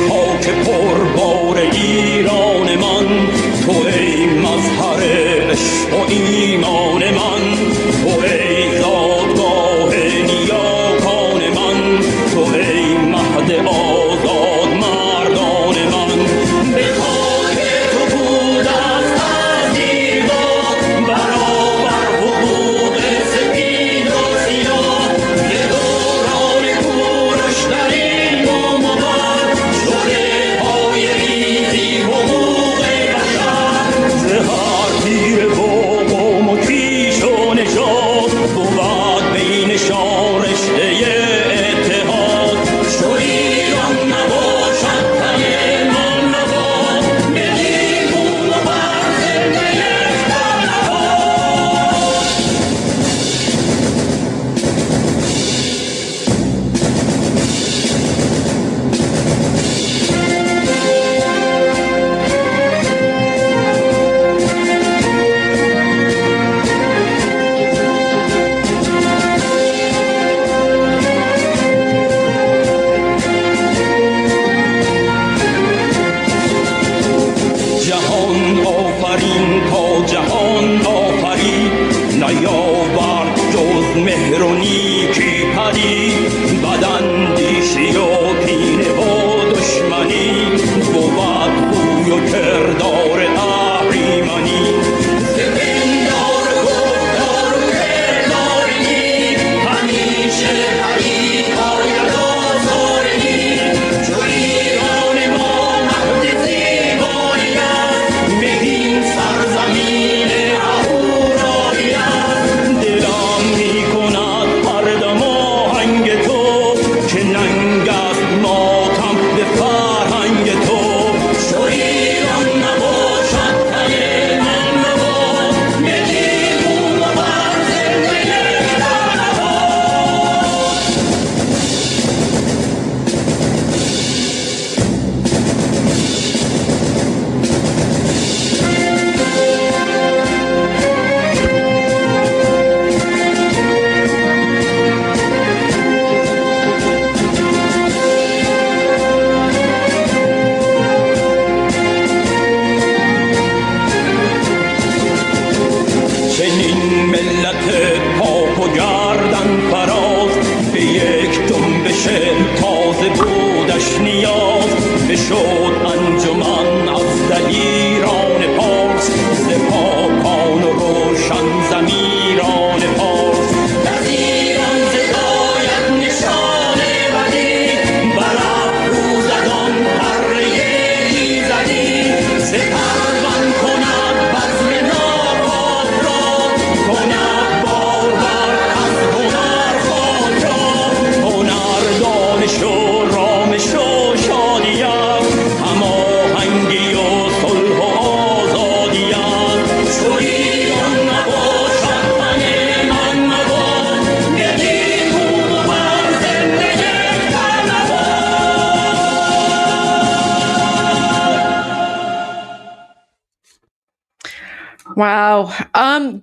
خاک پربار ایران من، تو ای مظهر عشق و ایمان من، تو ای زادگاه نیاکان من، تو ای مهد آزاد مردان من. به خاک تو بود از تأثیرگاه برابر حقوق سپید و سیاه، یه دوران کوروش در این بوم و بر شده پای ریزی حقوق بشر. زهر تیر با قوم و کیش و نژاد بود بینشان رشته اتحاد. شو ایران نباشد تن من نباد، ملی بوم و بر زنده یک نهاد. جهان آفرین تا جهان آفرین، نیاورد جز مهر و نیکی پدید. بداندیشی و کینه و دشمنی بود خوی و کردار اهریمنی. زمیندار گفتار و کردار نیک، همیشه پدید آید آزارگی. چو ایران ما مهد زیبایی است، مهین سرزمین اهورایی است. دلم می‌کند هر دم آهنگ تو، که ننگ است ماتم به فرهنگ تو. شو ایران نباشد تن من نباد، ملی بوم و بر زنده یک نهاد. چنین ملت پاک و گردن فراز، به یک جنبش تازه بودش نیاز. بشد انجمن از دلیران پارس، ز پاکان و روشن ضمیران پارس. از ایران زداید نشان بدی، برافروزد آن پره ایزدی. سپربند کند بزم ناپاک را، کند بارور از هنر خاک را. هنر دانش و رامش و شادی است، هماهنگی و صلح و آزادی است. شو ایران نباشد تن من مباد، ملی بوم و بر زنده یک نهاد. Wow.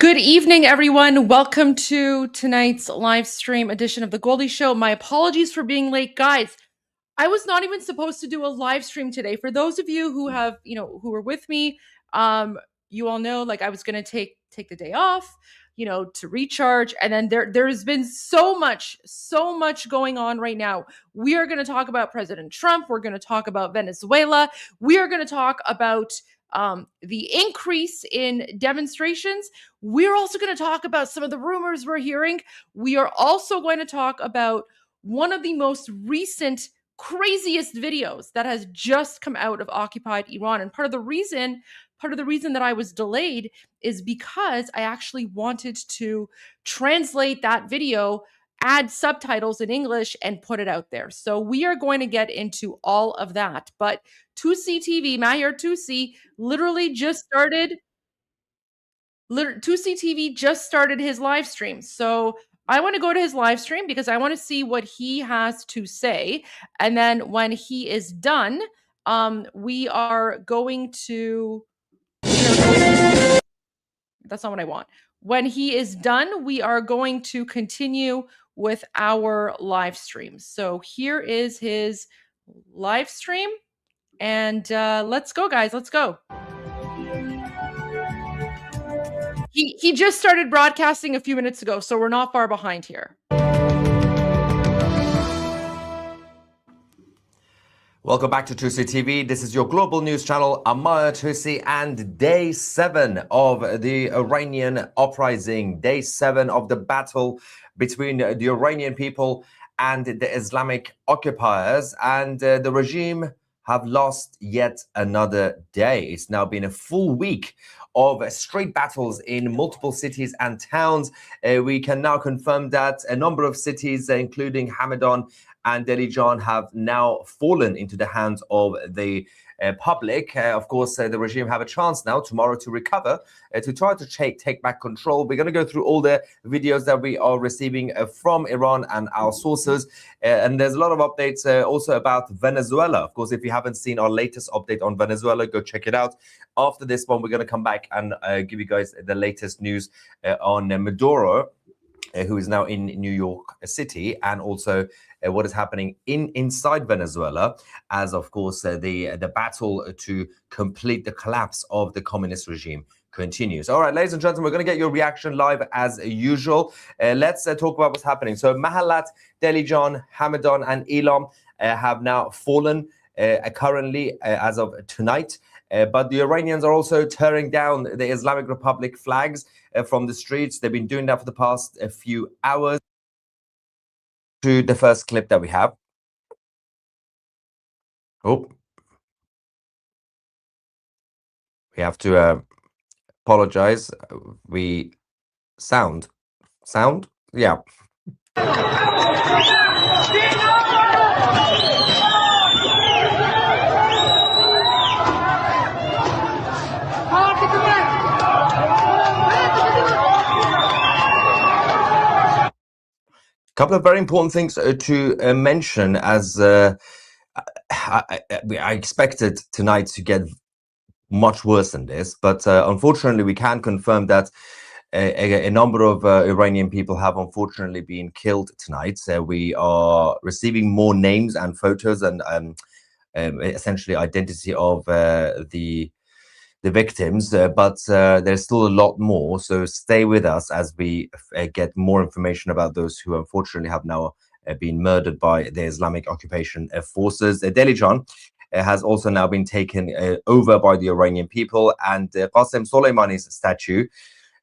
Good evening, everyone. Welcome to tonight's live stream edition of the Goldie Show. My apologies for being late, guys. I was not even supposed to do a live stream today. For those of you who have, who were with me, you all know, like, I was going to take the day off, to recharge. And then there's been so much going on right now. We are going to talk about President Trump. We're going to talk about Venezuela. We are going to talk about the increase in demonstrations. We're also going to talk about some of the rumors we're hearing. We are also going to talk about one of the most recent, craziest videos that has just come out of occupied Iran. And part of the reason that I was delayed is because I actually wanted to translate that video, add subtitles in English, and put it out there. So we are going to get into all of that. But Tusi TV, Mahir Tusi, literally just started. Tusi TV just started his live stream. So I want to go to his live stream because I want to see what he has to say. And then when he is done, we are going to. That's not what I want. When he is done, we are going to continue with our live stream. So here is his live stream. And let's go, guys. Let's go. He just started broadcasting a few minutes ago, so we're not far behind here. Welcome back to Tusi TV. This is your global news channel. I'm Maya Tusi, and day 7 of the Iranian uprising, day 7 of the battle between the Iranian people and the Islamic occupiers, and the regime have lost yet another day. It's now been a full week of straight battles in multiple cities and towns. We can now confirm that a number of cities, including Hamadan and Delijan, have now fallen into the hands of the public. Of course, the regime have a chance now tomorrow to recover, to try to take back control. We're going to go through all the videos that we are receiving from Iran and our sources. And there's a lot of updates also about Venezuela. Of course, if you haven't seen our latest update on Venezuela, go check it out. After this one, we're going to come back and give you guys the latest news on Maduro, who is now in New York City, and also what is happening inside Venezuela, as of course the battle to complete the collapse of the communist regime continues. All right, ladies and gentlemen, we're going to get your reaction live as usual. Let's talk about what's happening. So Mahalat, Delijan, Hamadan, and Elam have now fallen currently as of tonight. But the Iranians are also tearing down the Islamic Republic flags from the streets. They've been doing that for the past few hours. To the first clip that we have. Oh, we have to apologize. We sound, yeah. Couple of very important things to mention, as I expected tonight to get much worse than this, but unfortunately we can confirm that a number of Iranian people have unfortunately been killed tonight. We are receiving more names and photos and essentially identity of the victims, but there's still a lot more. So stay with us as we get more information about those who unfortunately have now been murdered by the Islamic occupation forces. Delijan has also now been taken over by the Iranian people, and Qasem Soleimani's statue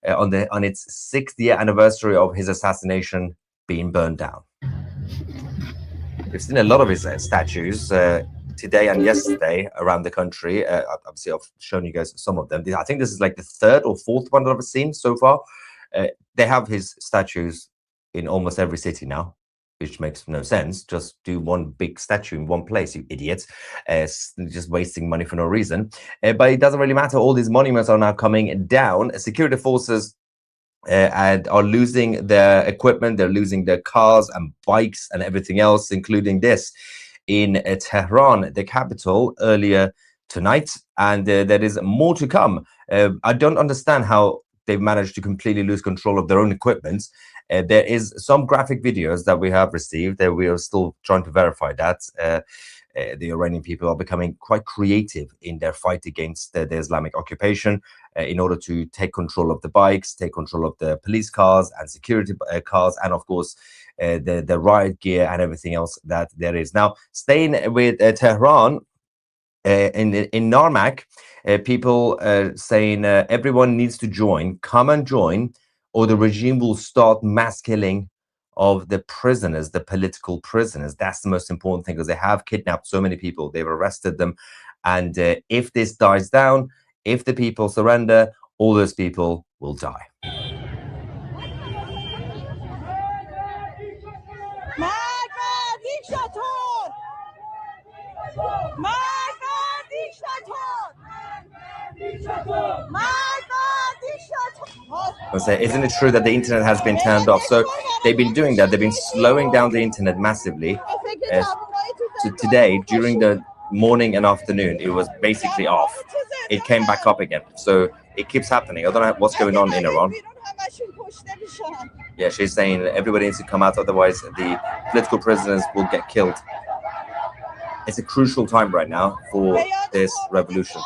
on its 6th year anniversary of his assassination being burned down. We've seen a lot of his statues today and yesterday around the country. Obviously, I've shown you guys some of them. I think this is like the 3rd or 4th one that I've seen so far. They have his statues in almost every city now, which makes no sense. Just do one big statue in one place, you idiots. Just wasting money for no reason. But it doesn't really matter. All these monuments are now coming down. Security forces and are losing their equipment. They're losing their cars and bikes and everything else, including this in Tehran, the capital, earlier tonight. And there is more to come. I don't understand how they've managed to completely lose control of their own equipment. There is some graphic videos that we have received. We are still trying to verify that. The Iranian people are becoming quite creative in their fight against the Islamic occupation in order to take control of the bikes, take control of the police cars and security cars, and of course the riot gear and everything else that there is. Now, staying with Tehran, in Narmak, people saying everyone needs to join, come and join, or the regime will start mass killing of the prisoners, the political prisoners. That's the most important thing, because they have kidnapped so many people. They've arrested them. And if this dies down, if the people surrender, all those people will die. I say, isn't it true that the internet has been turned off? So they've been doing that. They've been slowing down the internet massively. Today, during the morning and afternoon, it was basically off. It came back up again. So it keeps happening. I don't know what's going on in Iran. Yeah, she's saying everybody needs to come out, otherwise the political prisoners will get killed. It's a crucial time right now for this revolution.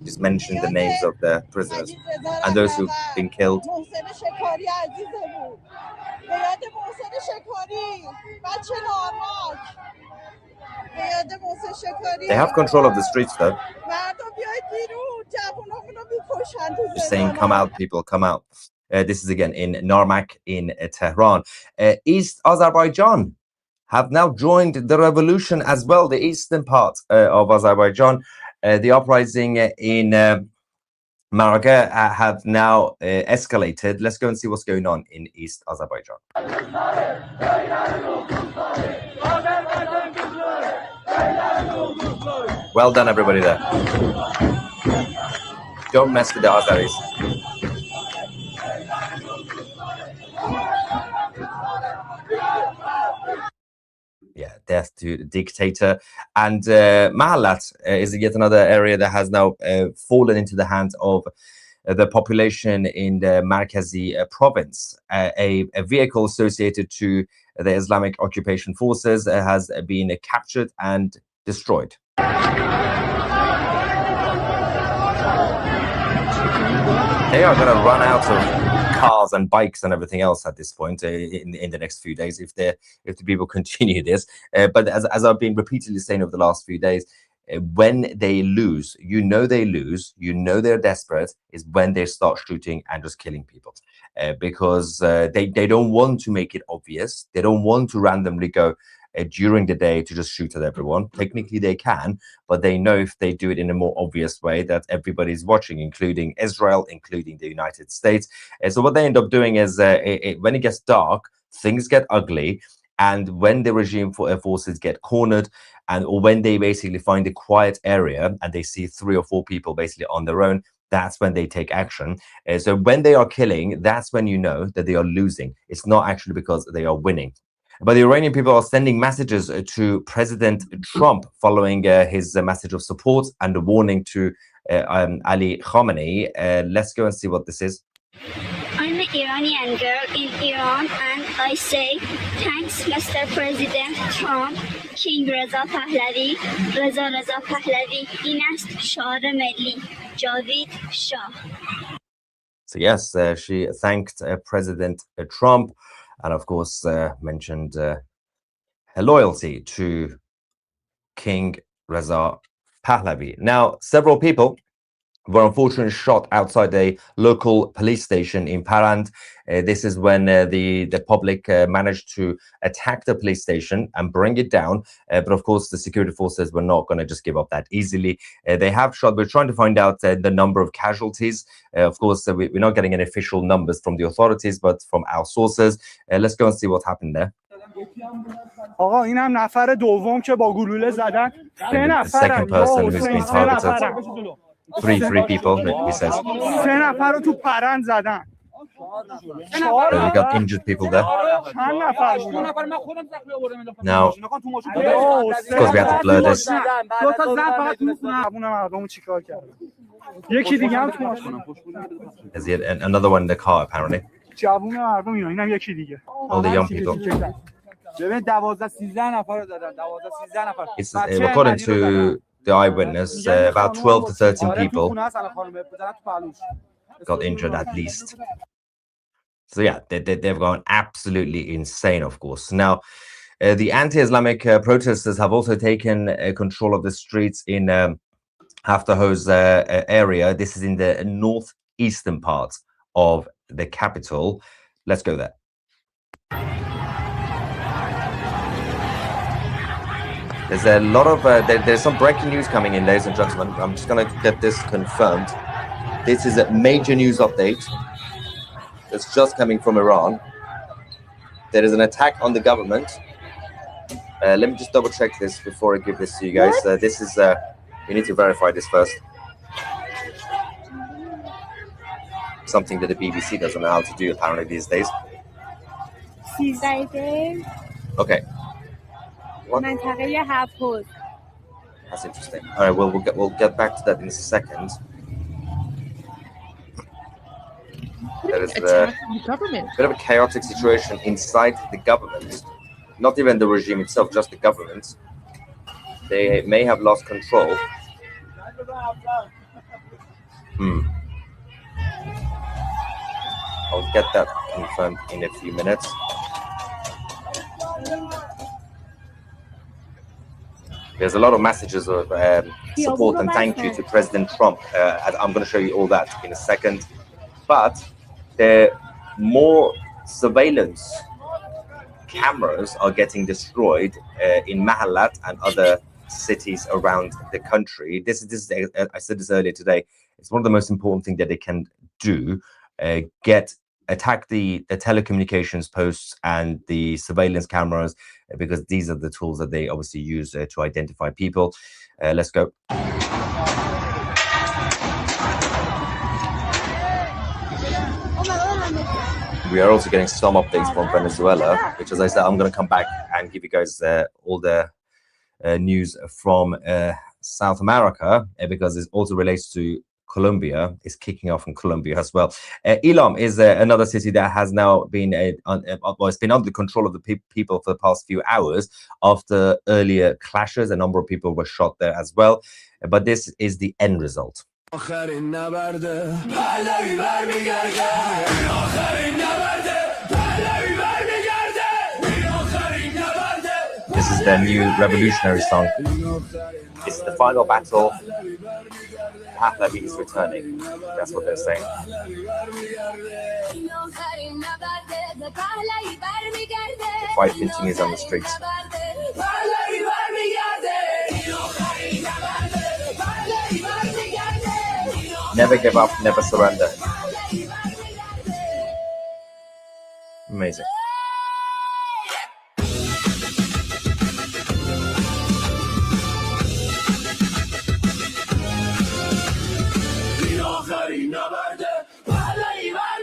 Just mentioned the names of the prisoners and those who've been killed. They have control of the streets though. Just saying, come out, people, come out. This is again in Narmak in Tehran. East Azerbaijan have now joined the revolution as well, the eastern part of Azerbaijan. The uprising in Maragha have now escalated. Let's go and see what's going on in East Azerbaijan. Well done, everybody there. Don't mess with the Azeris. Yeah, death to the dictator. And Mahalat is yet another area that has now fallen into the hands of the population in the Markazi province. A vehicle associated to the Islamic occupation forces has been captured and destroyed. They are going to run out of cars and bikes and everything else at this point in the next few days if the people continue this. But as I've been repeatedly saying over the last few days, when they lose, they lose, they're desperate, is when they start shooting and just killing people. Because they don't want to make it obvious. They don't want to randomly go during the day to just shoot at everyone. Technically they can, but they know if they do it in a more obvious way that everybody's watching, including Israel, including the United States. So what they end up doing is when it gets dark, things get ugly. And when the regime forces get cornered, or when they basically find a quiet area and they see 3 or 4 people basically on their own, that's when they take action. So when they are killing, that's when you know that they are losing. It's not actually because they are winning. But the Iranian people are sending messages to President Trump following his message of support and a warning to Ali Khamenei. Let's go and see what this is. I'm an Iranian girl in Iran, and I say thanks, Mr. President Trump. King Reza Pahlavi, Reza Pahlavi, این است شعار ملی جاوید شاه. So yes, she thanked President Trump, and of course mentioned her loyalty to King Reza Pahlavi. Now, several people were unfortunately shot outside a local police station in Parand. This is when the public managed to attack the police station and bring it down. But of course, the security forces were not going to just give up that easily. They have shot. We're trying to find out the number of casualties. Of course, we're not getting any official numbers from the authorities, but from our sources. Let's go and see what happened there. آقا اینم نفر دوم که با گلوله زدن. سه نفرن. Second person who's been targeted. Three people, he says. سه نفر رو تو پرند زدن. We got injured people there. چند نفر بودن؟ Now, of course, we had to blur this. دو تا زن فقط تو خونه مردمو چیکار کردن؟ یکی دیگه هم تو ماشین. There's yet another one in the car, apparently. جوون مردم اینا، اینم یکی دیگه. All the young people. ببین 12 13 نفر رو دادن. 12 13 نفر. It's according to the eyewitness, about 12 to 13 people got injured at least. So yeah, they've gone absolutely insane, of course. Now, the anti-Islamic protesters have also taken control of the streets in Haftahoz area. This is in the northeastern part of the capital. Let's go there. There's a lot of there's some breaking news coming in, ladies and gentlemen. I'm just going to get this confirmed. This is a major news update that's just coming from Iran. There is an attack on the government. Let me just double check this before I give this to you guys. This is we need to verify this first. Something that the BBC doesn't know how to do apparently these days. Okay. What? That's interesting. All right, well, we'll get back to that in a second. there is attack on the government. a bit of a chaotic situation inside the government. Not even the regime itself, just the government. They may have lost control. I'll get that confirmed in a few minutes. There's a lot of messages of support and thank you to President Trump. I'm going to show you all that in a second. But more surveillance cameras are getting destroyed in Mahalat and other cities around the country. This is I said this earlier today. It's one of the most important things that they can do. Attack the telecommunications posts and the surveillance cameras, because these are the tools that they obviously use to identify people. Let's go. We are also getting some updates from Venezuela, which, as I said, I'm going to come back and give you guys all the news from South America, because it also relates to Colombia. Is kicking off in Colombia as well. Elam is another city that has now been it's been under the control of the people for the past few hours after earlier clashes. A number of people were shot there as well, but this is the end result. This is their new revolutionary song. This is the final battle. Pahlavi is returning. That's what they're saying. The fight continues on the streets. Never give up, never surrender. Amazing.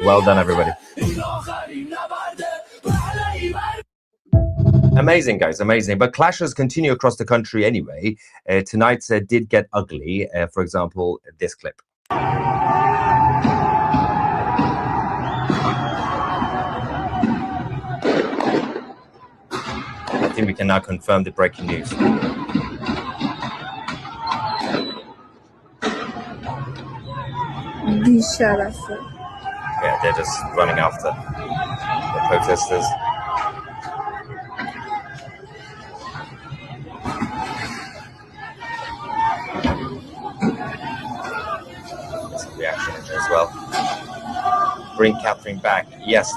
Well done, everybody. Amazing, guys, amazing. But clashes continue across the country anyway. Tonight did get ugly. For example, this clip. I think we can now confirm the breaking news. Yeah, they're just running after the protesters. There's some reaction in there as well. Bring Catherine back. Yes,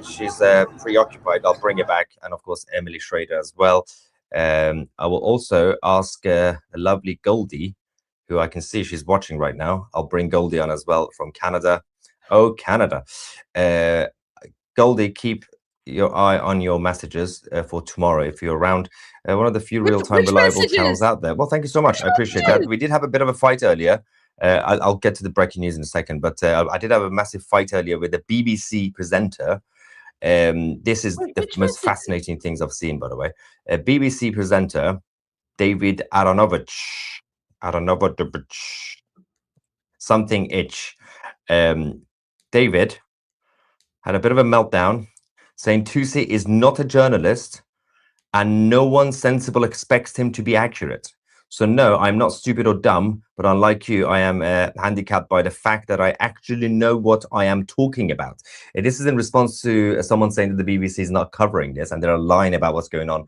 she's preoccupied. I'll bring her back. And of course, Emily Schrader as well. I will also ask the lovely Goldie, who I can see she's watching right now. I'll bring Goldie on as well from Canada. Oh, Canada. Goldie, keep your eye on your messages for tomorrow if you're around. One of the few real-time reliable channels out there. Well, thank you so much. I appreciate that. We did have a bit of a fight earlier. I'll get to the breaking news in a second, but I did have a massive fight earlier with the BBC presenter. This is the most fascinating things I've seen, by the way. BBC presenter, David Aronovich. Something itch. David had a bit of a meltdown, saying Tusi is not a journalist and no one sensible expects him to be accurate. So no, I'm not stupid or dumb, but unlike you, I am handicapped by the fact that I actually know what I am talking about. This is in response to someone saying that the BBC is not covering this and they're lying about what's going on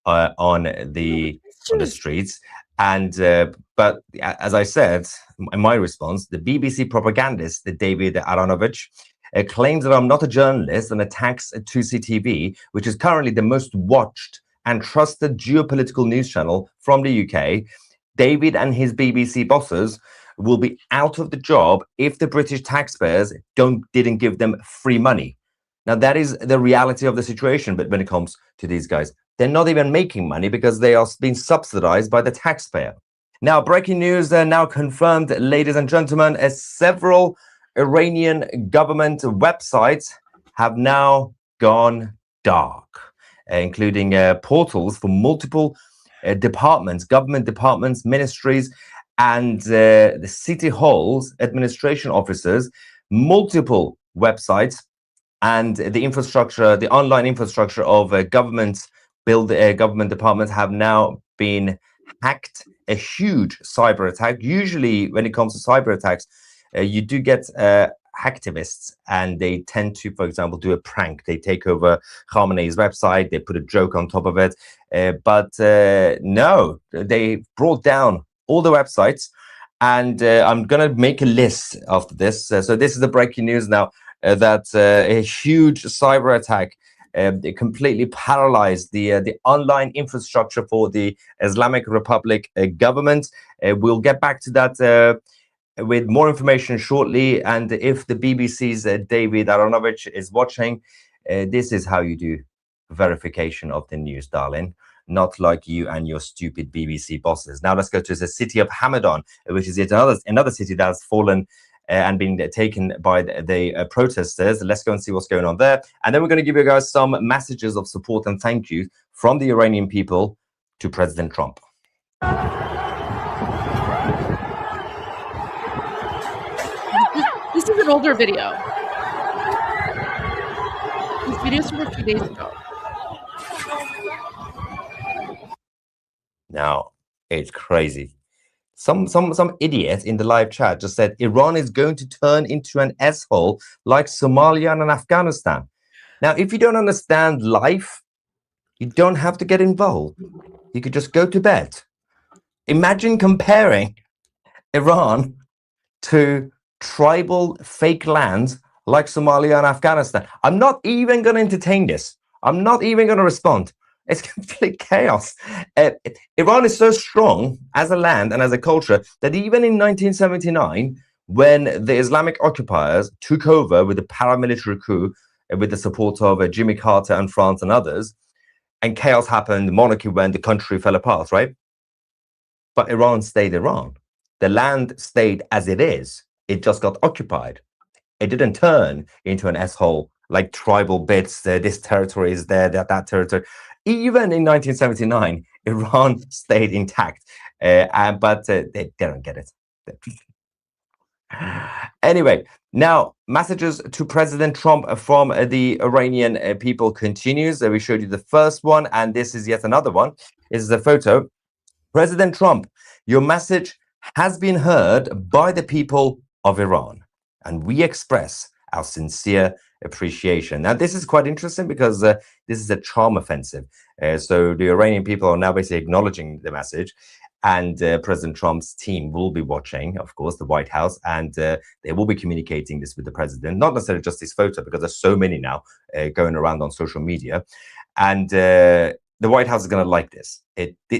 the streets. And but as I said in my response, the BBC propagandist, the David Aronovich, claims that I'm not a journalist and attacks Tusi TV, which is currently the most watched and trusted geopolitical news channel from the UK. David and his BBC bosses will be out of the job if the British taxpayers didn't give them free money. Now, that is the reality of the situation. But when it comes to these guys, they're not even making money because they are being subsidized by the taxpayer. Now, breaking news now confirmed, ladies and gentlemen, several Iranian government websites have now gone dark, including portals for multiple departments, government departments, ministries, and the city halls, administration offices. Multiple websites and the infrastructure, the online infrastructure of government departments have now been hacked. A huge cyber attack. Usually when it comes to cyber attacks, you do get hacktivists, and they tend to, for example, do a prank. They take over Khamenei's website, they put a joke on top of it, but no, they brought down all the websites. And I'm gonna make a list after this. So this is the breaking news now, that a huge cyber attack it completely paralyzed the online infrastructure for the Islamic Republic government. We'll get back to that with more information shortly. And if the BBC's David Aronovich is watching, this is how you do verification of the news, darling. Not like you and your stupid BBC bosses. Now let's go to the city of Hamadan, which is yet another city that's fallen and been taken by the protesters. Let's go and see what's going on there. And then we're going to give you guys some messages of support and thank you from the Iranian people to President Trump. This is an older video. This video's from a few days ago. Now, it's crazy. Some idiot in the live chat just said Iran is going to turn into an S-hole like Somalia and Afghanistan. Now, if you don't understand life, you don't have to get involved. You could just go to bed. Imagine comparing Iran to tribal fake lands like Somalia and Afghanistan. I'm not even going to entertain this. I'm not even going to respond. It's complete chaos. Iran is so strong as a land and as a culture that even in 1979, when the Islamic occupiers took over with a paramilitary coup with the support of Jimmy Carter and France and others, and chaos happened, monarchy went, the country fell apart, right? But Iran stayed Iran. The land stayed as it is. It just got occupied. It didn't turn into an S-hole like tribal bits. This territory is there, that territory. Even in 1979, Iran stayed intact, but they don't get it. Anyway, now messages to President Trump from the Iranian people continues. We showed you the first one, and this is yet another one. This is a photo. President Trump, your message has been heard by the people of Iran, and we express our sincere appreciation. Now, this is quite interesting because this is a charm offensive. So the Iranian people are now basically acknowledging the message, and President Trump's team will be watching, of course, the White House, and they will be communicating this with the president, not necessarily just this photo, because there's so many now going around on social media. And the White House is going to like this.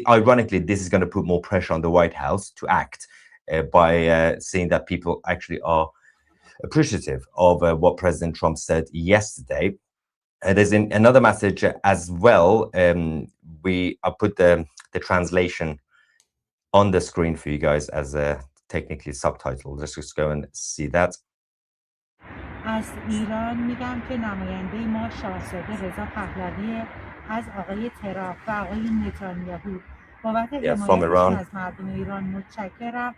Ironically, this is going to put more pressure on the White House to act by seeing that people actually are appreciative of what President Trump said yesterday. There's another message as well. I put the translation on the screen for you guys as a technically subtitle. Let's just go and see that. از ایران میگم که نماینده ما شاهزاده رضا پهلوی از آقای ترامپ و آقای نتانیاهو بابت حمایتشون از مردم ایران متشکرم.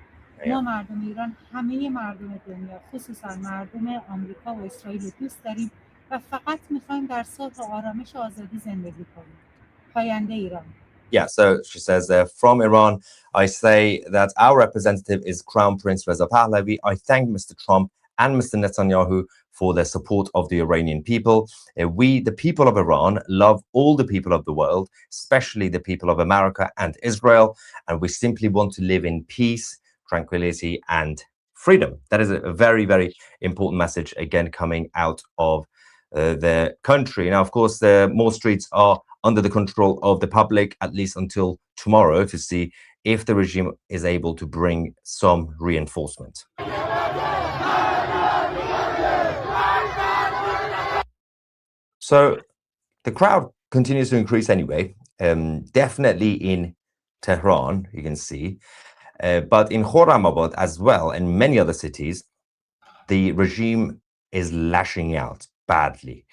ما مردم ایران همه مردم دنیا خصوصا مردم آمریکا و اسرائیل دوست داریم و فقط میخوایم در صلح و آرامش و آزادی زندگی کنیم. پاینده ایران. Yeah, so she says, from Iran, I say that our representative is Crown Prince Reza Pahlavi. I thank Mr. Trump and Mr. Netanyahu for their support of the Iranian people. We, the people of Iran, love all the people of the world, especially the people of America and Israel, and we simply want to live in peace, tranquility, and freedom. That is a very, very important message, again, coming out of the country. Now, of course, more streets are under the control of the public, at least until tomorrow, to see if the regime is able to bring some reinforcement. So the crowd continues to increase anyway, definitely in Tehran, you can see, but in Khorramabad as well, and many other cities, the regime is lashing out badly.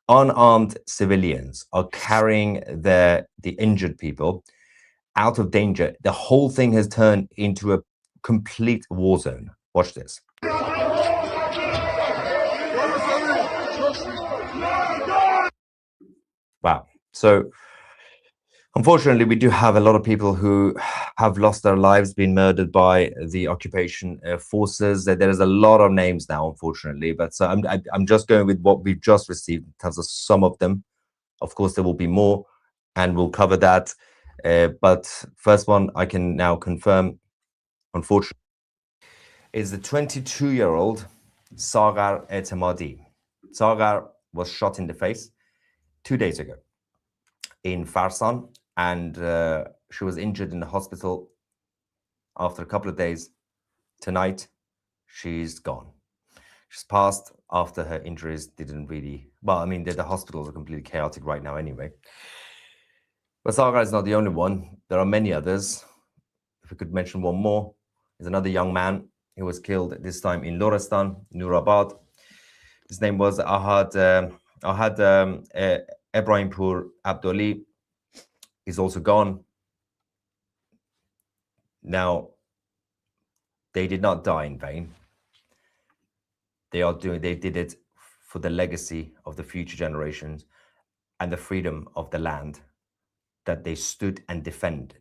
Unarmed civilians are carrying the injured people out of danger. The whole thing has turned into a complete war zone. Watch this. Wow. So unfortunately, we do have a lot of people who have lost their lives, been murdered by the occupation forces. There is a lot of names now, unfortunately, but so I'm just going with what we've just received in terms of some of them. Of course, there will be more, and we'll cover that. But first one I can now confirm, unfortunately, is the 22-year-old Sagar Etemadi. Sagar was shot in the face 2 days ago in Farsan, and she was injured in the hospital. After a couple of days, tonight, she's gone. She's passed after her injuries didn't really... Well, I mean, the hospitals are completely chaotic right now anyway. But Sagar is not the only one. There are many others. If we could mention one more, there's another young man who was killed, this time in Lorestan, Nurabad. His name was Ahad Ebrahimpour Abdoli. He's also gone. Now, they did not die in vain. They did it for the legacy of the future generations and the freedom of the land that they stood and defended.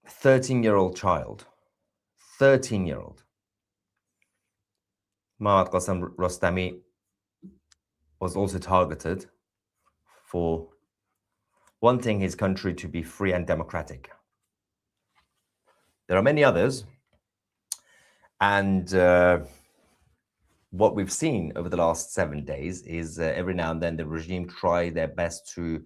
13-year-old child, 13-year-old. Mohammad Qasem Rostami was also targeted for wanting his country to be free and democratic. There are many others, and what we've seen over the last 7 days is every now and then the regime try their best to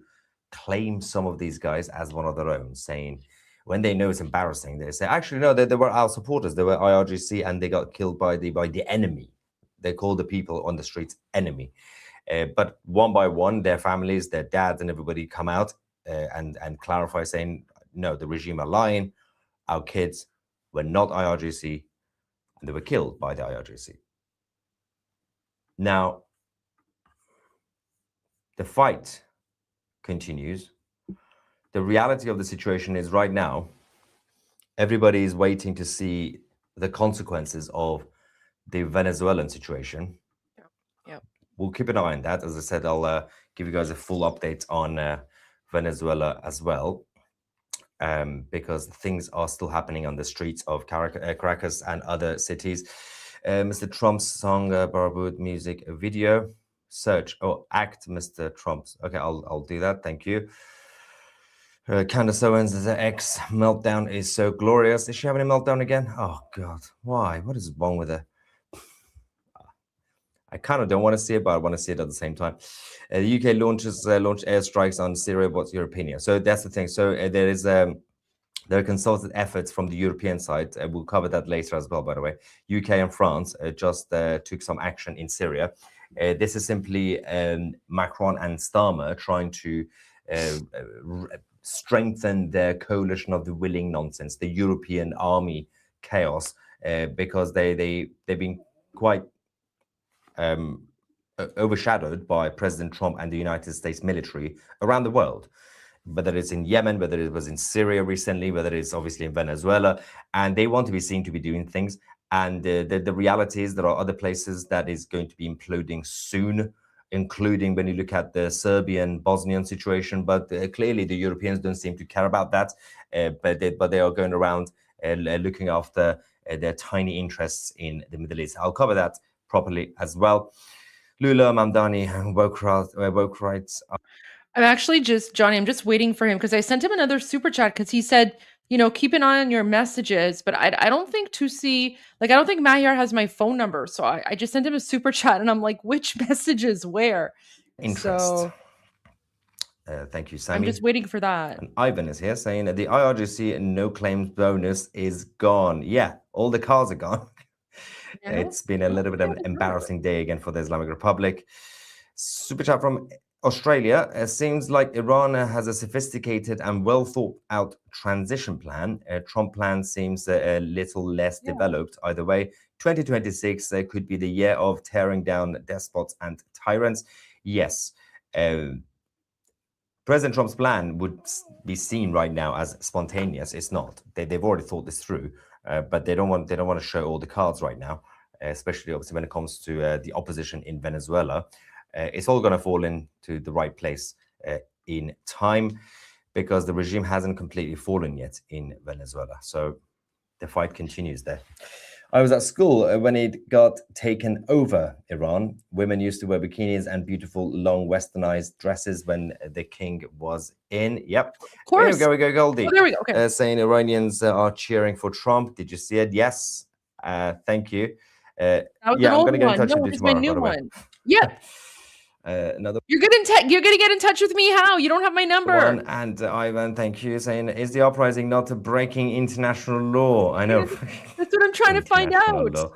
claim some of these guys as one of their own, saying when they know it's embarrassing, they say, actually, no, they were our supporters, they were IRGC, and they got killed by the enemy. They call the people on the streets enemy. But one by one, their families, their dads, and everybody come out and clarify, saying, no, the regime are lying. Our kids were not IRGC, and they were killed by the IRGC. Now, the fight continues. The reality of the situation is right now, everybody is waiting to see the consequences of the Venezuelan situation. Yep. We'll keep an eye on that. As I said, I'll give you guys a full update on Venezuela as well, because things are still happening on the streets of Caracas and other cities. Mr. Trump's song Barabud music video. Search or act Mr. Trump's. Okay, I'll do that. Thank you. Candace Owens' ex meltdown is so glorious. Is she having a meltdown again? Oh God, why? What is wrong with her? I kind of don't want to see it, but I want to see it at the same time. The UK launched airstrikes on Syria. What's your opinion? So that's the thing. So there are consulted efforts from the European side. We'll cover that later as well, by the way. UK and France just took some action in Syria. This is simply Macron and Starmer trying to strengthen their coalition of the willing nonsense, the European army chaos, because they've been quite overshadowed by President Trump and the United States military around the world, whether it's in Yemen, whether it was in Syria recently, whether it's obviously in Venezuela, and they want to be seen to be doing things. And the reality is there are other places that is going to be imploding soon, including when you look at the Serbian, Bosnian situation. But clearly the Europeans don't seem to care about that, but they are going around looking after their tiny interests in the Middle East. I'll cover that properly as well. Lula Mamdani, woke rights. I'm actually Johnny, I'm just waiting for him because I sent him another super chat because he said, keep an eye on your messages. But I don't think Tusi, I don't think Mahyar has my phone number. So I just sent him a super chat and I'm like, which messages where? Interest. So, thank you, Sammy. I'm just waiting for that. And Ivan is here saying that the IRGC no claims bonus is gone. Yeah, all the cars are gone. Yeah. It's been a little bit of an embarrassing day again for the Islamic Republic. Super chat from Australia. It seems like Iran has a sophisticated and well thought out transition plan. Trump plan seems a little less developed. Either way, 2026 could be the year of tearing down despots and tyrants. Yes. President Trump's plan would be seen right now as spontaneous. It's not. They've already thought this through, but they don't want to show all the cards right now, especially obviously when it comes to the opposition in Venezuela. it's all going to fall into the right place in time, because the regime hasn't completely fallen yet in Venezuela. So the fight continues there. I was at school when it got taken over Iran. Women used to wear bikinis and beautiful long westernized dresses when the king was in. Yep. Of course. Here we go, Goldie. Oh, there we go. Okay. Saying Iranians are cheering for Trump. Did you see it? Yes. Thank you. That was Yeah, an I'm old going to get in touch one. No, with you it's my tomorrow. new by the way. one. Yeah. Another You're gonna get in touch with me. How? You don't have my number. one, and Ivan, thank you, saying, is the uprising not breaking international law? I know. That's what I'm trying to find International out.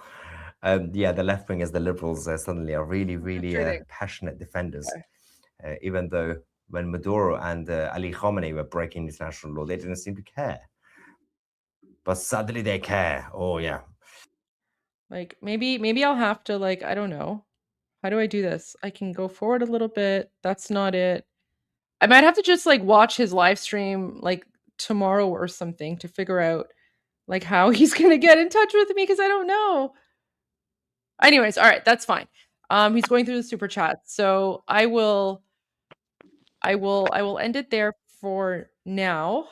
law. Yeah, the left wingers, the liberals, suddenly are really, really Frustrating. passionate defenders. Okay. Even though when Maduro and Ali Khamenei were breaking international law, they didn't seem to care. But suddenly they care. Oh yeah. Like maybe I'll have to, like, I don't know. How do I do this? I can go forward a little bit. That's not it. I might have to just like watch his live stream like tomorrow or something to figure out like how he's gonna get in touch with me, because I don't know. Anyways, all right, that's fine. He's going through the super chat, so I will end it there for now.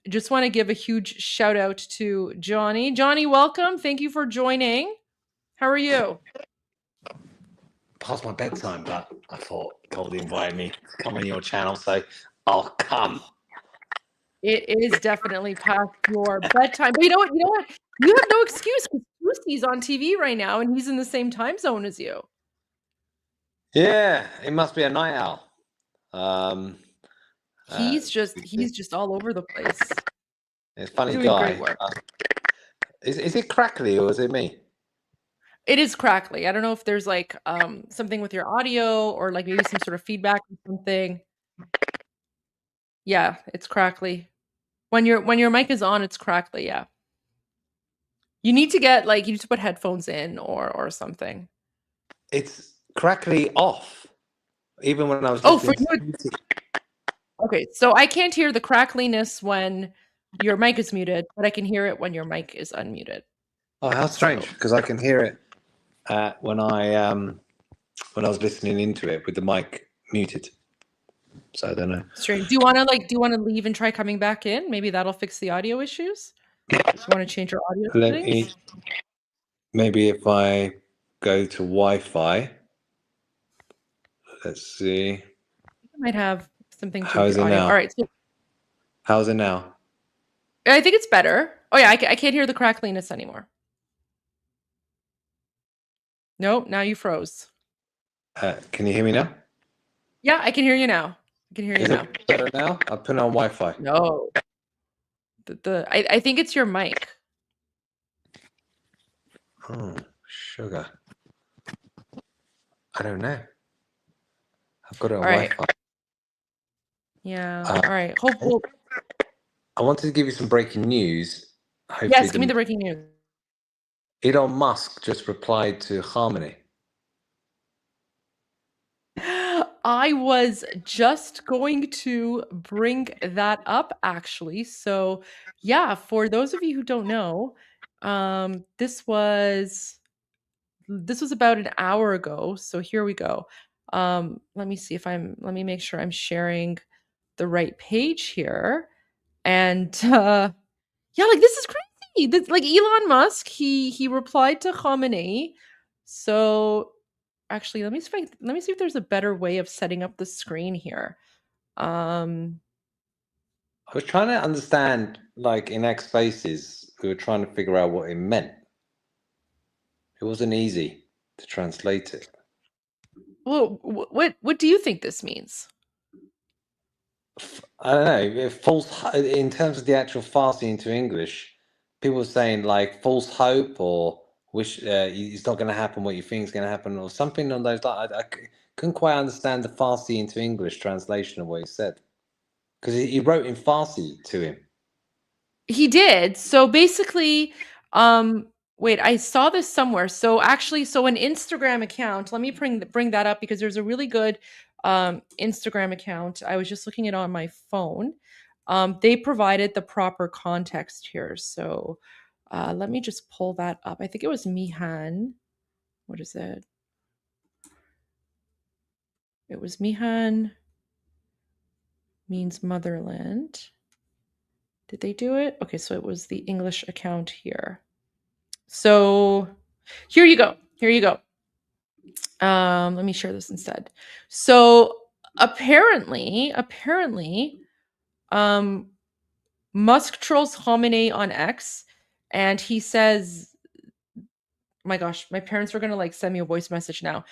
Just want to give a huge shout out to Johnny. Johnny, welcome. Thank you for joining. How are you? Past my bedtime, but I thought Goldie invited me to come on your channel, so I'll come. It is definitely past your bedtime. But you know what? You have no excuse, because Lucy's on TV right now and he's in the same time zone as you. Yeah, it must be a night owl. He's just all over the place. It's funny Doing guy. great work. Is it crackly or is it me? It is crackly. I don't know if there's like something with your audio or like maybe some sort of feedback or something. Yeah, it's crackly. When your mic is on, it's crackly, yeah. You need to put headphones in or something. It's crackly off. Even when I was for you. Okay, so I can't hear the crackliness when your mic is muted, but I can hear it when your mic is unmuted. Oh, how strange! Because I can hear it when I was listening into it with the mic muted. So I don't know. Strange. Do you want to leave and try coming back in? Maybe that'll fix the audio issues. Do you want to change your audio settings? Maybe if I go to Wi-Fi. Let's see. You might have something to How is it audio. now? All right. So how's it now? I think it's better. Oh yeah, I can't hear the crackliness anymore. No, now you froze. Can you hear me now? Yeah, I can hear you now. I can hear you Is now. it better now? I'll put it on Wi-Fi. No. I think it's your mic. Oh, sugar. I don't know. I've got it on Wi-Fi. Yeah. All right. Hopefully. I wanted to give you some breaking news. Hopefully Yes, give me the breaking news. Elon Musk just replied to Khamenei. I was just going to bring that up, actually. So, yeah, for those of you who don't know, this was about an hour ago. So here we go. Let me make sure I'm sharing the right page here. And yeah, like this is crazy. This, like Elon Musk, he replied to Khamenei. So actually, let me see if there's a better way of setting up the screen here. I was trying to understand, like in X Spaces, we were trying to figure out what it meant. It wasn't easy to translate it. Well, what do you think this means? I don't know. False in terms of the actual farsi into English. People are saying like false hope or wish it's not going to happen what you think is going to happen or something on those lines. I couldn't quite understand the farsi into English translation of what he said because he wrote in farsi to him. He did. So basically, wait, I saw this somewhere. So actually, an Instagram account. Let me bring that up because there's a really good Instagram account. I was just looking at it on my phone. They provided the proper context here. So let me just pull that up. I think it was Mihan. What is it? It was Mihan means motherland. Did they do it? Okay, so it was the English account here. So here you go. Here you go. Let me share this instead. So apparently, Musk trolls Khamenei on X, and he says, my gosh, my parents are gonna like send me a voice message now.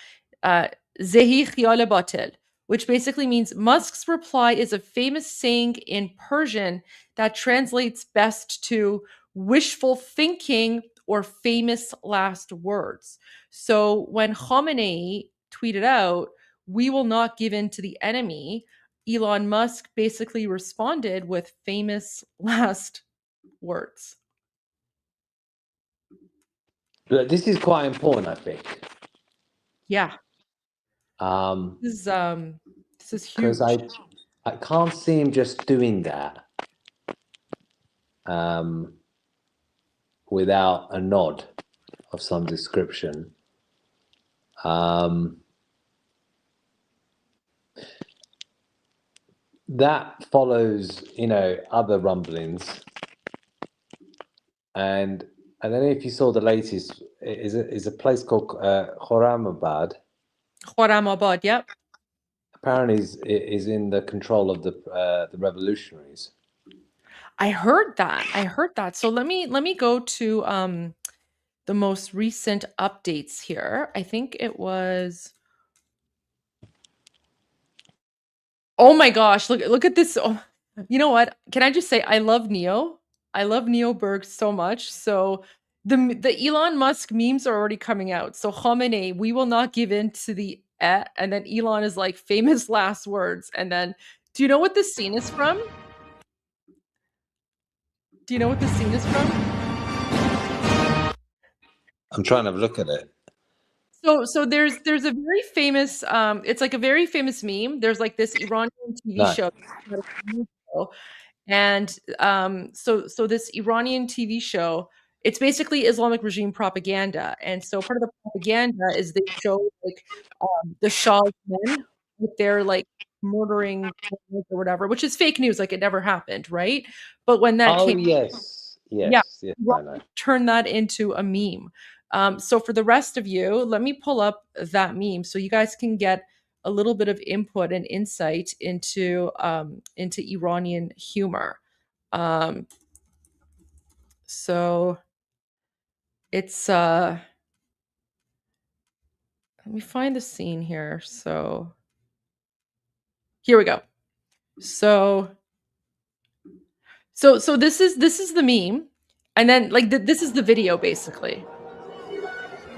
Zehi khiyal batil, which basically means Musk's reply is a famous saying in Persian that translates best to wishful thinking or famous last words. So when Khamenei tweeted out, "We will not give in to the enemy," Elon Musk basically responded with famous last words. But this is quite important, I think. Yeah. This is huge. Because I can't see him just doing that without a nod of some description. That follows, other rumblings. And I don't know if you saw the latest. Is a place called Khorramabad. Khorramabad, yep. Apparently, is in the control of the revolutionaries. I heard that. So let me go to the most recent updates here. I think it was. Oh my gosh! Look at this. Oh, you know what? Can I just say I love Neo? I love Neo Berg so much. So the Elon Musk memes are already coming out. So Khamenei, we will not give in to the and then Elon is like famous last words. And then, do you know what this scene is from? Do you know what this scene is from? I'm trying to look at it. So there's a very famous it's like a very famous meme. There's like this Iranian TV show, and so this Iranian TV show, it's basically Islamic regime propaganda. And so part of the propaganda is they show like the Shah's men with their like murdering or whatever, which is fake news, like it never happened, right? But when that came, yes, yeah, I know. turn that into a meme. So for the rest of you, let me pull up that meme so you guys can get a little bit of input and insight into Iranian humor. So it's let me find the scene here. So here we go. So this is the meme, and then like this is the video basically.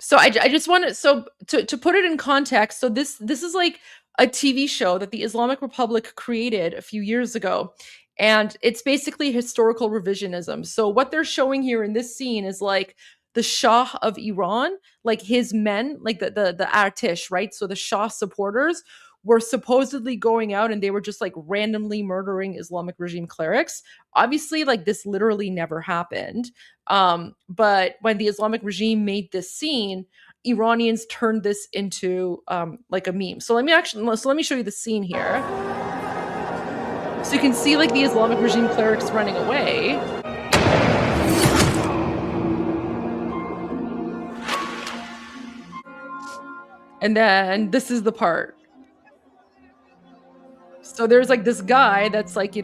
So I just want to put it in context. So this is like a TV show that the Islamic Republic created a few years ago, and it's basically historical revisionism. So what they're showing here in this scene is like the Shah of Iran, like his men, like the Artish, right? So the Shah supporters were supposedly going out and they were just like randomly murdering Islamic regime clerics. Obviously, like this literally never happened. But when the Islamic regime made this scene, Iranians turned this into like a meme. So let me show you the scene here. So you can see like the Islamic regime clerics running away. And then this is the part. So there's like this guy that's like,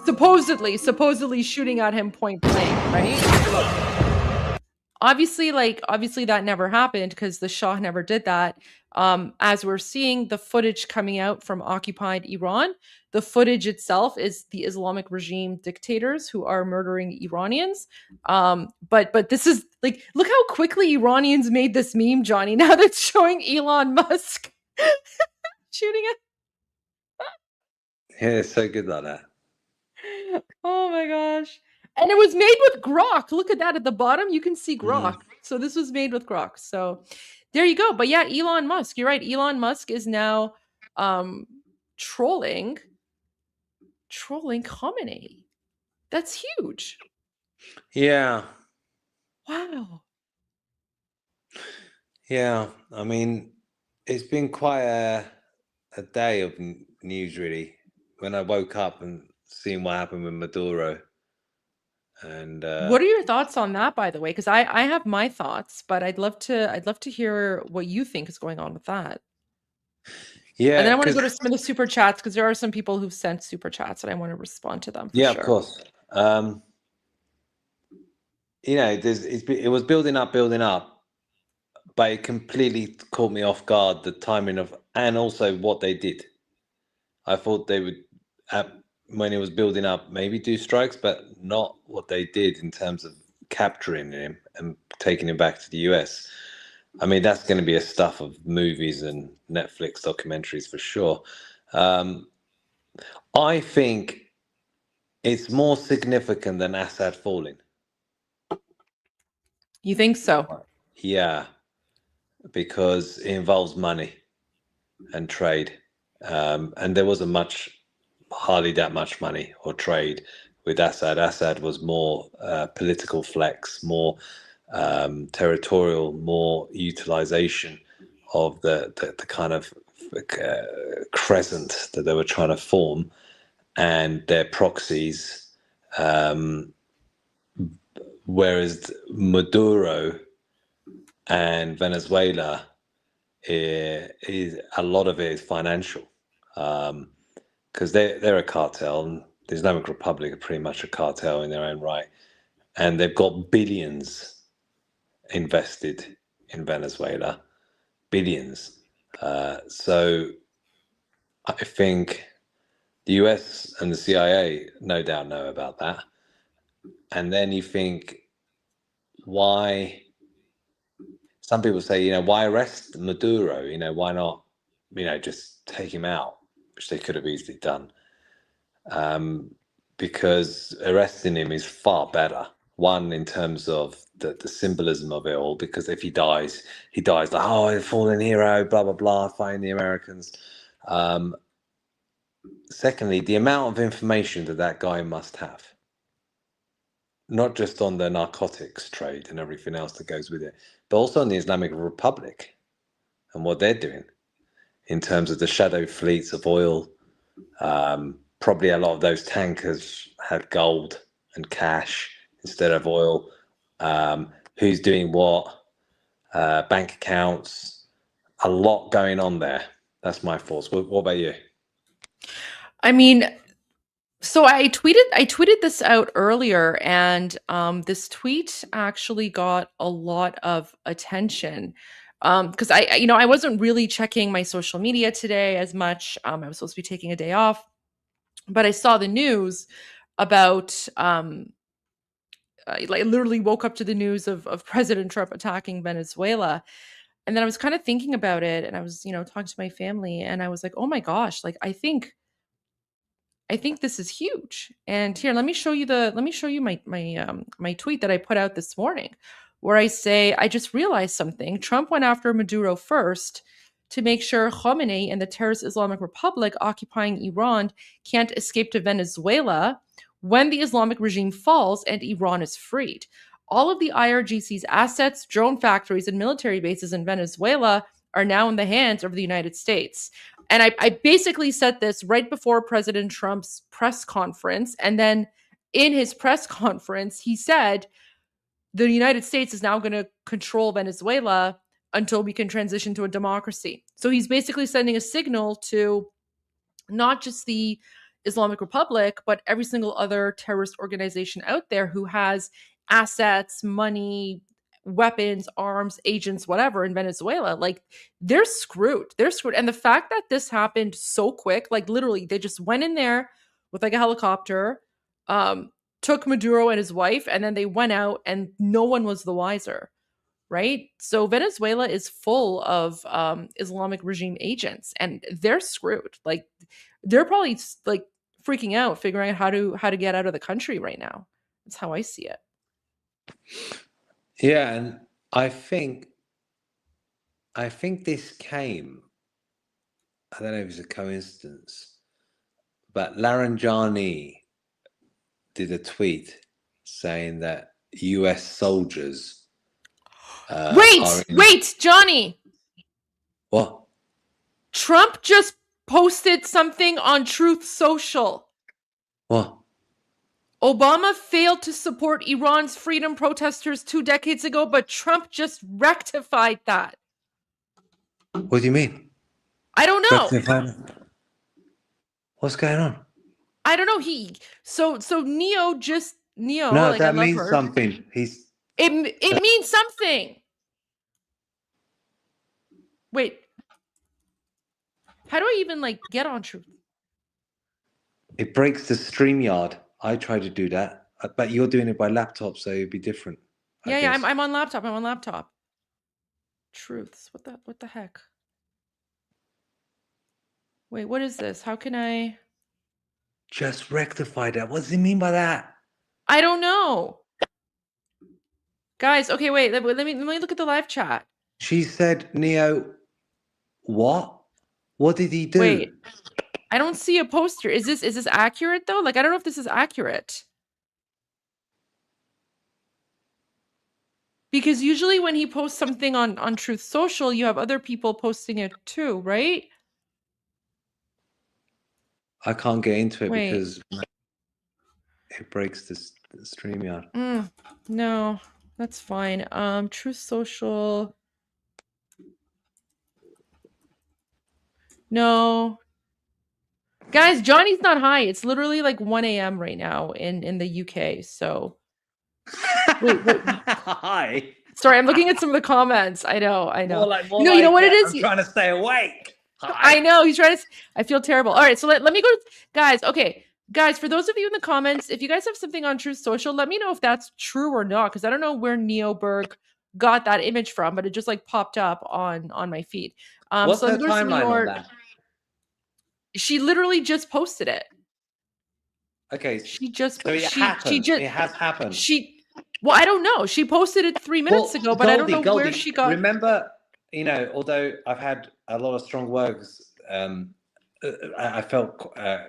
supposedly shooting at him point blank, right? Obviously that never happened because the Shah never did that. As we're seeing the footage coming out from occupied Iran, the footage itself is the Islamic regime dictators who are murdering Iranians. But this is like, look how quickly Iranians made this meme, Johnny. Now that's showing Elon Musk shooting at. Yeah, it's so good like that. Oh my gosh. And it was made with Grok. Look at that at the bottom. You can see Grok. So this was made with Grok. So there you go. But yeah, Elon Musk. You're right. Elon Musk is now trolling Khamenei. That's huge. Yeah. Wow. Yeah. I mean, It's been quite a day of news, really. When I woke up and seeing what happened with Maduro, and What are your thoughts on that, by the way? Because I have my thoughts, but I'd love to hear what you think is going on with that. And then yeah, I want to because go to some of the super chats because there are some people who've sent super chats and I want to respond to them for yeah, sure. of course. You know, it was building up, but it completely caught me off guard, the timing of, and also what they did. I thought they would, when it was building up, maybe do strikes, but not what they did in terms of capturing him and taking him back to the US. I mean, that's going to be a stuff of movies and Netflix documentaries for sure. I think it's more significant than Assad falling. You think so? Yeah, because it involves money and trade. And there wasn't hardly that much money or trade with Assad. Assad was more political flex, more territorial, more utilization of the kind of crescent that they were trying to form and their proxies. Whereas Maduro and Venezuela, is a lot of it is financial, because they're a cartel, and the Islamic Republic are pretty much a cartel in their own right, and they've got billions invested in Venezuela, billions. So I think the US and the CIA no doubt know about that, and then you think, why? Some people say, why arrest Maduro? Why not, just take him out, which they could have easily done. Because arresting him is far better. One, in terms of the symbolism of it all, because if he dies like, oh, a fallen hero, blah, blah, blah, fighting the Americans. Secondly, the amount of information that guy must have, not just on the narcotics trade and everything else that goes with it, but also on the Islamic Republic and what they're doing in terms of the shadow fleets of oil. Probably a lot of those tankers had gold and cash instead of oil. Who's doing what? Bank accounts. A lot going on there. That's my thoughts. What about you? I mean, so I tweeted this out earlier, and this tweet actually got a lot of attention because I wasn't really checking my social media today as much. I was supposed to be taking a day off, but I saw the news about I literally woke up to the news of President Trump attacking Venezuela. And then I was kind of thinking about it, and I was, talking to my family, and I was like, oh my gosh, like I think this is huge. And here, let me show you my tweet that I put out this morning, where I say, I just realized something. Trump went after Maduro first to make sure Khomeini and the terrorist Islamic Republic occupying Iran can't escape to Venezuela when the Islamic regime falls and Iran is freed. All of the IRGC's assets, drone factories, and military bases in Venezuela are now in the hands of the United States. And I basically said this right before President Trump's press conference. And then in his press conference, he said the United States is now going to control Venezuela until we can transition to a democracy. So he's basically sending a signal to not just the Islamic Republic, but every single other terrorist organization out there who has assets, money, weapons, arms, agents, whatever in Venezuela. Like they're screwed. They're screwed. And the fact that this happened so quick, like literally they just went in there with like a helicopter, took Maduro and his wife, and then they went out and no one was the wiser. Right. So Venezuela is full of Islamic regime agents and they're screwed. Like they're probably like freaking out, figuring out how to get out of the country right now. That's how I see it. Yeah, and I think this came, I don't know if it's a coincidence, but Laranjani did a tweet saying that US soldiers wait, Johnny. What? Trump just posted something on Truth Social. What? Obama failed to support Iran's freedom protesters 2 decades ago, but Trump just rectified that. What do you mean? I don't know. What's going on? I don't know. So Neo. No, like, that I love means her. something. It means something. Wait. How do I even like get on Truth? It breaks the StreamYard. I try to do that, but you're doing it by laptop, so it'd be different. Yeah, I'm on laptop. I'm on laptop. Truths. What the heck? Wait, what is this? How can I Just rectify that? What does it mean by that? I don't know. Guys, okay, wait. Let me look at the live chat. She said, Neo, what? What did he do? Wait. I don't see a poster. Is this accurate though? Like, I don't know if this is accurate. Because usually when he posts something on Truth Social, you have other people posting it too, right? I can't get into it Wait. because it breaks the StreamYard. No, that's fine. Truth Social. No. Guys, Johnny's not high. It's literally like 1 a.m. right now in the UK. So wait. Hi. Sorry, I'm looking at some of the comments. I know. More You know what it is? I'm trying to stay awake. Hi. I know. He's trying to. I feel terrible. All right, so let me go. Guys, okay. Guys, for those of you in the comments, if you guys have something on Truth Social, let me know if that's true or not, because I don't know where Neoberg got that image from, but it just like popped up on my feed. What's so her timeline on that? She literally just posted it. Okay. She just. So it happened. It has happened. Well, I don't know. She posted it 3 minutes ago, but I don't know where she got. Remember, although I've had a lot of strong words, I felt I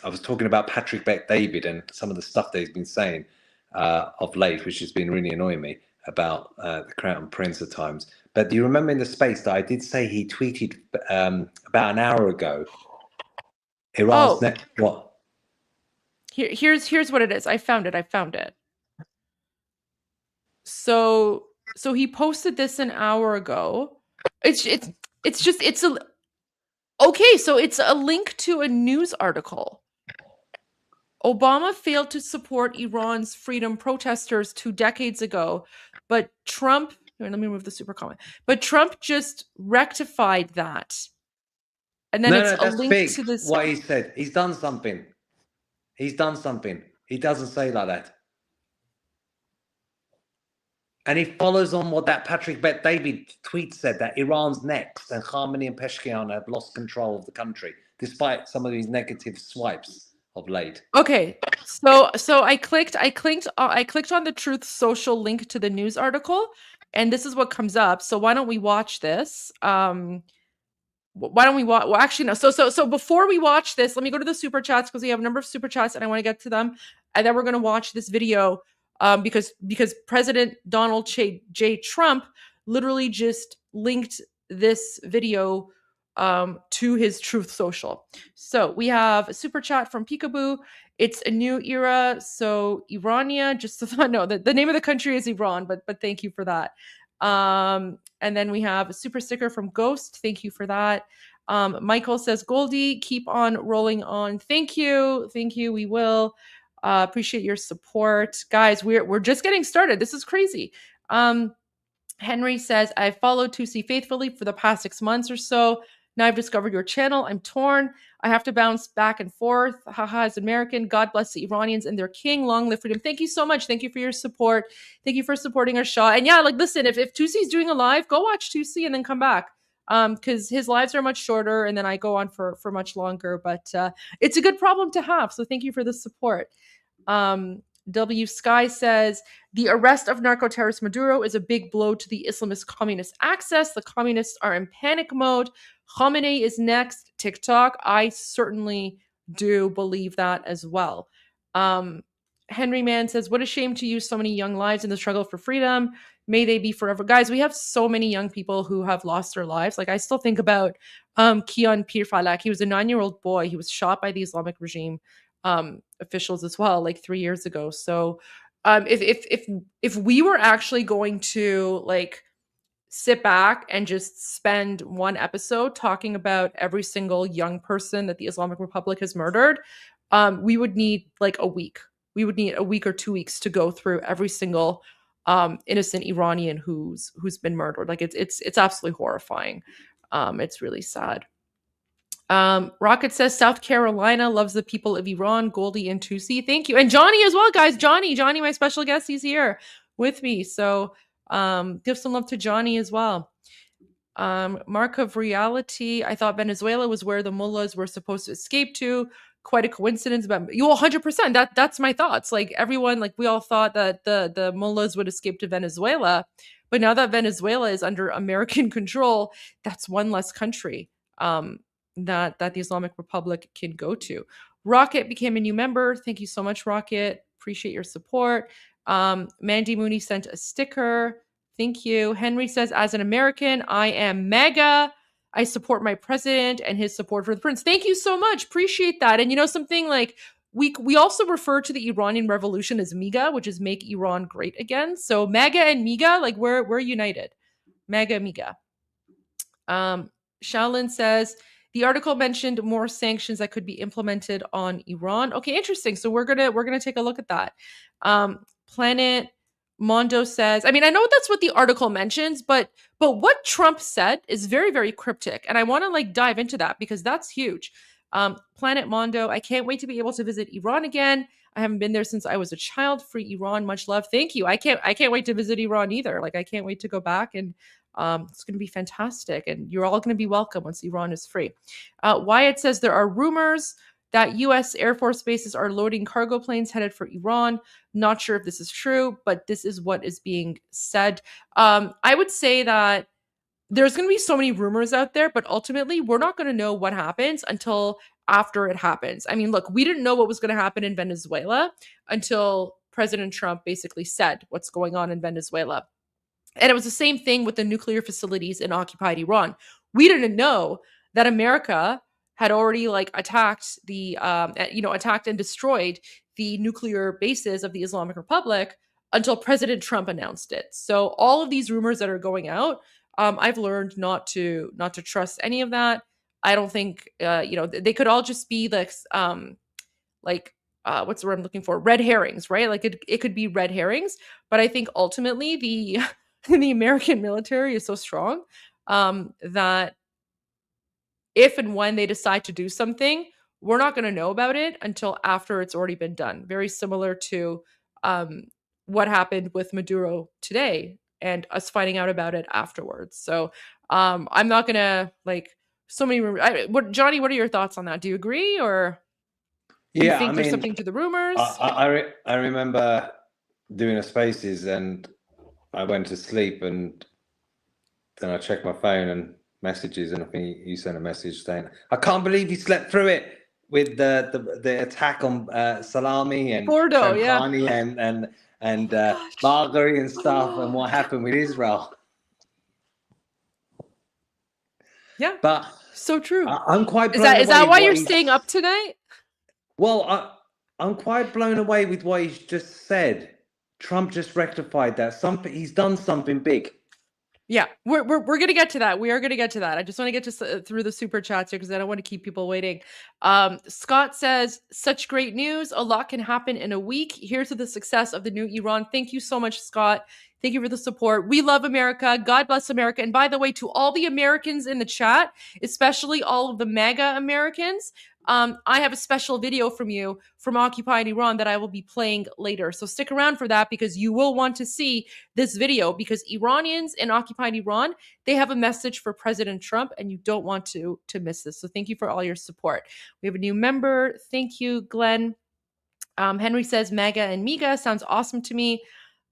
was talking about Patrick Bet-David and some of the stuff that he's been saying of late, which has been really annoying me about the Crown Prince at times. But do you remember in the space that I did say he tweeted about an hour ago? Iran's what? Here's what it is. I found it. So he posted this an hour ago. It's a link to a news article. Obama failed to support Iran's freedom protesters 2 decades ago, but Trump, let me remove the super comment. But Trump just rectified that. And then it's a link to this. What he said. He's done something. He doesn't say like that. And he follows on what that Patrick Bet-David tweet said, that Iran's next and Khamenei and Peshkian have lost control of the country, despite some of these negative swipes of late. Okay, so I clicked on the Truth Social link to the news article, and this is what comes up. So why don't we watch this? Why don't we watch? Well, actually, no. So before we watch this, let me go to the super chats, because we have a number of super chats, and I want to get to them, and then we're going to watch this video. Because President Donald J. Trump literally just linked this video to his Truth Social. So we have a super chat from Peekaboo. It's a new era. So Irania, just so no, the name of the country is Iran, but thank you for that. And then we have a super sticker from Ghost. Thank you for that. Michael says, Goldie, keep on rolling on. Thank you. We will. Appreciate your support, guys. We're just getting started. This is crazy. Henry says, I followed Tusi faithfully for the past 6 months or so. Now I've discovered your channel. I'm torn. I have to bounce back and forth. Haha, as American. God bless the Iranians and their king. Long live freedom. Thank you so much. Thank you for your support. Thank you for supporting our Shah. And yeah, like, listen, if Tusi's doing a live, go watch Tusi and then come back. Because his lives are much shorter, and then I go on for much longer. But it's a good problem to have. So thank you for the support. W Sky says, the arrest of narco-terrorist Maduro is a big blow to the Islamist communist axis. The communists are in panic mode. Khamenei is next. TikTok. I certainly do believe that as well. Henry Man says, what a shame to use so many young lives in the struggle for freedom. May they be forever. Guys, we have so many young people who have lost their lives. Like I still think about Kian Pirfalak. He was a 9-year-old boy. He was shot by the Islamic regime officials as well, like 3 years ago. So if we were actually going to like sit back and just spend one episode talking about every single young person that the Islamic Republic has murdered, we would need like a week. We would need a week or 2 weeks to go through every single innocent Iranian who's been murdered. Like it's absolutely horrifying. It's really sad. Rocket says South Carolina loves the people of Iran. Goldie and Tusi, thank you, and Johnny as well, guys. Johnny, my special guest, he's here with me. So give some love to Johnny as well. Mark of Reality. I thought Venezuela was where the mullahs were supposed to escape to. Quite a coincidence, but you 100%. That's my thoughts. Like everyone, like we all thought that the mullahs would escape to Venezuela, but now that Venezuela is under American control, that's one less country that the Islamic Republic can go to. Rocket became a new member. Thank you so much, Rocket. Appreciate your support. Mandy Mooney sent a sticker. Thank you. Henry says, as an American, I am MAGA. I support my president and his support for the prince. Thank you so much. Appreciate that. And you know something, like we also refer to the Iranian Revolution as MIGA, which is Make Iran Great Again. So MAGA and MIGA, like we're united. MAGA, MIGA. Shaolin says, the article mentioned more sanctions that could be implemented on Iran. Okay, interesting. So we're gonna take a look at that. Planet Mondo says, I mean, I know that's what the article mentions, but what Trump said is very, very cryptic. And I want to like dive into that because that's huge. Planet Mondo, I can't wait to be able to visit Iran again. I haven't been there since I was a child. Free Iran, much love. Thank you. I can't wait to visit Iran either. Like I can't wait to go back, and it's going to be fantastic. And you're all going to be welcome once Iran is free. Wyatt says there are rumors that U.S. Air Force bases are loading cargo planes headed for Iran. Not sure if this is true, but this is what is being said. I would say that there's going to be so many rumors out there, but ultimately we're not going to know what happens until after it happens. I mean, look, we didn't know what was going to happen in Venezuela until President Trump basically said what's going on in Venezuela. And it was the same thing with the nuclear facilities in occupied Iran. We didn't know that America had already like attacked and destroyed the nuclear bases of the Islamic Republic until President Trump announced it. So all of these rumors that are going out, I've learned not to trust any of that. I don't think they could all just be what's the word I'm looking for? Red herrings, right? Like it could be red herrings, but I think ultimately the American military is so strong that if and when they decide to do something, we're not going to know about it until after it's already been done. Very similar to what happened with Maduro today and us finding out about it afterwards. So I'm not going to so many rumors. Johnny, what are your thoughts on that? Do you agree, or do you think there's something to the rumors? I remember doing a Spaces and I went to sleep and then I checked my phone and messages, and I think you sent a message saying, I can't believe you slept through it with the attack on Salami and Bordeaux, and Marguerite and stuff, and what happened with Israel. Yeah, but so true. I'm quite blown away. Is that why you're staying up tonight? Well, I'm quite blown away with what he's just said. Trump just rectified that. He's done something big. Yeah, we're going to get to that. We are going to get to that. I just want to get through the super chats here because I don't want to keep people waiting. Scott says, such great news. A lot can happen in a week. Here's to the success of the new Iran. Thank you so much, Scott. Thank you for the support. We love America. God bless America. And by the way, to all the Americans in the chat, especially all of the MAGA Americans, I have a special video from you from occupied Iran that I will be playing later. So stick around for that because you will want to see this video, because Iranians in occupied Iran, they have a message for President Trump and you don't want to miss this. So thank you for all your support. We have a new member. Thank you, Glenn. Henry says MAGA and MIGA sounds awesome to me.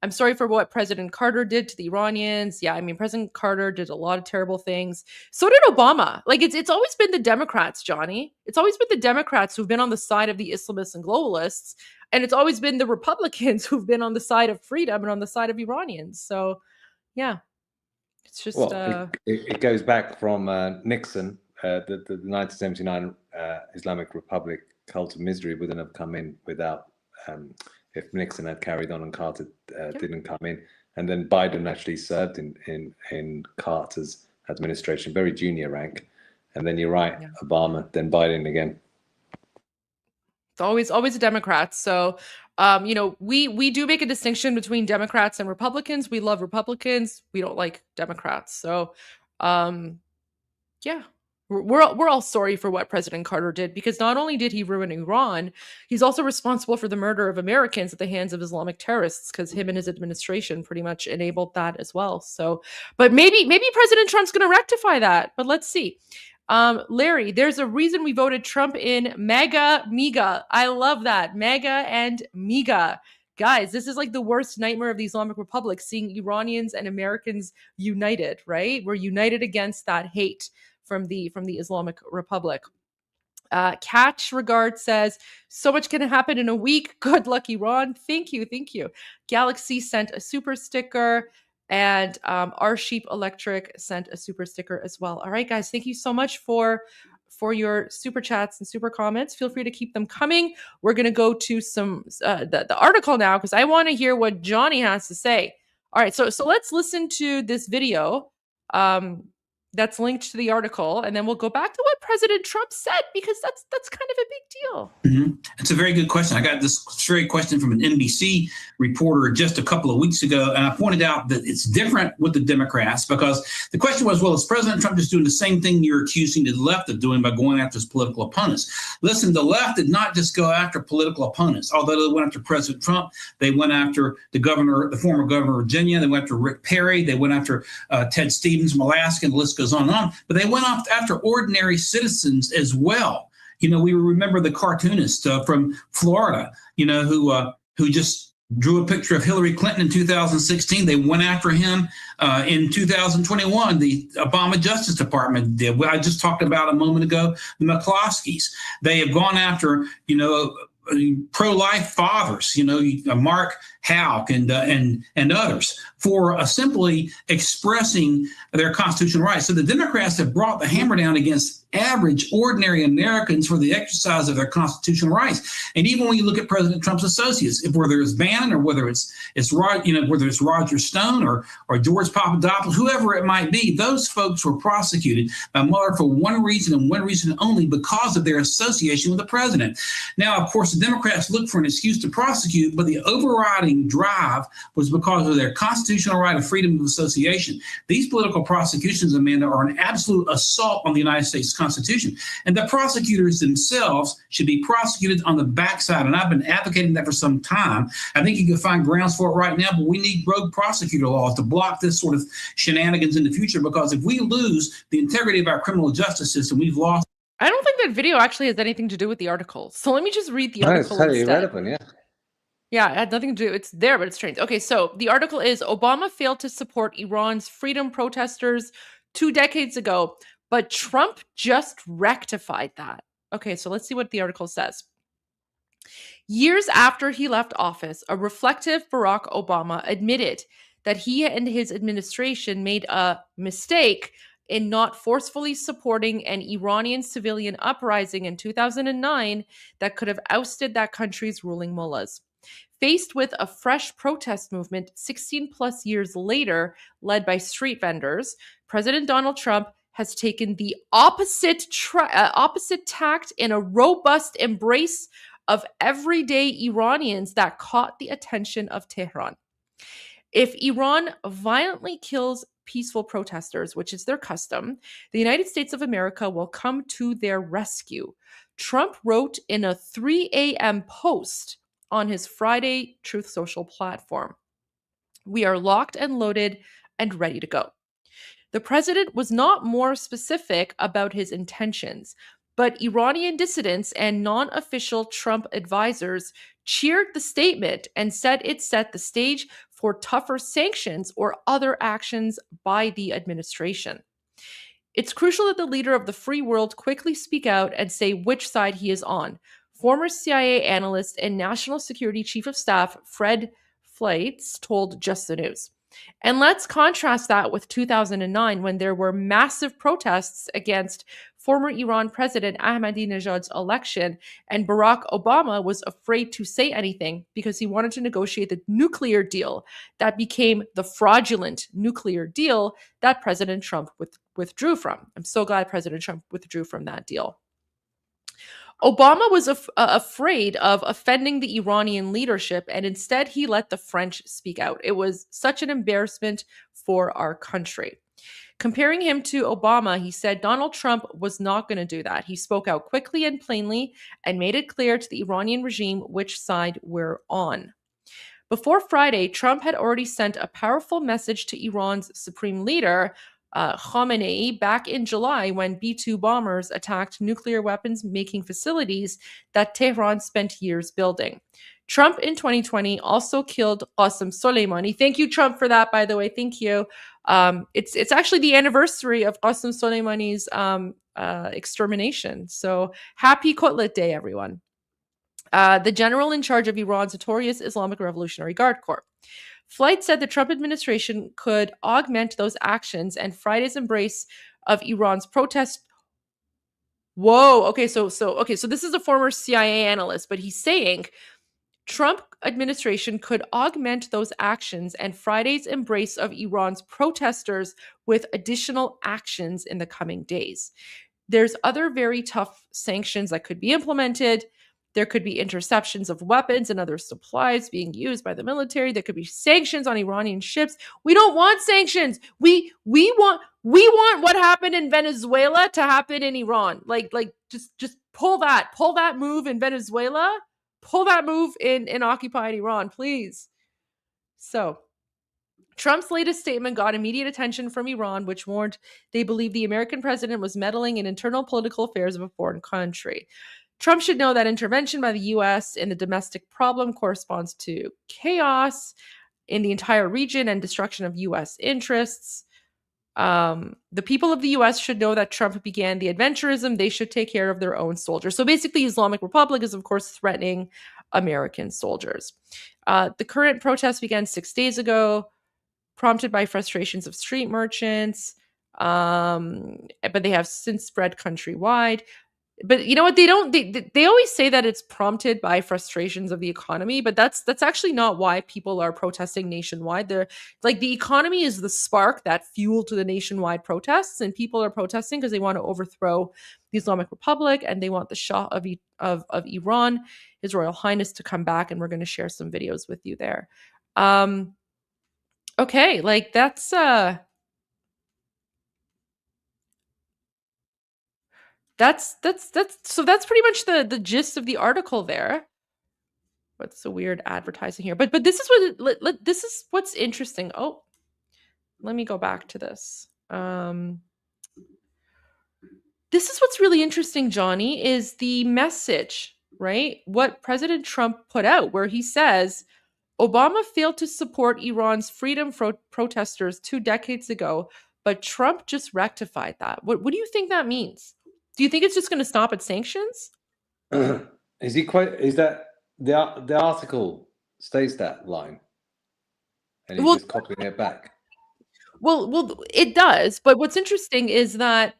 I'm sorry for what President Carter did to the Iranians. Yeah, I mean, President Carter did a lot of terrible things. So did Obama. It's always been the Democrats, Johnny. It's always been the Democrats who've been on the side of the Islamists and globalists. And it's always been the Republicans who've been on the side of freedom and on the side of Iranians. So yeah, it's just Well, it goes back from Nixon, the 1979 Islamic Republic cult of misery wouldn't have come in without if Nixon had carried on and Carter didn't come in, and then Biden actually served in Carter's administration, very junior rank, and then you're right, Obama, then Biden again. It's always a Democrat. So, we do make a distinction between Democrats and Republicans. We love Republicans. We don't like Democrats. So, yeah, we're all sorry for what President Carter did, because not only did he ruin Iran, he's also responsible for the murder of Americans at the hands of Islamic terrorists, because him and his administration pretty much enabled that as well. So, but maybe President Trump's going to rectify that. But let's see. Larry, there's a reason we voted Trump in MAGA. I love that. MAGA and MIGA. Guys, this is like the worst nightmare of the Islamic Republic, seeing Iranians and Americans united, right? We're united against that hate from the Islamic Republic. Catch Regard says, so much can happen in a week. Good luck, Iran. Thank you. Galaxy sent a super sticker. And Our Sheep Electric sent a super sticker as well. All right, guys, thank you so much for your super chats and super comments. Feel free to keep them coming. We're going to go to some the article now, because I want to hear what Johnny has to say. All right, so let's listen to this video that's linked to the article, and then we'll go back to what President Trump said, because that's kind of a big deal. Mm-hmm. It's a very good question. I got this very question from an NBC reporter just a couple of weeks ago, and I pointed out that it's different with the Democrats, because the question was, well, is President Trump just doing the same thing you're accusing the left of doing by going after his political opponents? Listen, the left did not just go after political opponents. Although they went after President Trump, they went after the former governor of Virginia, they went after Rick Perry, they went after Ted Stevens from Alaska, and the list goes on and on. But they went after ordinary citizens as well. We remember the cartoonist from Florida, who just drew a picture of Hillary Clinton in 2016. They went after him in 2021. The Obama Justice Department did. I just talked about a moment ago, the McCloskeys. They have gone after, pro-life fathers, Mark Houck and others, for simply expressing their constitutional rights. So the Democrats have brought the hammer down against average, ordinary Americans for the exercise of their constitutional rights. And even when you look at President Trump's associates, whether it's Bannon or whether it's Roger Stone or George Papadopoulos, whoever it might be, those folks were prosecuted by Mueller for one reason and one reason only, because of their association with the president. Now, of course, the Democrats look for an excuse to prosecute, but the overriding drive was because of their constitutional right of freedom of association. These political prosecutions, Amanda, are an absolute assault on the United States Constitution. And the prosecutors themselves should be prosecuted on the backside. And I've been advocating that for some time. I think you can find grounds for it right now, but we need rogue prosecutor laws to block this sort of shenanigans in the future, because if we lose the integrity of our criminal justice system, we've lost. I don't think that video actually has anything to do with the article. So let me just read the article. It's totally irrelevant, yeah. Yeah, it had nothing to do. It's there, but it's strange. Okay, so the article is, Obama failed to support Iran's freedom protesters 2 decades ago, but Trump just rectified that. Okay, so let's see what the article says. Years after he left office, a reflective Barack Obama admitted that he and his administration made a mistake in not forcefully supporting an Iranian civilian uprising in 2009 that could have ousted that country's ruling mullahs. Faced with a fresh protest movement 16 plus years later, led by street vendors, President Donald Trump has taken the opposite tact in a robust embrace of everyday Iranians that caught the attention of Tehran. If Iran violently kills peaceful protesters, which is their custom, the United States of America will come to their rescue. Trump wrote in a 3 a.m. post on his Friday Truth Social platform. We are locked and loaded and ready to go. The president was not more specific about his intentions, but Iranian dissidents and non-official Trump advisors cheered the statement and said it set the stage for tougher sanctions or other actions by the administration. It's crucial that the leader of the free world quickly speak out and say which side he is on. Former CIA analyst and National Security Chief of Staff Fred Fleitz told Just the News. And let's contrast that with 2009, when there were massive protests against former Iran President Ahmadinejad's election, and Barack Obama was afraid to say anything because he wanted to negotiate the nuclear deal that became the fraudulent nuclear deal that President Trump withdrew from. I'm so glad President Trump withdrew from that deal. Obama was afraid of offending the Iranian leadership, and instead he let the French speak out. It was such an embarrassment for our country. Comparing him to Obama, he said Donald Trump was not going to do that. He spoke out quickly and plainly and made it clear to the Iranian regime which side we're on. Before Friday, Trump had already sent a powerful message to Iran's supreme leader, Khamenei, back in July, when B-2 bombers attacked nuclear weapons making facilities that Tehran spent years building. Trump in 2020 also killed Qasem Soleimani. Thank you, Trump, for that, by the way. Thank you. It's actually the anniversary of Qasem Soleimani's extermination. So happy Kotlet Day, everyone. The general in charge of Iran's notorious Islamic Revolutionary Guard Corps. Flight said the Trump administration could augment those actions, and Friday's embrace of Iran's protest. Whoa. Okay. So this is a former CIA analyst, but he's saying Trump administration could augment those actions and Friday's embrace of Iran's protesters with additional actions in the coming days. There's other very tough sanctions that could be implemented. There could be interceptions of weapons and other supplies being used by the military. There could be sanctions on Iranian ships. We don't want sanctions. We want what happened in Venezuela to happen in Iran. Like just pull that move in Venezuela. Pull that move in occupied Iran, please. So, Trump's latest statement got immediate attention from Iran, which warned they believe the American president was meddling in internal political affairs of a foreign country. Trump should know that intervention by the U.S. in the domestic problem corresponds to chaos in the entire region and destruction of U.S. interests. The people of the U.S. should know that Trump began the adventurism. They should take care of their own soldiers. So basically, Islamic Republic is, of course, threatening American soldiers. The current protest began 6 days ago, prompted by frustrations of street merchants, but they have since spread countrywide. But you know what? They always say that it's prompted by frustrations of the economy, but that's actually not why people are protesting nationwide. They're like, the economy is the spark that fueled the nationwide protests, and people are protesting because they want to overthrow the Islamic Republic and they want the Shah of Iran, His Royal Highness, to come back, and we're going to share some videos with you there. Okay, like that's so that's pretty much the gist of the article there. What's the weird advertising here? But this is this is what's interesting. Oh, let me go back to this. This is what's really interesting, Johnny, is the message, right? What President Trump put out, where he says Obama failed to support Iran's freedom protesters 2 decades ago, but Trump just rectified that. What do you think that means? Do you think it's just going to stop at sanctions? Is that the article states that line, and he's just copying it back? Well, it does. But what's interesting is that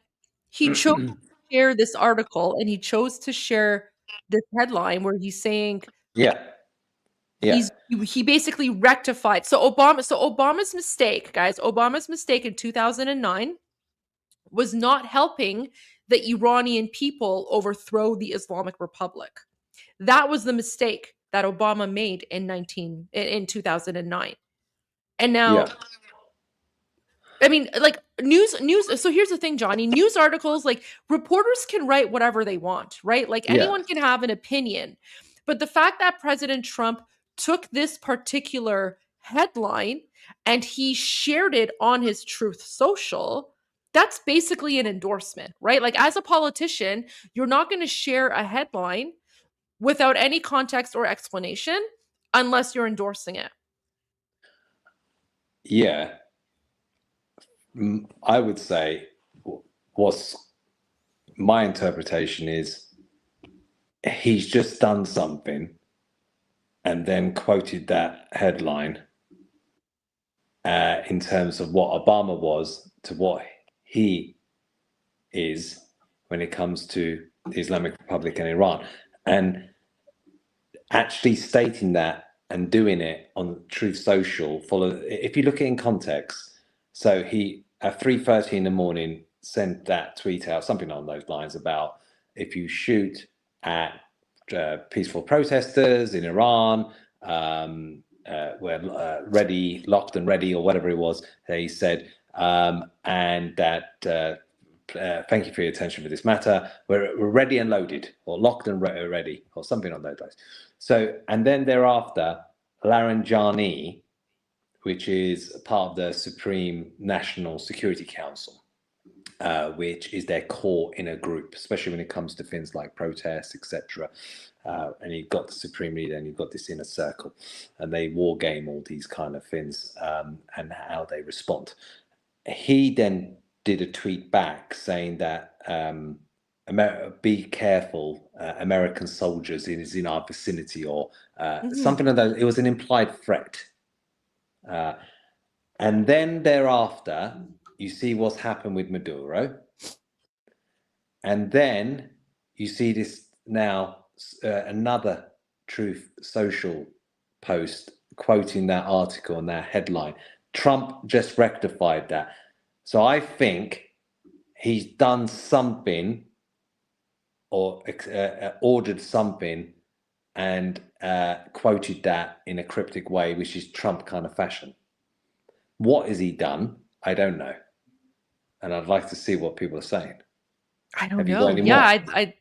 he chose to share this article, and he chose to share this headline where he's saying, he basically rectified. So Obama's mistake, guys, Obama's mistake in 2009 was not helping the Iranian people overthrow the Islamic Republic. That was the mistake that Obama made in 2009. And now, I mean, like news. So here's the thing, Johnny, news articles, like reporters can write whatever they want, right? Like anyone can have an opinion. But the fact that President Trump took this particular headline and he shared it on his Truth Social, that's basically an endorsement, right? Like as a politician, you're not going to share a headline without any context or explanation unless you're endorsing it. Yeah. I would say my interpretation is he's just done something and then quoted that headline in terms of what Obama was to what he is when it comes to the Islamic Republic and Iran. And actually stating that and doing it on Truth Social, if you look at it in context, so he at 3:30 in the morning sent that tweet out, something along those lines, about if you shoot at peaceful protesters in Iran, we're ready, locked and ready, or whatever it was, he said, and that thank you for your attention for this matter. We're ready and loaded, or locked and ready, or something on those lines. So, and then thereafter, Laranjani, which is part of the Supreme National Security Council, which is their core inner group, especially when it comes to things like protests, etc. And you've got the Supreme Leader and you've got this inner circle, and they war game all these kind of things and how they respond. He then did a tweet back saying that be careful, American soldiers is in our vicinity, or something like that. It was an implied threat. And then thereafter, you see what's happened with Maduro. And then you see this now, another Truth Social post quoting that article and that headline. Trump just rectified that. So I think he's done something, or ordered something and quoted that in a cryptic way, which is Trump kind of fashion. What has he done? I don't know. And I'd like to see what people are saying. I don't know. Yeah,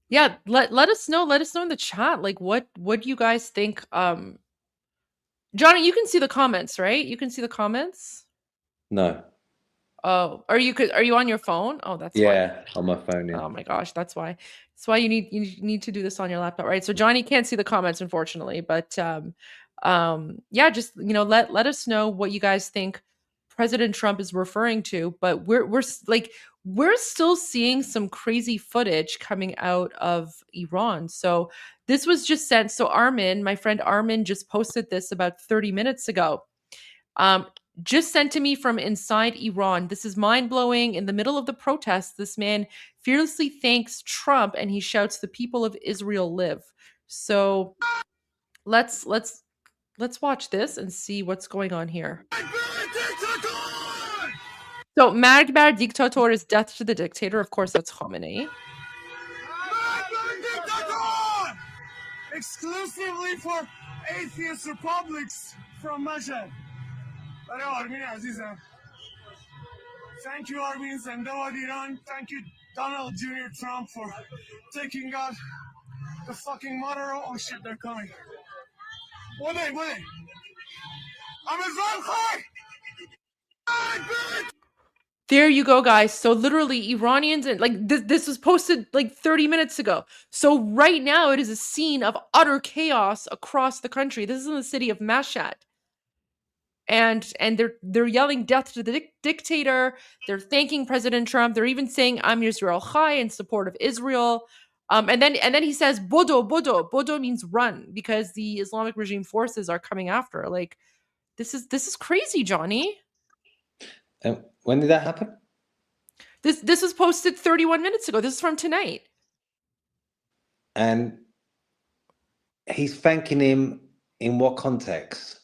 yeah, let us know. Let us know in the chat. Like, what do you guys think? Johnny, you can see the comments, right? You can see the comments? No. Oh, are you on your phone? Oh, that's why. On my phone. Yeah. Oh my gosh, that's why. That's why you need to do this on your laptop, right? So Johnny can't see the comments, unfortunately, but yeah, just let us know what you guys think President Trump is referring to. But we're still seeing some crazy footage coming out of Iran. So this was just sent. So Armin, my friend Armin, just posted this about 30 minutes ago. Just sent to me from inside Iran. This is mind-blowing. In the middle of the protests, this man fearlessly thanks Trump and he shouts, "The people of Israel live." So let's watch this and see what's going on here. So Magbar dictator is death to the dictator. Of course, that's Khomeini. Exclusively for atheist republics from Mashhad. Thank you, Armenians and Dawad Iran. Thank you, Donald Jr. Trump, for taking out the fucking Maduro. Oh shit, they're coming. What are they? I'm Israel Khai! There you go, guys. So literally Iranians, and this was posted 30 minutes ago. So right now it is a scene of utter chaos across the country. This is in the city of Mashhad. And they're yelling death to the dictator. They're thanking President Trump. They're even saying "I'm Yisrael Chai" in support of Israel. And then he says "Bodo." Bodo means run, because the Islamic regime forces are coming after. This is crazy, Johnny. When did that happen? This was posted 31 minutes ago. This is from tonight. And he's thanking him in what context?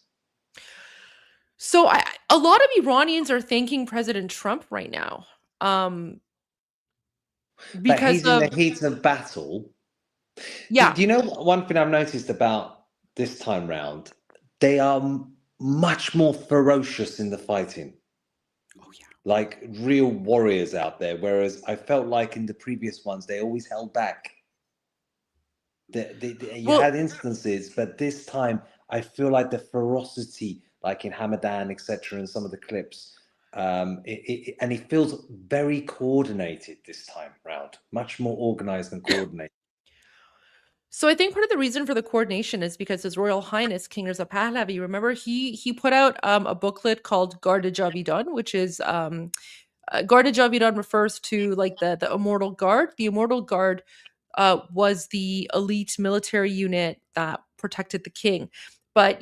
So a lot of Iranians are thanking President Trump right now, because he's in the heat of battle. Yeah. Do you know one thing I've noticed about this time round? They are much more ferocious in the fighting. Oh yeah, like real warriors out there. Whereas I felt like in the previous ones they always held back. You had instances, but this time I feel like the ferocity, like in Hamadan, etc., and some of the clips, and it feels very coordinated this time round, much more organized and coordinated. So I think part of the reason for the coordination is because His Royal Highness King Reza Pahlavi, remember, he put out a booklet called Garde Javidan, which is Garde Javidan refers to the Immortal Guard. The Immortal Guard was the elite military unit that protected the king. But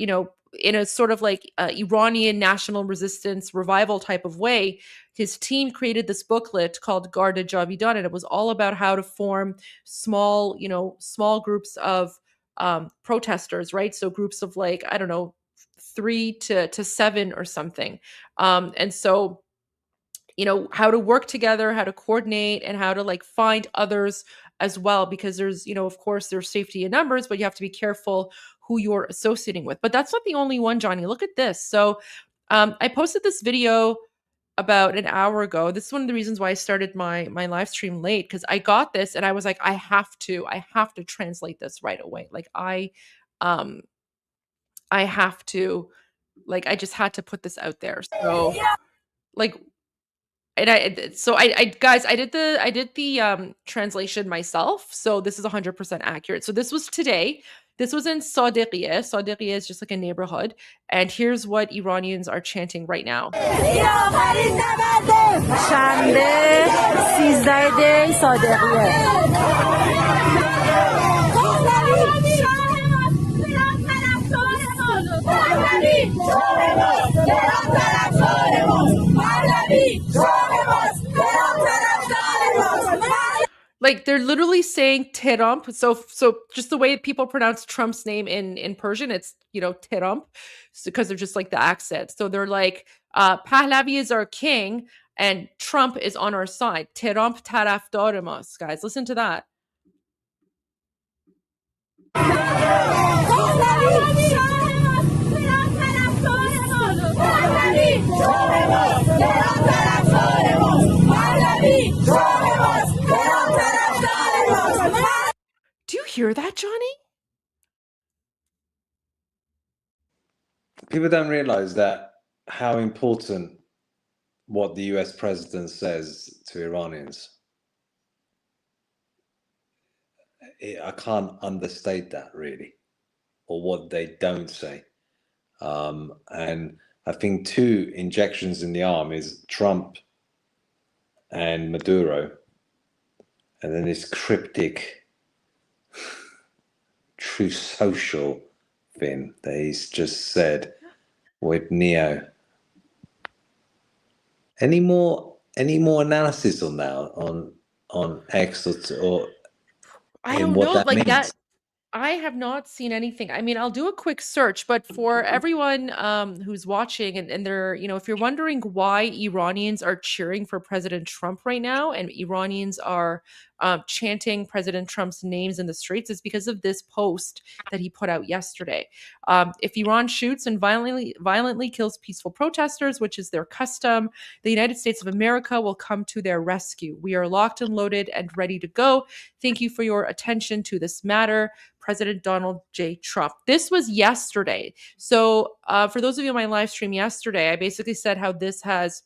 in a sort of like Iranian national resistance revival type of way, his team created this booklet called Garda Javidan, and it was all about how to form small groups of protesters, right? So groups of like, I don't know, 3 to 7 or something. And so, how to work together, how to coordinate, and how to like find others as well, because there's, of course there's safety in numbers, but you have to be careful who you're associating with. But that's not the only one, Johnny. Look at this. So I posted this video about an hour ago. This is one of the reasons why I started my live stream late, because I got this and I was like, I have to translate this right away. Like I have to, like, I just had to put this out there. So like, and I guys, I did the translation myself. So this is 100% accurate. So this was today. This was in Sadeghieh. Sadeghieh is just like a neighborhood. And here's what Iranians are chanting right now. Like they're literally saying Trump. So just the way people pronounce Trump's name in Persian, it's Trump, because they're just like the accent. So they're like, Pahlavi is our king and Trump is on our side. Trump tarafdar mas. Guys, listen to that. Do you hear that, Johnny? People don't realize that how important what the US president says to Iranians. I can't understate that, really, or what they don't say. And I think 2 injections in the arm is Trump and Maduro, and then this cryptic True Social thing that he's just said with Neo. Any more analysis on that on X or I don't what know, that like means? that. I have not seen anything. I mean, I'll do a quick search, but for everyone who's watching and they're, if you're wondering why Iranians are cheering for President Trump right now and Iranians are chanting President Trump's names in the streets, is because of this post that he put out yesterday. If Iran shoots and violently kills peaceful protesters, which is their custom, the United States of America will come to their rescue. We are locked and loaded and ready to go. Thank you for your attention to this matter. President Donald J. Trump. This was yesterday. So for those of you on my live stream yesterday, I basically said how this has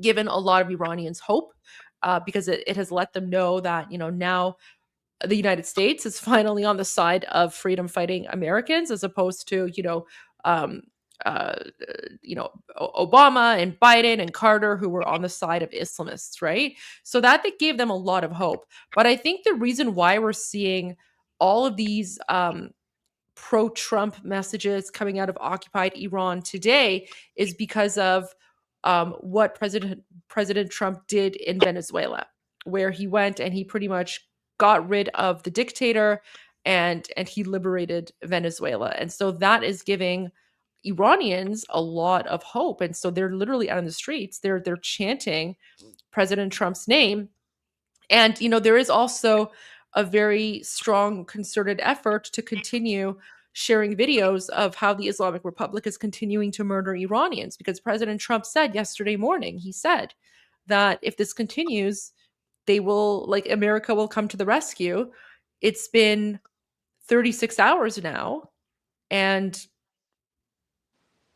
given a lot of Iranians hope because it has let them know that, now the United States is finally on the side of freedom fighting Americans, as opposed to, Obama and Biden and Carter, who were on the side of Islamists, right? So that gave them a lot of hope. But I think the reason why we're seeing all of these pro-Trump messages coming out of occupied Iran today is because of what President Trump did in Venezuela, where he went and he pretty much got rid of the dictator and he liberated Venezuela. And so that is giving Iranians a lot of hope. And so they're literally out in the streets. They're chanting President Trump's name. And, there is also a very strong concerted effort to continue sharing videos of how the Islamic Republic is continuing to murder Iranians, because President Trump said yesterday morning, he said that if this continues, America will come to the rescue. It's been 36 hours now and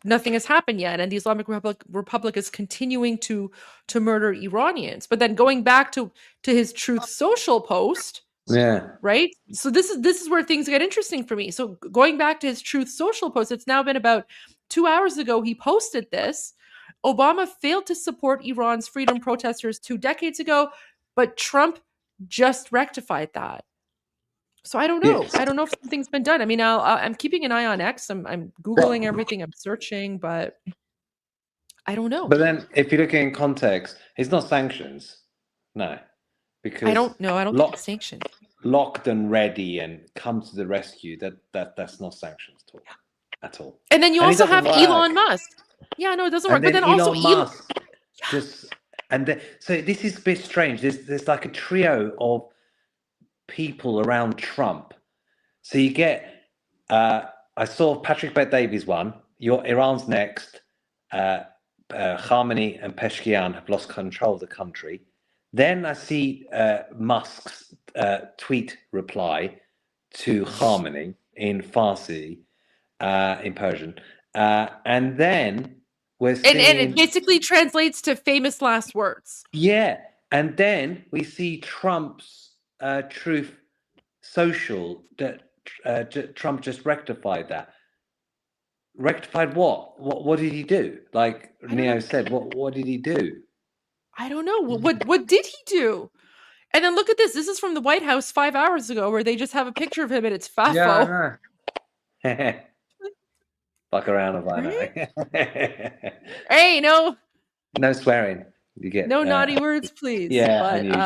nothing has happened yet, and the Islamic Republic is continuing to murder Iranians. But then going back to his Truth Social post, right? So this is where things get interesting for me. So going back to his Truth Social post, it's now been about 2 hours ago he posted this. Obama failed to support Iran's freedom protesters 2 decades ago, but Trump just rectified that. So I don't know. Yes. I don't know if something's been done. I mean, I'm keeping an eye on X. I'm Googling everything. I'm searching, but I don't know. But then, if you look in context, it's not sanctions. No, because I don't know. I don't think it's sanctioned. Locked and ready and come to the rescue. That's not sanctions at all. And then you And it also have doesn't work. Elon Musk. Yeah, no, it doesn't work. And But then Elon also Musk so this is a bit strange. There's like a trio of people around Trump. So you get I saw Patrick Bet-Davies one. Iran's next. Khamenei and Peshkian have lost control of the country. Then I see Musk's tweet reply to Khamenei in Farsi, in Persian, and then we're seeing, and it basically translates to famous last words. Yeah, and then we see Trump's Truth Social that Trump just rectified that. Rectified what? What did he do? Like Neo said, what did he do? I don't know. What did he do? And then look at this. This is from the White House 5 hours ago, where they just have a picture of him and it's Fafo. Yeah, I know. Fuck around about it. Hey, no swearing. You get no naughty words, please. Yeah, but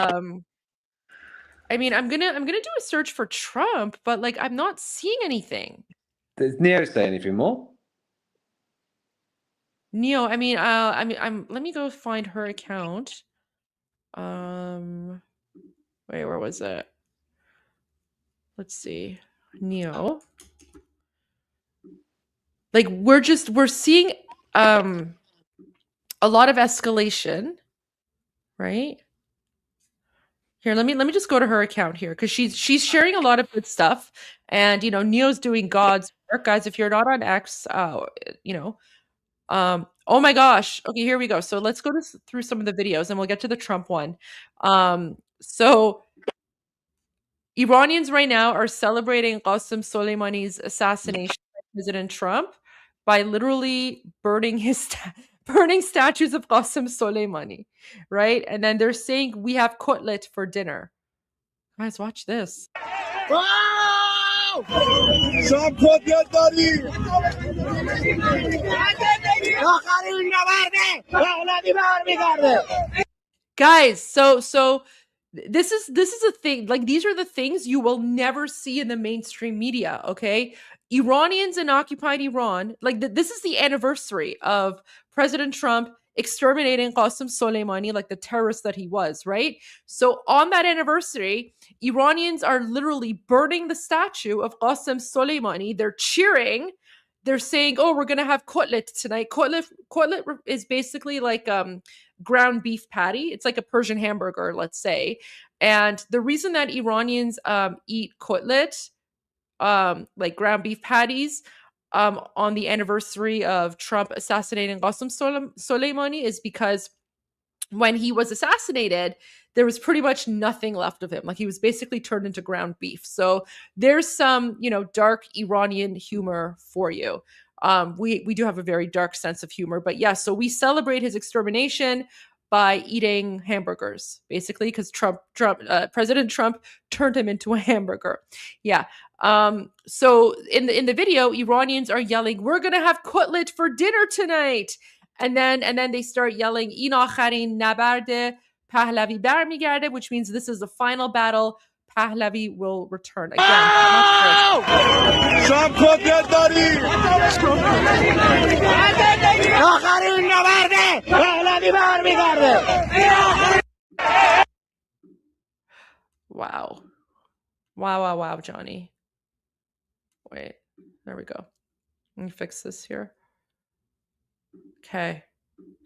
I mean, I'm gonna do a search for Trump, but like I'm not seeing anything. Does Neo say anything more? Neo, I mean, let me go find her account. Wait, where was it? Let's see. Neo. Like we're seeing a lot of escalation, right? Here, let me just go to her account here because she's sharing a lot of good stuff, and Neo's doing God's work, guys. If you're not on X, oh my gosh. Okay, here we go. So let's go through some of the videos, and we'll get to the Trump one. So Iranians right now are celebrating Qasem Soleimani's assassination by President Trump by literally burning statues of Qasem Soleimani, right? And then they're saying we have cutlet for dinner. Guys, watch this. Guys, so this is a thing. Like these are the things you will never see in the mainstream media, okay? Iranians in occupied Iran, like this is the anniversary of President Trump exterminating Qasem Soleimani, like the terrorist that he was, right? So on that anniversary, Iranians are literally burning the statue of Qasem Soleimani. They're cheering. They're saying, "Oh, we're gonna have cutlet tonight." Cutlet is basically like ground beef patty. It's like a Persian hamburger, let's say. And the reason that Iranians eat cutlet, like ground beef patties, on the anniversary of Trump assassinating Qasem Soleimani is because when he was assassinated, there was pretty much nothing left of him. Like he was basically turned into ground beef. So there's some, dark Iranian humor for you. We do have a very dark sense of humor, but yeah, so we celebrate his extermination by eating hamburgers, basically, because President Trump turned him into a hamburger. Yeah. So in the video, Iranians are yelling, "We're gonna have cutlet for dinner tonight," and then they start yelling, "In akharin nabarde Pahlavi barmigarde," which means this is the final battle. Pahlavi will return again. Wow, Johnny. Wait, there we go. Let me fix this here. Okay,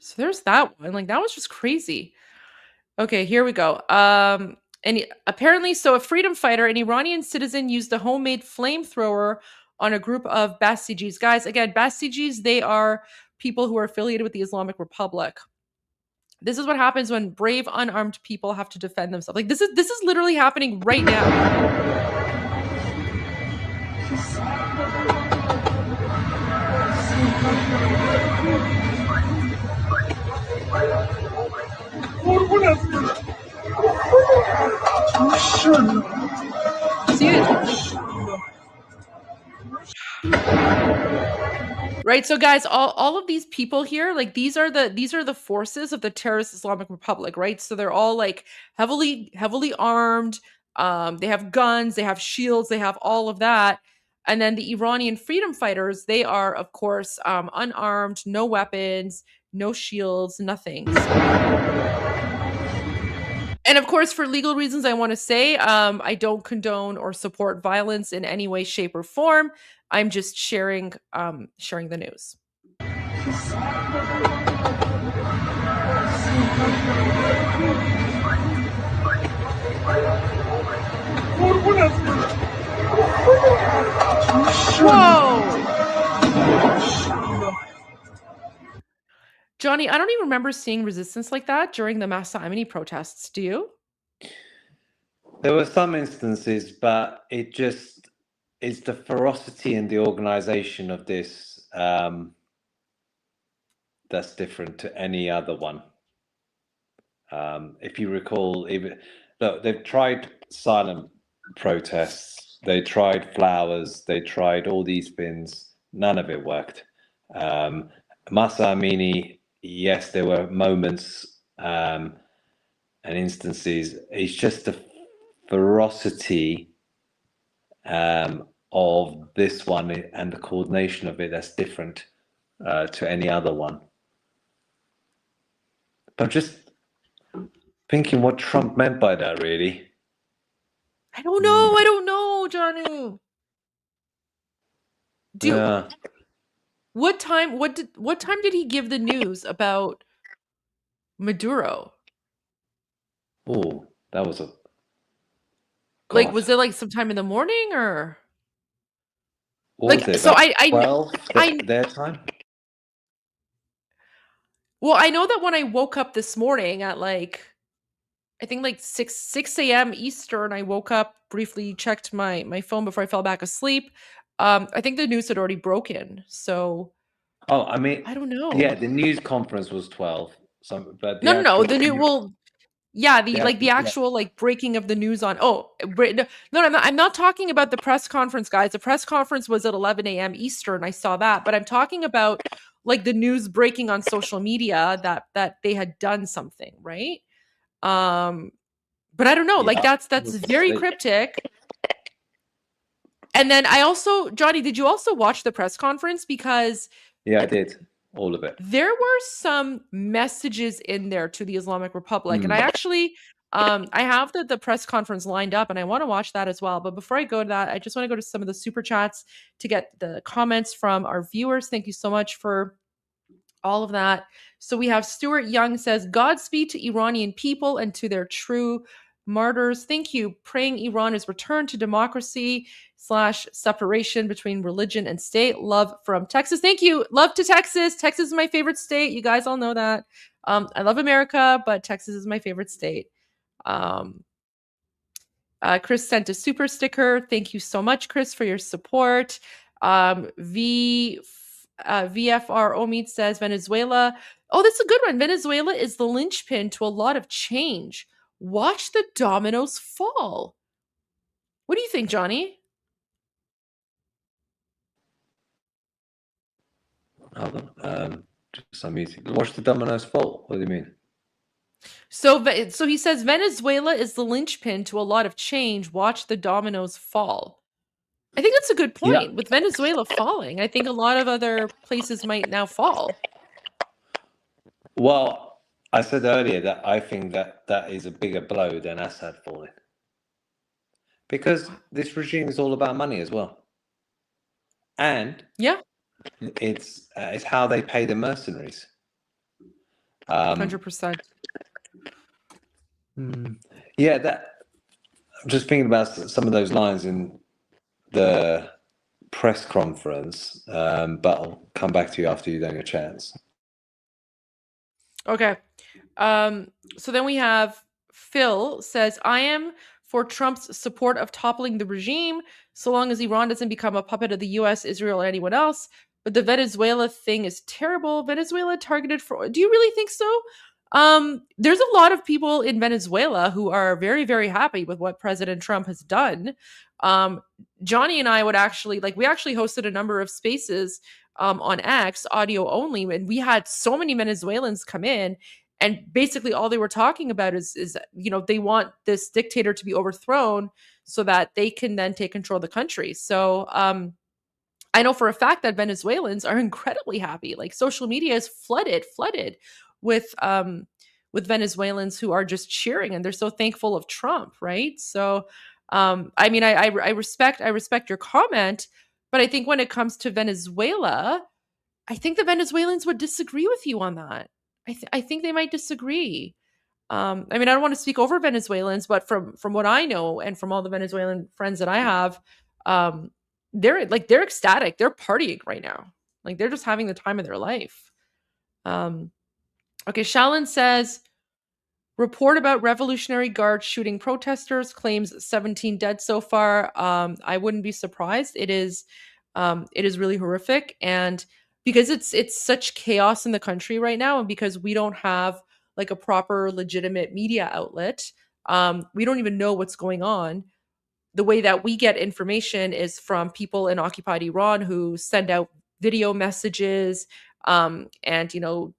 so there's that one. Like that was just crazy. Okay, here we go. And apparently, so a freedom fighter, an Iranian citizen, used a homemade flamethrower on a group of Basijis. Guys, again, Basijis, they are people who are affiliated with the Islamic Republic. This is what happens when brave, unarmed people have to defend themselves. Like this is literally happening right now. See it? Right. So guys, all of these people here, like these are the forces of the terrorist Islamic Republic, right? So they're all like heavily armed. They have guns, they have shields, they have all of that. And then the Iranian freedom fighters, they are, of course, unarmed, no weapons, no shields, nothing. And of course, for legal reasons, I want to say I don't condone or support violence in any way, shape, or form. I'm just sharing the news. Whoa! Johnny, I don't even remember seeing resistance like that during the Mahsa Amini protests. Do you? There were some instances, but it just is the ferocity and the organization of this that's different to any other one. If you recall, look, they've tried silent protests, they tried flowers, they tried all these things. None of it worked. Mahsa Amini, yes, there were moments and instances. It's just the ferocity of this one and the coordination of it that's different to any other one. But I'm just thinking what Trump meant by that, really. I don't know, Johnny. What time did he give the news about Maduro? Oh, that was like, was it like sometime in the morning or? What was it, so 12 their time? Well, I know that when I woke up this morning at like, I think like 6 a.m. Eastern, I woke up, briefly checked my phone before I fell back asleep. I think the news had already broken. So. Oh, I mean, I don't know. Yeah, the news conference was 12. But no, the new the actual like breaking of the news on. No, I'm not talking about the press conference, guys. The press conference was at 11 a.m. Eastern. I saw that, but I'm talking about like the news breaking on social media that they had done something, right? But I don't know. Like that's very cryptic. And then I also, Johnny, did you also watch the press conference? Because yeah, I did. All of it. There were some messages in there to the Islamic Republic. And I actually, I have the press conference lined up and I want to watch that as well. But before I go to that, I just want to go to some of the super chats to get the comments from our viewers. Thank you so much for all of that. So we have Stuart Young says, Godspeed to Iranian people and to their true martyrs. Thank you. Praying Iran is returned to democracy / separation between religion and state. Love from Texas. Thank you. Love to Texas. Texas is my favorite state. You guys all know that. I love America, but Texas is my favorite state. Chris sent a super sticker. Thank you so much, Chris, for your support. VFR Omid says Venezuela. Oh, that's a good one. Venezuela is the linchpin to a lot of change. Watch the dominoes fall. What do you think, Johnny? Some music. Watch the dominoes fall. What do you mean? So he says Venezuela is the linchpin to a lot of change. Watch the dominoes fall. I think that's a good point. Yeah. With Venezuela falling, I think a lot of other places might now fall. Well, I said earlier that I think that is a bigger blow than Assad falling. Because this regime is all about money as well. And yeah, it's how they pay the mercenaries. 100%. Yeah, I'm just thinking about some of those lines in the press conference, but I'll come back to you after you've done your chance. Okay. So then we have Phil says, I am for Trump's support of toppling the regime, so long as Iran doesn't become a puppet of the US, Israel, or anyone else. But the Venezuela thing is terrible. Venezuela targeted for... Do you really think so? There's a lot of people in Venezuela who are very, very happy with what President Trump has done. Johnny and I would actually, we actually hosted a number of spaces on X, audio only, and we had so many Venezuelans come in, and basically all they were talking about is they want this dictator to be overthrown so that they can then take control of the country. So I know for a fact that Venezuelans are incredibly happy. Like social media is flooded with Venezuelans who are just cheering, and they're so thankful of Trump, right? So I mean, I respect your comment, but I think when it comes to Venezuela, I think the Venezuelans would disagree with you on that. I think they might disagree. I mean, I don't want to speak over Venezuelans, but from what I know and from all the Venezuelan friends that I have, they're ecstatic. They're partying right now. Like they're just having the time of their life. Okay, Shalin says, report about Revolutionary Guard shooting protesters, claims 17 dead so far. I wouldn't be surprised. It is really horrific, and because it's such chaos in the country right now, and because we don't have like a proper legitimate media outlet, we don't even know what's going on. The way that we get information is from people in occupied Iran who send out video messages, and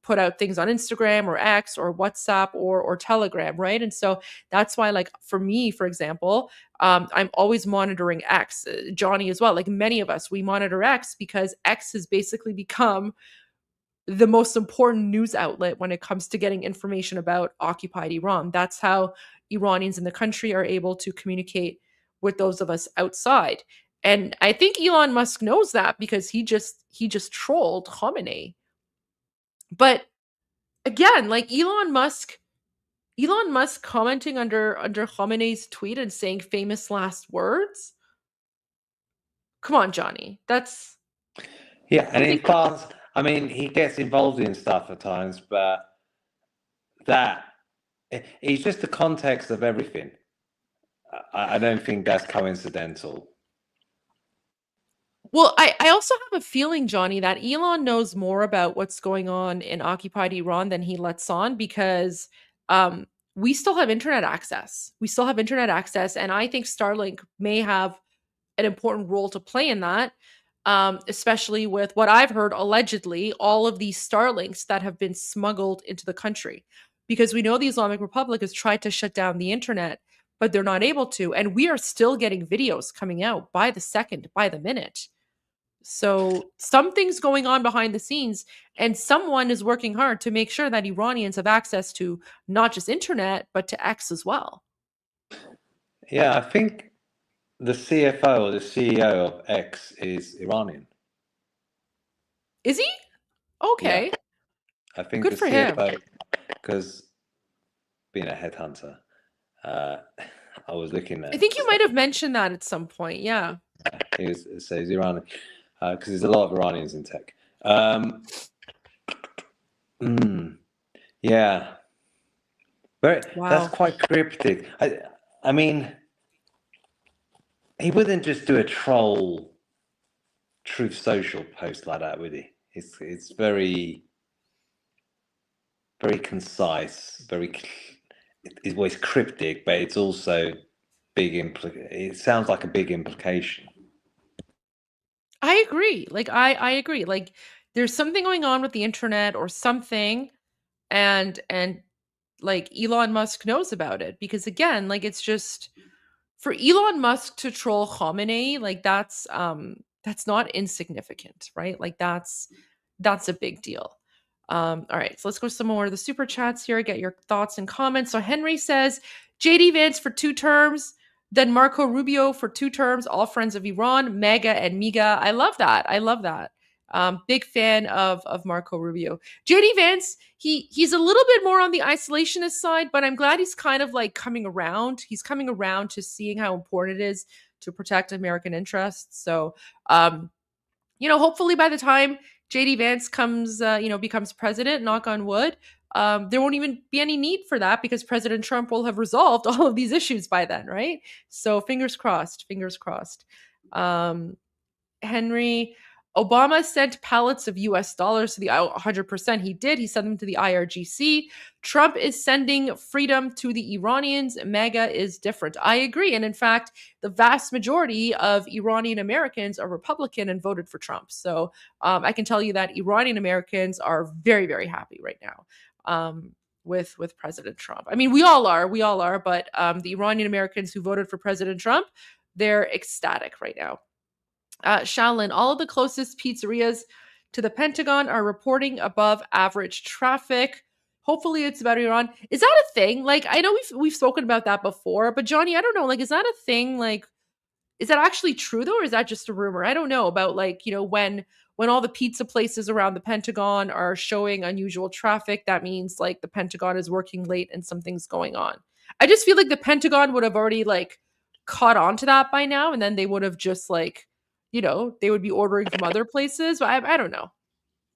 put out things on Instagram or X or WhatsApp or Telegram, right? And so that's why, like for me, for example, I'm always monitoring X. Johnny as well. Like many of us, we monitor X because X has basically become the most important news outlet when it comes to getting information about occupied Iran. That's how Iranians in the country are able to communicate with those of us outside. And I think Elon Musk knows that because he just trolled Khamenei. But again, like Elon Musk commenting under Khamenei's tweet and saying famous last words. Come on, Johnny. That's and in part, I mean, he gets involved in stuff at times, but it's just the context of everything. I don't think that's coincidental. Well, I also have a feeling, Johnny, that Elon knows more about what's going on in occupied Iran than he lets on, because we still have internet access. And I think Starlink may have an important role to play in that, especially with what I've heard, allegedly, all of these Starlinks that have been smuggled into the country. Because we know the Islamic Republic has tried to shut down the internet, but they're not able to. And we are still getting videos coming out by the second, by the minute. So something's going on behind the scenes, and someone is working hard to make sure that Iranians have access to not just internet, but to X as well. Yeah, I think the CFO or the CEO of X is Iranian. Is he? Okay. Yeah. I think good the for CFO, him. because being a headhunter, I was looking at. I think you might have mentioned that at some point. Yeah. He's Iranian, because there's a lot of Iranians in tech. Yeah. Wow. That's quite cryptic. I mean, he wouldn't just do a troll Truth Social post like that, would he? It's very, very concise, it's cryptic, but it's also big it sounds like a big implication. I agree. Like I agree. Like there's something going on with the internet or something, and like Elon Musk knows about it, because again, like it's just for Elon Musk to troll Khamenei, like that's not insignificant, right? Like that's a big deal. All right, so let's go some more of the super chats here. Get your thoughts and comments. So Henry says, JD Vance for 2 terms, then Marco Rubio for 2 terms, all friends of Iran, MAGA and MIGA. I love that. Big fan of Marco Rubio. JD Vance, he's a little bit more on the isolationist side, but I'm glad he's kind of like coming around. He's coming around to seeing how important it is to protect American interests. So, hopefully by the time JD Vance becomes president, knock on wood, there won't even be any need for that, because President Trump will have resolved all of these issues by then, right? So fingers crossed. Henry, Obama sent pallets of US dollars to the 100% he did. He sent them to the IRGC. Trump is sending freedom to the Iranians. MAGA is different. I agree. And in fact, the vast majority of Iranian Americans are Republican and voted for Trump. So I can tell you that Iranian Americans are very, very happy right now with President Trump. I mean, we all are, but the Iranian Americans who voted for President Trump, they're ecstatic right now. Shaolin, all of the closest pizzerias to the Pentagon are reporting above average traffic. Hopefully it's about Iran. Is that a thing? Like, I know we've spoken about that before, but Johnny, I don't know. Like, is that a thing? Like, is that actually true though, or is that just a rumor? I don't know about, like, you know, when all the pizza places around the Pentagon are showing unusual traffic, that means like the Pentagon is working late and something's going on. I just feel like the Pentagon would have already like caught on to that by now, and then they would have just like, you know, they would be ordering from other places. But I don't know.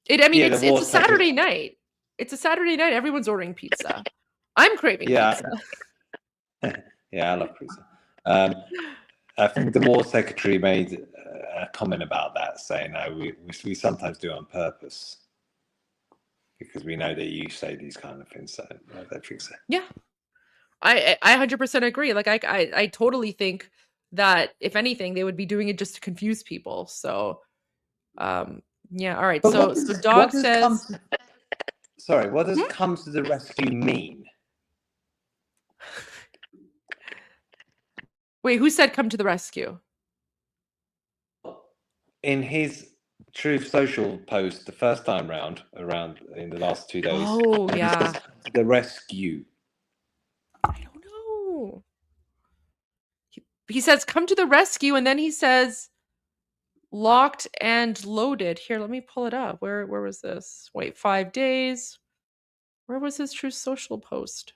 I mean, it's a Saturday night. It's a Saturday night. Everyone's ordering pizza. I'm craving pizza. Yeah, I love pizza. I think the War Secretary made a comment about that, saying, "No, we sometimes do it on purpose because we know that you say these kind of things." So I don't think so. Yeah, I 100% agree. Like I totally think that if anything, they would be doing it just to confuse people. So, yeah. All right. But So Dog says, "Sorry, what does come to the rescue mean?" Wait, who said come to the rescue? In his Truth Social post the first time around in the last 2 days. Oh, yeah. The rescue. I don't know. He says come to the rescue, and then he says locked and loaded. Here, let me pull it up. Where was this? Wait, 5 days. Where was his Truth Social post?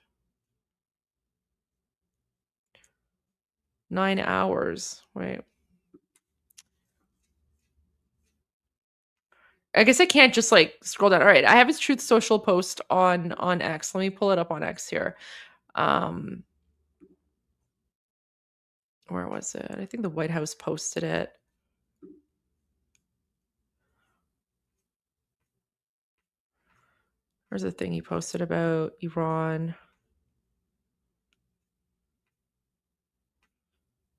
9 hours. Wait. I guess I can't just like scroll down. All right, I have his Truth Social post on X. Let me pull it up on X here. Where was it? I think the White House posted it. Where's the thing he posted about Iran?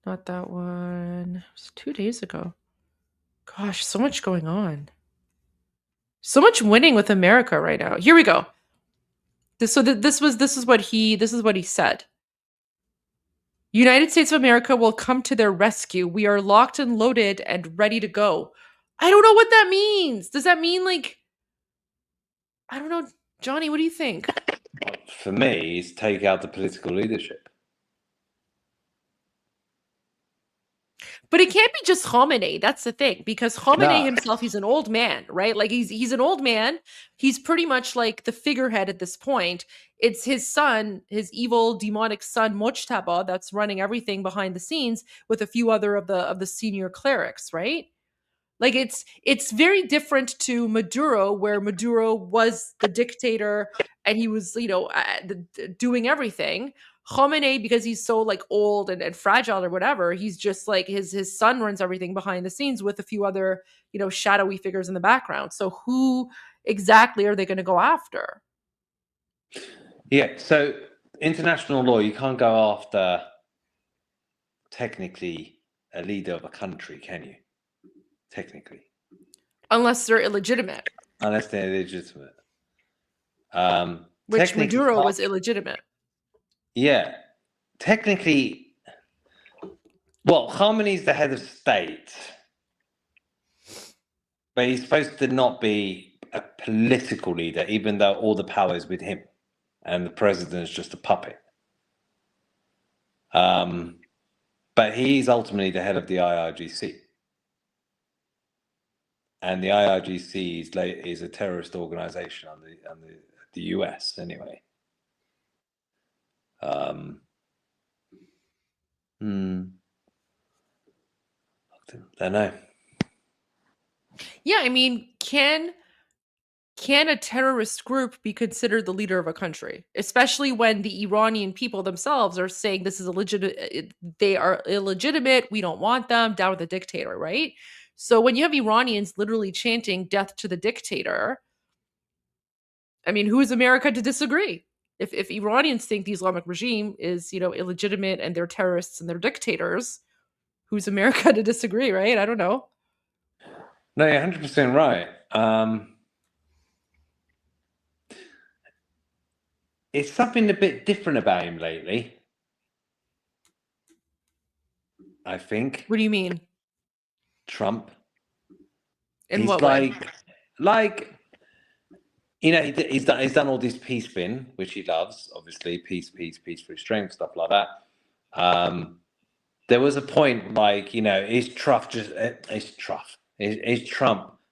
Not that one. It was 2 days ago. Gosh, so much going on. So much winning with America right now. Here we go. This is what he said. United States of America will come to their rescue. We are locked and loaded and ready to go. I don't know what that means. Does that mean like, I don't know. Johnny, what do you think? For me, it's take out the political leadership. But it can't be just Khamenei. That's the thing, because Khamenei himself, he's an old man, right? Like he's an old man. He's pretty much like the figurehead at this point. It's his son, his evil demonic son Mojtaba, that's running everything behind the scenes with a few other of the senior clerics, right? Like it's very different to Maduro, where Maduro was the dictator and he was, you know, doing everything. Khamenei, because he's so like old and fragile or whatever, he's just like his son runs everything behind the scenes with a few other, you know, shadowy figures in the background. So who exactly are they going to go after? Yeah, so international law, you can't go after technically a leader of a country, can you? Technically. Unless they're illegitimate. Unless they're illegitimate. Which Maduro was illegitimate. Yeah. Technically, well, Khamenei's the head of state, but he's supposed to not be a political leader, even though all the power is with him, and the president is just a puppet. But he's ultimately the head of the IRGC. And the IRGC is a terrorist organization on the US anyway. Don't know. Yeah, I mean, can a terrorist group be considered the leader of a country, especially when the Iranian people themselves are saying this is illegitimate, they are illegitimate, we don't want them, down with the dictator, right? So when you have Iranians literally chanting death to the dictator, I mean, who is America to disagree? If Iranians think the Islamic regime is, illegitimate and they're terrorists and they're dictators, who's America to disagree, right? I don't know. No, you're 100% right. It's something a bit different about him lately, I think. What do you mean? Trump. In he's what like, way? Like, he's done all this peace spin, which he loves, obviously, peace through strength, stuff like that. There was a point, like, is Trump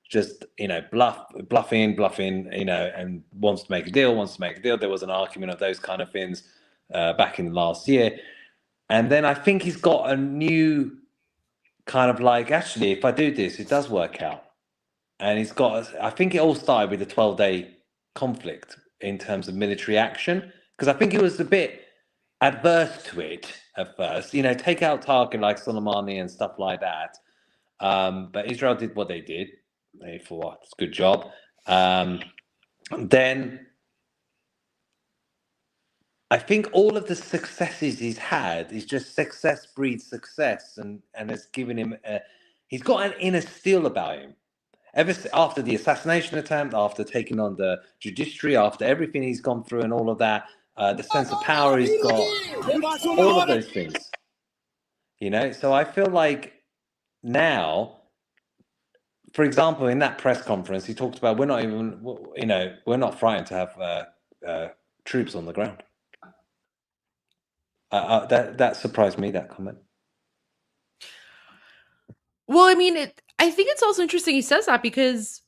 just bluffing, and wants to make a deal. There was an argument of those kind of things back in last year. And then I think he's got a new kind of like, actually, if I do this, it does work out. And I think it all started with the 12-day conflict in terms of military action, because I think he was a bit adverse to it at first. Take out target like Soleimani and stuff like that. But Israel did what they did. They thought it's a good job. Then I think all of the successes he's had is just success breeds success, and has given him he's got an inner steel about him. Ever after the assassination attempt, after taking on the judiciary, after everything he's gone through and all of that, the sense of power he's got, all of those things. So I feel like now, for example, in that press conference, he talked about we're not frightened to have troops on the ground. That surprised me, that comment. Well, I mean, I think it's also interesting he says that because,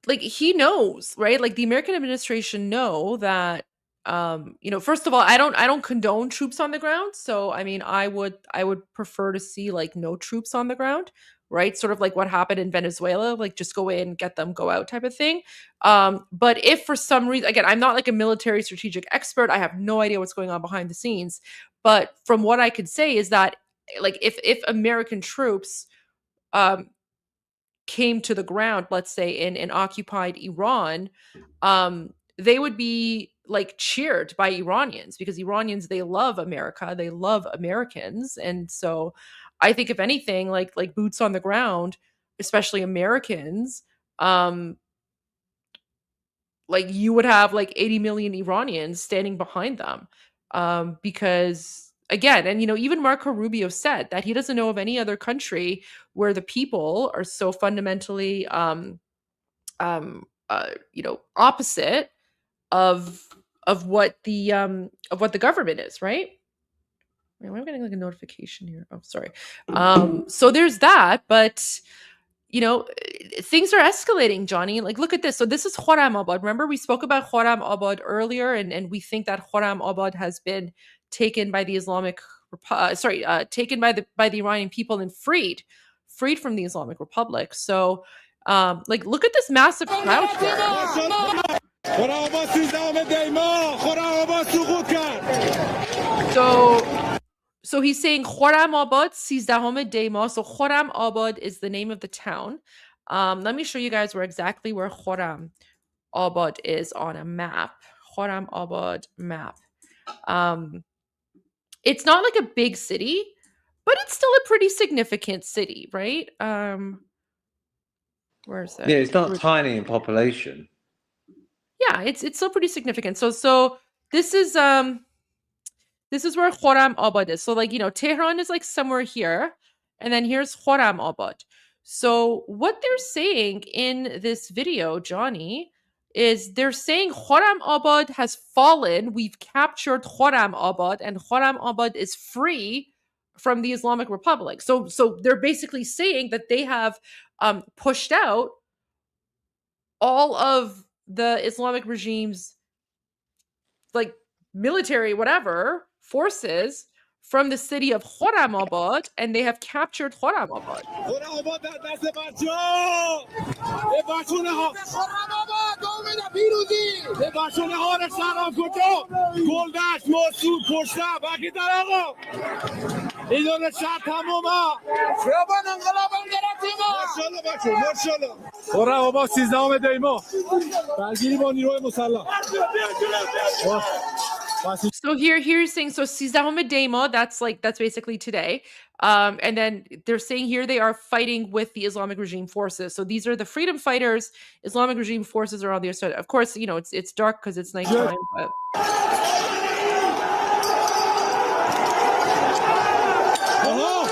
like, he knows, right? Like, the American administration know that, first of all, I don't condone troops on the ground. So, I mean, I would prefer to see like no troops on the ground, right? Sort of like what happened in Venezuela, like just go in, get them, go out type of thing. But if for some reason, again, I'm not like a military strategic expert, I have no idea what's going on behind the scenes. But from what I could say is that, like, if American troops came to the ground, let's say in occupied Iran, they would be like cheered by Iranians, because Iranians, they love America, they love Americans. And so I think if anything, like boots on the ground, especially Americans, like you would have like 80 million Iranians standing behind them. Because again, and even Marco Rubio said that he doesn't know of any other country where the people are so fundamentally opposite of what the government is, right? Wait, am I getting like a notification here? Oh, sorry. So there's that, but things are escalating, Johnny. Like, look at this. So this is Khorramabad. Remember, we spoke about Khorramabad earlier, and we think that Khorramabad has been taken by the taken by the Iranian people and freed from the Islamic Republic. So, like, look at this massive crowd here. So he's saying Khorramabad, 16 day ma. So Khorramabad is the name of the town. Let me show you guys where Khorramabad is on a map. Khorramabad map. It's not like a big city, but it's still a pretty significant city, right? Where is that? Yeah, it's not tiny in population. Yeah, it's still pretty significant. So this is where Khorramabad is. So, like, Tehran is like somewhere here, and then here's Khorramabad. So what they're saying in this video, Johnny, is they're saying Khorramabad has fallen. We've captured Khorramabad, and Khorramabad is free from the Islamic Republic. So they're basically saying that they have pushed out all of the Islamic regime's, like, military whatever forces from the city of Khorramabad, and they have captured Khorramabad. So here you're saying, so Sizahome Demo, that's basically today. And then they're saying here they are fighting with the Islamic regime forces. So these are the freedom fighters. Islamic regime forces are on the other side. Of course, you know, it's dark because it's nighttime, but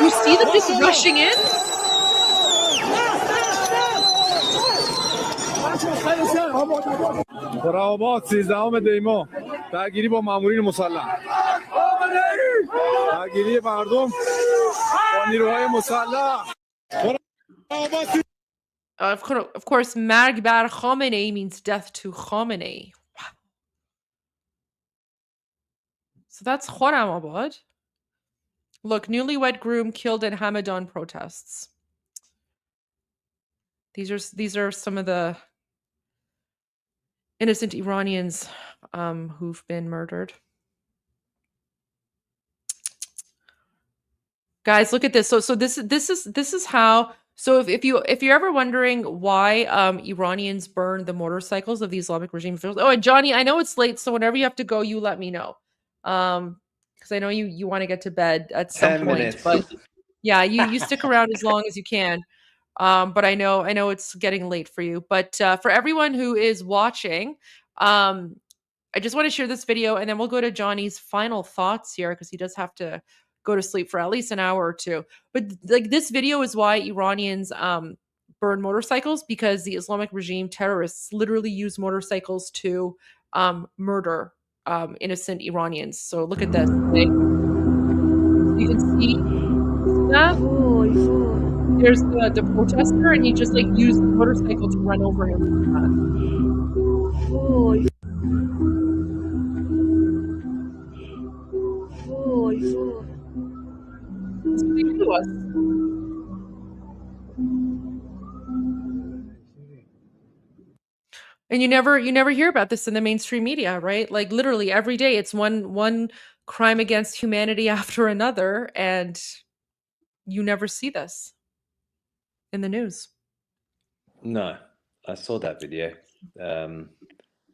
you see them just rushing in? خرابات 13 دیما درگیری با مامورین مسلح درگیری مردم با نیروهای مسلح Of course, Marg bar Khamenei means death to Khamenei. Wow. So that's Khorramabad. Look, newlywed groom killed in Hamadan protests. These are some of the innocent Iranians who've been murdered. Guys, look at this. So this is how. So if you're ever wondering why Iranians burn the motorcycles of the Islamic regime officials. Oh, and Johnny, I know it's late, so whenever you have to go, you let me know. Because I know you want to get to bed at some 10 point. minutes. But yeah, you stick around as long as you can. But I know it's getting late for you. But for everyone who is watching, I just want to share this video, and then we'll go to Johnny's final thoughts here because he does have to go to sleep for at least an hour or two. But like this video is why Iranians burn motorcycles, because the Islamic regime terrorists literally use motorcycles to murder innocent Iranians. So look at this. Okay? You can see that. There's the protester, and he just like used the motorcycle to run over him. That's what they do to us. And you never hear about this in the mainstream media, right? Like literally every day it's one crime against humanity after another, and you never see this in the news. No, I saw that video.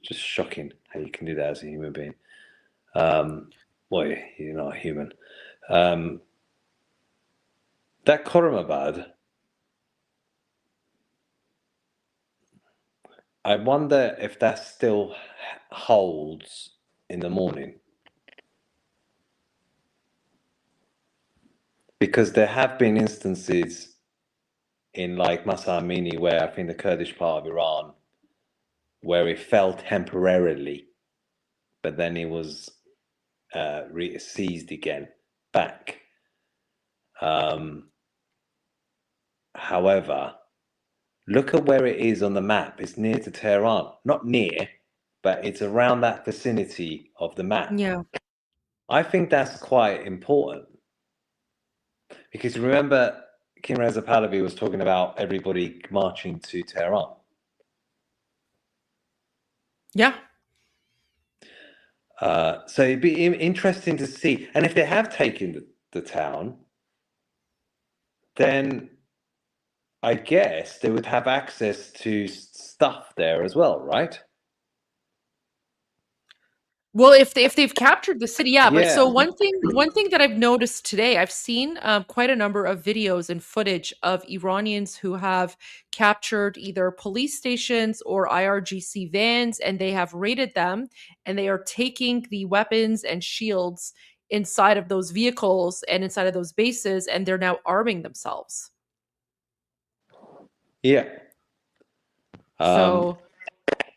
Just shocking how you can do that as a human being. Well, you're not a human. That Khorramabad, I wonder if that still holds in the morning. Because there have been instances in like Masa Amini, where I think the Kurdish part of Iran, where it fell temporarily, but then it was seized again back. However, look at where it is on the map. It's near to Tehran. Not near, but it's around that vicinity of the map. Yeah. I think that's quite important. Because remember, Kim Reza Pahlavi was talking about everybody marching to Tehran. Yeah. So it'd be interesting to see. And if they have taken the town, then I guess they would have access to stuff there as well, right? Well, if they've captured the city, yeah. But Yeah. so one thing that I've noticed today, I've seen quite a number of videos and footage of Iranians who have captured either police stations or IRGC vans, and they have raided them, and they are taking the weapons and shields inside of those vehicles and inside of those bases, and they're now arming themselves. Yeah. So.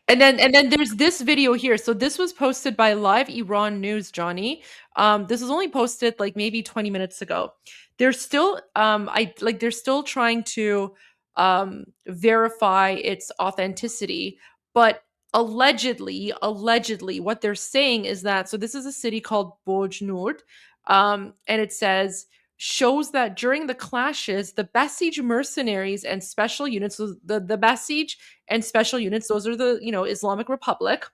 And then there's this video here. So this was posted by Live Iran News, Johnny. This was only posted like maybe 20 minutes ago. They're still they're still trying to verify its authenticity, but allegedly what they're saying is that, so this is a city called Bojnurd, and it says shows that during the clashes, the Basij mercenaries and special units, so the Basij and special units, those are the, Islamic Republic,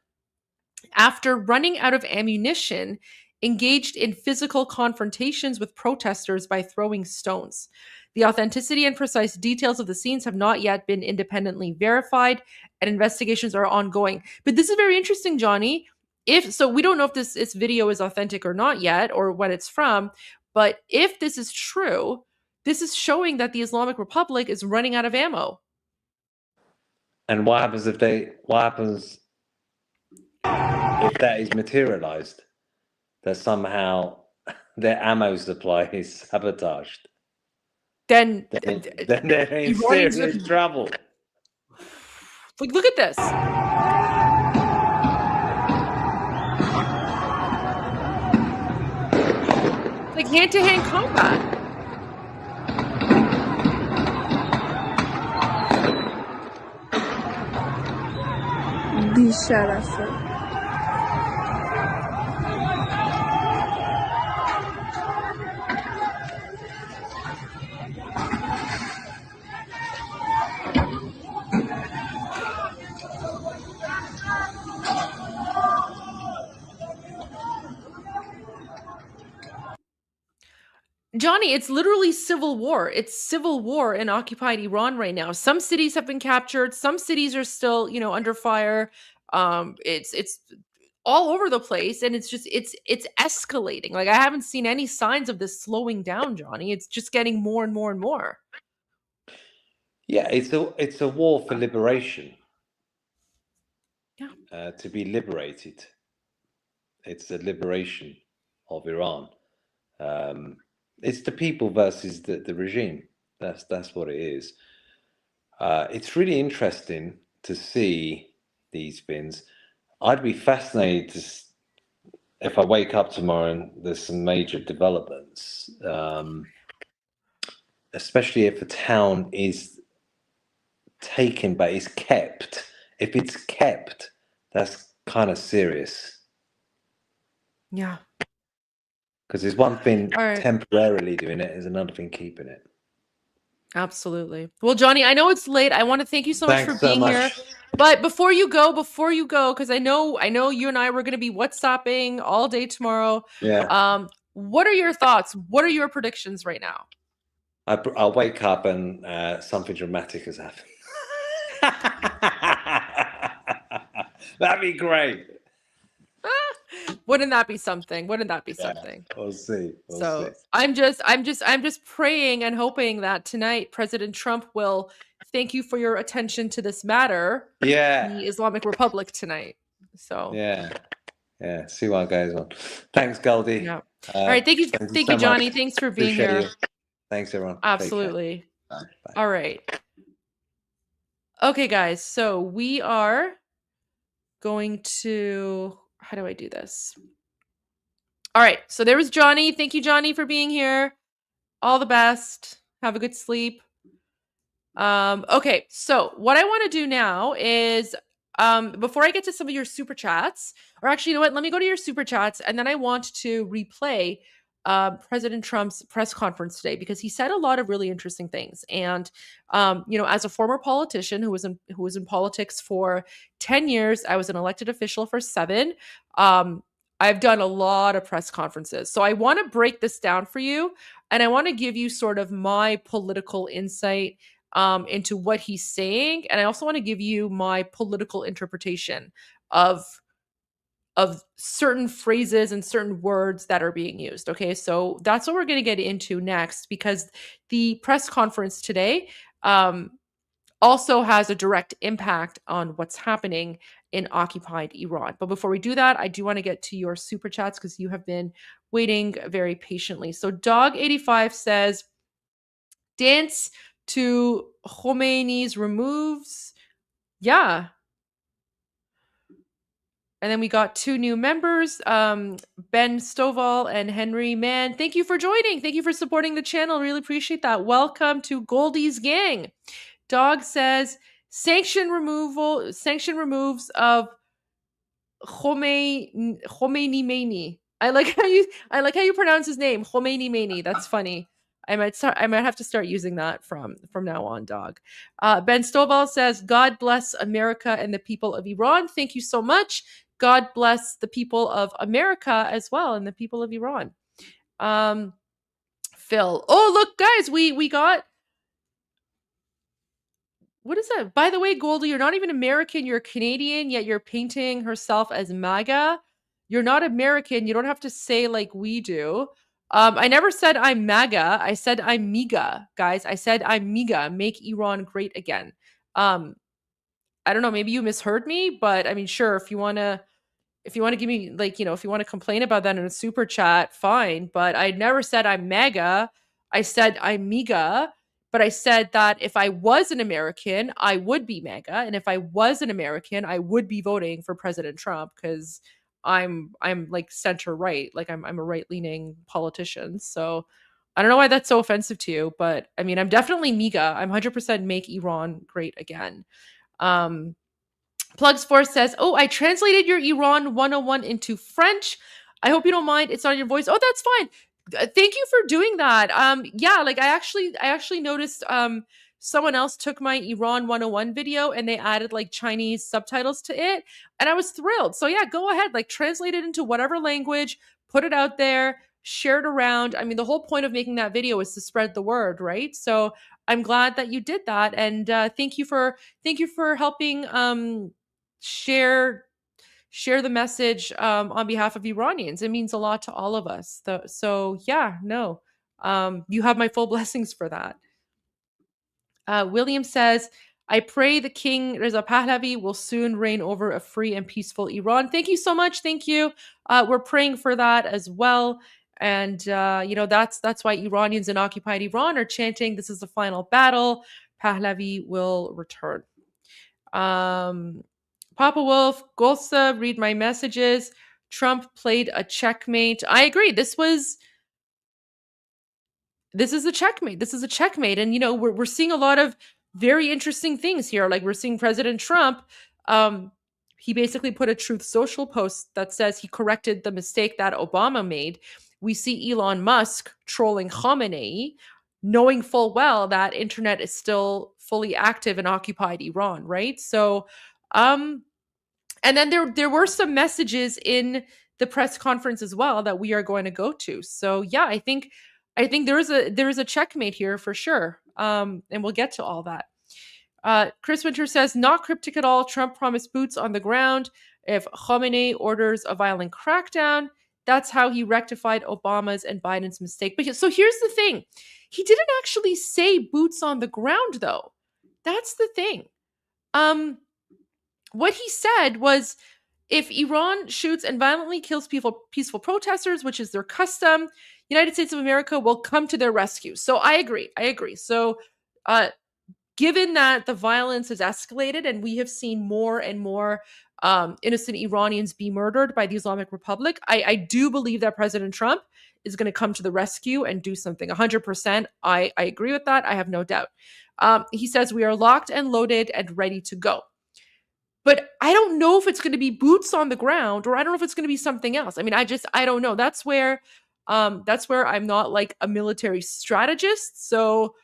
after running out of ammunition, engaged in physical confrontations with protesters by throwing stones. The authenticity and precise details of the scenes have not yet been independently verified, and investigations are ongoing. But this is very interesting, Johnny. So we don't know if this video is authentic or not yet, or what it's from, but if this is true, this is showing that the Islamic Republic is running out of ammo. And what happens if that is materialized? That somehow their ammo supply is sabotaged. Then they're in serious trouble. Like, look at this. Like hand-to-hand combat. بی‌شرفه. Johnny, it's literally civil war. It's civil war in occupied Iran right now. Some cities have been captured. Some cities are still, under fire. It's all over the place, and it's escalating. Like, I haven't seen any signs of this slowing down, Johnny. It's just getting more and more and more. Yeah, it's a war for liberation. Yeah. To be liberated. It's the liberation of Iran. It's the people versus the regime. That's what it is. It's really interesting to see these things. I'd be fascinated if I wake up tomorrow and there's some major developments, especially if a town is taken but is kept. If it's kept, that's kind of serious. Yeah. Because there's one thing temporarily doing it, there's another thing keeping it. Absolutely. Well, Johnny, I know it's late. I want to thank you so much for being here. But before you go, because I know you and I were going to be WhatsApping all day tomorrow. Yeah. What are your thoughts? What are your predictions right now? I'll wake up and something dramatic has happened. That'd be great. Wouldn't that be something? We'll see. I'm just praying and hoping that tonight President Trump will thank you for your attention to this matter. Yeah. The Islamic Republic tonight. So yeah. See what goes on. Thanks, Goldie. Yeah. All right. Thank you, Johnny. Much. Thanks for being here. Thanks, everyone. Absolutely. Bye. All right. Okay, guys. So we are going to. How do I do this? All right. So there was Johnny. Thank you, Johnny, for being here. All the best. Have a good sleep. Okay. So what I want to do now is, before I get to some of your super chats, or actually, you know what? Let me go to your super chats, and then I want to replay President Trump's press conference today, because he said a lot of really interesting things. And as a former politician who was in politics for 10 years, I was an elected official for 7. I've done a lot of press conferences. So I want to break this down for you, and I want to give you sort of my political insight into what he's saying, and I also want to give you my political interpretation of certain phrases and certain words that are being used. Okay, so that's what we're going to get into next, because the press conference today also has a direct impact on what's happening in occupied Iran. But before we do that, I do want to get to your super chats, because you have been waiting very patiently. So Dog85 says, dance to Khomeini's removes. Yeah. And then we got 2 new members, Ben Stovall and Henry Mann. Thank you for joining. Thank you for supporting the channel. Really appreciate that. Welcome to Goldie's gang. Dog says, sanction removes of Khomeini Meini. I like how you pronounce his name, Khomeini Meini. That's funny. I might have to start using that from now on, dog. Ben Stovall says, God bless America and the people of Iran. Thank you so much. God bless the people of America as well and the people of Iran. Phil. Oh, look, guys, we got, what is that? By the way, Goldie, you're not even American, you're Canadian, yet you're painting herself as MAGA. You're not American. You don't have to say like we do. I never said I'm MAGA. I said I'm MIGA, guys. I said I'm MIGA, make Iran great again. I don't know, maybe you misheard me, but I mean, sure, if you want to give me, like, you know, if you want to complain about that in a super chat, fine. But I never said I'm MAGA. I said I'm MIGA. But I said that if I was an American, I would be MAGA. And if I was an American, I would be voting for President Trump because I'm like center right. Like I'm a right-leaning politician. So I don't know why that's so offensive to you. But I mean, I'm definitely MIGA. I'm 100% make Iran great again. Plugs Force says, oh, I translated your Iran 101 into French. I hope you don't mind. It's on your voice. Oh, that's fine. Thank you for doing that. Yeah, like I actually noticed someone else took my Iran 101 video and they added like Chinese subtitles to it, and I was thrilled. So yeah, go ahead, like translate it into whatever language, put it out there, share it around. I mean, the whole point of making that video is to spread the word, right? So I'm glad that you did that, and thank you for helping share the message on behalf of Iranians. It means a lot to all of us. So yeah, no, you have my full blessings for that. William says, I pray the King Reza Pahlavi will soon reign over a free and peaceful Iran. Thank you so much. Thank you. We're praying for that as well. And, you know, that's why Iranians in occupied Iran are chanting, this is the final battle. Pahlavi will return. Papa Wolf, Golsa, read my messages. Trump played a checkmate. I agree. This is a checkmate. This is a checkmate. And, you know, we're seeing a lot of very interesting things here. Like we're seeing President Trump, he basically put a Truth Social post that says he corrected the mistake that Obama made. We see Elon Musk trolling Khamenei, knowing full well that internet is still fully active in occupied Iran, right? So, and then there were some messages in the press conference as well that we are going to go to. So yeah, I think there is a checkmate here for sure. And we'll get to all that. Chris Winter says, not cryptic at all. Trump promised boots on the ground if Khamenei orders a violent crackdown. That's how he rectified Obama's and Biden's mistake. But so here's the thing. He didn't actually say boots on the ground, though. That's the thing. What he said was, if Iran shoots and violently kills peaceful protesters, which is their custom, United States of America will come to their rescue. So I agree. So given that the violence has escalated and we have seen more and more innocent Iranians be murdered by the Islamic Republic, I do believe that President Trump is going to come to the rescue and do something. 100%. I agree with that. I have no doubt. He says, we are locked and loaded and ready to go. But I don't know if it's going to be boots on the ground, or I don't know if it's going to be something else. I mean, I don't know. That's where I'm not like a military strategist. So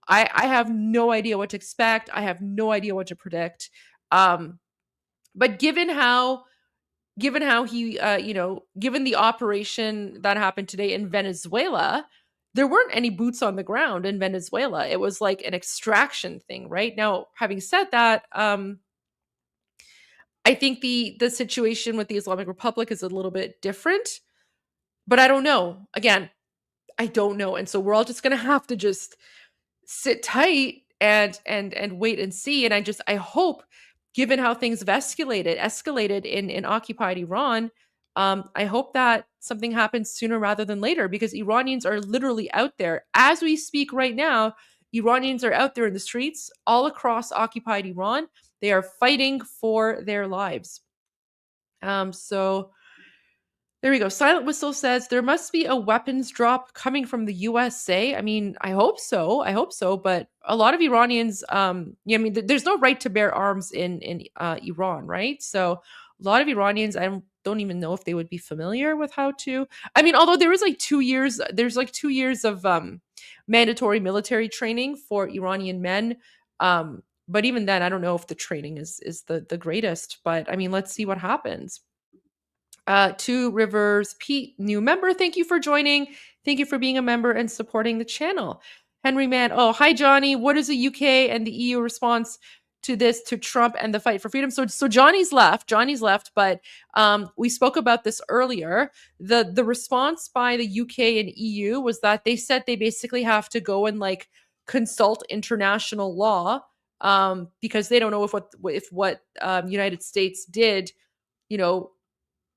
I have no idea what to expect. I have no idea what to predict. But given how he, given the operation that happened today in Venezuela, there weren't any boots on the ground in Venezuela. It was like an extraction thing, right? Now, having said that, I think the situation with the Islamic Republic is a little bit different, but I don't know. Again, I don't know. And so we're all just going to have to just sit tight and wait and see. And I hope, given how things have escalated in occupied Iran, I hope that something happens sooner rather than later, because Iranians are literally out there as we speak right now. Iranians are out there in the streets all across occupied Iran. They are fighting for their lives. So there we go. Silent Whistle says, there must be a weapons drop coming from the USA. I mean, I hope so. But a lot of Iranians, there's no right to bear arms in Iran, right? So a lot of Iranians, I don't even know if they would be familiar with how to. I mean, although there is like 2 years, there's like 2 years of mandatory military training for Iranian men. But even then, I don't know if the training is the greatest. But I mean, let's see what happens. Two Rivers Pete, new member. Thank you for joining. Thank you for being a member and supporting the channel. Henry Mann. Oh, hi Johnny. What is the UK and the EU response to this, to Trump and the fight for freedom? So Johnny's left. But we spoke about this earlier. The response by the UK and EU was that they said they basically have to go and like consult international law, because they don't know if what United States did, you know,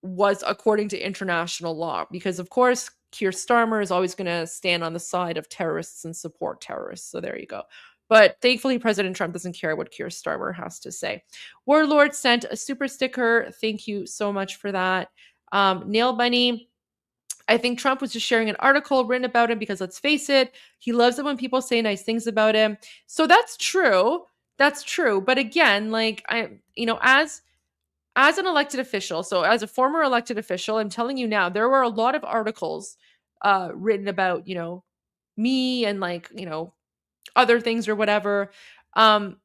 was according to international law, because of course Keir Starmer is always going to stand on the side of terrorists and support terrorists. So there you go. But thankfully, President Trump doesn't care what Keir Starmer has to say. Warlord sent a super sticker. Thank you so much for that. Nail Bunny, I think Trump was just sharing an article written about him because, let's face it, he loves it when people say nice things about him. So that's true. That's true. But again, like as an elected official, so as a former elected official, I'm telling you now, there were a lot of articles written about, me and like, other things or whatever. And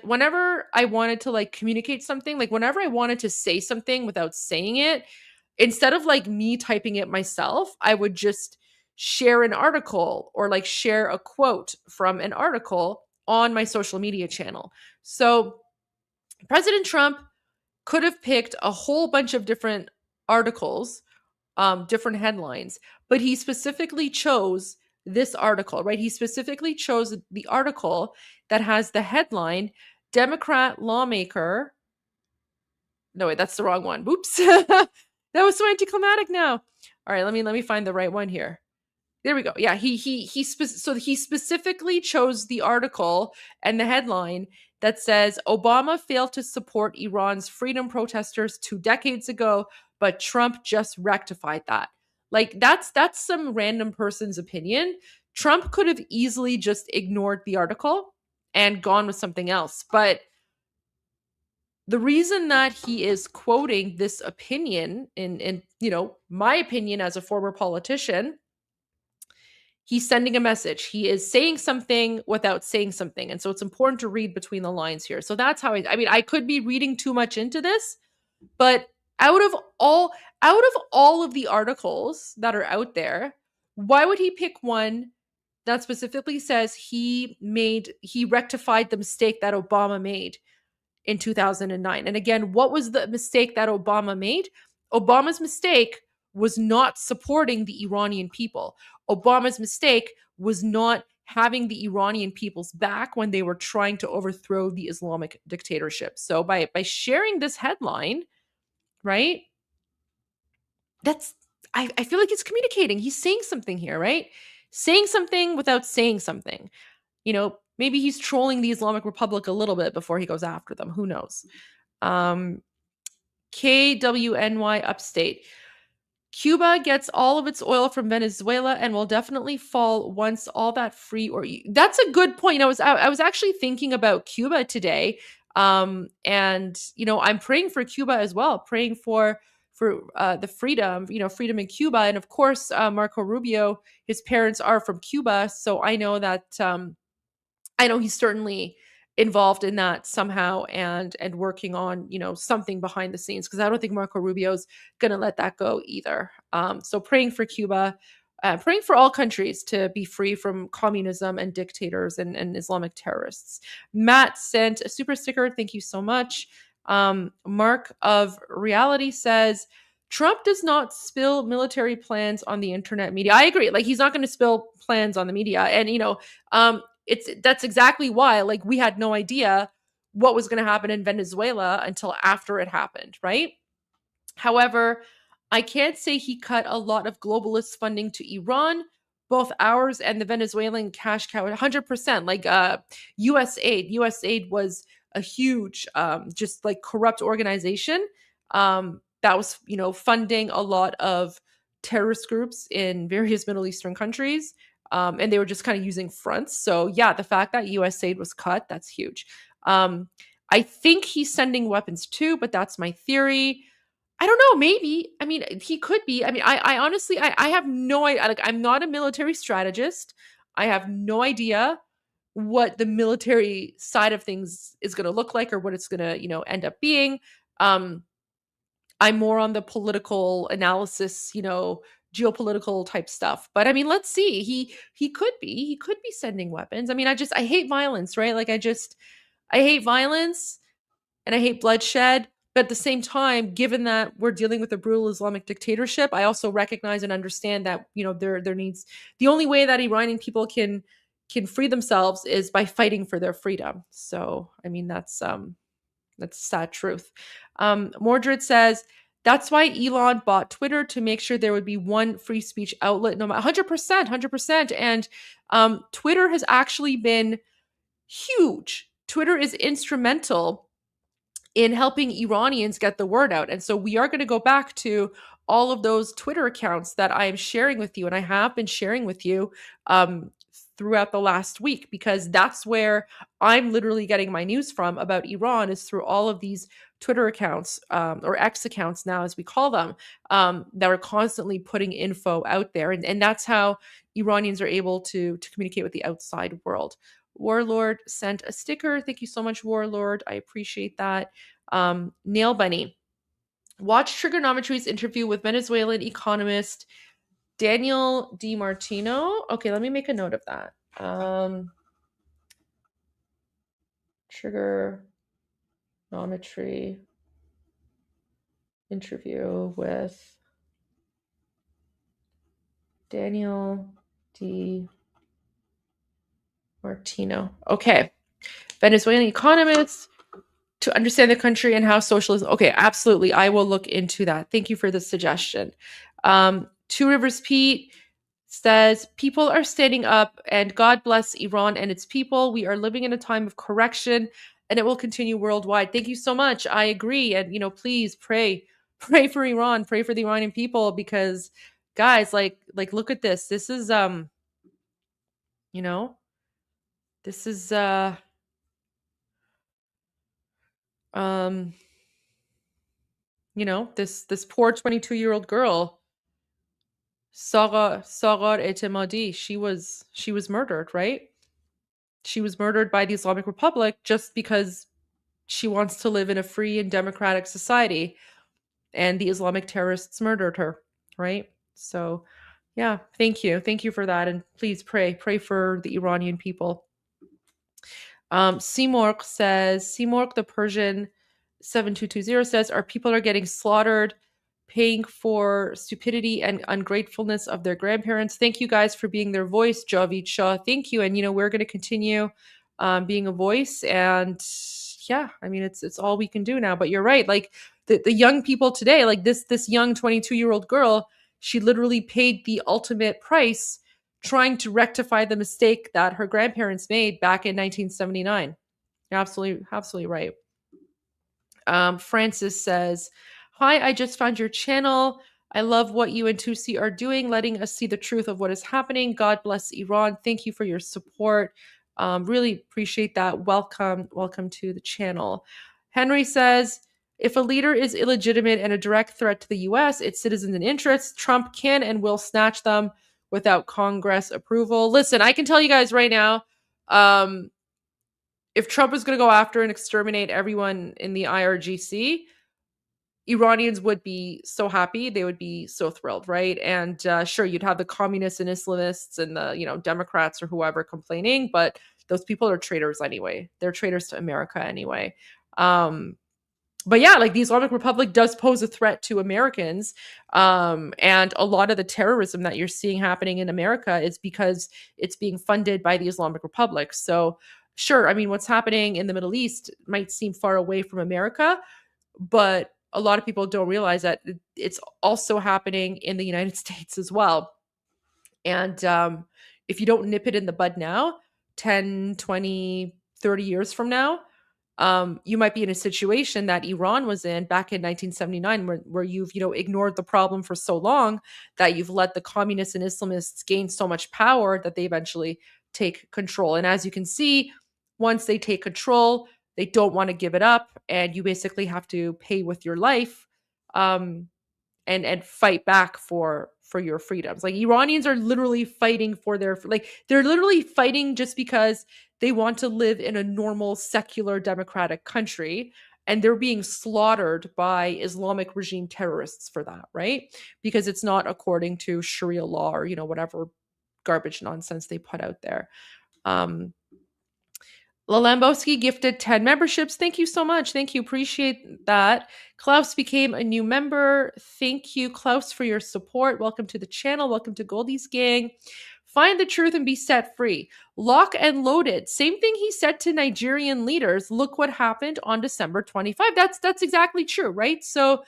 whenever I wanted to like communicate something, like whenever I wanted to say something without saying it, instead of like me typing it myself, I would just share an article or like share a quote from an article on my social media channel. So President Trump could have picked a whole bunch of different articles, different headlines, but he specifically chose this article, right? He specifically chose the article that has the headline, Democrat lawmaker. No, wait, that's the wrong one. Oops. That was so anticlimactic now. All right, let me find the right one here. There we go. Yeah, he specifically chose the article and the headline that says Obama failed to support Iran's freedom protesters 2 decades ago, but Trump just rectified that. Like that's some random person's opinion. Trump could have easily just ignored the article and gone with something else. But the reason that he is quoting this opinion in my opinion as a former politician, he's sending a message. He is saying something without saying something. And so it's important to read between the lines here. So that's how I could be reading too much into this, but out of all of the articles that are out there, why would he pick one that specifically says he rectified the mistake that Obama made in 2009? And again, what was the mistake that Obama made? Obama's mistake was not supporting the Iranian people. Obama's mistake was not having the Iranian people's back when they were trying to overthrow the Islamic dictatorship. So by sharing this headline, right? I feel like he's communicating. He's saying something here, right? Saying something without saying something. Maybe he's trolling the Islamic Republic a little bit before he goes after them. Who knows? KWNY Upstate. Cuba gets all of its oil from Venezuela and will definitely fall once all that free or that's a good point. I was actually thinking about Cuba today. And I'm praying for Cuba as well, praying for the freedom, freedom in Cuba. And of course, Marco Rubio, his parents are from Cuba. So I know that, I know he's certainly involved in that somehow and working on, something behind the scenes, because I don't think Marco Rubio's going to let that go either. So praying for Cuba, praying for all countries to be free from communism and dictators and Islamic terrorists. Matt sent a super sticker. Thank you so much. Mark of Reality says, Trump does not spill military plans on the internet media. I agree. Like, he's not going to spill plans on the media. And, that's exactly why, like, we had no idea what was going to happen in Venezuela until after it happened, right? However, I can't say he cut a lot of globalist funding to Iran, both ours and the Venezuelan cash cow, 100%. Like USAID was a huge, just like corrupt organization that was, funding a lot of terrorist groups in various Middle Eastern countries. And they were just kind of using fronts. So yeah, the fact that USAID was cut, that's huge. I think he's sending weapons too, but that's my theory. I don't know, maybe. I mean, he could be. I mean, I honestly, I have no idea. Like, I'm not a military strategist. I have no idea what the military side of things is going to look like or what it's going to, end up being. I'm more on the political analysis, geopolitical type stuff. But I mean, let's see. He could be sending weapons. I mean, I hate violence, right? Like, I hate violence and I hate bloodshed. But at the same time, given that we're dealing with a brutal Islamic dictatorship, I also recognize and understand that, there needs, the only way that Iranian people can free themselves is by fighting for their freedom. So, I mean, that's sad truth. Mordred says, that's why Elon bought Twitter, to make sure there would be one free speech outlet. No matter 100%. And Twitter has actually been huge. Twitter is instrumental in helping Iranians get the word out. And so we are going to go back to all of those Twitter accounts that I am sharing with you, and I have been sharing with you throughout the last week, because that's where I'm literally getting my news from about Iran, is through all of these Twitter accounts, or X accounts now, as we call them, that are constantly putting info out there. And that's how Iranians are able to communicate with the outside world. Warlord sent a sticker. Thank you so much, Warlord. I appreciate that. Nail Bunny. Watch Trigonometry's interview with Venezuelan economist Daniel DiMartino. Okay, let me make a note of that. Trigonometry interview with Daniel DiMartino. Okay. Venezuelan economists to understand the country and how socialism. Okay, absolutely. I will look into that. Thank you for the suggestion. Two Rivers Pete says, people are standing up, and God bless Iran and its people. We are living in a time of correction, and it will continue worldwide. Thank you so much. I agree. And, please pray for Iran, pray for the Iranian people, because guys, like look at this. This is, this is, this poor 22-year-old girl, Sagar Etemadi, she was murdered, right? She was murdered by the Islamic Republic just because she wants to live in a free and democratic society, and the Islamic terrorists murdered her, right? So, yeah, thank you for that, and please pray for the Iranian people. Simork the Persian 7220 says, our people are getting slaughtered, paying for stupidity and ungratefulness of their grandparents. Thank you guys for being their voice, Javid Shah. Thank you. And, we're going to continue being a voice. And yeah, I mean, it's all we can do now. But you're right. Like the young people today, like this young 22-year-old girl, she literally paid the ultimate price trying to rectify the mistake that her grandparents made back in 1979. You're absolutely right. Francis says, hi, I just found your channel. I love what you and Tusi are doing, letting us see the truth of what is happening. God bless Iran. Thank you for your support. Really appreciate that. Welcome to the channel. Henry says, if a leader is illegitimate and a direct threat to the U.S., its citizens and interests, Trump can and will snatch them without Congress approval. Listen, I can tell you guys right now, if Trump is going to go after and exterminate everyone in the IRGC, Iranians would be so happy. They would be so thrilled, right? And sure, you'd have the communists and Islamists and the Democrats or whoever complaining, but those people are traitors anyway. They're traitors to America anyway. But yeah, like the Islamic Republic does pose a threat to Americans. And a lot of the terrorism that you're seeing happening in America is because it's being funded by the Islamic Republic. So sure, I mean, what's happening in the Middle East might seem far away from America, but a lot of people don't realize that it's also happening in the United States as well. And if you don't nip it in the bud now, 10, 20, 30 years from now, you might be in a situation that Iran was in back in 1979, where you've ignored the problem for so long that you've let the communists and Islamists gain so much power that they eventually take control. And as you can see, once they take control, they don't want to give it up, and you basically have to pay with your life and fight back for your freedoms. Like, Iranians are literally fighting for their, like, they're literally fighting just because they want to live in a normal, secular, democratic country, and they're being slaughtered by Islamic regime terrorists for that, right? Because it's not according to Sharia law or, whatever garbage nonsense they put out there. Lalambowski gifted 10 memberships. Thank you so much. Thank you. Appreciate that. Klaus became a new member. Thank you, Klaus, for your support. Welcome to the channel. Welcome to Goldie's gang. Find the truth and be set free. Lock and loaded. Same thing he said to Nigerian leaders. Look what happened on December 25. That's exactly true, right? So,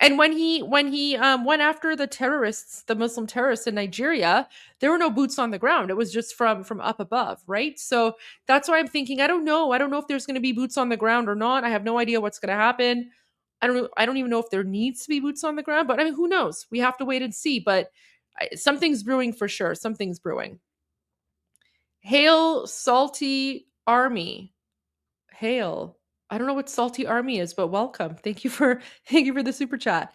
and when he went after the terrorists, the Muslim terrorists in Nigeria, there were no boots on the ground. It was just from up above, right? So that's why I'm thinking, I don't know if there's going to be boots on the ground or not. I have no idea what's going to happen. I don't even know if there needs to be boots on the ground, but I mean, who knows? We have to wait and see, but something's brewing for sure. Something's brewing. Hail, Salty Army. Hail. I don't know what Salty Army is, but welcome. Thank you for the super chat.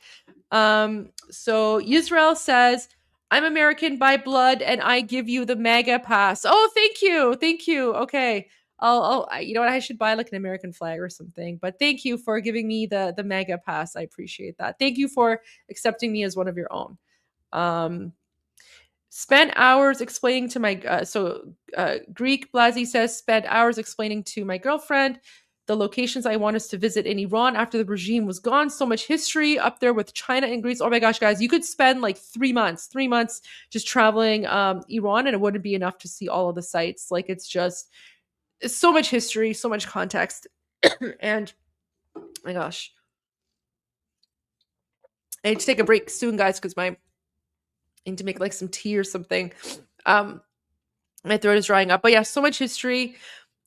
So Israel says, I'm American by blood and I give you the MAGA pass. Oh, thank you. Okay. I'll you know what? I should buy like an American flag or something, but thank you for giving me the MAGA pass. I appreciate that. Thank you for accepting me as one of your own. Spent hours explaining to my, Greek Blasi says, spent hours explaining to my girlfriend the locations I want us to visit in Iran after the regime was gone. So much history up there with China and Greece. Oh my gosh, guys, you could spend like 3 months just traveling Iran, and it wouldn't be enough to see all of the sites. Like, it's so much history, so much context. And oh my gosh, I need to take a break soon, guys, because I need to make like some tea or something. My throat is drying up. But yeah, so much history,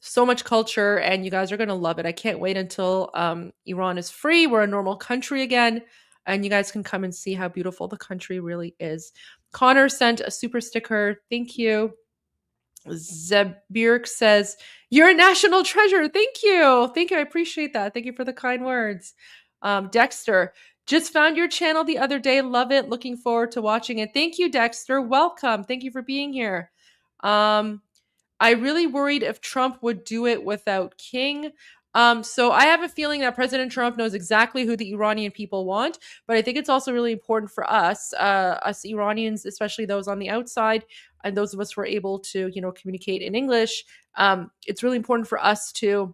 so much culture, and you guys are going to love it. I can't wait until Iran is free. We're a normal country again, and you guys can come and see how beautiful the country really is. Connor sent a super sticker. Thank you. Zebirk says, you're a national treasure. Thank you. I appreciate that. Thank you for the kind words. Dexter, just found your channel the other day. Love it. Looking forward to watching it. Thank you, Dexter. Welcome. Thank you for being here. I really worried if Trump would do it without King. So I have a feeling that President Trump knows exactly who the Iranian people want, but I think it's also really important for us Iranians, especially those on the outside, and those of us who are able to, communicate in English. It's really important for us to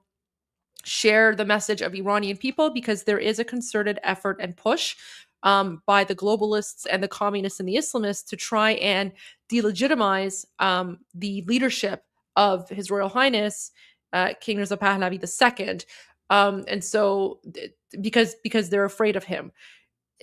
share the message of Iranian people, because there is a concerted effort and push by the globalists and the communists and the Islamists to try and delegitimize the leadership of His Royal Highness King Reza Pahlavi II, and so because they're afraid of him,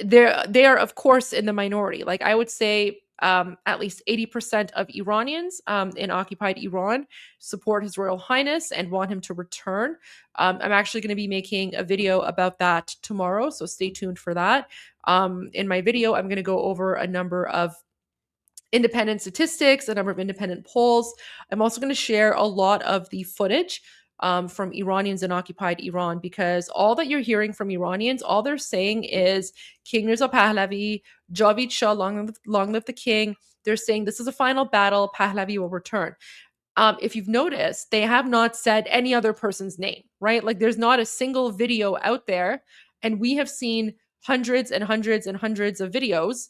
they are of course in the minority. Like, I would say at least 80% of Iranians in occupied Iran support His Royal Highness and want him to return. I'm actually going to be making a video about that tomorrow, so stay tuned for that. In my video, I'm going to go over a number of independent statistics, a number of independent polls. I'm also going to share a lot of the footage from Iranians in occupied Iran, because all that you're hearing from Iranians, all they're saying is King Reza Pahlavi, Javid Shah, long live the king. They're saying this is a final battle, Pahlavi will return. If you've noticed, they have not said any other person's name, right? Like, there's not a single video out there, and we have seen hundreds and hundreds and hundreds of videos.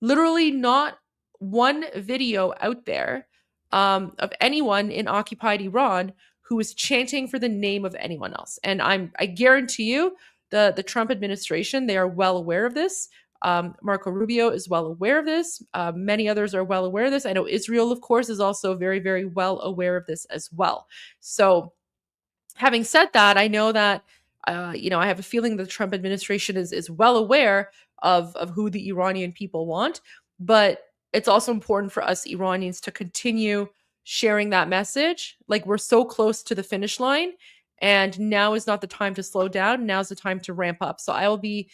Literally not one video out there of anyone in occupied Iran who is chanting for the name of anyone else. And I guarantee you, the Trump administration, they are well aware of this. Marco Rubio is well aware of this. Many others are well aware of this. I know Israel, of course, is also very, very well aware of this as well. So having said that, I know that, I have a feeling the Trump administration is well aware of who the Iranian people want, but it's also important for us Iranians to continue sharing that message. Like, we're so close to the finish line, and now is not the time to slow down. Now's the time to ramp up. So I will be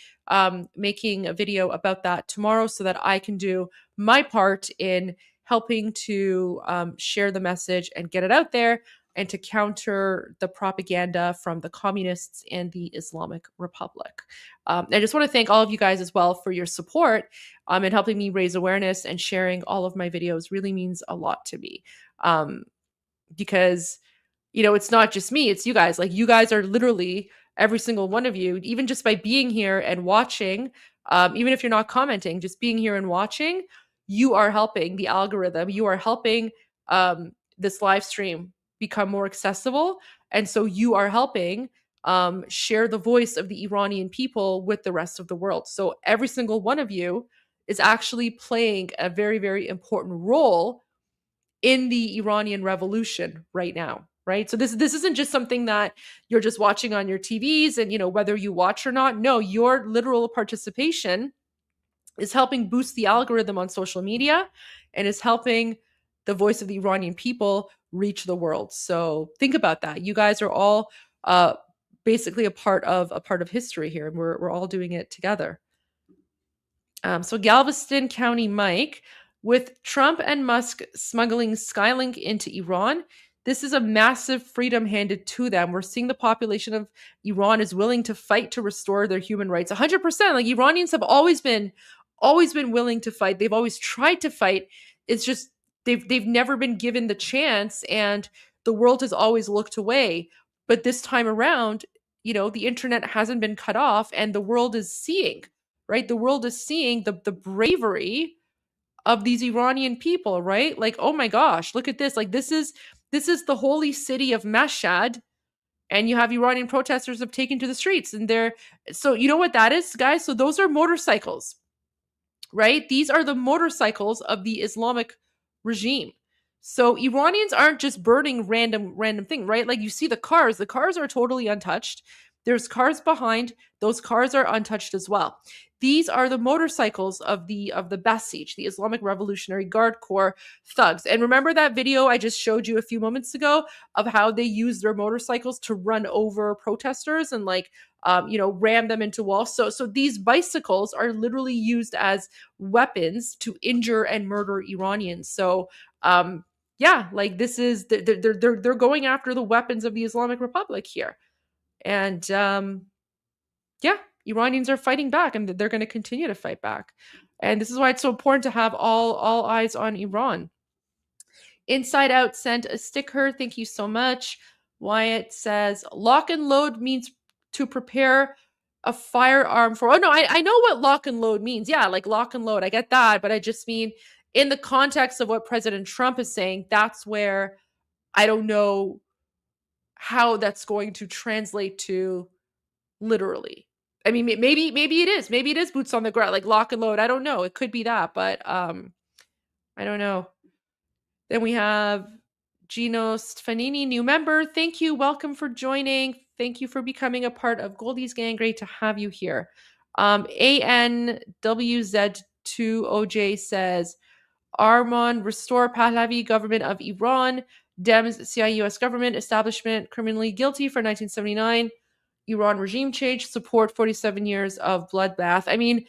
making a video about that tomorrow, so that I can do my part in helping to share the message and get it out there. and to counter the propaganda from the communists and the Islamic Republic. I just want to thank all of you guys as well for your support and helping me raise awareness, and sharing all of my videos really means a lot to me. Because, it's not just me, it's you guys. Like, you guys are literally, every single one of you, even just by being here and watching, even if you're not commenting, just being here and watching, you are helping the algorithm. You are helping this live stream become more accessible. And so you are helping share the voice of the Iranian people with the rest of the world. So every single one of you is actually playing a very, very important role in the Iranian Revolution right now, right? So this isn't just something that you're just watching on your TVs and, whether you watch or not. No, your literal participation is helping boost the algorithm on social media and is helping the voice of the Iranian people reach the world. So think about that. You guys are all basically a part of history here, and we're all doing it together. So Galveston County Mike, with Trump and Musk smuggling Skylink into Iran, this is a massive freedom handed to them. We're seeing the population of Iran is willing to fight to restore their human rights. 100%. Like, Iranians have always been willing to fight. They've always tried to fight. It's just they've never been given the chance, and the world has always looked away. But this time around, the internet hasn't been cut off, and the world is seeing, right? The world is seeing the bravery of these Iranian people, right? Like, oh my gosh, look at this. Like, this is the holy city of Mashhad, and you have Iranian protesters have taken to the streets, and so you know what that is, guys? So those are motorcycles, right? These are the motorcycles of the Islamic regime. So Iranians aren't just burning random thing, right? Like, you see the cars are totally untouched. There's cars behind, those cars are untouched as well. These are the motorcycles of the Basij, the Islamic Revolutionary Guard Corps thugs. And remember that video I just showed you a few moments ago of how they use their motorcycles to run over protesters and ram them into walls. So these bicycles are literally used as weapons to injure and murder Iranians. So this is they're going after the weapons of the Islamic Republic here. And Iranians are fighting back, and they're going to continue to fight back. And this is why it's so important to have all eyes on Iran. Inside Out sent a sticker. Thank you so much. Wyatt says, lock and load means to prepare a firearm for... Oh, no, I know what lock and load means. Yeah, like lock and load. I get that. But I just mean in the context of what President Trump is saying, that's where I don't know how that's going to translate to literally. I mean, maybe it is. Maybe it is boots on the ground, like lock and load. I don't know. It could be that, but I don't know. Then we have Gino Stefanini, new member. Thank you. Welcome for joining. Thank you for becoming a part of Goldie's gang. Great to have you here. ANWZ2OJ says, Arman, restore Pahlavi government of Iran. Dems, CIA US government establishment criminally guilty for 1979. Iran regime change, support 47 years of bloodbath. I mean,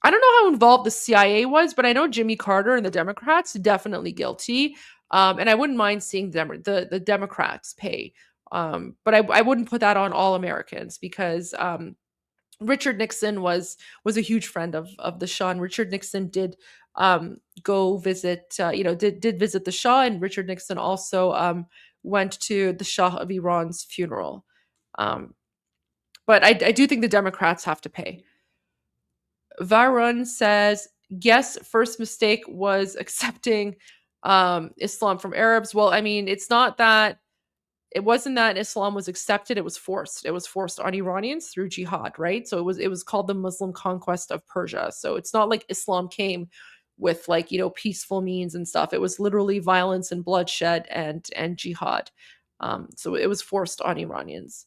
I don't know how involved the CIA was, but I know Jimmy Carter and the Democrats definitely guilty. And I wouldn't mind seeing the Democrats pay. But I wouldn't put that on all Americans, because Richard Nixon was a huge friend of the Shah. And Richard Nixon did go visit, did visit the Shah. And Richard Nixon also went to the Shah of Iran's funeral. But I do think the Democrats have to pay. Varun says, yes, first mistake was accepting Islam from Arabs. Well, I mean, it wasn't that Islam was accepted, it was forced. It was forced on Iranians through jihad, right? So it was called the Muslim conquest of Persia. So it's not like Islam came with peaceful means and stuff. It was literally violence and bloodshed and jihad. So it was forced on Iranians.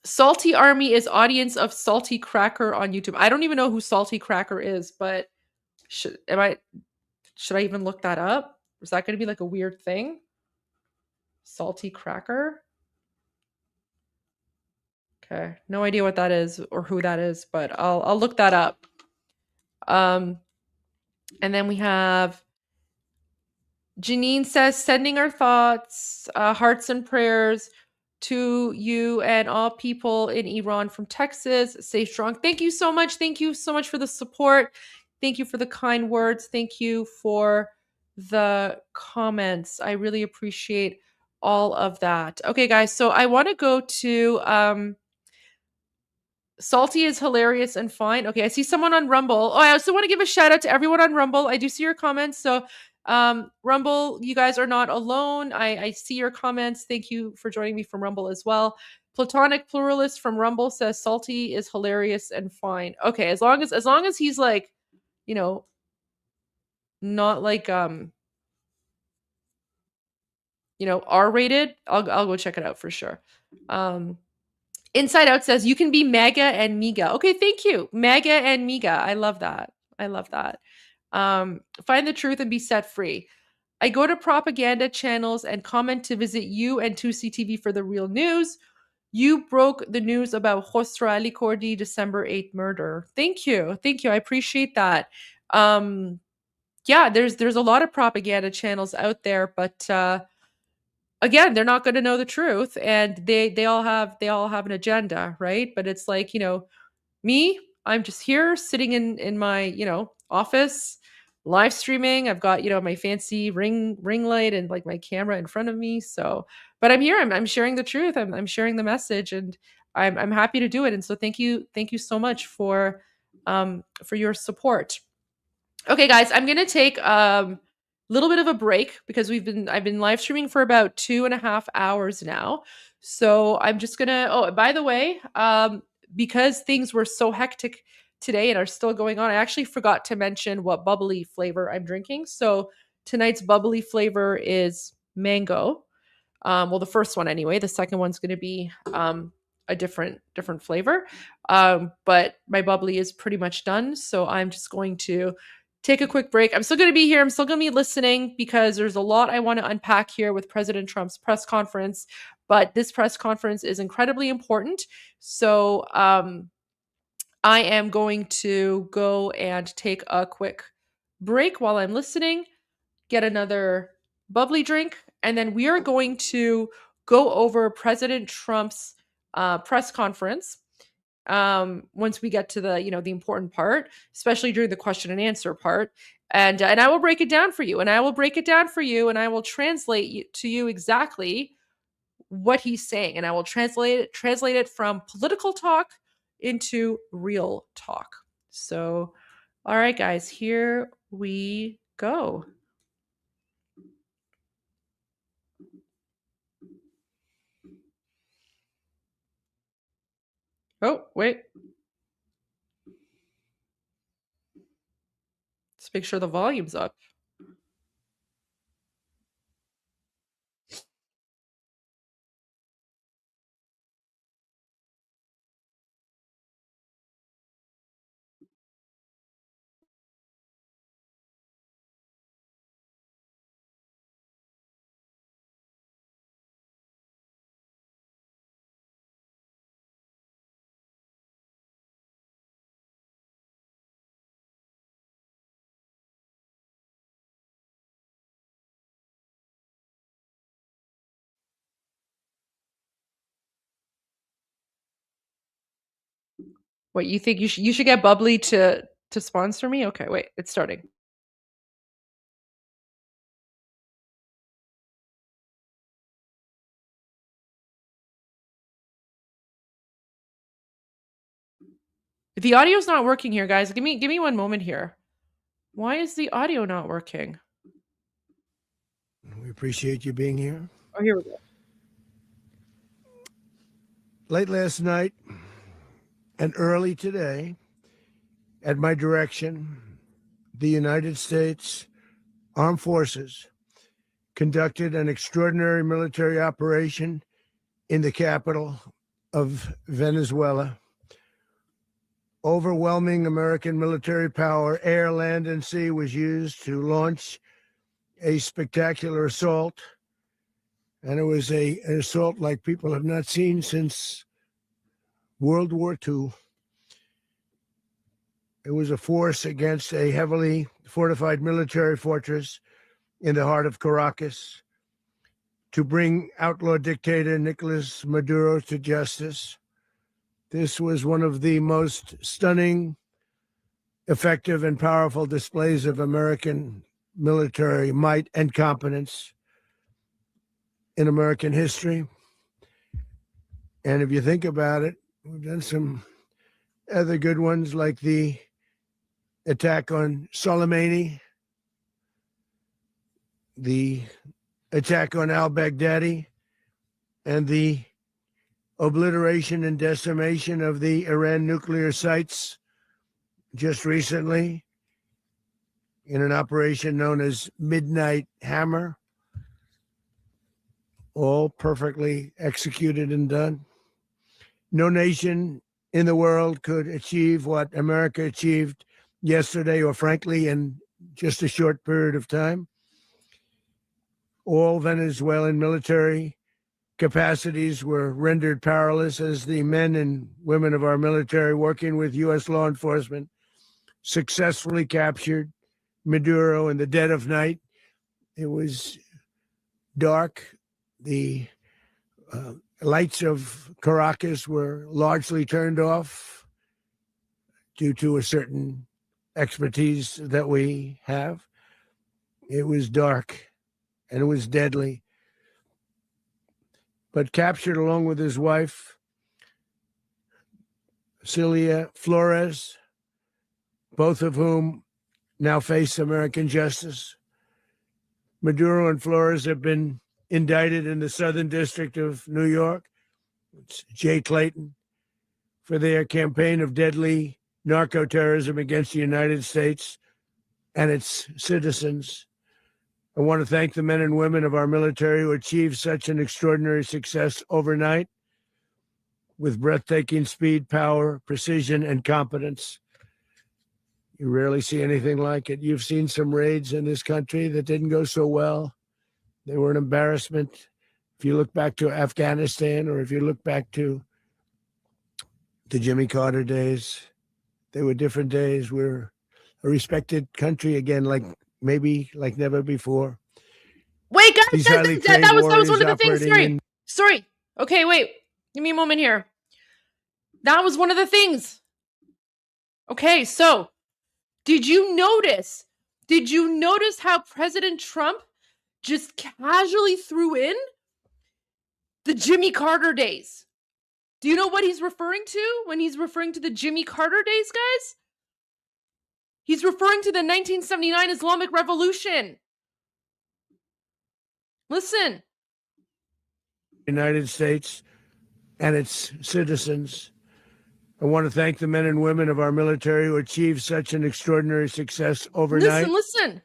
Salty Army is audience of Salty Cracker on YouTube. I don't even know who Salty Cracker is, but should I even look that up? Is that going to be like a weird thing? Salty Cracker? Okay, no idea what that is or who that is, but I'll look that up. And then we have Janine says, sending our thoughts, hearts and prayers to you and all people in Iran from Texas. Stay strong. Thank you so much. Thank you so much for the support. Thank you for the kind words. Thank you for the comments. I really appreciate all of that. Okay, guys. So I want to go to Salty is hilarious and fine. Okay, I see someone on Rumble. Oh, I also want to give a shout out to everyone on Rumble. I do see your comments. So Rumble, you guys are not alone. I see your comments. Thank you for joining me from Rumble as well. Platonic Pluralist from Rumble says Salty is hilarious and fine. Okay, as long as he's like, you know, not like you know, R-rated, I'll go check it out for sure. Inside Out says you can be MAGA and MIGA. Okay, thank you. MAGA and MIGA. I love that. I love that. Find the truth and be set free. I go to propaganda channels and comment to visit you and 2C TV for the real news. You broke the news about Khosrow Ali Kurdi December 8th murder. Thank you. Thank you. I appreciate that. Yeah, there's a lot of propaganda channels out there, but again, they're not going to know the truth, and they all have an agenda, right? But it's like, you know, me, I'm just here sitting in my, you know, office live streaming. I've got, you know, my fancy ring light and like my camera in front of me. So, but I'm here. I'm sharing the truth. I'm sharing the message, and I'm happy to do it. And so thank you so much for your support. Okay, guys, I'm gonna take little bit of a break because I've been live streaming for about 2.5 hours now. So I'm just gonna, oh, by the way, because things were so hectic today and are still going on, I actually forgot to mention what bubbly flavor I'm drinking. So tonight's bubbly flavor is mango. Well, the first one anyway. The second one's going to be a different flavor. But my bubbly is pretty much done. So I'm just going to take a quick break. I'm still going to be here. I'm still going to be listening because there's a lot I want to unpack here with President Trump's press conference. But this press conference is incredibly important. So I am going to go and take a quick break while I'm listening, get another bubbly drink, and then we are going to go over President Trump's press conference once we get to the, you know, the important part, especially during the question and answer part. And I will break it down for you, and I will translate to you exactly what he's saying, and I will translate it from political talk into real talk. So, all right, guys, here we go. Oh, wait. Let's make sure the volume's up. What, you think you should get bubbly to sponsor me? Okay, wait, it's starting. If the audio's not working here, guys, give me one moment here. Why is the audio not working? We appreciate you being here. Oh, here we go. Late last night and early today, at my direction, the United States Armed Forces conducted an extraordinary military operation in the capital of Venezuela. Overwhelming American military power, air, land, and sea, was used to launch a spectacular assault. And it was an assault like people have not seen since World War II. It was a force against a heavily fortified military fortress in the heart of Caracas to bring outlaw dictator Nicolas Maduro to justice. This was one of the most stunning, effective, and powerful displays of American military might and competence in American history. And if you think about it, we've done some other good ones like the attack on Soleimani, the attack on al-Baghdadi, and the obliteration and decimation of the Iran nuclear sites just recently in an operation known as Midnight Hammer, all perfectly executed and done. No nation in the world could achieve what America achieved yesterday, or frankly, in just a short period of time. All Venezuelan military capacities were rendered powerless as the men and women of our military, working with U.S. law enforcement, successfully captured Maduro in the dead of night. It was dark. The lights of Caracas were largely turned off due to a certain expertise that we have. It was dark and it was deadly. But captured along with his wife, Celia Flores, both of whom now face American justice. Maduro and Flores have been indicted in the Southern District of New York. It's Jay Clayton, for their campaign of deadly narco-terrorism against the United States and its citizens. I want to thank the men and women of our military who achieved such an extraordinary success overnight with breathtaking speed, power, precision, and competence. You rarely see anything like it. You've seen some raids in this country that didn't go so well. They were an embarrassment. If you look back to Afghanistan, or if you look back to the Jimmy Carter days, they were different days. We're a respected country again, like never before. Wait, guys, that was one of the things. Sorry. Okay, wait. Give me a moment here. That was one of the things. Okay, so did you notice how President Trump just casually threw in the Jimmy Carter days? Do you know what he's referring to when he's referring to the Jimmy Carter days, guys? He's referring to the 1979 Islamic Revolution. Listen. United States and its citizens. I want to thank the men and women of our military who achieved such an extraordinary success overnight. Listen.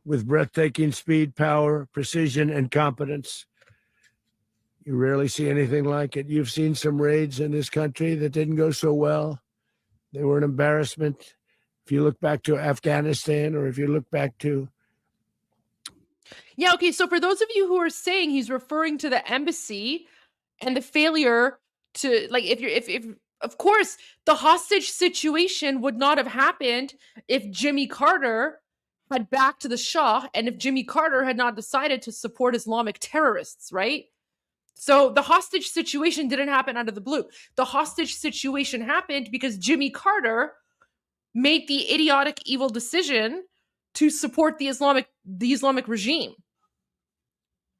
With breathtaking speed, power, precision, and competence. You rarely see anything like it. You've seen some raids in this country that didn't go so well. They were an embarrassment. If you look back to Afghanistan, or if you look back to... Yeah, okay, so for those of you who are saying he's referring to the embassy and the failure to, like, if of course, the hostage situation would not have happened if Jimmy Carter had backed the Shah and if Jimmy Carter had not decided to support Islamic terrorists, right? So the hostage situation didn't happen out of the blue. The hostage situation happened because Jimmy Carter made the idiotic, evil decision to support the Islamic regime.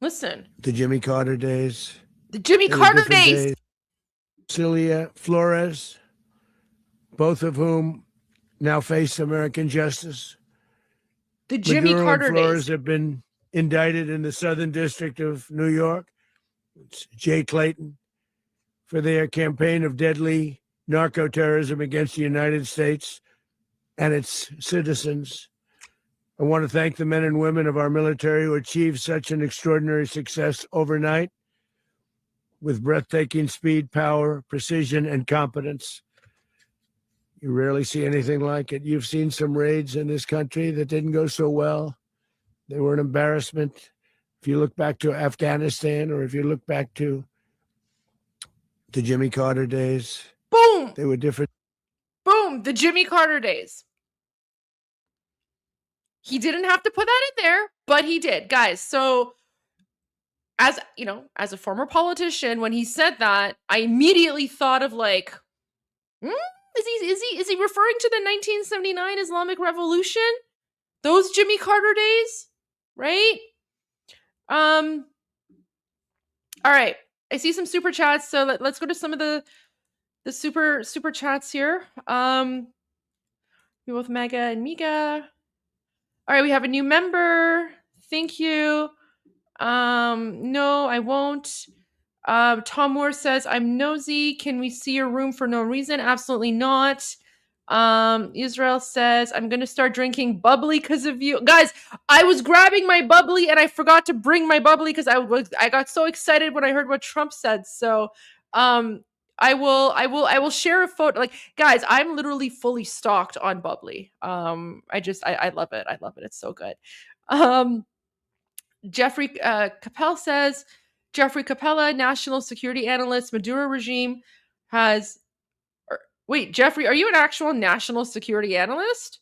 Listen. The Jimmy Carter days. The Jimmy Carter days. Celia Flores, both of whom now face American justice. The Jimmy Maduro Carter and Flores days. have been indicted in the Southern District of New York. It's Jay Clayton, for their campaign of deadly narco-terrorism against the United States and its citizens. I want to thank the men and women of our military who achieved such an extraordinary success overnight with breathtaking speed, power, precision, and competence. You rarely see anything like it. You've seen some raids in this country that didn't go so well. They were an embarrassment. If you look back to Afghanistan, or if you look back to the Jimmy Carter days, boom, they were different. Boom, the Jimmy Carter days. He didn't have to put that in there, but he did, guys. So as you know, as a former politician, when he said that, I immediately thought of like, is he referring to the 1979 Islamic Revolution? Those Jimmy Carter days, right? All right. I see some super chats, so let's go to some of the super chats here. Both Mega and Miga. All right, we have a new member. Thank you. No, I won't. Tom Moore says, I'm nosy. Can we see your room for no reason? Absolutely not. Israel says, I'm going to start drinking bubbly because of you. Guys, I was grabbing my bubbly and I forgot to bring my bubbly because I got so excited when I heard what Trump said. So, I will share a photo. Like, guys, I'm literally fully stocked on bubbly. I love it. I love it. It's so good. Jeffrey Capel says, Jeffrey Capella, national security analyst, Maduro regime has... Wait, Jeffrey, are you an actual national security analyst?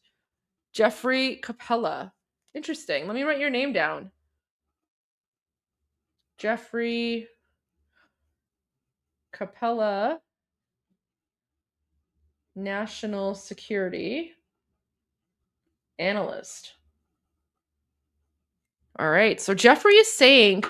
Jeffrey Capella. Interesting. Let me write your name down. Jeffrey Capella, national security analyst. All right. So Jeffrey is saying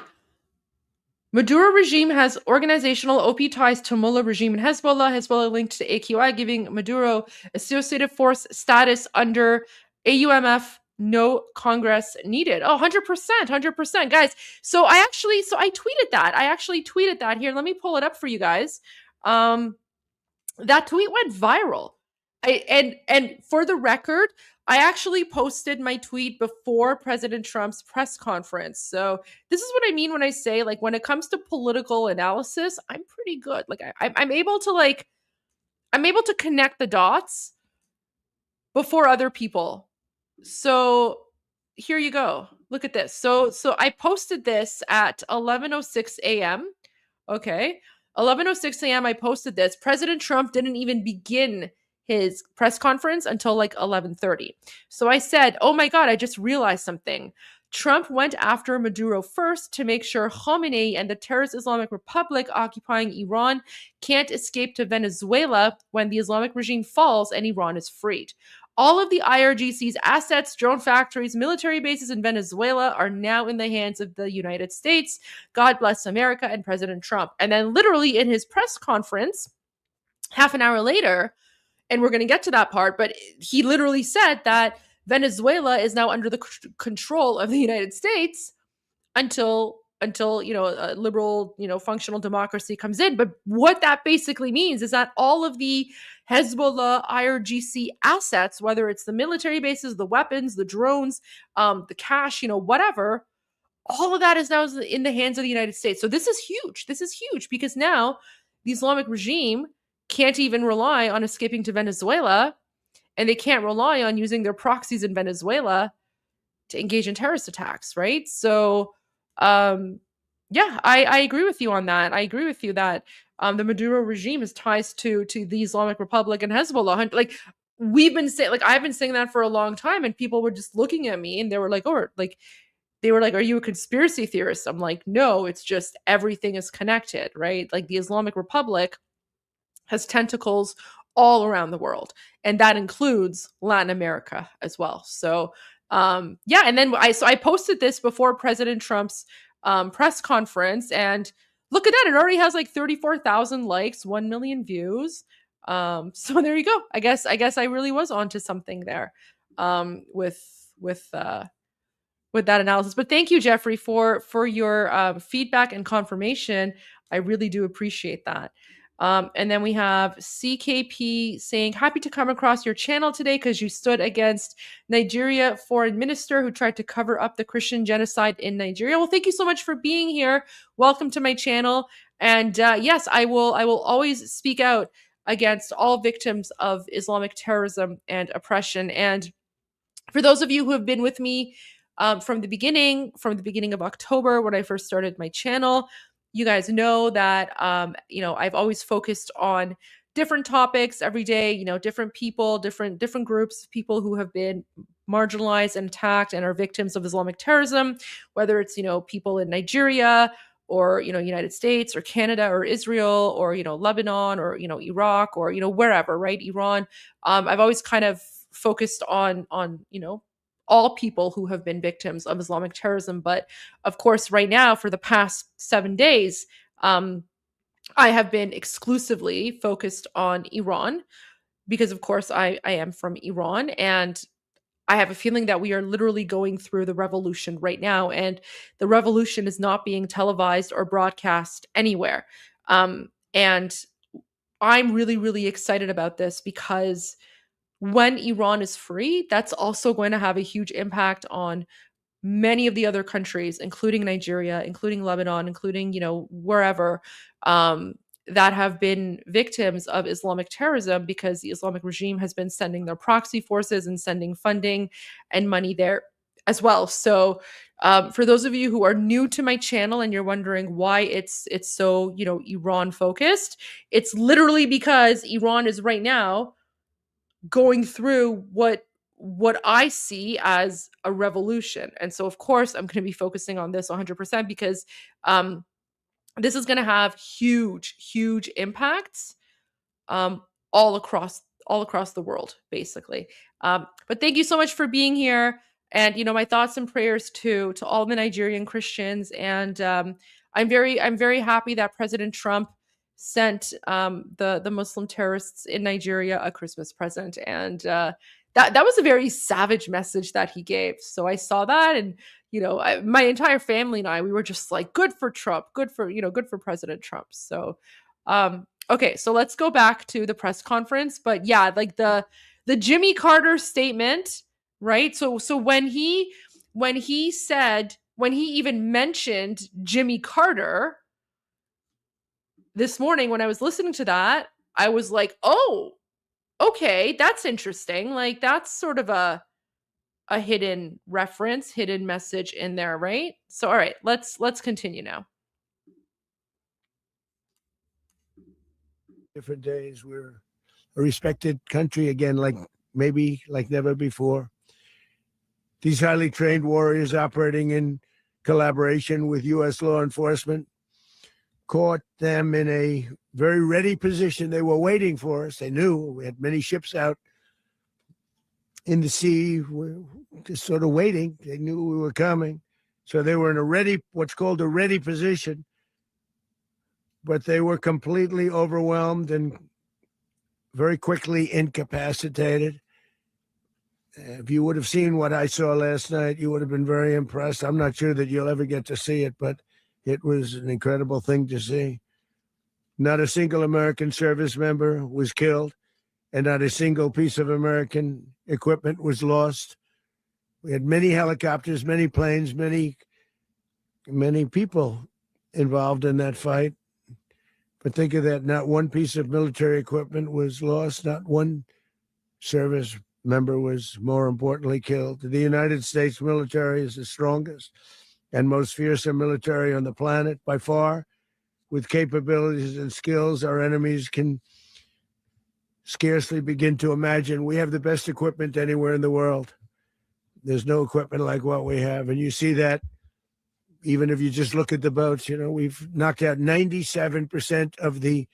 Maduro regime has organizational OP ties to Mullah regime and Hezbollah. Hezbollah linked to AQI, giving Maduro associated force status under AUMF. No Congress needed. Oh, 100%. Guys, so I tweeted that. I actually tweeted that here. Let me pull it up for you guys. That tweet went viral. And for the record, I actually posted my tweet before President Trump's press conference. So this is what I mean when I say, like, when it comes to political analysis, I'm pretty good. Like, I'm able to connect the dots before other people. So here you go. Look at this. So I posted this at 11:06 a.m. Okay. 11:06 a.m. I posted this. President Trump didn't even begin his press conference until like 11:30. So I said, oh my God, I just realized something. Trump went after Maduro first to make sure Khamenei and the terrorist Islamic Republic occupying Iran can't escape to Venezuela when the Islamic regime falls and Iran is freed. All of the IRGC's assets, drone factories, military bases in Venezuela are now in the hands of the United States. God bless America and President Trump. And then literally in his press conference, half an hour later, and we're going to get to that part, but he literally said that Venezuela is now under the control of the United States until a liberal, functional democracy comes in. But what that basically means is that all of the Hezbollah IRGC assets, whether it's the military bases, the weapons, the drones, the cash, whatever, all of that is now in the hands of the United States. So this is huge. This is huge because now the Islamic regime can't even rely on escaping to Venezuela, and they can't rely on using their proxies in Venezuela to engage in terrorist attacks, right? So, I agree with you on that. I agree with you that the Maduro regime is ties to the Islamic Republic and Hezbollah. Like, I've been saying that for a long time, and people were just looking at me and they were like, are you a conspiracy theorist? I'm like, no, it's just everything is connected, right? Like, the Islamic Republic has tentacles all around the world, and that includes Latin America as well. So, and then I posted this before President Trump's press conference, and look at that, it already has like 34,000 likes, 1 million views. So there you go. I guess I really was onto something there with that analysis. But thank you, Jeffrey, for your feedback and confirmation. I really do appreciate that. And then we have CKP saying, happy to come across your channel today because you stood against Nigeria foreign minister who tried to cover up the Christian genocide in Nigeria. Well, thank you so much for being here. Welcome to my channel. And yes, I will always speak out against all victims of Islamic terrorism and oppression. And for those of you who have been with me from the beginning of October, when I first started my channel, you guys know that, I've always focused on different topics every day, different people, different groups of people who have been marginalized and attacked and are victims of Islamic terrorism, whether it's, people in Nigeria or, United States or Canada or Israel or, Lebanon or, Iraq or, wherever, right? Iran. I've always kind of focused on, all people who have been victims of Islamic terrorism. But of course, right now, for the past 7 days, I have been exclusively focused on Iran because, of course, I am from Iran, and I have a feeling that we are literally going through the revolution right now, and the revolution is not being televised or broadcast anywhere. And I'm really, really excited about this because when Iran is free, that's also going to have a huge impact on many of the other countries, including Nigeria, including Lebanon, including, wherever, that have been victims of Islamic terrorism, because the Islamic regime has been sending their proxy forces and sending funding and money there as well. So for those of you who are new to my channel and you're wondering why it's so, Iran focused, it's literally because Iran is right now going through what I see as a revolution. And so, of course, I'm going to be focusing on this 100% because this is going to have huge, huge impacts all across the world, basically. But thank you so much for being here. And, my thoughts and prayers to all the Nigerian Christians. And I'm very happy that President Trump sent the Muslim terrorists in Nigeria a Christmas present. And that was a very savage message that he gave. So I saw that, and my entire family and I, we were just like, good for Trump, good for President Trump. So okay, so let's go back to the press conference. But yeah, like the Jimmy Carter statement, right? So when he even mentioned Jimmy Carter this morning, when I was listening to that, I was like, oh, okay, that's interesting. Like, that's sort of a hidden reference, hidden message in there, right? So all right, let's continue now. Different days. We're a respected country again, like never before. These highly trained warriors operating in collaboration with U.S. law enforcement caught them in a very ready position. They were waiting for us. They knew we had many ships out in the sea, just sort of waiting. They knew we were coming. So they were in what's called a ready position. But they were completely overwhelmed and very quickly incapacitated. If you would have seen what I saw last night, you would have been very impressed. I'm not sure that you'll ever get to see it, but it was an incredible thing to see. Not a single American service member was killed, and not a single piece of American equipment was lost. We had many helicopters, many planes, many people involved in that fight. But think of that, not one piece of military equipment was lost, not one service member was, more importantly, killed. The United States military is the strongest and most fearsome military on the planet by far, with capabilities and skills our enemies can scarcely begin to imagine. We have the best equipment anywhere in the world. There's no equipment like what we have. And you see that even if you just look at the boats. We've knocked out 97% of the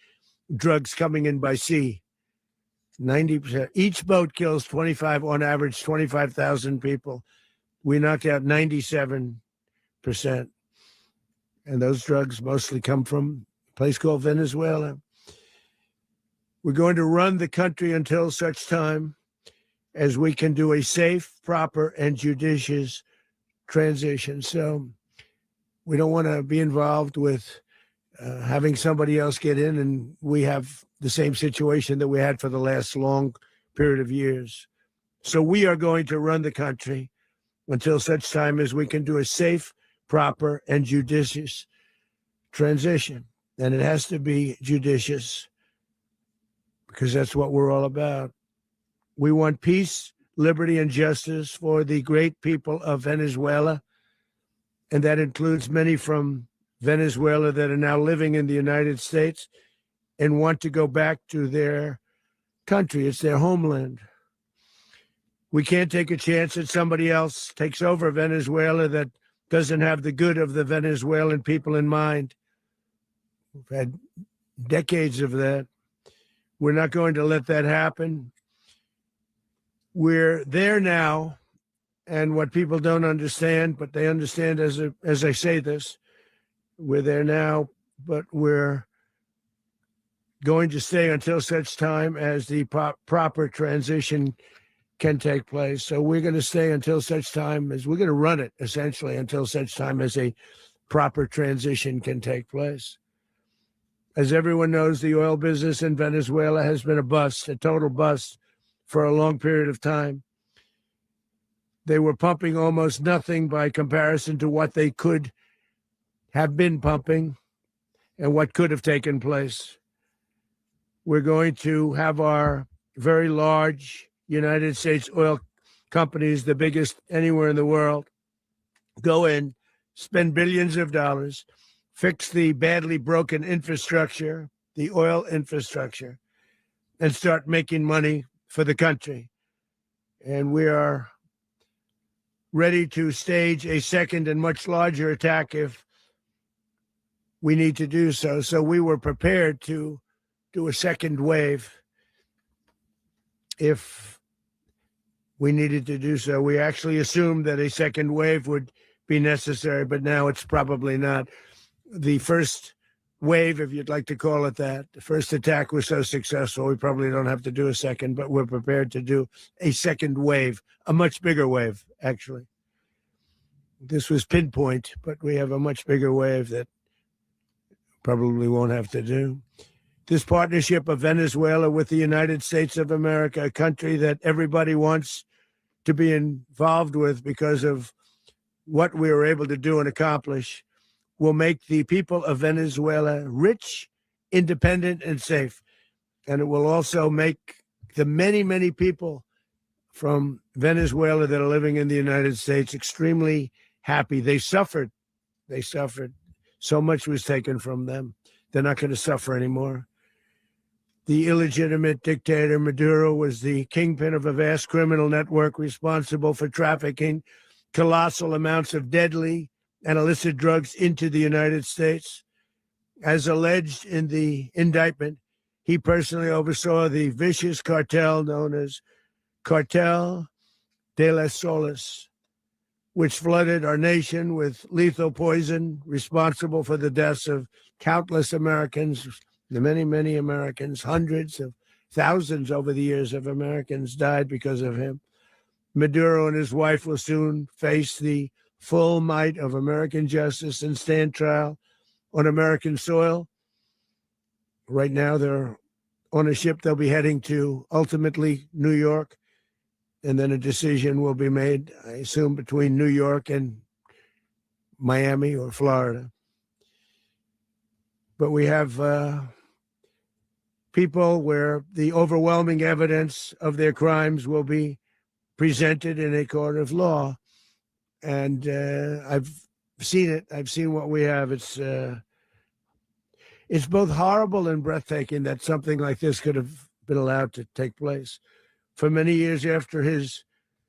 drugs coming in by sea. 90%. Each boat kills on average, 25,000 people. We knocked out 97%. And those drugs mostly come from a place called Venezuela. We're going to run the country until such time as we can do a safe, proper, and judicious transition. So we don't want to be involved with having somebody else get in, and we have the same situation that we had for the last long period of years. So we are going to run the country until such time as we can do a safe, proper, and judicious transition. And it has to be judicious because that's what we're all about. We want peace, liberty, and justice for the great people of Venezuela. And that includes many from Venezuela that are now living in the United States and want to go back to their country. It's their homeland. We can't take a chance that somebody else takes over Venezuela that doesn't have the good of the Venezuelan people in mind. We've had decades of that. We're not going to let that happen. We're there now, and what people don't understand, but they understand as I say this, we're there now, but we're going to stay until such time as the proper transition can take place. So we're going to stay until such time as we're going to run it, essentially, until such time as a proper transition can take place. As everyone knows, the oil business in Venezuela has been a bust, a total bust, for a long period of time. They were pumping almost nothing by comparison to what they could have been pumping and what could have taken place. We're going to have our very large United States oil companies, the biggest anywhere in the world, go in, spend billions of dollars, fix the badly broken infrastructure, the oil infrastructure, and start making money for the country. And we are ready to stage a second and much larger attack if we need to do so. So we were prepared to do a second wave if we needed to do so. We actually assumed that a second wave would be necessary, but now it's probably not. The first wave, if you'd like to call it that, the first attack was so successful, we probably don't have to do a second, but we're prepared to do a second wave, a much bigger wave, actually. This was pinpoint, but we have a much bigger wave that probably won't have to do. This partnership of Venezuela with the United States of America, a country that everybody wants to be involved with because of what we were able to do and accomplish, will make the people of Venezuela rich, independent, and safe. And it will also make the many, many people from Venezuela that are living in the United States extremely happy. They suffered. They suffered. So much was taken from them. They're not going to suffer anymore. The illegitimate dictator Maduro was the kingpin of a vast criminal network responsible for trafficking colossal amounts of deadly and illicit drugs into the United States. As alleged in the indictment, he personally oversaw the vicious cartel known as Cartel de las Solas, which flooded our nation with lethal poison, responsible for the deaths of countless Americans, the many, many Americans. Hundreds of thousands over the years of Americans died because of him. Maduro and his wife will soon face the full might of American justice and stand trial on American soil. Right now, they're on a ship. They'll be heading to, ultimately, New York. And then a decision will be made, I assume, between New York and Miami or Florida. But we have people where the overwhelming evidence of their crimes will be presented in a court of law. And I've seen it. I've seen what we have. It's both horrible and breathtaking that something like this could have been allowed to take place. For many years after his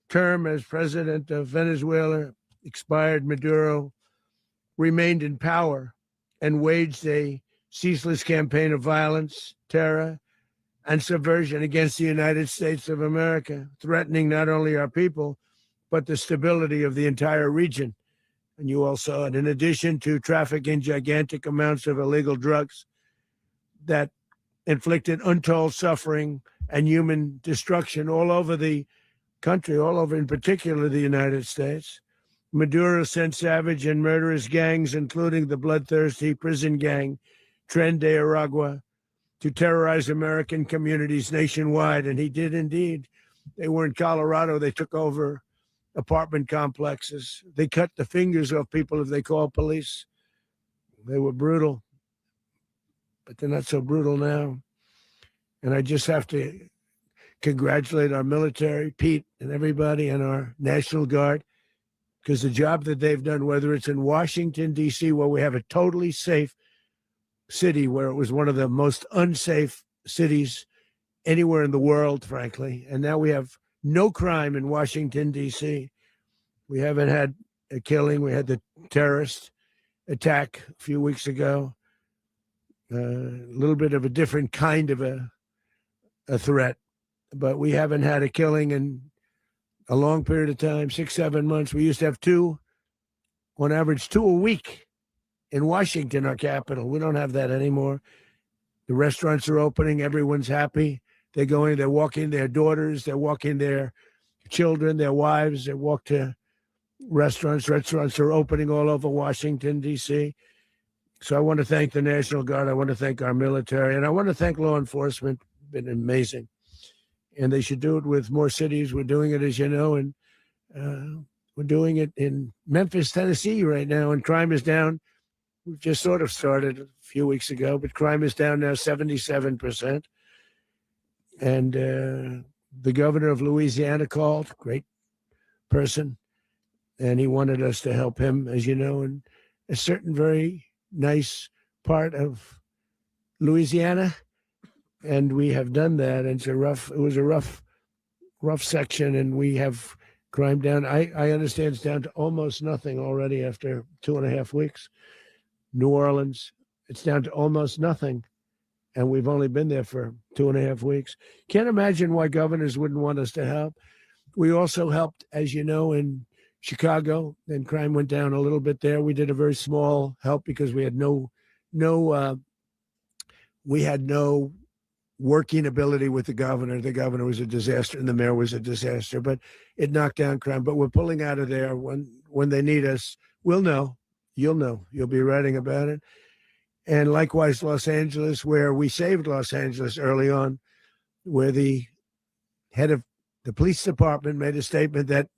term as president of Venezuela expired, Maduro remained in power and waged a ceaseless campaign of violence, terror, and subversion against the United States of America, threatening not only our people, but the stability of the entire region. And you all saw it. In addition to trafficking gigantic amounts of illegal drugs that inflicted untold suffering and human destruction all over the country, all over, in particular, the United States, Maduro sent savage and murderous gangs, including the bloodthirsty prison gang, Tren de Aragua, to terrorize American communities nationwide. And he did indeed. They were in Colorado. They took over apartment complexes. They cut the fingers off people if they called police. They were brutal, but they're not so brutal now. And I just have to congratulate our military, Pete and everybody, and our National Guard, because the job that they've done, whether it's in Washington, D.C., where we have a totally safe city, where it was one of the most unsafe cities anywhere in the world, frankly, and now we have no crime in Washington, D.C. We haven't had a killing. We had the terrorist attack a few weeks ago. A little bit of a different kind of a threat, but we haven't had a killing in a long period of time, 6-7 months. We used to have two, on average, 2 a week in Washington, our capital. We don't have that anymore. The restaurants are opening. Everyone's happy. They're walking their daughters. They're walking their children, their wives. They walk to restaurants. Restaurants are opening all over Washington, D.C. So I want to thank the National Guard. I want to thank our military. And I want to thank law enforcement. Been amazing. And they should do it with more cities. We're doing it, as you know, and we're doing it in Memphis, Tennessee right now. And crime is down. We've just sort of started a few weeks ago, but crime is down now 77%. And the governor of Louisiana called, great person, and he wanted us to help him, as you know, in a certain very nice part of Louisiana. And we have done that. And it was a rough section, and we have crime down. I understand it's down to almost nothing already after 2.5 weeks. New Orleans, it's down to almost nothing. And we've only been there for 2.5 weeks. Can't imagine why governors wouldn't want us to help. We also helped, as you know, in Chicago, and crime went down a little bit there. We did a very small help because we had no working ability with the governor. The governor was a disaster and the mayor was a disaster, but it knocked down crime. But we're pulling out of there when they need us. We'll know. You'll know. You'll be writing about it. And likewise, Los Angeles, where we saved Los Angeles early on, where the head of the police department made a statement that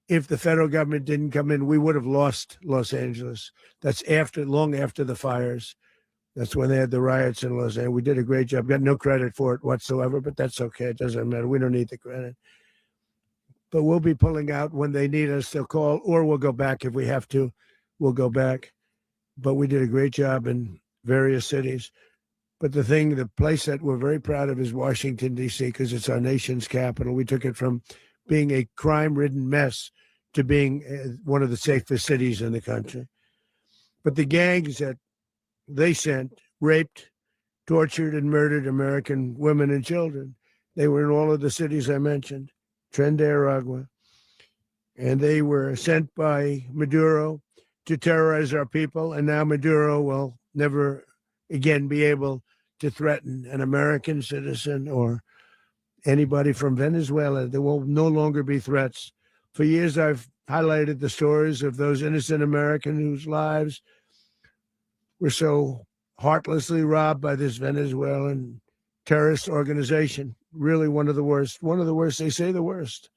if the federal government didn't come in, we would have lost Los Angeles. That's long after the fires. That's when they had the riots in Los Angeles. We did a great job. Got no credit for it whatsoever, but that's okay. It doesn't matter. We don't need the credit. But we'll be pulling out when they need us. They'll call, or we'll go back if we have to. We'll go back. But we did a great job in various cities. But the place that we're very proud of is Washington, D.C., because it's our nation's capital. We took it from being a crime-ridden mess to being one of the safest cities in the country. But the gangs that they sent raped, tortured, and murdered American women and children. They were in all of the cities I mentioned, Tren de Aragua. And they were sent by Maduro to terrorize our people. And now Maduro will never again be able to threaten an American citizen or anybody from Venezuela. There will no longer be threats. For years, I've highlighted the stories of those innocent Americans whose lives were so heartlessly robbed by this Venezuelan terrorist organization. Really one of the worst. One of the worst, they say the worst.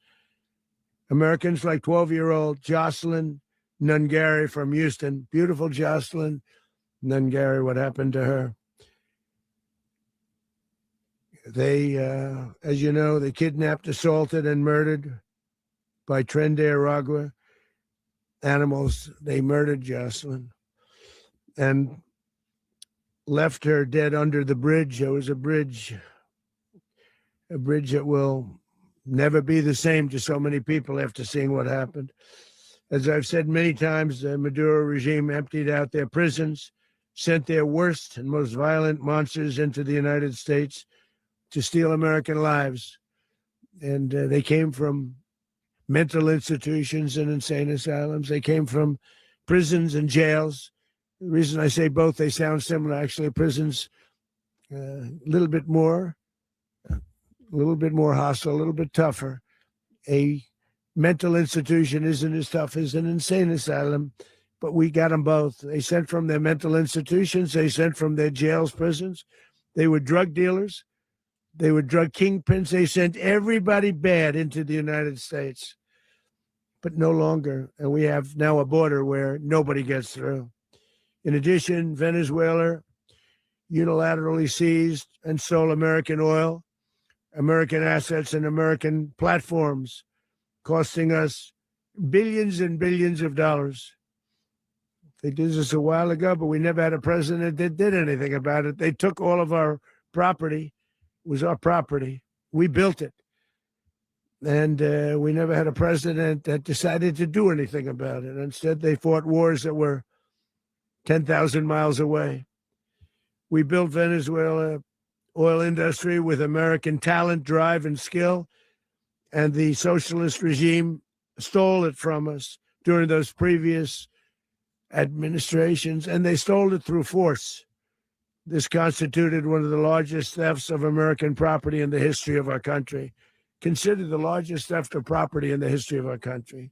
Americans like 12-year-old Jocelyn Nungari from Houston. Beautiful Jocelyn Nungari, what happened to her? They, as you know, they kidnapped, assaulted, and murdered by Tren de Aragua animals. They murdered Jocelyn and left her dead under the bridge. There was a bridge that will never be the same to so many people after seeing what happened. As I've said many times, the Maduro regime emptied out their prisons, sent their worst and most violent monsters into the United States to steal American lives. And they came from mental institutions and insane asylums. They came from prisons and jails. The reason I say both, they sound similar. Actually, prisons a little bit more hostile, a little bit tougher. A mental institution isn't as tough as an insane asylum, but we got them both. They sent from their mental institutions. They sent from their jails, prisons. They were drug dealers. They were drug kingpins. They sent everybody bad into the United States, but no longer. And we have now a border where nobody gets through. In addition, Venezuela unilaterally seized and sold American oil, American assets, and American platforms, costing us billions and billions of dollars. They did this a while ago, but we never had a president that did anything about it. They took all of our property. It was our property. We built it. And we never had a president that decided to do anything about it. Instead, they fought wars that were 10,000 miles away. We built Venezuela oil industry with American talent, drive, and skill, and the socialist regime stole it from us during those previous administrations, and they stole it through force. This constituted one of the largest thefts of American property in the history of our country. Considered the largest theft of property in the history of our country.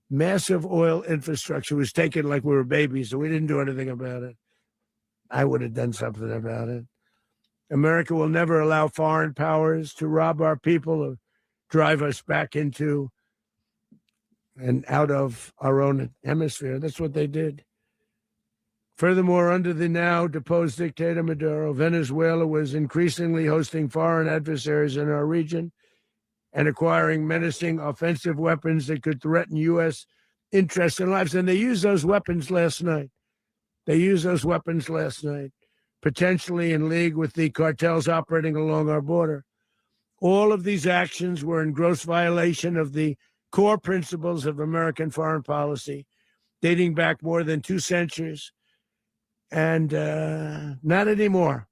Massive oil infrastructure was taken like we were babies, and we didn't do anything about it. I would have done something about it. America will never allow foreign powers to rob our people or drive us back into and out of our own hemisphere. That's what they did. Furthermore, under the now deposed dictator Maduro, Venezuela was increasingly hosting foreign adversaries in our region and acquiring menacing offensive weapons that could threaten U.S. interests and lives. And they used those weapons last night. Potentially in league with the cartels operating along our border. All of these actions were in gross violation of the core principles of American foreign policy, dating back more than 2 centuries. And not anymore.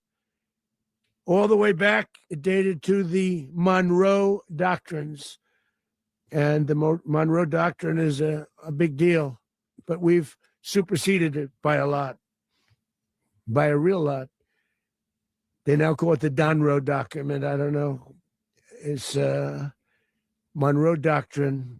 All the way back, it dated to the Monroe Doctrines. And the Monroe Doctrine is a big deal, but we've superseded it by a lot, by a real lot. They now call it the Donroe Document. I don't know. It's Monroe Doctrine.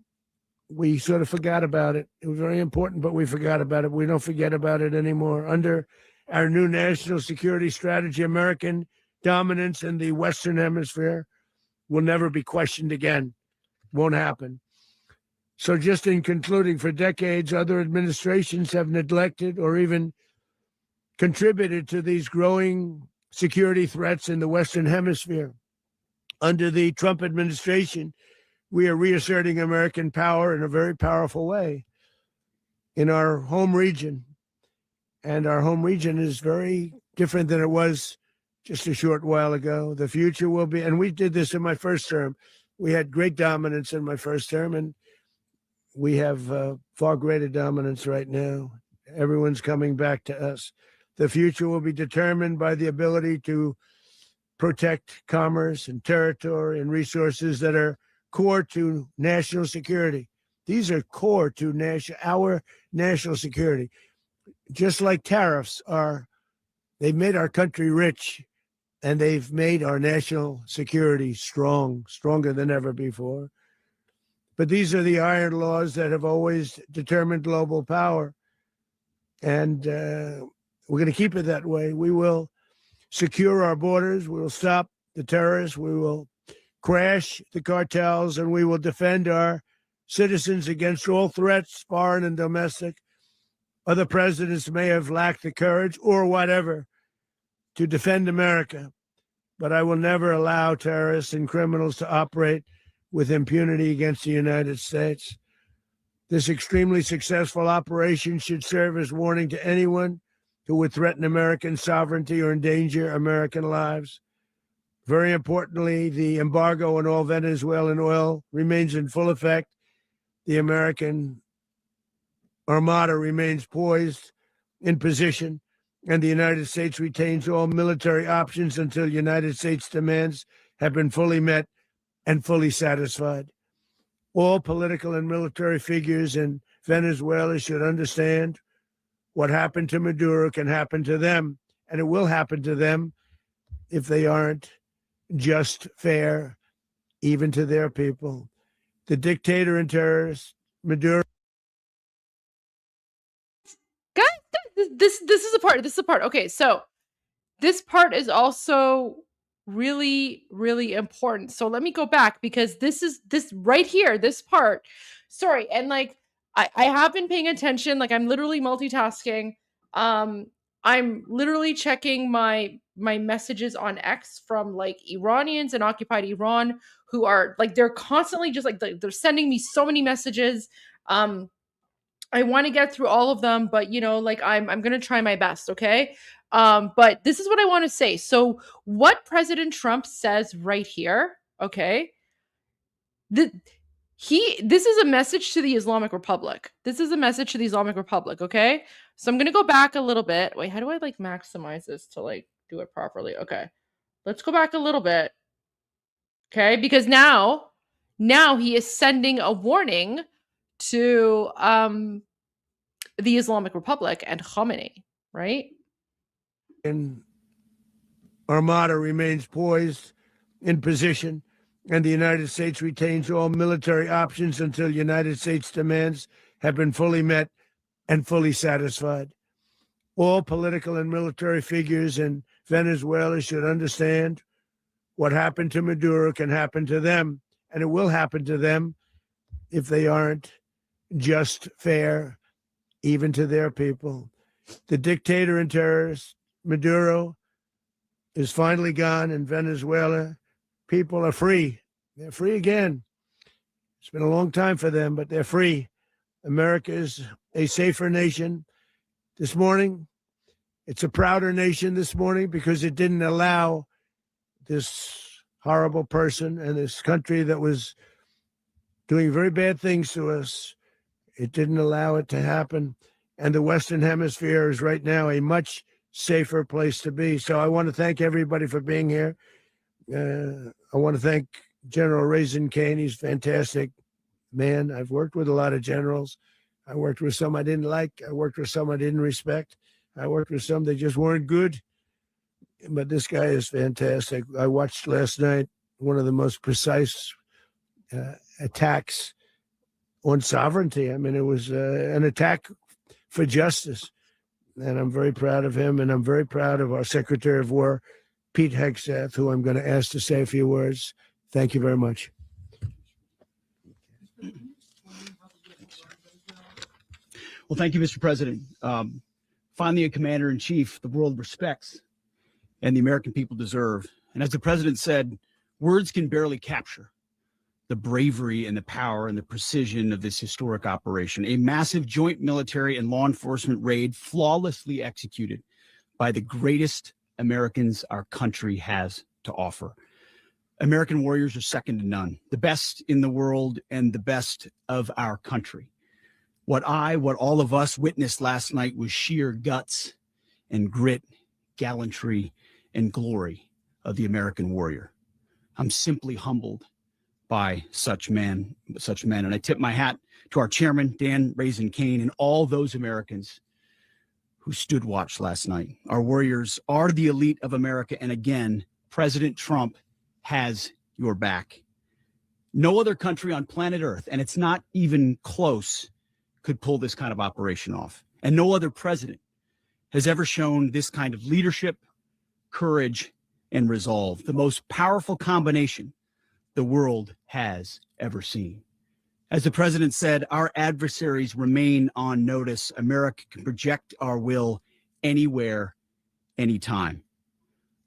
We sort of forgot about it. It was very important, but we forgot about it. We don't forget about it anymore. Under our new national security strategy, American dominance in the Western Hemisphere will never be questioned again. Won't happen. So just in concluding, for decades, other administrations have neglected or even contributed to these growing security threats in the Western Hemisphere. Under the Trump administration, we are reasserting American power in a very powerful way in our home region. And our home region is very different than it was just a short while ago. The future will be, and we did this in my first term. We had great dominance in my first term, and we have far greater dominance right now. Everyone's coming back to us. The future will be determined by the ability to protect commerce and territory and resources that are core to national security. These are core to our national security. Just like tariffs are, they've made our country rich, and they've made our national security stronger than ever before. But these are the iron laws that have always determined global power. And we're going to keep it that way. We will secure our borders. We will stop the terrorists. We will crash the cartels, and we will defend our citizens against all threats, foreign and domestic. Other presidents may have lacked the courage or whatever to defend America, but I will never allow terrorists and criminals to operate with impunity against the United States. This extremely successful operation should serve as warning to anyone who would threaten American sovereignty or endanger American lives. Very importantly, the embargo on all Venezuelan oil remains in full effect. The American Armada remains poised in position, and the United States retains all military options until United States demands have been fully met and fully satisfied. All political and military figures in Venezuela should understand what happened to Maduro can happen to them, and it will happen to them if they aren't just, fair, even to their people. The dictator and terrorist, Maduro. Guys, this is a part. This is a part. Okay, so this part is also really, really important. So let me go back, because this right here, this part. Sorry, and like I have been paying attention. Like I'm literally multitasking. I'm literally checking my messages on X from like Iranians in occupied Iran who are like, they're constantly just like, they're sending me so many messages. I want to get through all of them, but you know, like I'm going to try my best. Okay. But this is what I want to say. So what President Trump says right here, okay, This is a message to the Islamic Republic. This is a message to the Islamic Republic, okay? So I'm going to go back a little bit. Wait, how do I like maximize this to like do it properly? Okay. Let's go back a little bit. Okay? Because now he is sending a warning to the Islamic Republic and Khamenei, right? And Armada remains poised in position, and the United States retains all military options until United States demands have been fully met and fully satisfied. All political and military figures in Venezuela should understand what happened to Maduro can happen to them, and it will happen to them if they aren't just, fair, even to their people. The dictator and terrorist, Maduro, is finally gone in Venezuela. People are free. They're free again. It's been a long time for them, but they're free. America is a safer nation this morning. It's a prouder nation this morning because it didn't allow this horrible person and this country that was doing very bad things to us. It didn't allow it to happen. And the Western Hemisphere is right now a much safer place to be. So I want to thank everybody for being here. I want to thank General Raisin Kane. He's a fantastic man. I've worked with a lot of generals. I worked with some I didn't like. I worked with some I didn't respect. I worked with some that just weren't good. But this guy is fantastic. I watched last night one of the most precise attacks on sovereignty. I mean, it was an attack for justice. And I'm very proud of him. And I'm very proud of our Secretary of War, Pete Hegseth, who I'm going to ask to say a few words. Thank you very much. Well, thank you, Mr. President. Finally, a commander-in-chief the world respects and the American people deserve. And as the president said, words can barely capture the bravery and the power and the precision of this historic operation, a massive joint military and law enforcement raid flawlessly executed by the greatest Americans our country has to offer. American warriors are second to none, the best in the world and the best of our country. What all of us witnessed last night was sheer guts and grit, gallantry, and glory of the American warrior. I'm simply humbled by such men. And I tip my hat to our chairman, Dan Raisin Kane, and all those Americans who stood watch last night. Our warriors are the elite of America. And again, President Trump has your back. No other country on planet Earth, and it's not even close, could pull this kind of operation off. And no other president has ever shown this kind of leadership, courage, and resolve, the most powerful combination the world has ever seen. As the president said, our adversaries remain on notice. America can project our will anywhere, anytime.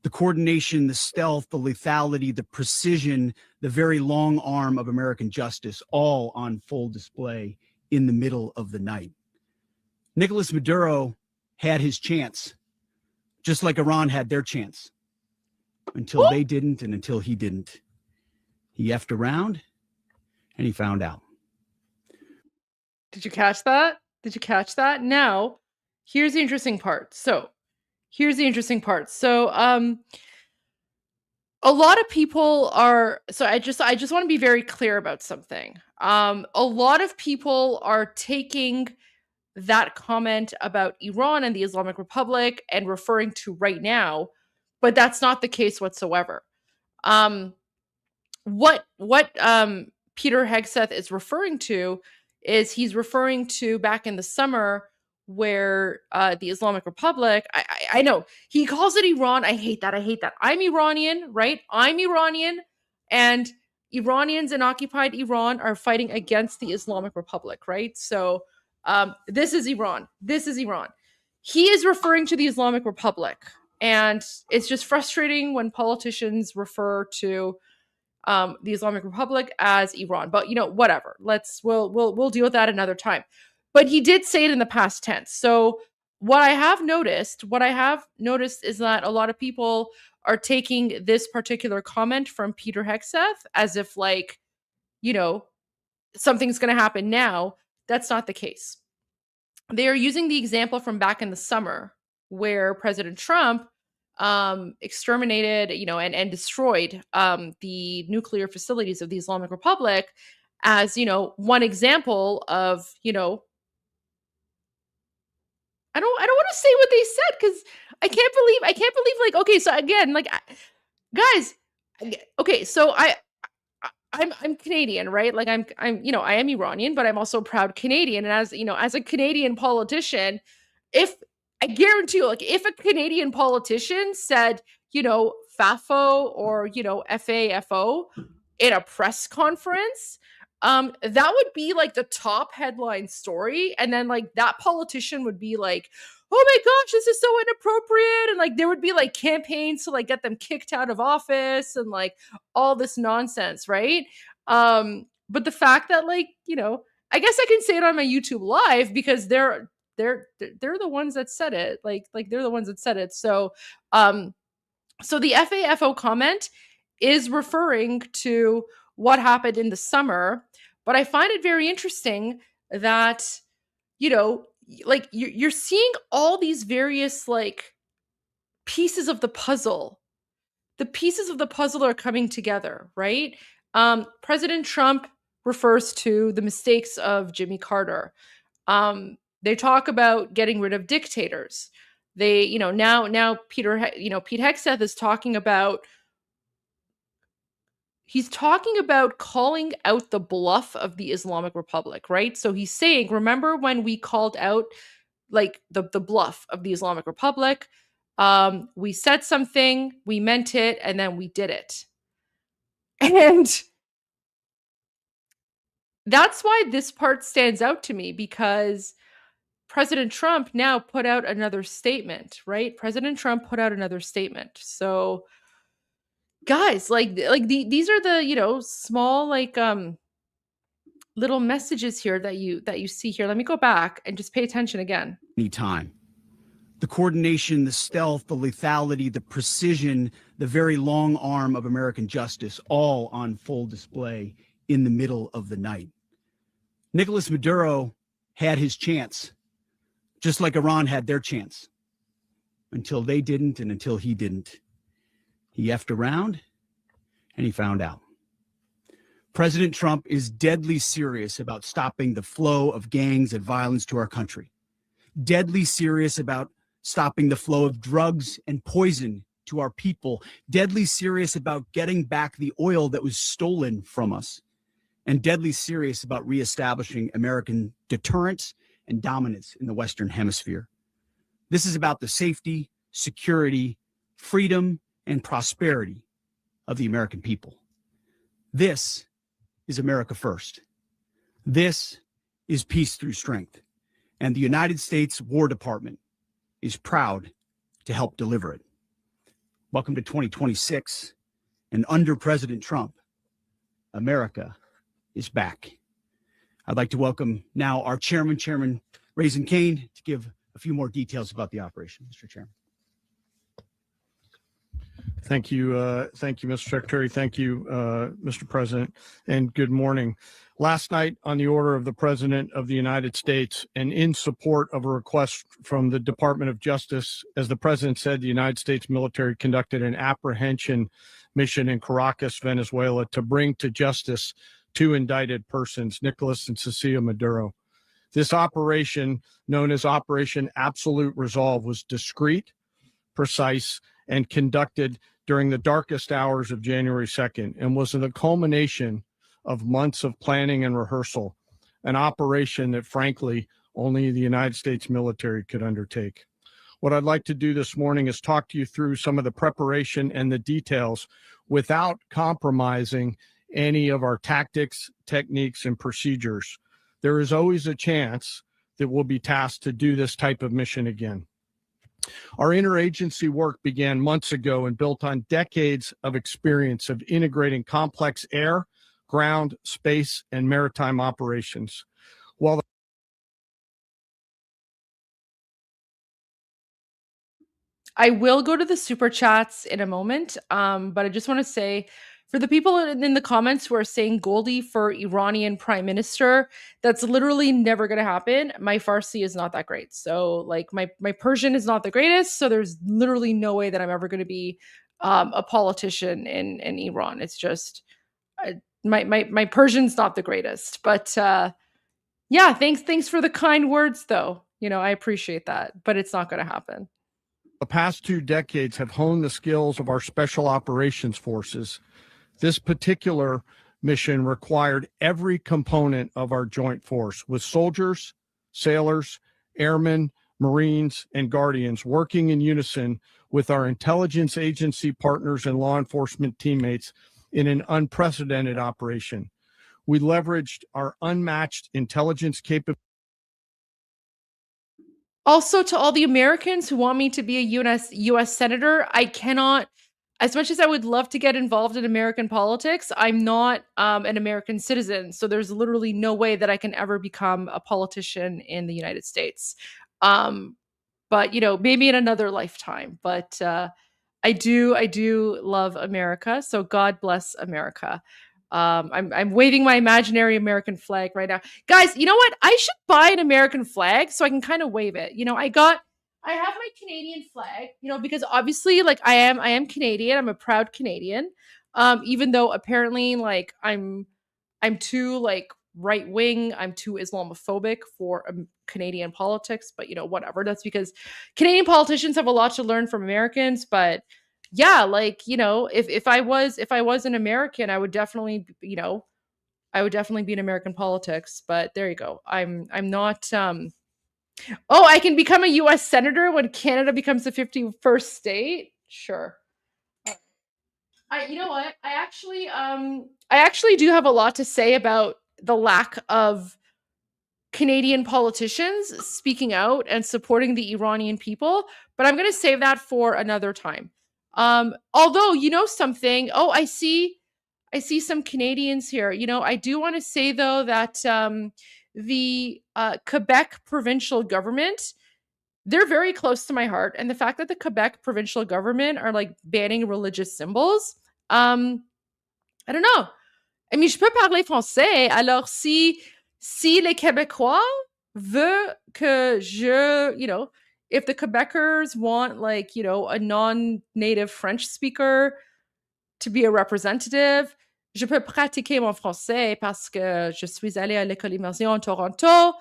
The coordination, the stealth, the lethality, the precision, the very long arm of American justice, all on full display in the middle of the night. Nicolas Maduro had his chance, just like Iran had their chance, until they didn't and until he didn't. He effed around and he found out. Did you catch that? Now, here's the interesting part. So, a lot of people are, so I just want to be very clear about something. A lot of people are taking that comment about Iran and the Islamic Republic and referring to right now, but that's not the case whatsoever. What Peter Hegseth is referring to is he's referring to back in the summer where the Islamic Republic, I know he calls it Iran. I hate that. I'm Iranian, right? I'm Iranian, and Iranians in occupied Iran are fighting against the Islamic Republic, right? So this is Iran. He is referring to the Islamic Republic, and it's just frustrating when politicians refer to the Islamic Republic as Iran, but whatever. We'll deal with that another time. But he did say it in the past tense. So what I have noticed is that a lot of people are taking this particular comment from Peter Hegseth as if something's going to happen now. That's not the case. They are using the example from back in the summer where President Trump exterminated, and destroyed the nuclear facilities of the Islamic Republic as, one example of, I don't want to say what they said because I can't believe like, okay, so again, like, guys, okay, so I'm Canadian, right? Like I am Iranian, but I'm also a proud Canadian. And as a Canadian politician, I guarantee you, like if a Canadian politician said, FAFO or, FAFO in a press conference, that would be like the top headline story. And then like that politician would be like, oh my gosh, this is so inappropriate. And like there would be like campaigns to like get them kicked out of office and like all this nonsense, right? But the fact that like, I guess I can say it on my YouTube live because they're the ones that said it. Like they're the ones that said it. So so the FAFO comment is referring to what happened in the summer, but I find it very interesting that like you're seeing all these various like pieces of the puzzle. The pieces of the puzzle are coming together, right? President Trump refers to the mistakes of Jimmy Carter. They talk about getting rid of dictators. They, now Pete Hegseth is talking about. He's talking about calling out the bluff of the Islamic Republic, right? So he's saying, remember when we called out like the bluff of the Islamic Republic? We said something, we meant it, and then we did it. And that's why this part stands out to me, because President Trump now put out another statement, right? President Trump put out another statement. So guys, these are the, small like little messages here that you see here. Let me go back and just pay attention again. Anytime. The coordination, the stealth, the lethality, the precision, the very long arm of American justice, all on full display in the middle of the night. Nicolas Maduro had his chance, just like Iran had their chance, until they didn't and until he didn't. He effed around and he found out. President Trump is deadly serious about stopping the flow of gangs and violence to our country, deadly serious about stopping the flow of drugs and poison to our people, deadly serious about getting back the oil that was stolen from us, and deadly serious about reestablishing American deterrence and dominance in the Western Hemisphere. This is about the safety, security, freedom, and prosperity of the American people. This is America first. This is peace through strength. And the United States War Department is proud to help deliver it. Welcome to 2026. And under President Trump, America is back. I'd like to welcome now our Chairman Raisin Cain, to give a few more details about the operation. Mr. Chairman. Thank you, Mr. Secretary. Thank you, Mr. President, and good morning. Last night, on the order of the President of the United States and in support of a request from the Department of Justice, as the President said, the United States military conducted an apprehension mission in Caracas, Venezuela, to bring to justice two indicted persons, Nicolas and Cecilia Maduro. This operation, known as Operation Absolute Resolve, was discreet, precise, and conducted during the darkest hours of January 2nd, and was the culmination of months of planning and rehearsal, an operation that, frankly, only the United States military could undertake. What I'd like to do this morning is talk to you through some of the preparation and the details without compromising any of our tactics, techniques, and procedures. There is always a chance that we'll be tasked to do this type of mission again. Our interagency work began months ago and built on decades of experience of integrating complex air, ground, space, and maritime operations. While I will go to the super chats in a moment, but I just want to say For the people in the comments who are saying Goldie for Iranian prime minister, that's literally never going to happen. My Farsi is not that great. So like my Persian is not the greatest. So there's literally no way that I'm ever going to be a politician in Iran. It's just my Persian's not the greatest. But yeah, thanks for the kind words though. You know, I appreciate that, but it's not going to happen. The past 2 decades have honed the skills of our special operations forces. This particular mission required every component of our joint force, with soldiers, sailors, airmen, Marines, and Guardians working in unison with our intelligence agency partners and law enforcement teammates in an unprecedented operation. We leveraged our unmatched intelligence capabilities. Also, to all the Americans who want me to be a US senator, I cannot, as much as I would love to get involved in American politics, I'm not an American citizen. So there's literally no way that I can ever become a politician in the United States. But, you know, maybe in another lifetime. But I do love America. So God bless America. I'm waving my imaginary American flag right now. Guys, you know what? I should buy an American flag so I can kind of wave it. You know, I have my Canadian flag, you know, because obviously like I am Canadian. I'm a proud Canadian. Even though apparently like I'm too like right wing, I'm too Islamophobic for Canadian politics, but you know, whatever. That's because Canadian politicians have a lot to learn from Americans, but yeah, like, you know, if I was an American, I would definitely, you know, I would definitely be in American politics. But there you go. I'm not. Oh, I can become a U.S. senator when Canada becomes the 51st state. Sure. You know what? I actually do have a lot to say about the lack of Canadian politicians speaking out and supporting the Iranian people, but I'm going to save that for another time. Although, you know something, I see some Canadians here. You know, I do want to say though that the Quebec provincial government, they're very close to my heart, and the fact that the Quebec provincial government are like banning religious symbols, I don't know. I mean, je peux parler français. Alors si les Québécois veulent que you know, if the Quebecers want like, you know, a non-native French speaker to be a representative, je peux pratiquer mon français parce que je suis allée à l'école immersion en Toronto.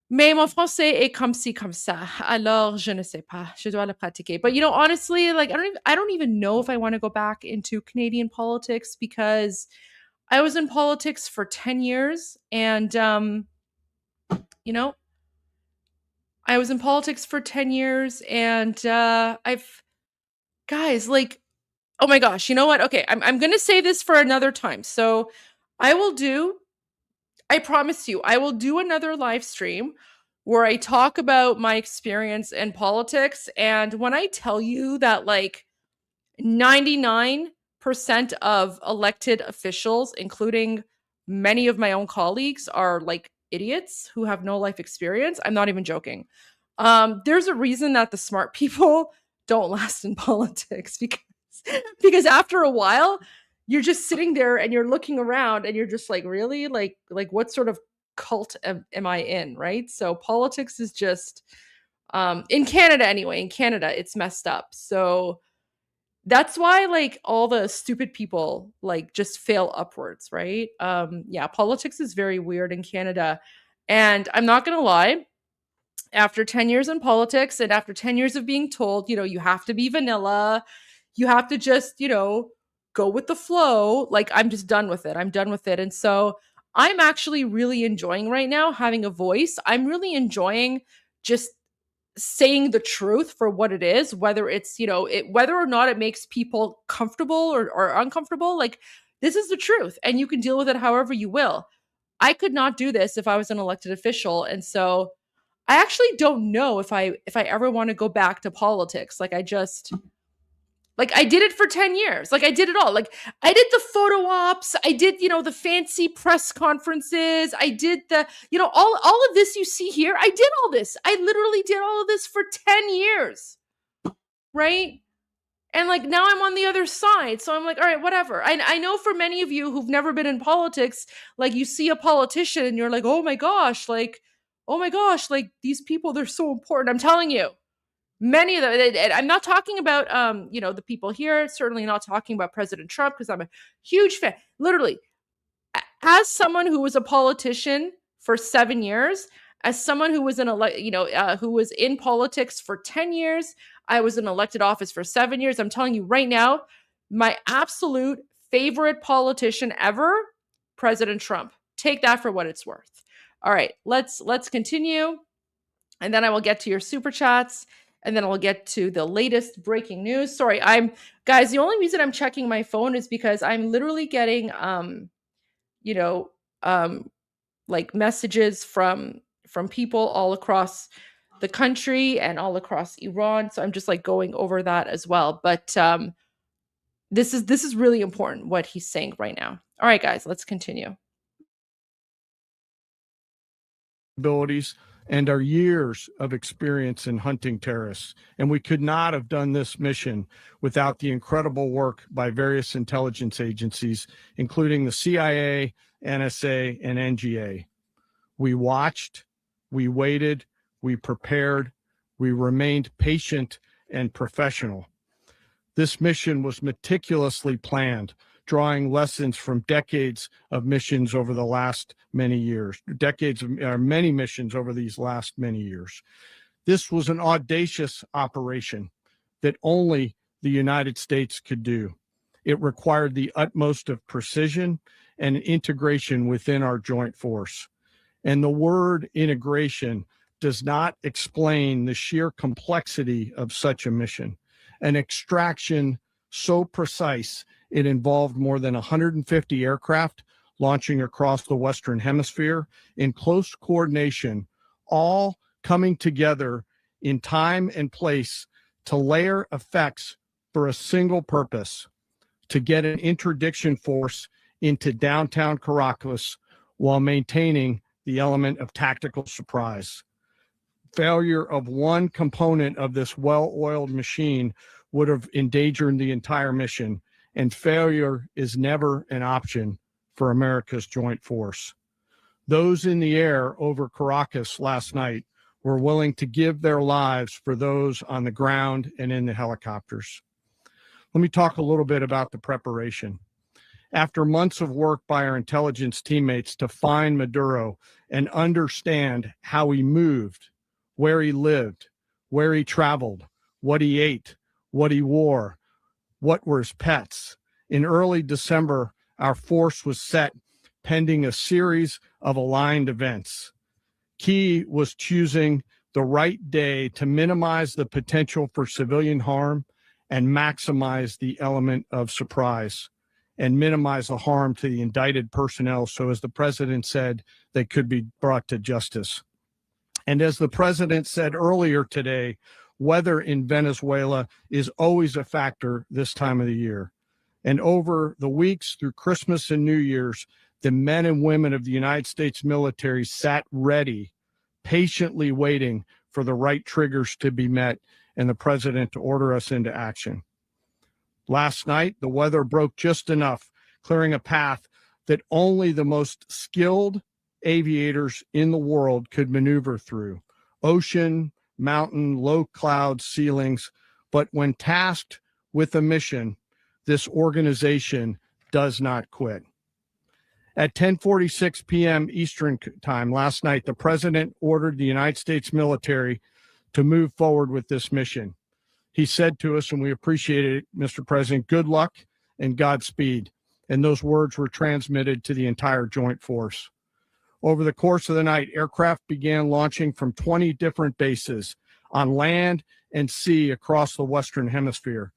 Mais mon français est comme ci, comme ça. Alors, je ne sais pas. Je dois le pratiquer. But, you know, honestly, like, I don't even know if I want to go back into Canadian politics because I was in politics for 10 years and, you know, I was in politics for 10 years and guys, like, oh my gosh, you know what? Okay, I'm going to say this for another time. So I promise you, I will do another live stream where I talk about my experience in politics. And when I tell you that like 99% of elected officials, including many of my own colleagues, are like idiots who have no life experience, I'm not even joking. There's a reason that the smart people don't last in politics because after a while, you're just sitting there and you're looking around and you're just like, really? Like what sort of cult am I in, right? So politics is just, in Canada anyway, it's messed up. So that's why like all the stupid people like just fail upwards, right? Yeah, politics is very weird in Canada. And I'm not going to lie, after 10 years in politics and after 10 years of being told, you know, you have to be vanilla, you have to just, you know, go with the flow, like I'm just done with it. I'm done with it. And so I'm actually really enjoying right now having a voice. I'm really enjoying just saying the truth for what it is, whether it's, you know, whether or not it makes people comfortable or uncomfortable. Like, this is the truth and you can deal with it however you will. I could not do this if I was an elected official. And so I actually don't know if I ever want to go back to politics. Like I did it for 10 years. Like I did it all. Like I did the photo ops. I did, you know, the fancy press conferences. I did the, you know, all of this you see here. I did all this. I literally did all of this for 10 years. Right? And like now I'm on the other side. So I'm like, all right, whatever. I know for many of you who've never been in politics, like you see a politician and you're like, oh my gosh, like these people, they're so important. I'm telling you, many of them, and I'm not talking about the people here, certainly not talking about President Trump, because I'm a huge fan. Literally, as someone who was a politician for 7 years, as someone who was who was in politics for 10 years, I was in elected office for 7 years. I'm telling you right now, my absolute favorite politician ever, President Trump. Take that for what it's worth. All right, let's continue. And then I will get to your super chats. And then I will get to the latest breaking news. Sorry, guys, the only reason I'm checking my phone is because I'm literally getting like messages from people all across the country and all across Iran. So I'm just like going over that as well. But this is really important what he's saying right now. All right, guys, let's continue. Abilities and our years of experience in hunting terrorists. And we could not have done this mission without the incredible work by various intelligence agencies, including the CIA, NSA, and NGA. We watched, we waited, we prepared, we remained patient and professional. This mission was meticulously planned, drawing lessons from decades of missions over the last many years, many missions over these last many years. This was an audacious operation that only the United States could do. It required the utmost of precision and integration within our joint force. And the word integration does not explain the sheer complexity of such a mission. An extraction so precise, it involved more than 150 aircraft launching across the Western Hemisphere in close coordination, all coming together in time and place to layer effects for a single purpose, to get an interdiction force into downtown Caracas while maintaining the element of tactical surprise. Failure of one component of this well-oiled machine would have endangered the entire mission, and failure is never an option for America's joint force. Those in the air over Caracas last night were willing to give their lives for those on the ground and in the helicopters. Let me talk a little bit about the preparation. After months of work by our intelligence teammates to find Maduro and understand how he moved, where he lived, where he traveled, what he ate, what he wore, what were his pets. In early December, our force was set pending a series of aligned events. Key was choosing the right day to minimize the potential for civilian harm and maximize the element of surprise and minimize the harm to the indicted personnel. So as the president said, they could be brought to justice. And as the president said earlier today, weather in Venezuela is always a factor this time of the year. And over the weeks through Christmas and New Year's, the men and women of the United States military sat ready, patiently waiting for the right triggers to be met and the president to order us into action. Last night, the weather broke just enough, clearing a path that only the most skilled aviators in the world could maneuver through. Ocean, mountain, low cloud ceilings. But when tasked with a mission, this organization does not quit. At 10:46 p.m. Eastern time last night, the president ordered the United States military to move forward with this mission. He said to us, and we appreciate it, Mr. President, good luck and Godspeed. And those words were transmitted to the entire joint force. Over the course of the night, aircraft began launching from 20 different bases on land and sea across the Western Hemisphere.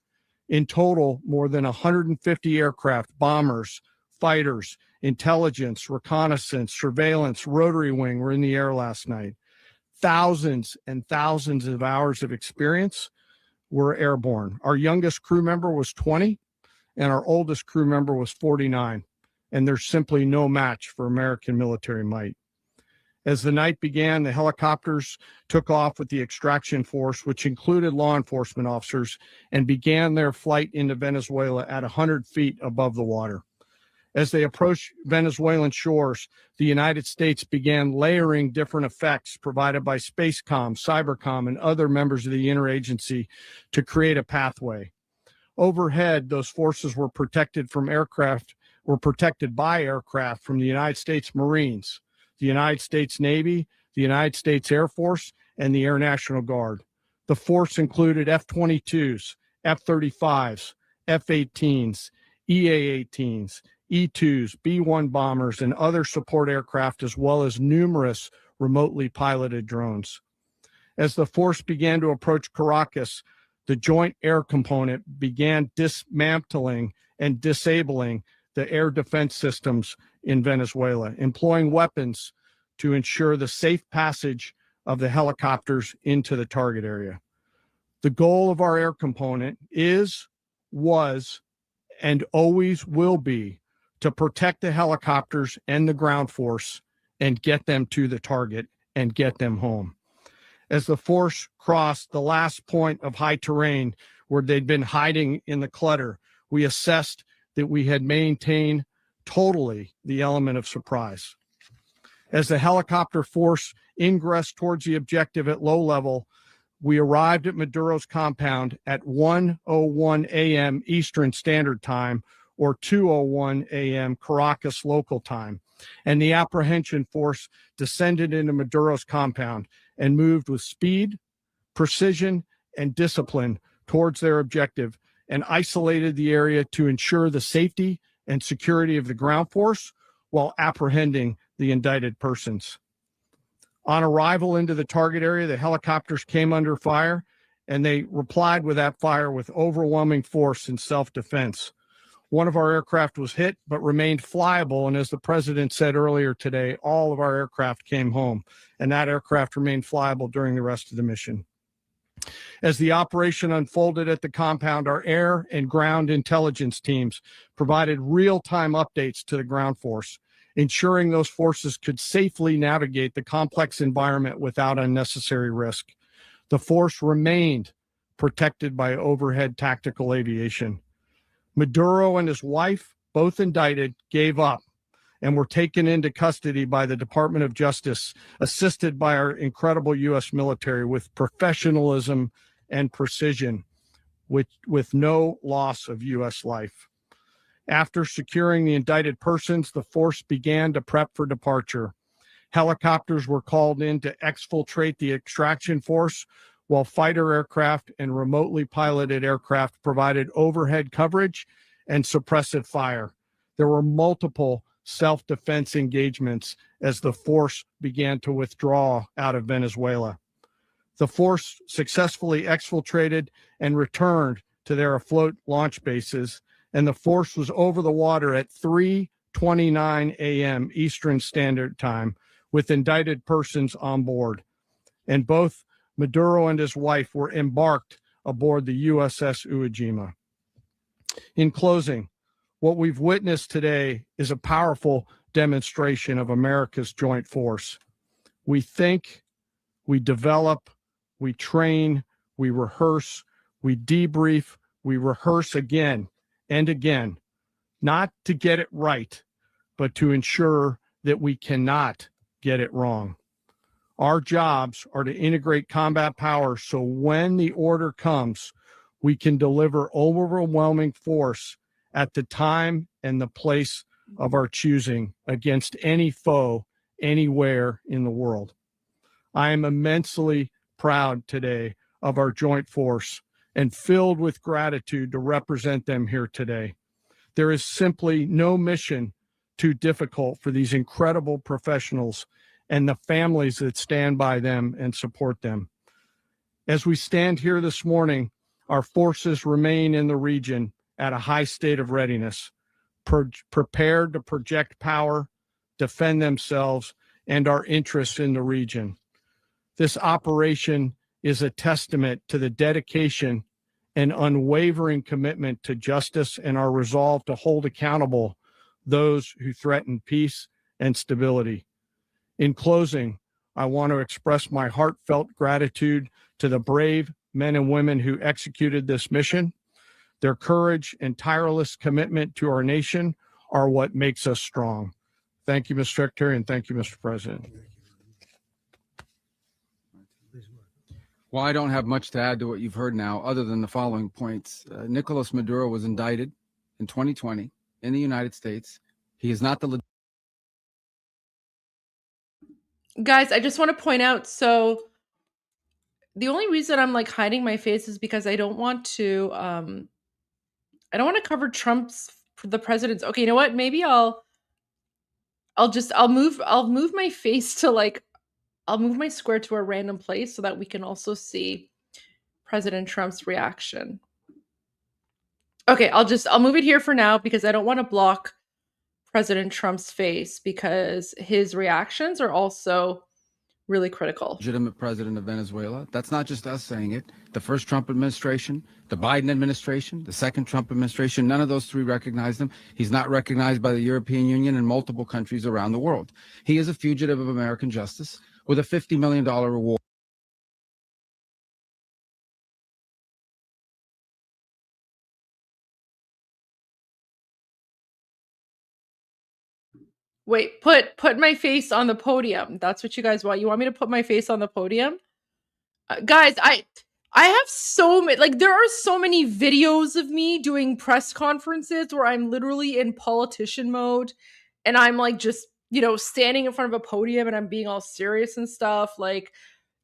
In total, more than 150 aircraft, bombers, fighters, intelligence, reconnaissance, surveillance, rotary wing were in the air last night. Thousands and thousands of hours of experience were airborne. Our youngest crew member was 20, and our oldest crew member was 49. And there's simply no match for American military might. As the night began, the helicopters took off with the extraction force, which included law enforcement officers, and began their flight into Venezuela at 100 feet above the water. As they approached Venezuelan shores, the United States began layering different effects provided by Spacecom, Cybercom, and other members of the interagency to create a pathway. Overhead, those forces were protected by aircraft from the United States Marines, the United States Navy, the United States Air Force, and the Air National Guard. The force included F-22s, F-35s, F-18s, EA-18s, E-2s, B-1 bombers, and other support aircraft, as well as numerous remotely piloted drones. As the force began to approach Caracas, the Joint Air Component began dismantling and disabling the air defense systems in Venezuela, employing weapons to ensure the safe passage of the helicopters into the target area. The goal of our air component is, was, and always will be to protect the helicopters and the ground force and get them to the target and get them home. As the force crossed the last point of high terrain where they'd been hiding in the clutter, we assessed that we had maintained totally the element of surprise. As the helicopter force ingressed towards the objective at low level, we arrived at Maduro's compound at 1:01 a.m. Eastern Standard Time, or 2:01 a.m. Caracas local time, and the apprehension force descended into Maduro's compound and moved with speed, precision, and discipline towards their objective, and isolated the area to ensure the safety and security of the ground force while apprehending the indicted persons. On arrival into the target area, the helicopters came under fire, and they replied with that fire with overwhelming force in self-defense. One of our aircraft was hit, but remained flyable. And as the president said earlier today, all of our aircraft came home, and that aircraft remained flyable during the rest of the mission. As the operation unfolded at the compound, our air and ground intelligence teams provided real-time updates to the ground force, ensuring those forces could safely navigate the complex environment without unnecessary risk. The force remained protected by overhead tactical aviation. Maduro and his wife, both indicted, gave up and were taken into custody by the Department of Justice, assisted by our incredible U.S. military with professionalism and precision, with no loss of U.S. life. After securing the indicted persons, the force began to prep for departure. Helicopters were called in to exfiltrate the extraction force, while fighter aircraft and remotely piloted aircraft provided overhead coverage and suppressive fire. There were multiple self-defense engagements as the force began to withdraw out of Venezuela. The force successfully exfiltrated and returned to their afloat launch bases, and the force was over the water at 3:29 a.m. Eastern Standard Time with indicted persons on board. And both Maduro and his wife were embarked aboard the USS Iwo Jima. In closing, what we've witnessed today is a powerful demonstration of America's joint force. We think, we develop, we train, we rehearse, we debrief, we rehearse again and again, not to get it right, but to ensure that we cannot get it wrong. Our jobs are to integrate combat power so when the order comes, we can deliver overwhelming force at the time and the place of our choosing against any foe anywhere in the world. I am immensely proud today of our joint force and filled with gratitude to represent them here today. There is simply no mission too difficult for these incredible professionals and the families that stand by them and support them. As we stand here this morning, our forces remain in the region at a high state of readiness, prepared to project power, defend themselves, and our interests in the region. This operation is a testament to the dedication and unwavering commitment to justice and our resolve to hold accountable those who threaten peace and stability. In closing, I want to express my heartfelt gratitude to the brave men and women who executed this mission. Their courage and tireless commitment to our nation are what makes us strong. Thank you, Mr. Secretary, and thank you, Mr. President. Well, I don't have much to add to what you've heard now, other than the following points. Nicolas Maduro was indicted in 2020 in the United States. He is not the... Guys, I just want to point out, so the only reason I'm like hiding my face is because I don't want to cover the president's. Okay, you know what? Maybe I'll move my face to like, I'll move my square to a random place so that we can also see President Trump's reaction. Okay, I'll move it here for now because I don't want to block President Trump's face because his reactions are also really critical. Legitimate president of Venezuela. That's not just us saying it. The first Trump administration, the Biden administration, the second Trump administration, none of those three recognized him. He's not recognized by the European Union and multiple countries around the world. He is a fugitive of American justice with a $50 million reward. Wait, put my face on the podium. That's what you guys want. You want me to put my face on the podium? Guys, I have so many, like, there are so many videos of me doing press conferences where I'm literally in politician mode and I'm like just, standing in front of a podium and I'm being all serious and stuff. Like,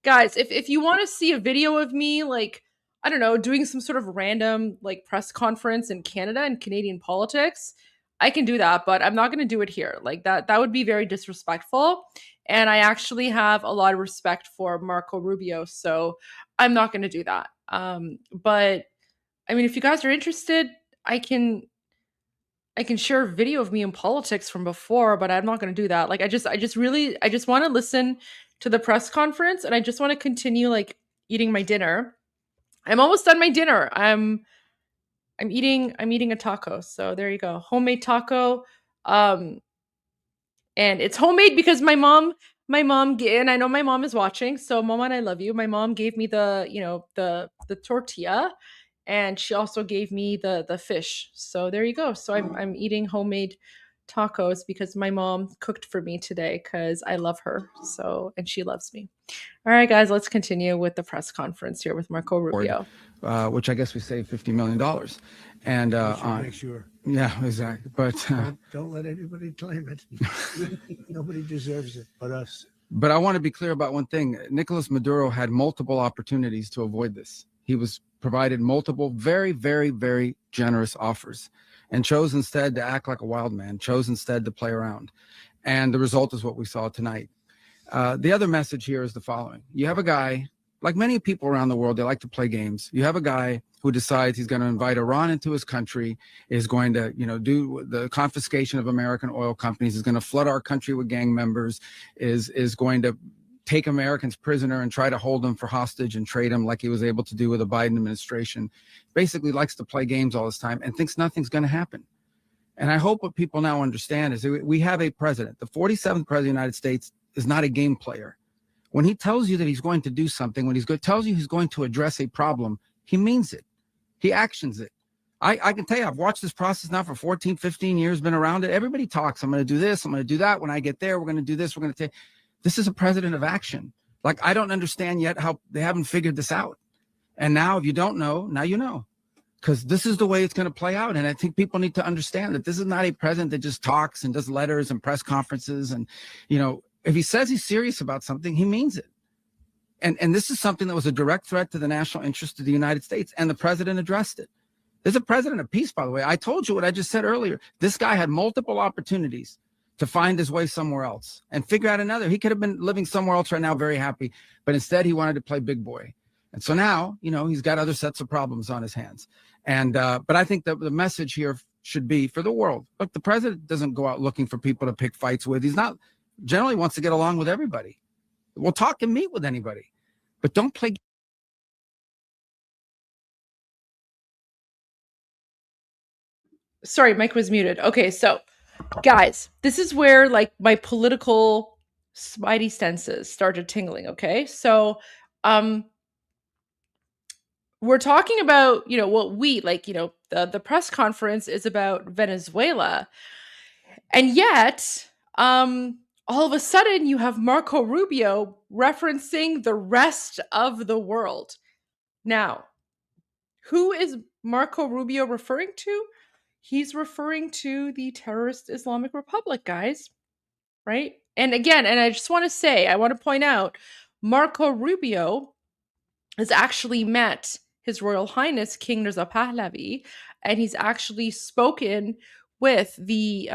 guys, if you want to see a video of me, like, I don't know, doing some sort of random like press conference in Canada and Canadian politics, I can do that, but I'm not going to do it here. Like that would be very disrespectful. And I actually have a lot of respect for Marco Rubio, so I'm not going to do that. But I mean, if you guys are interested, I can share a video of me in politics from before, but I'm not going to do that. Like I just want to listen to the press conference and I just want to continue like eating my dinner. I'm almost done my dinner. I'm eating a taco. So there you go. Homemade taco. And it's homemade because my mom, and I know my mom is watching. So Mama, and I love you. My mom gave me the tortilla and she also gave me the fish. So there you go. So I'm eating homemade tacos because my mom cooked for me today because I love her. So, and she loves me. All right, guys, let's continue with the press conference here with Marco Rubio. Which I guess we saved $50 million. And Make sure. Yeah, exactly. But don't let anybody claim it. Nobody deserves it but us. But I want to be clear about one thing. Nicolas Maduro had multiple opportunities to avoid this. He was provided multiple very, very, very generous offers and chose instead to act like a wild man, chose instead to play around. And the result is what we saw tonight. The other message here is the following. You have a guy, like many people around the world, they like to play games. You have a guy who decides he's going to invite Iran into his country, is going to, do the confiscation of American oil companies, is going to flood our country with gang members, is going to take Americans prisoner and try to hold them for hostage and trade them like he was able to do with the Biden administration. Basically likes to play games all this time and thinks nothing's going to happen. And I hope what people now understand is that we have a president. The 47th president of the United States is not a game player. When he tells you that he's going to do something, when tells you he's going to address a problem, he means it. He actions it. I can tell you, I've watched this process now for 14, 15 years, been around it. Everybody talks. I'm going to do this. I'm going to do that. When I get there, we're going to do this. We're going to take. This is a president of action. Like, I don't understand yet how they haven't figured this out. And now, if you don't know, now you know. Because this is the way it's going to play out. And I think people need to understand that this is not a president that just talks and does letters and press conferences. And, if he says he's serious about something, he means it. And this is something that was a direct threat to the national interest of the United States. And the president addressed it. There's a president of peace, by the way. I told you what I just said earlier. This guy had multiple opportunities to find his way somewhere else and figure out another. He could have been living somewhere else right now, very happy. But instead, he wanted to play big boy. And so now, he's got other sets of problems on his hands. And but I think that the message here should be for the world. Look, the president doesn't go out looking for people to pick fights with. He's not generally wants to get along with everybody. We'll talk and meet with anybody, but don't play. Sorry, Mike was muted. Okay, so guys, this is where like my political spidey senses started tingling. Okay, so we're talking about, what we like, the press conference is about Venezuela. And yet, all of a sudden you have Marco Rubio referencing the rest of the world. Now, who is Marco Rubio referring to? He's referring to the terrorist Islamic Republic, guys, right? And again, and I just want to point out, Marco Rubio has actually met His Royal Highness King Reza Pahlavi, and he's actually spoken with the,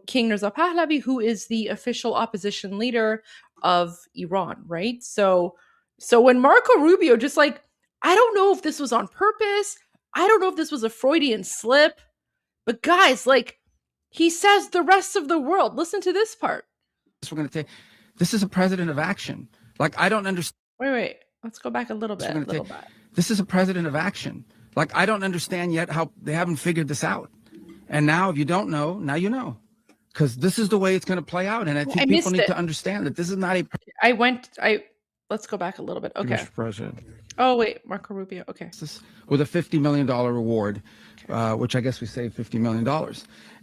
King Reza Pahlavi, who is the official opposition leader of Iran, right? So when Marco Rubio just like, I don't know if this was on purpose, I don't know if this was a Freudian slip, but guys, like, he says the rest of the world. Listen to this part. We're going to take. This is a president of action. Like, I don't understand. Wait. Let's go back a little bit. This is a president of action. Like, I don't understand yet how they haven't figured this out. And now, if you don't know, now you know, because this is the way it's going to play out. And I think people need to understand that this is not a. Let's go back a little bit. Okay. Mr. President. Oh wait, Marco Rubio. Okay. With a $50 million reward, which I guess we saved $50 million,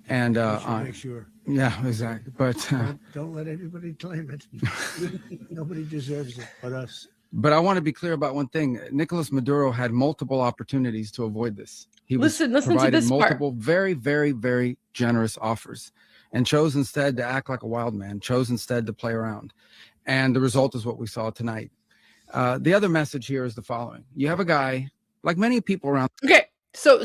and make sure. Yeah, exactly. But don't let anybody claim it. Nobody deserves it but us. But I want to be clear about one thing. Nicolas Maduro had multiple opportunities to avoid this. He listen provided to this multiple part. very, very, very generous offers, and chose instead to act like a wild man, chose instead to play around. And the result is what we saw tonight. The other message here is the following. You have a guy, like many people around. Okay, so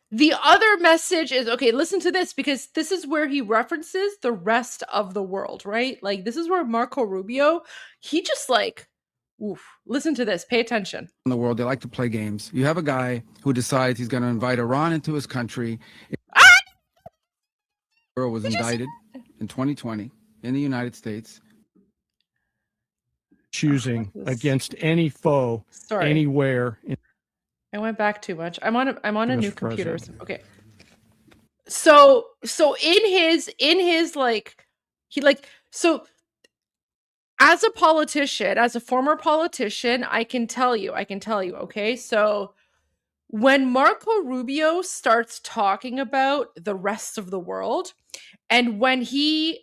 the other message is, okay, listen to this, because this is where he references the rest of the world, right? Like, this is where Marco Rubio, he just like, oof, listen to this, pay attention. In the world, they like to play games. You have a guy who decides he's going to invite Iran into his country. Maduro was indicted in 2020 in the United States. Choosing against any foe anywhere. I went back too much. I'm on a new computer. Okay. So in his like, he like, so as a politician, as a former politician, I can tell you, okay? So when Marco Rubio starts talking about the rest of the world, and when he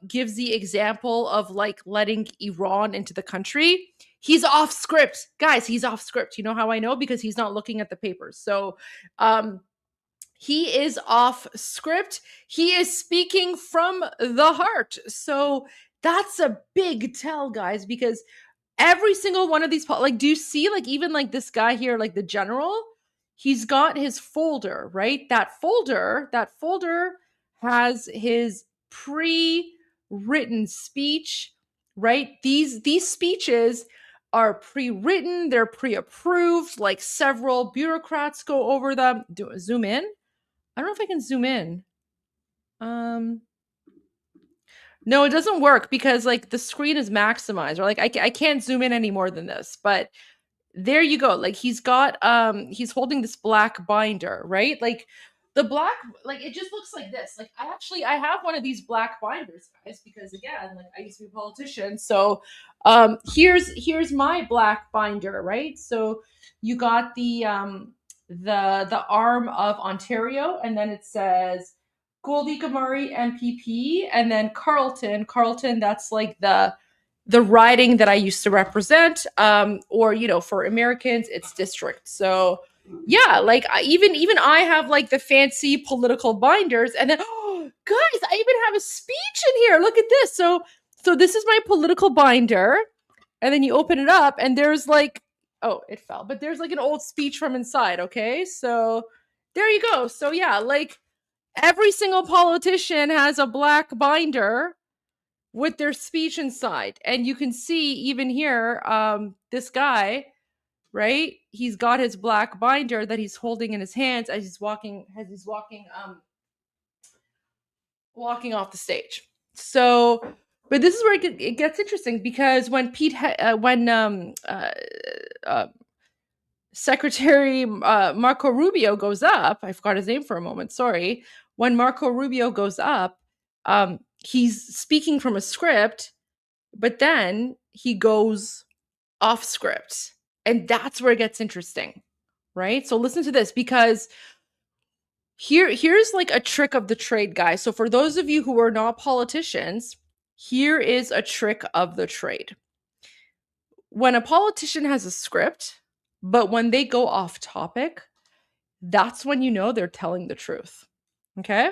gives the example of like letting Iran into the country, he's off script. Guys, he's off script. You know how I know? Because he's not looking at the papers. So he is off script. He is speaking from the heart. So that's a big tell, guys, because every single one of these, like, do you see, like, even like this guy here, like the general, he's got his folder, right? That folder has his pre-written speech, right? These speeches are pre-written, they're pre-approved, like several bureaucrats go over them. Zoom in? I don't know if I can zoom in. No, it doesn't work because like the screen is maximized, or like I can't zoom in any more than this, but there you go. Like he's got he's holding this black binder, right? Like the black, like it just looks like this. Like I have one of these black binders, guys, because again, like I used to be a politician. So here's my black binder, right? So you got the arm of Ontario, and then it says Goldie Ghamari MPP, and then Carleton, that's like the riding that I used to represent, or for Americans it's district. So yeah, like even I have like the fancy political binders, and then guys, I even have a speech in here. Look at this. So this is my political binder, and then you open it up and there's like, oh, it fell, but there's like an old speech from inside. Okay, so there you go. So yeah, like every single politician has a black binder with their speech inside. And you can see even here, this guy, right? He's got his black binder that he's holding in his hands as he's walking off the stage. So, but this is where it gets interesting, because when Secretary Marco Rubio goes up, I forgot his name for a moment, sorry. When Marco Rubio goes up, he's speaking from a script, But then he goes off script. And that's where it gets interesting, right? So listen to this, because here's like a trick of the trade, guys. So for those of you who are not politicians, here is a trick of the trade. When a politician has a script, but when they go off topic, that's when you know they're telling the truth. Okay?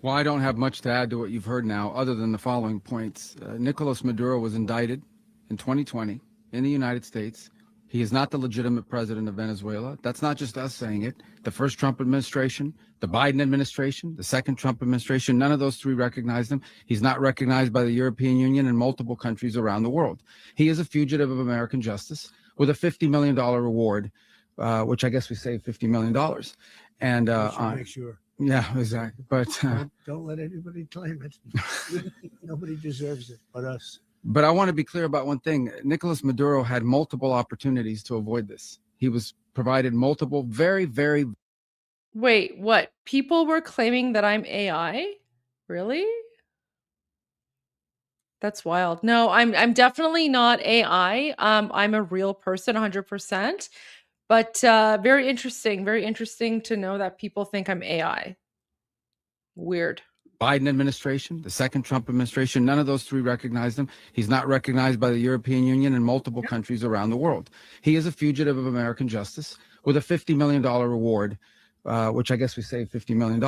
Well, I don't have much to add to what you've heard now, other than the following points. Nicolas Maduro was indicted in 2020 in the United States. He is not the legitimate president of Venezuela. That's not just us saying it. The first Trump administration, the Biden administration, the second Trump administration, none of those three recognized him. He's not recognized by the European Union and multiple countries around the world. He is a fugitive of American justice with a $50 million reward, which I guess we saved $50 million. And make sure. Yeah, exactly. But don't let anybody claim it. Nobody deserves it but us. But I want to be clear about one thing. Nicolas Maduro had multiple opportunities to avoid this. He was provided multiple very. Wait, what? People were claiming that I'm AI? Really? That's wild. No, I'm definitely not AI. I'm a real person, 100%. But very interesting to know that people think I'm AI. Weird. Biden administration, the second Trump administration, none of those three recognized him. He's not recognized by the European Union and multiple countries around the world. He is a fugitive of American justice with a $50 million reward, which I guess we saved $50 million.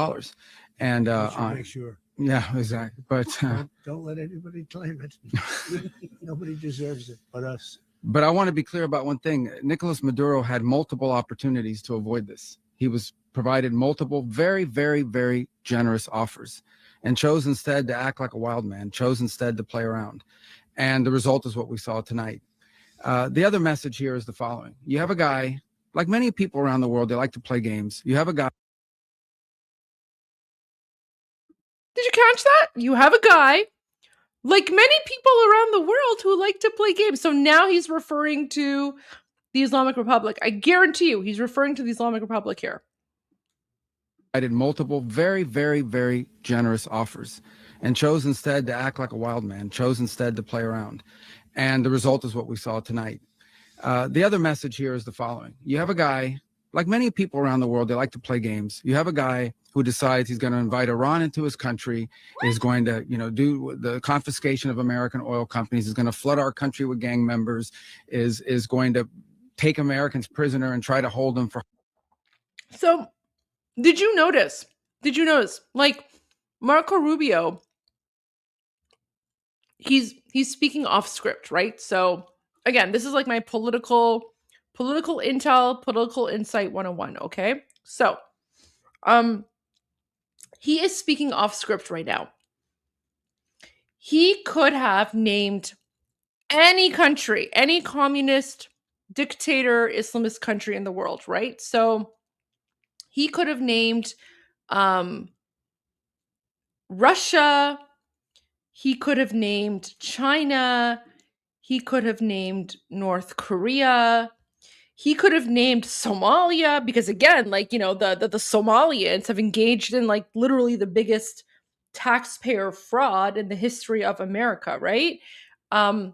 And make sure. Yeah, exactly. But don't let anybody claim it. Nobody deserves it but us. But I want to be clear about one thing. Nicolas Maduro had multiple opportunities to avoid this. He was provided multiple very generous offers and chose instead to act like a wild man, chose instead to play around. And the result is what we saw tonight. The other message here is the following. You have a guy, like many people around the world, they like to play games. You have a guy. Did you catch that? You have a guy, like many people around the world, who like to play games. So now he's referring to the Islamic Republic. I guarantee you he's referring to the Islamic Republic here. I did multiple very generous offers and chose instead to act like a wild man, chose instead to play around. And the result is what we saw tonight. The other message here is the following. You have a guy, like many people around the world, they like to play games. You have a guy who decides he's going to invite Iran into his country, is going to, do the confiscation of American oil companies, is going to flood our country with gang members, is going to take Americans prisoner and try to hold them for. So did you notice, like Marco Rubio, he's speaking off script, right? So again, this is like my political intel, political insight 101. Okay. So, he is speaking off script right now. He could have named any country, any communist, dictator, Islamist country in the world, right? So he could have named Russia. He could have named China. He could have named North Korea. He could have named Somalia, because again, like, the Somalians have engaged in like literally the biggest taxpayer fraud in the history of America, right? All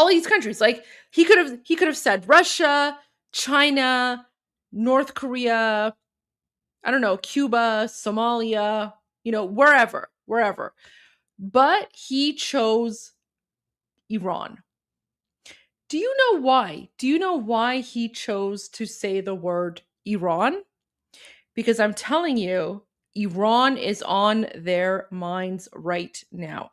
these countries, like he could have said Russia, China, North Korea, I don't know, Cuba, Somalia, wherever. But he chose Iran. Do you know why? Do you know why he chose to say the word Iran? Because I'm telling you, Iran is on their minds right now.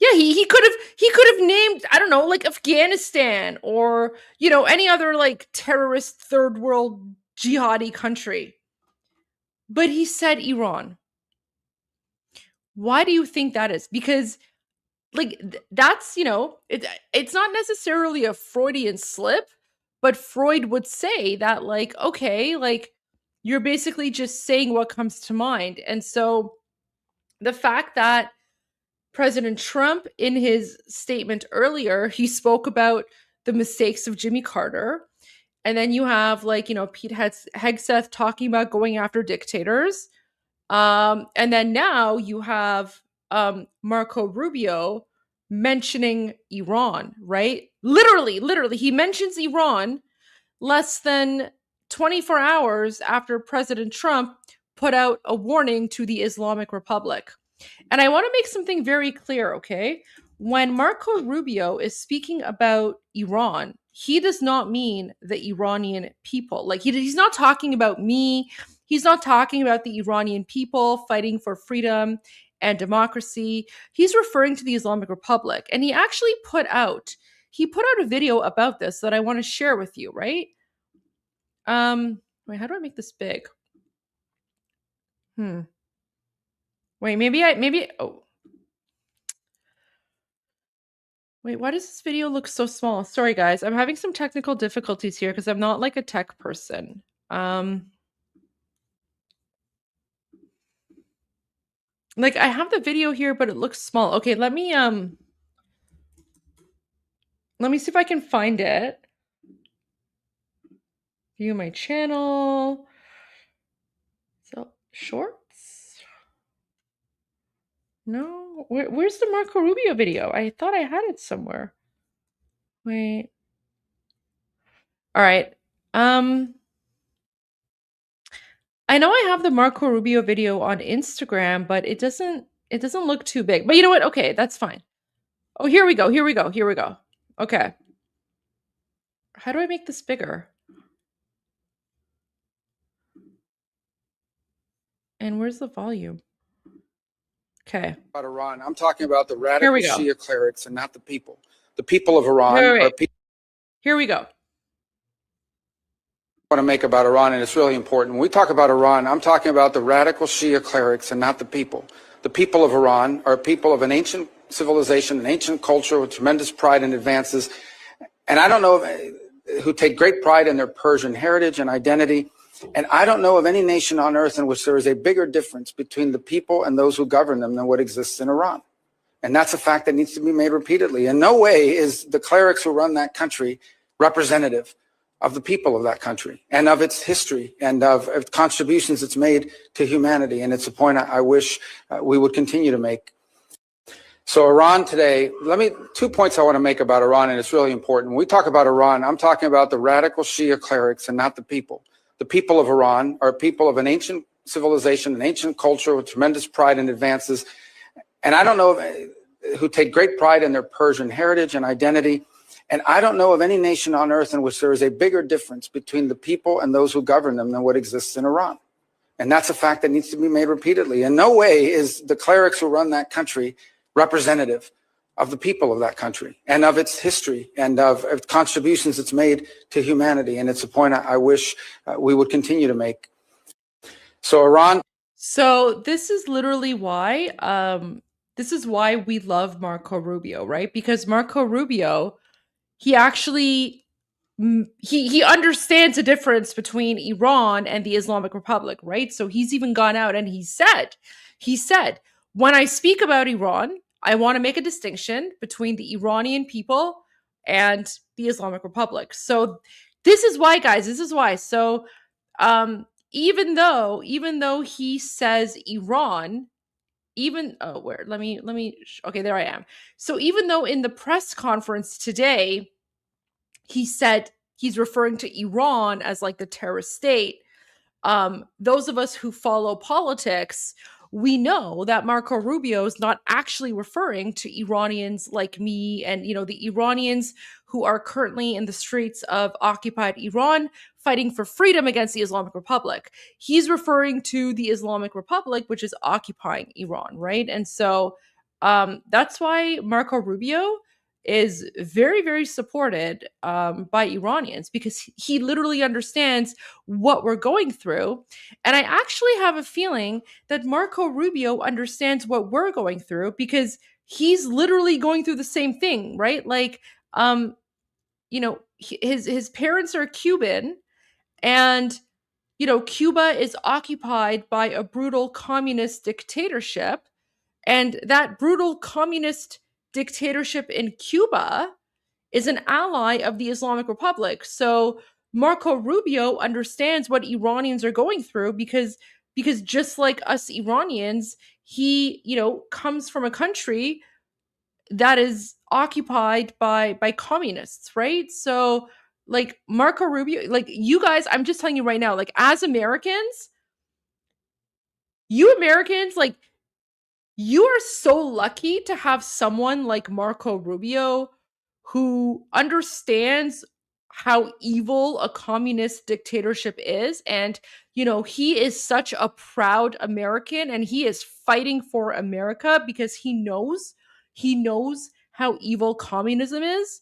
Yeah, he could have named, I don't know, like Afghanistan or, any other like terrorist third world jihadi country. But he said Iran. Why do you think that is? Because like that's, it's not necessarily a Freudian slip, but Freud would say that like, okay, like you're basically just saying what comes to mind. And so the fact that President Trump, in his statement earlier, he spoke about the mistakes of Jimmy Carter. And then you have like, Pete Hegseth talking about going after dictators. And then now you have Marco Rubio mentioning Iran, right? Literally, he mentions Iran less than 24 hours after President Trump put out a warning to the Islamic Republic. And I want to make something very clear, okay? When Marco Rubio is speaking about Iran, he does not mean the Iranian people. Like, he's not talking about me. He's not talking about the Iranian people fighting for freedom and democracy. He's referring to the Islamic Republic. And he actually put out a video about this that I want to share with you, right? Wait, how do I make this big? Wait, oh. Wait, why does this video look so small? Sorry, guys. I'm having some technical difficulties here because I'm not like a tech person. Like, I have the video here, but it looks small. Okay, let me see if I can find it. View my channel. So, shorts? No, where's the Marco Rubio video? I thought I had it somewhere. Wait. All right. I know I have the Marco Rubio video on Instagram, but it doesn't look too big. But you know what? Okay, that's fine. Oh, here we go. Okay. How do I make this bigger? And where's the volume? Okay. About Iran, I'm talking about the radical Here we go. Shia clerics and not the people. The people of Iran are people. Here we go. Want to make about Iran, and it's really important. When we talk about Iran, I'm talking about the radical Shia clerics and not the people. The people of Iran are people of an ancient civilization, an ancient culture with tremendous pride and advances. And I don't know who take great pride in their Persian heritage and identity. And I don't know of any nation on earth in which there is a bigger difference between the people and those who govern them than what exists in Iran. And that's a fact that needs to be made repeatedly. In no way is the clerics who run that country representative of the people of that country and of its history and of contributions it's made to humanity. And it's a point I wish we would continue to make. So Iran today, 2 points I want to make about Iran, and it's really important. When we talk about Iran, I'm talking about the radical Shia clerics and not the people. The people of Iran are people of an ancient civilization, an ancient culture with tremendous pride and advances. And I don't know who take great pride in their Persian heritage and identity. And I don't know of any nation on earth in which there is a bigger difference between the people and those who govern them than what exists in Iran. And that's a fact that needs to be made repeatedly. In no way is the clerics who run that country representative of the people of that country and of its history and of contributions it's made to humanity. And it's a point I wish we would continue to make. So Iran. So this is literally why, we love Marco Rubio, right? Because Marco Rubio, he actually, he understands the difference between Iran and the Islamic Republic, right? So he's even gone out and he said, when I speak about Iran, I want to make a distinction between the Iranian people and the Islamic Republic. So this is why, guys, So even though he says Iran, okay, there I am. So even though in the press conference today, he said he's referring to Iran as like the terrorist state, those of us who follow politics, we know that Marco Rubio is not actually referring to Iranians like me and, the Iranians who are currently in the streets of occupied Iran fighting for freedom against the Islamic Republic. He's referring to the Islamic Republic, which is occupying Iran, right? And so that's why Marco Rubio is very, very supported by Iranians, because he literally understands what we're going through. And I actually have a feeling that Marco Rubio understands what we're going through, because he's literally going through the same thing, right? Like, his parents are Cuban, and, Cuba is occupied by a brutal communist dictatorship. And that brutal communist dictatorship in Cuba is an ally of the Islamic Republic. So Marco Rubio understands what Iranians are going through, because because just like us Iranians, he, you know, comes from a country that is occupied by communists, right? So like Marco Rubio, like you guys, I'm just telling you right now, like as Americans, like you are so lucky to have someone like Marco Rubio who understands how evil a communist dictatorship is. And, you know, he is such a proud American and he is fighting for America because he knows how evil communism is.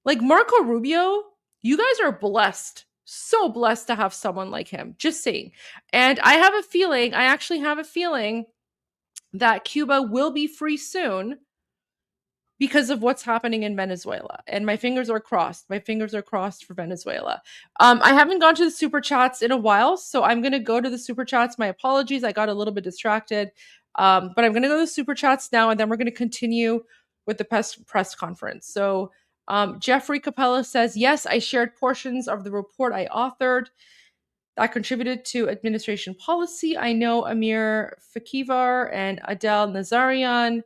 Like Marco Rubio, you guys are blessed. So blessed to have someone like him. Just saying. And I actually have a feeling that Cuba will be free soon because of what's happening in Venezuela. And my fingers are crossed. My fingers are crossed for Venezuela. I haven't gone to the super chats in a while, so I'm going to go to the super chats. My apologies. I got a little bit distracted. But I'm going to go to the super chats now, and then we're going to continue with the press conference. So Jeffrey Capella says, yes, I shared portions of the report I authored that contributed to administration policy. I know Amir Fakivar and Adel Nazarian.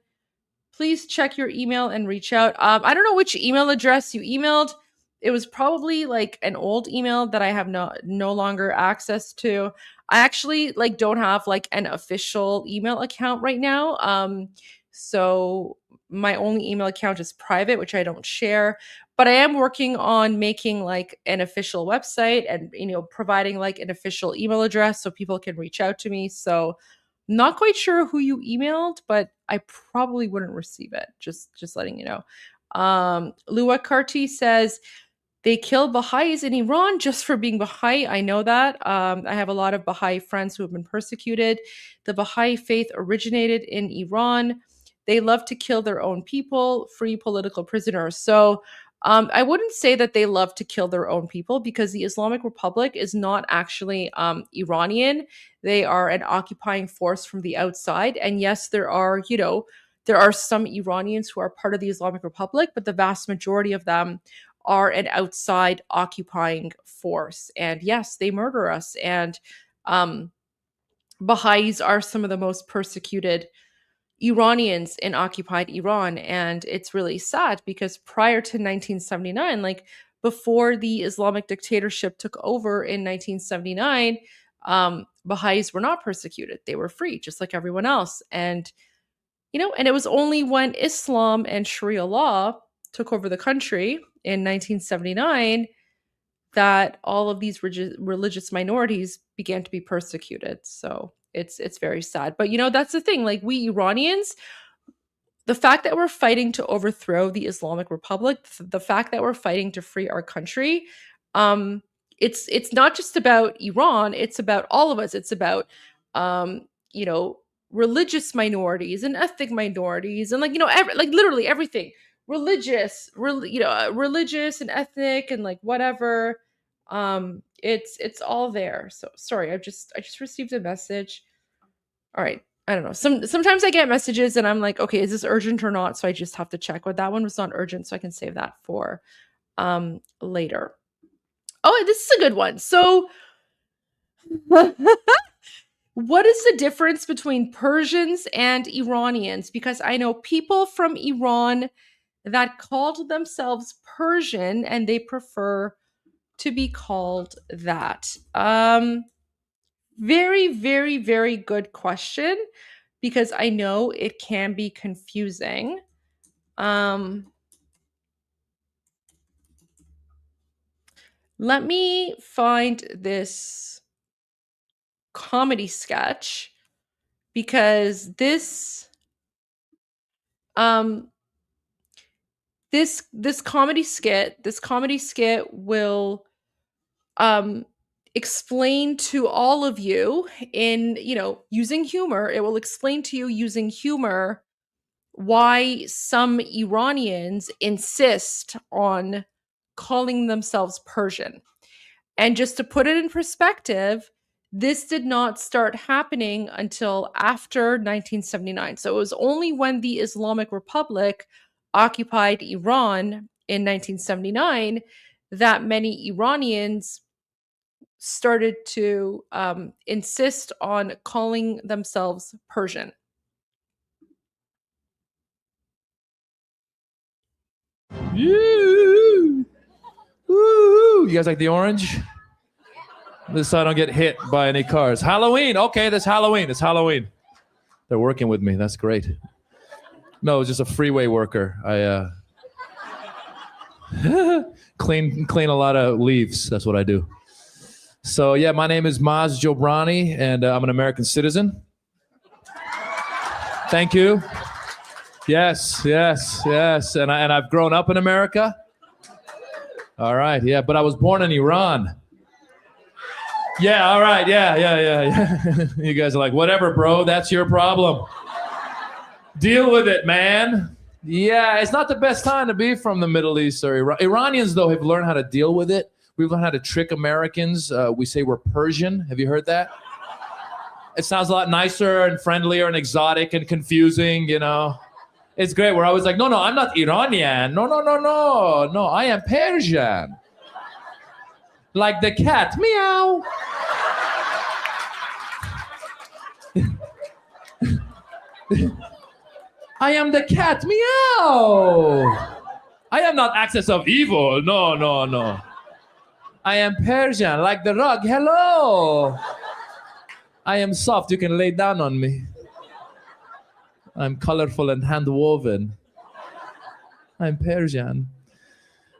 Please check your email and reach out. I don't know which email address you emailed. It was probably like an old email that I have no longer access to. I actually like don't have like an official email account right now. So my only email account is private, which I don't share. But I am working on making like an official website and, you know, providing like an official email address so people can reach out to me. So not quite sure who you emailed, but I probably wouldn't receive it. Just letting you know. Lua Karti says they kill Baha'is in Iran just for being Baha'i. I know that. I have a lot of Baha'i friends who have been persecuted. The Baha'i faith originated in Iran. They love to kill their own people, free political prisoners. So I wouldn't say that they love to kill their own people because the Islamic Republic is not actually Iranian. They are an occupying force from the outside. And yes, there are some Iranians who are part of the Islamic Republic, but the vast majority of them are an outside occupying force. And yes, they murder us. And Baha'is are some of the most persecuted Iranians in occupied Iran. And it's really sad because prior to 1979, like before the Islamic dictatorship took over in 1979, Baha'is were not persecuted. They were free, just like everyone else. And, you know, and it was only when Islam and Sharia law took over the country in 1979 that all of these religious minorities began to be persecuted. So it's very sad. But, you know, that's the thing. Like we Iranians, the fact that we're fighting to overthrow the Islamic Republic, the fact that we're fighting to free our country, it's not just about Iran. It's about all of us. It's about, you know, religious minorities and ethnic minorities and like, you know, like literally everything. Religious and ethnic and like whatever. It's all there. So sorry, I just received a message. All right. I don't know. Sometimes I get messages and I'm like, okay, is this urgent or not? So I just have to check. But that one was not urgent, so I can save that for later. Oh, this is a good one. So what is the difference between Persians and Iranians? Because I know people from Iran that called themselves Persian and they prefer to be called that. Very, very, very good question because I know it can be confusing. Let me find this comedy sketch because this comedy skit will explain to all of you in, you know, using humor. It will explain to you using humor why some Iranians insist on calling themselves Persian. And just to put it in perspective, this did not start happening until after 1979. So it was only when the Islamic Republic occupied Iran in 1979 that many Iranians started to insist on calling themselves Persian. Woo! You guys like the orange? This so I don't get hit by any cars. Halloween. Okay, that's Halloween. It's Halloween. They're working with me. That's great. No, it's just a freeway worker. I clean a lot of leaves. That's what I do. So yeah, my name is Maz Jobrani, and I'm an American citizen. Thank you. Yes. And I've grown up in America. All right, yeah, but I was born in Iran. Yeah, all right, yeah. You guys are like, whatever, bro, that's your problem. Deal with it, man. Yeah, it's not the best time to be from the Middle East or Iran. Iranians, though, have learned how to deal with it. We've learned how to trick Americans. We say we're Persian. Have you heard that? It sounds a lot nicer and friendlier and exotic and confusing, you know. It's great. We're always like, no, I'm not Iranian. No, I am Persian. Like the cat, meow. I am the cat, meow. I am not axis of evil. No. I am Persian, like the rug. Hello. I am soft. You can lay down on me. I'm colorful and hand-woven. I'm Persian.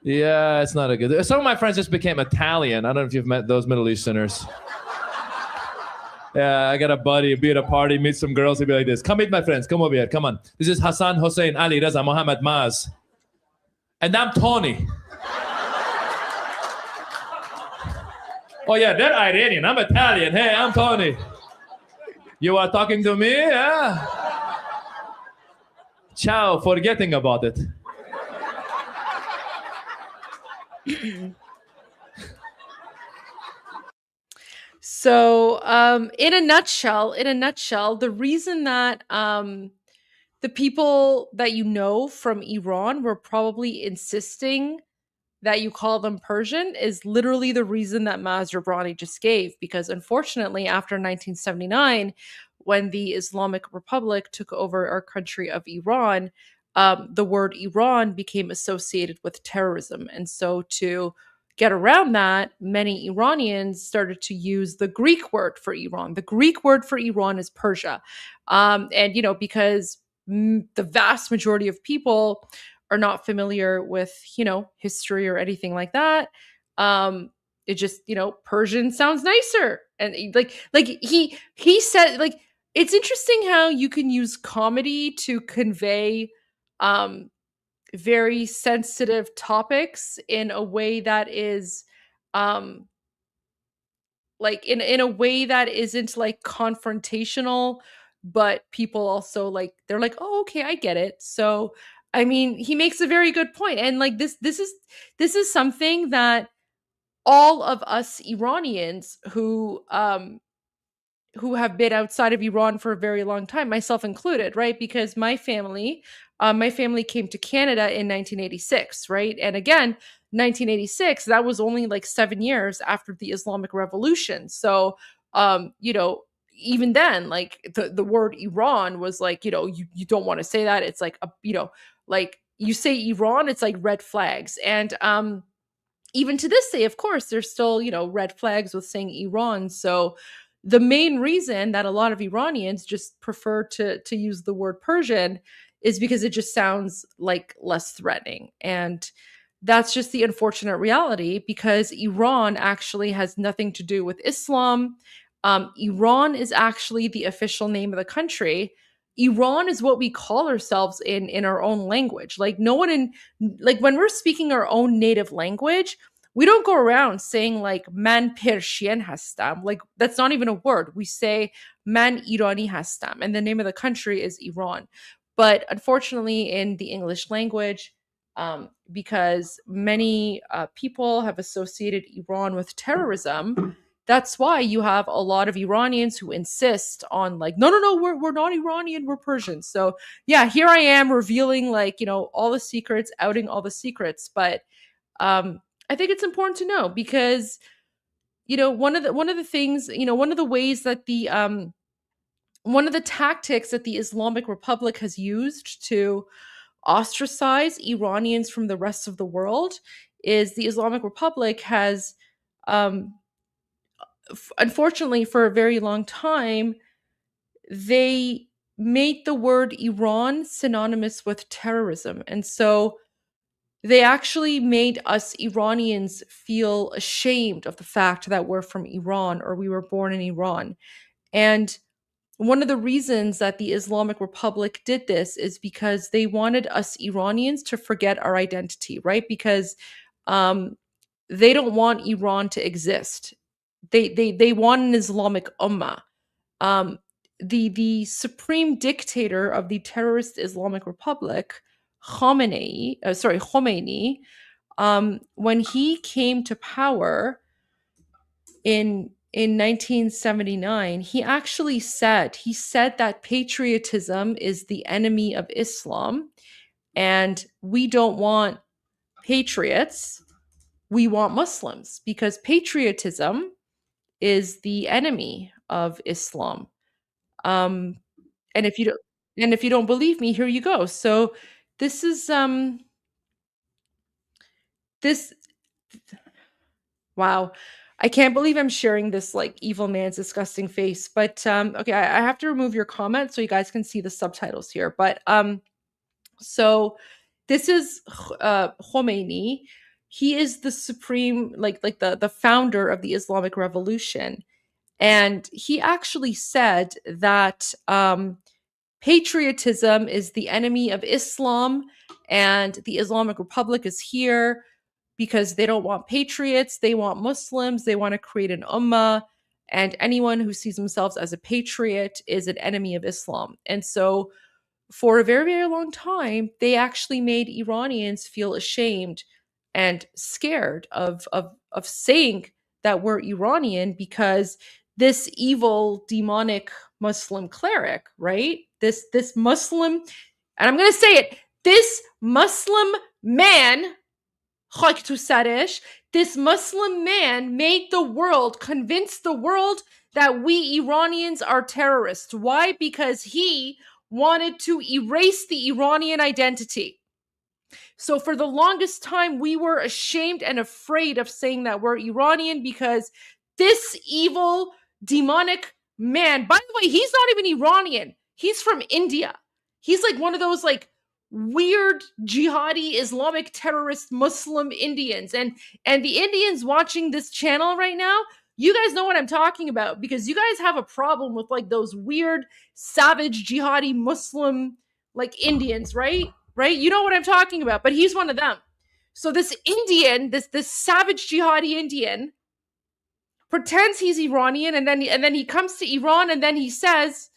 Yeah, it's not a good... Some of my friends just became Italian. I don't know if you've met those Middle Easterners. Yeah, I got a buddy, be at a party, meet some girls, he'd be like this. Come meet my friends, come over here, come on. This is Hassan, Hussein, Ali, Reza, Mohammed, Maz. And I'm Tony. Oh yeah, they're Iranian, I'm Italian. Hey, I'm Tony. You are talking to me? Yeah. Ciao, forgetting about it. So, in a nutshell, the reason that the people that you know from Iran were probably insisting that you call them Persian is literally the reason that Maz Jobrani just gave. Because unfortunately, after 1979, when the Islamic Republic took over our country of Iran, the word Iran became associated with terrorism. And so to get around that, many Iranians started to use the Greek word for Iran. The Greek word for Iran is Persia. And, you know, because the vast majority of people are not familiar with, you know, history or anything like that. It just, you know, Persian sounds nicer. And like he said, like, it's interesting how you can use comedy to convey very sensitive topics in a way that is like in a way that isn't like confrontational, but people also like, they're like, oh, okay, I get it. So I mean, he makes a very good point. And like this is something that all of us Iranians who have been outside of Iran for a very long time, myself included, right? Because my family came to Canada in 1986, right? And again, 1986, that was only like 7 years after the Islamic Revolution. So, you know, even then, like the word Iran was like, you know, you don't want to say that. It's like, you know, like you say Iran, it's like red flags. And even to this day, of course, there's still, you know, red flags with saying Iran. So the main reason that a lot of Iranians just prefer to use the word Persian is because it just sounds like less threatening. And that's just the unfortunate reality, because Iran actually has nothing to do with Islam. Iran is actually the official name of the country. Iran is what we call ourselves in our own language. Like no one in, like when we're speaking our own native language, we don't go around saying like man Persian hastam. Like that's not even a word. We say man Irani hastam, and the name of the country is Iran. But unfortunately, in the English language, because many people have associated Iran with terrorism, that's why you have a lot of Iranians who insist on like, no, we're not Iranian, we're Persian. So yeah, here I am revealing like, you know, all the secrets, outing all the secrets. But I think it's important to know, because one of the things, one of the ways that one of the tactics that the Islamic Republic has used to ostracize Iranians from the rest of the world is the Islamic Republic has, unfortunately, for a very long time, they made the word Iran synonymous with terrorism. And so they actually made us Iranians feel ashamed of the fact that we're from Iran or we were born in Iran. And one of the reasons that the Islamic Republic did this is because they wanted us Iranians to forget our identity, right? Because they don't want Iran to exist. They want an Islamic ummah. The supreme dictator of the terrorist Islamic Republic, Khomeini, when he came to power in 1979, he actually said that patriotism is the enemy of Islam, and we don't want patriots, we want Muslims, because patriotism is the enemy of Islam. And if you don't believe me, here you go. So this is this wow. I can't believe I'm sharing this like evil man's disgusting face. But okay, I have to remove your comment so you guys can see the subtitles here. But so this is Khomeini. He is the supreme, like the founder of the Islamic Revolution. And he actually said that patriotism is the enemy of Islam, and the Islamic Republic is here because they don't want patriots, they want Muslims, they want to create an ummah, and anyone who sees themselves as a patriot is an enemy of Islam. And so for a very, very long time, they actually made Iranians feel ashamed and scared of saying that we're Iranian, because this evil, demonic Muslim cleric, right? This Muslim, and I'm going to say it, this Muslim man, this Muslim man made the world, convinced the world that we Iranians are terrorists. Why? Because he wanted to erase the Iranian identity. So for the longest time, we were ashamed and afraid of saying that we're Iranian, because this evil, demonic man, by the way, he's not even Iranian. He's from India. He's like one of those like weird jihadi Islamic terrorist Muslim Indians. And the Indians watching this channel right now, you guys know what I'm talking about, because you guys have a problem with like those weird, savage jihadi Muslim like Indians, right? Right? You know what I'm talking about, but he's one of them. So this Indian, this savage jihadi Indian, pretends he's Iranian, and then he comes to Iran, and then he says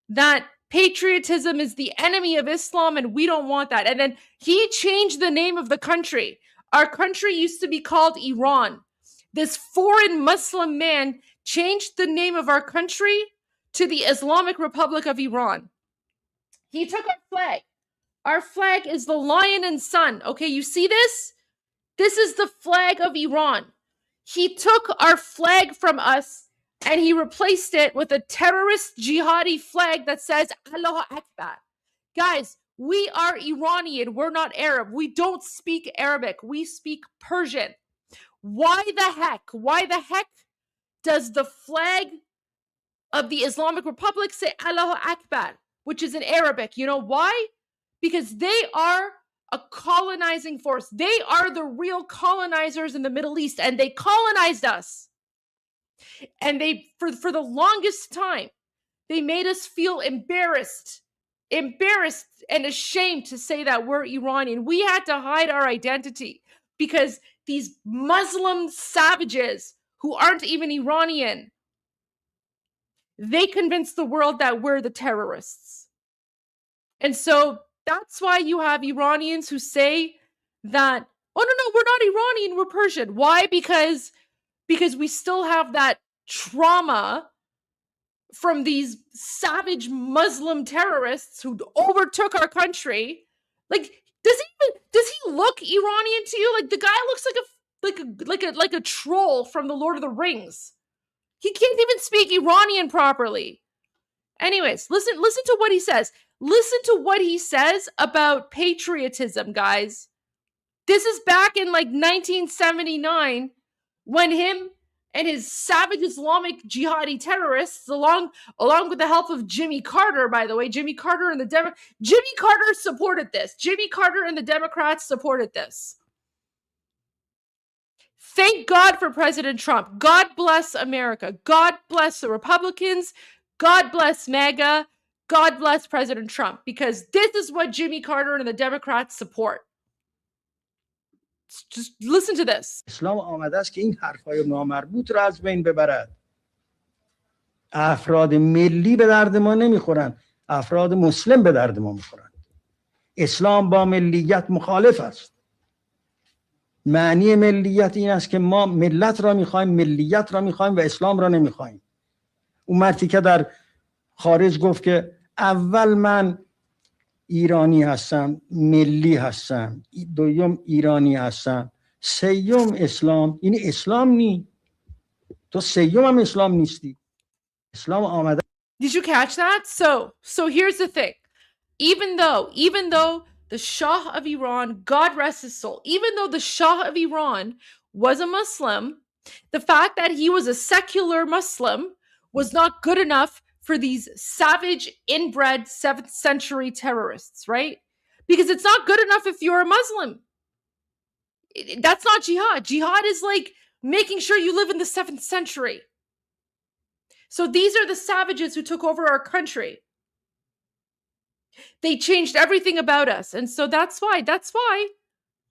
that patriotism is the enemy of Islam, and we don't want that. And then he changed the name of the country. Our country used to be called Iran. This foreign Muslim man changed the name of our country to the Islamic Republic of Iran. He took our flag. Our flag is the lion and sun. Okay, you see this? This is the flag of Iran. He took our flag from us and he replaced it with a terrorist jihadi flag that says Allahu Akbar. Guys, we are Iranian. We're not Arab. We don't speak Arabic. We speak Persian. Why the heck does the flag of the Islamic Republic say Allahu Akbar, which is in Arabic? You know why? Because they are a colonizing force. They are the real colonizers in the Middle East, and they colonized us. And they, for the longest time, they made us feel embarrassed and ashamed to say that we're Iranian. We had to hide our identity because these Muslim savages who aren't even Iranian, they convinced the world that we're the terrorists. And so that's why you have Iranians who say that, oh, no, we're not Iranian, we're Persian. Why? Because we still have that trauma from these savage Muslim terrorists who overtook our country. Like, does he look Iranian to you? Like, the guy looks like like a troll from the Lord of the Rings. He can't even speak Iranian properly. Anyways, listen to what he says. Listen to what he says about patriotism, guys. This is back in like 1979 when him and his savage Islamic jihadi terrorists, along with the help of Jimmy Carter, by the way, Jimmy Carter supported this. Jimmy Carter and the Democrats supported this. Thank God for President Trump. God bless America. God bless the Republicans. God bless MAGA. God bless President Trump, because this is what Jimmy Carter and the Democrats support. Just listen to this. اسلام آمده است که این حرفای نامربوط رو از بین ببرد. افراد ملی به درد ما نمیخورن، افراد مسلم به درد ما میخورن. اسلام با ملیت مخالف است. معنی ملیت این است که ما ملت را میخوایم، ملیت را میخوایم و اسلام را نمیخوایم. اون مردی که در خارج گفت که اول من ایرانی هستم، ملی هستم، دوم ایرانی هستم، سیوم اسلام، این اسلام نی. تو سیوم هم اسلام نیستی. اسلام آمده. Did you catch that? So here's the thing. Even though the Shah of Iran, God rest his soul, even though the Shah of Iran was a Muslim, the fact that he was a secular Muslim was not good enough for these savage, inbred 7th century terrorists, right? Because it's not good enough if you're a Muslim. That's not jihad. Jihad is like making sure you live in the 7th century. So these are the savages who took over our country. They changed everything about us. And so that's why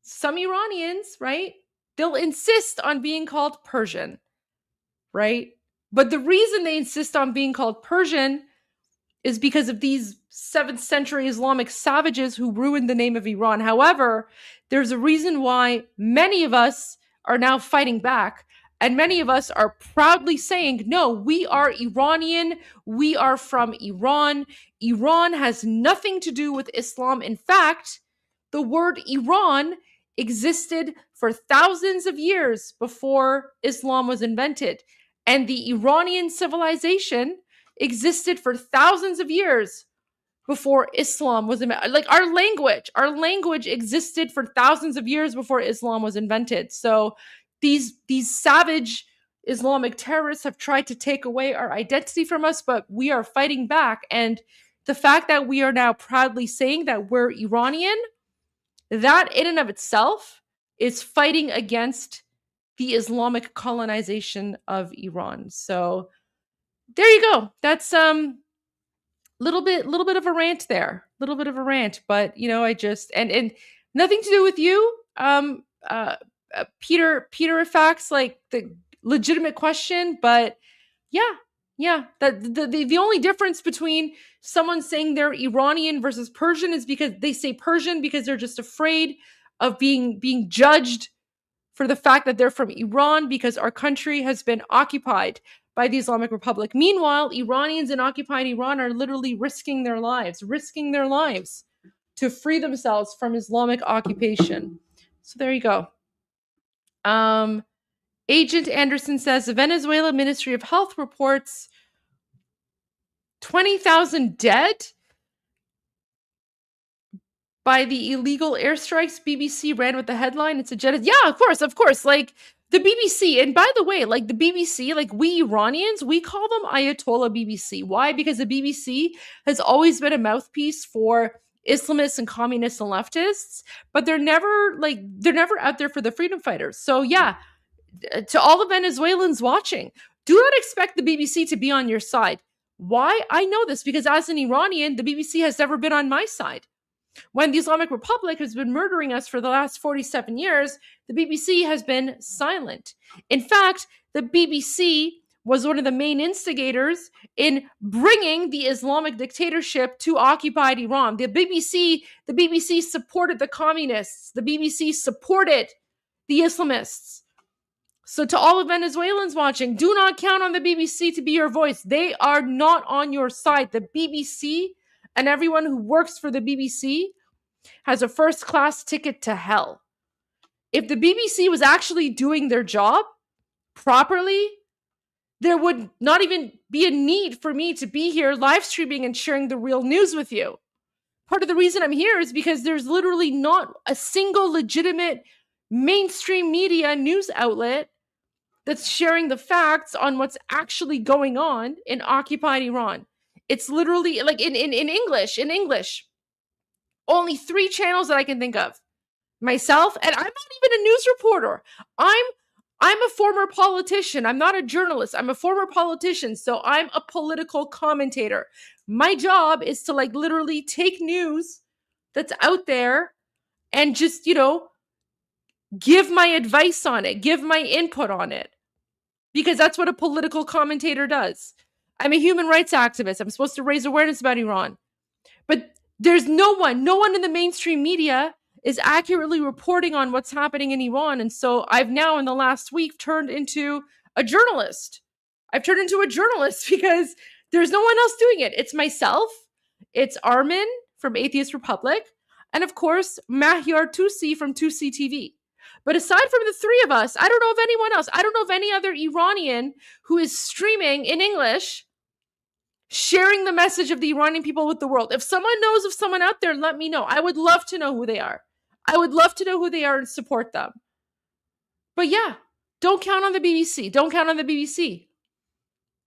some Iranians, right, they'll insist on being called Persian, right? But the reason they insist on being called Persian is because of these 7th century Islamic savages who ruined the name of Iran. However, there's a reason why many of us are now fighting back, and many of us are proudly saying, no, we are Iranian. We are from Iran. Iran has nothing to do with Islam. In fact, the word Iran existed for thousands of years before Islam was invented. And the Iranian civilization existed for thousands of years before Islam was invented. Like our language existed for thousands of years before Islam was invented. So these savage Islamic terrorists have tried to take away our identity from us, but we are fighting back. And the fact that we are now proudly saying that we're Iranian, that in and of itself is fighting against the Islamic colonization of Iran. So there you go. That's little bit of a rant there. Little bit of a rant, but you know, I just and nothing to do with you. Peter Fax, like the legitimate question, but yeah. That the only difference between someone saying they're Iranian versus Persian is because they say Persian because they're just afraid of being judged for the fact that they're from Iran, because our country has been occupied by the Islamic Republic. Meanwhile, Iranians in occupied Iran are literally risking their lives to free themselves from Islamic occupation. So there you go. Agent Anderson says the Venezuela Ministry of Health reports 20,000 dead by the illegal airstrikes. BBC ran with the headline. It's a genocide. Yeah, of course. Like the BBC. And by the way, like the BBC, like we Iranians, we call them Ayatollah BBC. Why? Because the BBC has always been a mouthpiece for Islamists and communists and leftists, but they're never out there for the freedom fighters. So yeah, to all the Venezuelans watching, do not expect the BBC to be on your side. Why? I know this because as an Iranian, the BBC has never been on my side. When the Islamic Republic has been murdering us for the last 47 years, the BBC has been silent. In fact, the BBC was one of the main instigators in bringing the Islamic dictatorship to occupied Iran. The BBC supported the communists. The BBC supported the Islamists. So to all the Venezuelans watching, do not count on the BBC to be your voice. They are not on your side. The BBC and everyone who works for the BBC has a first-class ticket to hell. if the BBC was actually doing their job properly, there would not even be a need for me to be here live streaming and sharing the real news with you. Part of the reason I'm here is because there's literally not a single legitimate mainstream media news outlet that's sharing the facts on what's actually going on in occupied Iran. It's literally like in English, only 3 channels that I can think of. Myself, and I'm not even a news reporter. I'm a former politician. I'm not a journalist. I'm a former politician. So I'm a political commentator. My job is to like literally take news that's out there and just, give my advice on it, give my input on it. Because that's what a political commentator does. I'm a human rights activist. I'm supposed to raise awareness about Iran. But there's no one in the mainstream media is accurately reporting on what's happening in Iran. And so I've now in the last week turned into a journalist. I've turned into a journalist because there's no one else doing it. It's myself, it's Armin from Atheist Republic, and of course, Mahyar Tusi from Tusi TV. But aside from the 3 of us, I don't know of anyone else. I don't know of any other Iranian who is streaming in English, sharing the message of the Iranian people with the world. If someone knows of someone out there, let me know. I would love to know who they are. I would love to know who they are and support them. But yeah, don't count on the BBC. Don't count on the BBC.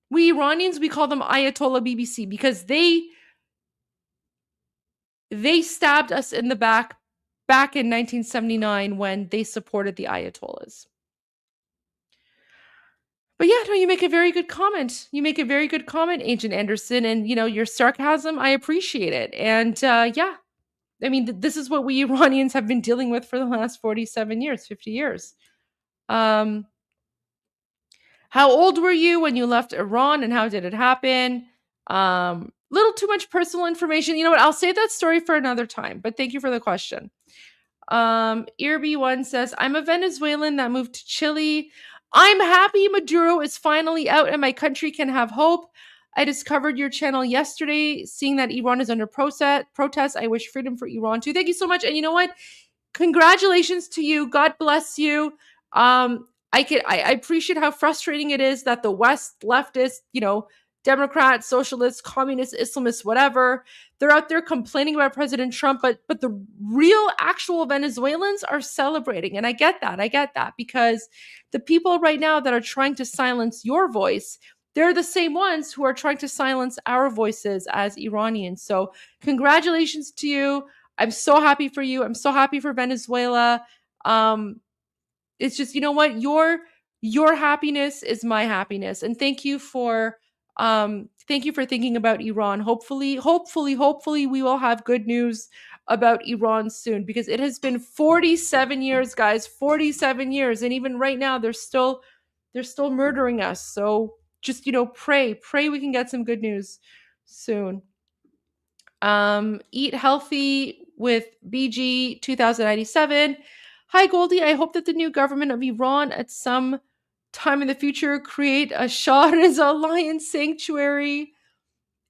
We Iranians, we call them Ayatollah BBC because they stabbed us in the back in 1979 when they supported the Ayatollahs. But yeah, no, you make a very good comment. You make a very good comment, Agent Anderson, and your sarcasm, I appreciate it. And yeah, I mean, this is what we Iranians have been dealing with for the last 47 years, 50 years. How old were you when you left Iran and how did it happen? Little too much personal information. You know what? I'll save that story for another time, but thank you for the question. Irby1 says, I'm a Venezuelan that moved to Chile. I'm happy Maduro is finally out and my country can have hope. I discovered your channel yesterday, seeing that Iran is under protest. I wish freedom for Iran too. Thank you so much. And you know what? Congratulations to you. God bless you. I appreciate how frustrating it is that the West leftists, Democrats, socialists, communists, Islamists, whatever, they're out there complaining about President Trump, but the real actual Venezuelans are celebrating. And I get that because the people right now that are trying to silence your voice, they're the same ones who are trying to silence our voices as Iranians. So congratulations to you. I'm so happy for you. I'm so happy for Venezuela. It's just, you know what? Your happiness is my happiness. And thank you for thinking about Iran. Hopefully we will have good news about Iran soon because it has been 47 years, guys, 47 years. And even right now, they're still murdering us. So just, pray we can get some good news soon. Eat Healthy with BG 2097. Hi, Goldie. I hope that the new government of Iran at some time in the future create a Shah Reza lion sanctuary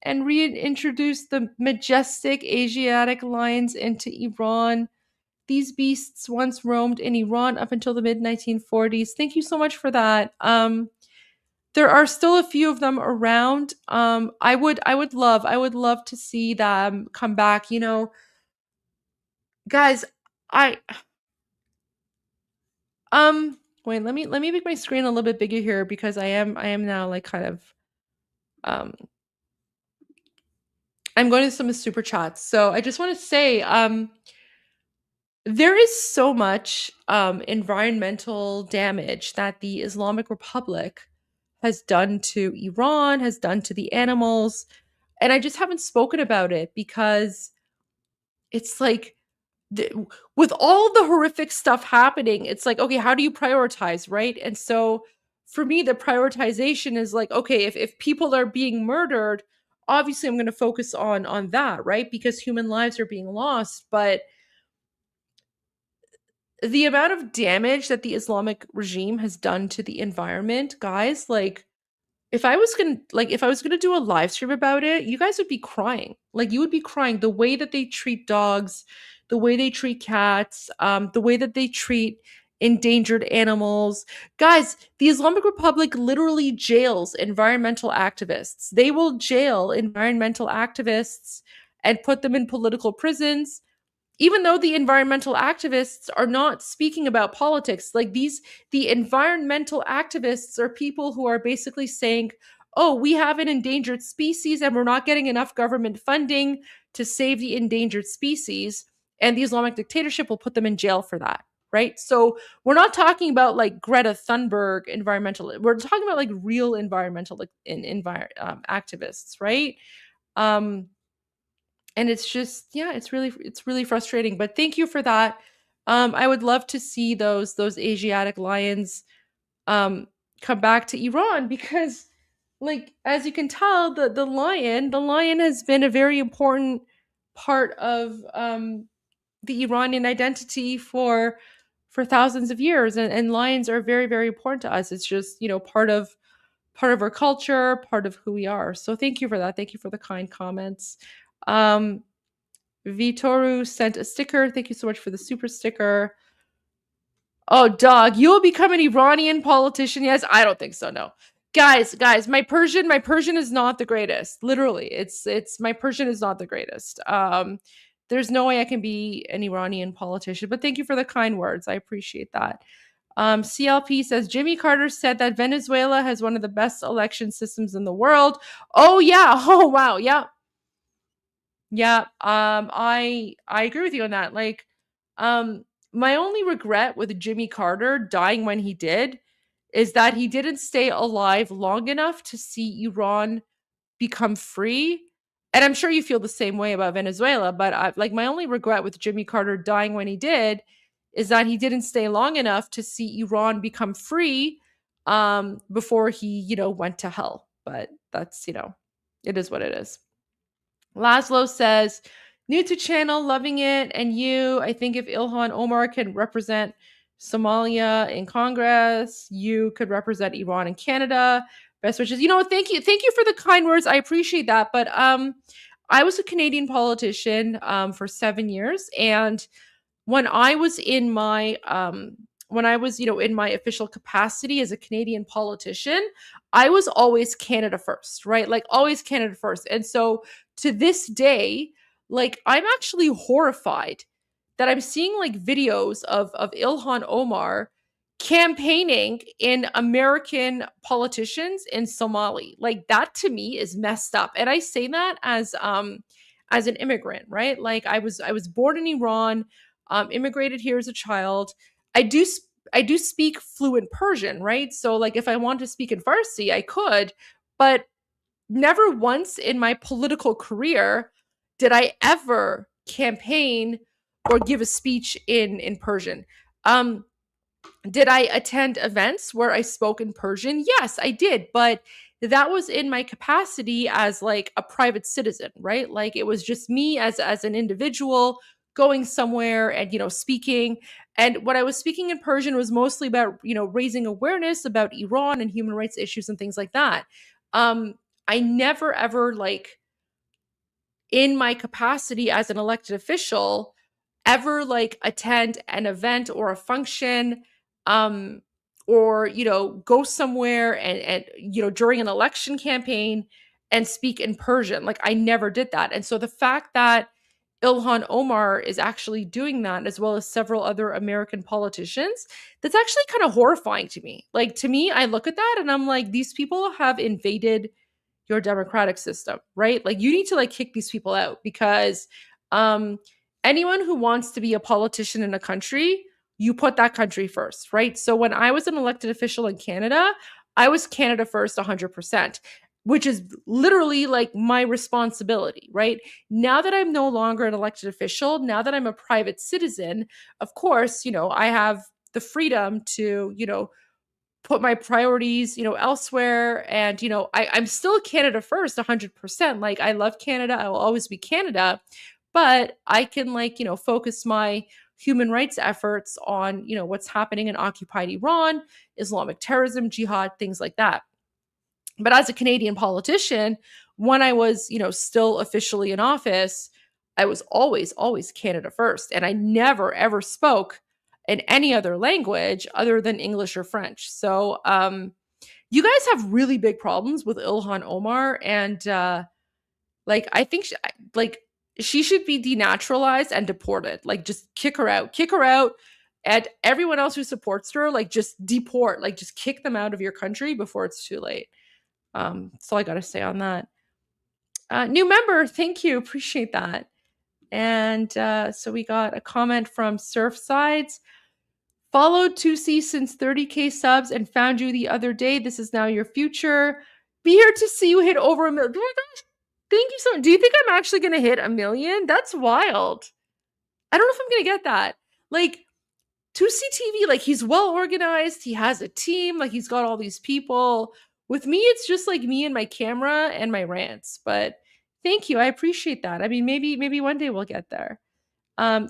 and reintroduce the majestic Asiatic lions into Iran. These beasts once roamed in Iran up until the mid-1940s. Thank you so much for that. There are still a few of them around. I would love to see them come back. Guys, wait, let me make my screen a little bit bigger here because I am now like kind of I'm going to some super chats. So I just want to say there is so much environmental damage that the Islamic Republic has done to Iran, has done to the animals, and I just haven't spoken about it because it's like with all the horrific stuff happening, it's like, okay, how do you prioritize, right? And so for me, the prioritization is like, okay, if people are being murdered, obviously I'm going to focus on that, right? Because human lives are being lost. But the amount of damage that the Islamic regime has done to the environment, guys, like if I was gonna do a live stream about it, you guys would be crying. Like you would be crying the way that they treat dogs, the way they treat cats, the way that they treat endangered animals. Guys, the Islamic Republic literally jails environmental activists. They will jail environmental activists and put them in political prisons, even though the environmental activists are not speaking about politics. Like the environmental activists are people who are basically saying, oh, we have an endangered species and we're not getting enough government funding to save the endangered species. And the Islamic dictatorship will put them in jail for that, right? So we're not talking about like Greta Thunberg environmental. We're talking about like real environmental activists, right? And it's just, yeah, it's really frustrating. But thank you for that. I would love to see those Asiatic lions come back to Iran, because, like, as you can tell, the lion has been a very important part of the Iranian identity for thousands of years, and lions are very, very important to us. It's just, part of our culture, part of who we are. So thank you for that. Thank you for the kind comments. Vitoru sent a sticker. Thank you so much for the super sticker. Oh, dog, you'll become an Iranian politician. Yes, I don't think so. No, guys, my Persian is not the greatest. Literally, it's my Persian is not the greatest. There's no way I can be an Iranian politician. But thank you for the kind words. I appreciate that. CLP says Jimmy Carter said that Venezuela has one of the best election systems in the world. Oh yeah. Oh wow. Yeah. Yeah. I agree with you on that. Like, my only regret with Jimmy Carter dying when he did is that he didn't stay alive long enough to see Iran become free. And I'm sure you feel the same way about Venezuela, but my only regret with Jimmy Carter dying when he did is that he didn't stay long enough to see Iran become free before he, went to hell. But that's, it is what it is. Laszlo says, new to channel, loving it. And I think if Ilhan Omar can represent Somalia in Congress, you could represent Iran in Canada. Best wishes. Thank you for the kind words. I appreciate that. But I was a Canadian politician for 7 years, and when I was in my in my official capacity as a Canadian politician, I was always Canada first, right? Like always Canada first. And so to this day, like I'm actually horrified that I'm seeing like videos of Ilhan Omar campaigning in American politicians in Somali. Like that to me is messed up. And I say that as an immigrant, right? Like I was born in Iran, immigrated here as a child. I do speak fluent Persian, right? So like if I want to speak in Farsi, I could, but never once in my political career did I ever campaign or give a speech in Persian. Did I attend events where I spoke in Persian? Yes, I did, but that was in my capacity as like a private citizen, right? Like it was just me as an individual going somewhere and speaking. And what I was speaking in Persian was mostly about raising awareness about Iran and human rights issues and things like that. I never ever like in my capacity as an elected official ever like attend an event or a function or go somewhere and during an election campaign and speak in Persian. Like I never did that. And so the fact that Ilhan Omar is actually doing that, as well as several other American politicians, that's actually kind of horrifying to me. Like to me, I look at that and I'm like, these people have invaded your democratic system, right? Like you need to like kick these people out, because anyone who wants to be a politician in a country, you put that country first, right? So when I was an elected official in Canada, I was Canada first 100%, which is literally like my responsibility, right? Now that I'm no longer an elected official, now that I'm a private citizen, of course, I have the freedom to, put my priorities, elsewhere. And, I'm still Canada first 100%. Like I love Canada. I will always be Canada, but I can like, focus my human rights efforts on, what's happening in occupied Iran, Islamic terrorism, jihad, things like that. But as a Canadian politician, when I was, still officially in office, I was always Canada first. And I never, ever spoke in any other language other than English or French. So you guys have really big problems with Ilhan Omar, and like I think she should be denaturalized and deported. Like just kick her out, and everyone else who supports her, like just deport, like just kick them out of your country before it's too late. That's all I got to say on that. New member, thank you, appreciate that. And so we got a comment from Surfsides. Followed 2C since 30K subs and found you the other day. This is now your future. Be here to see you hit over 1 million. Thank you so much. Do you think I'm actually going to hit 1 million? That's wild. I don't know if I'm going to get that. Like 2C TV, like he's well organized. He has a team. Like he's got all these people. With me, it's just like me and my camera and my rants. But thank you. I appreciate that. I mean, maybe one day we'll get there.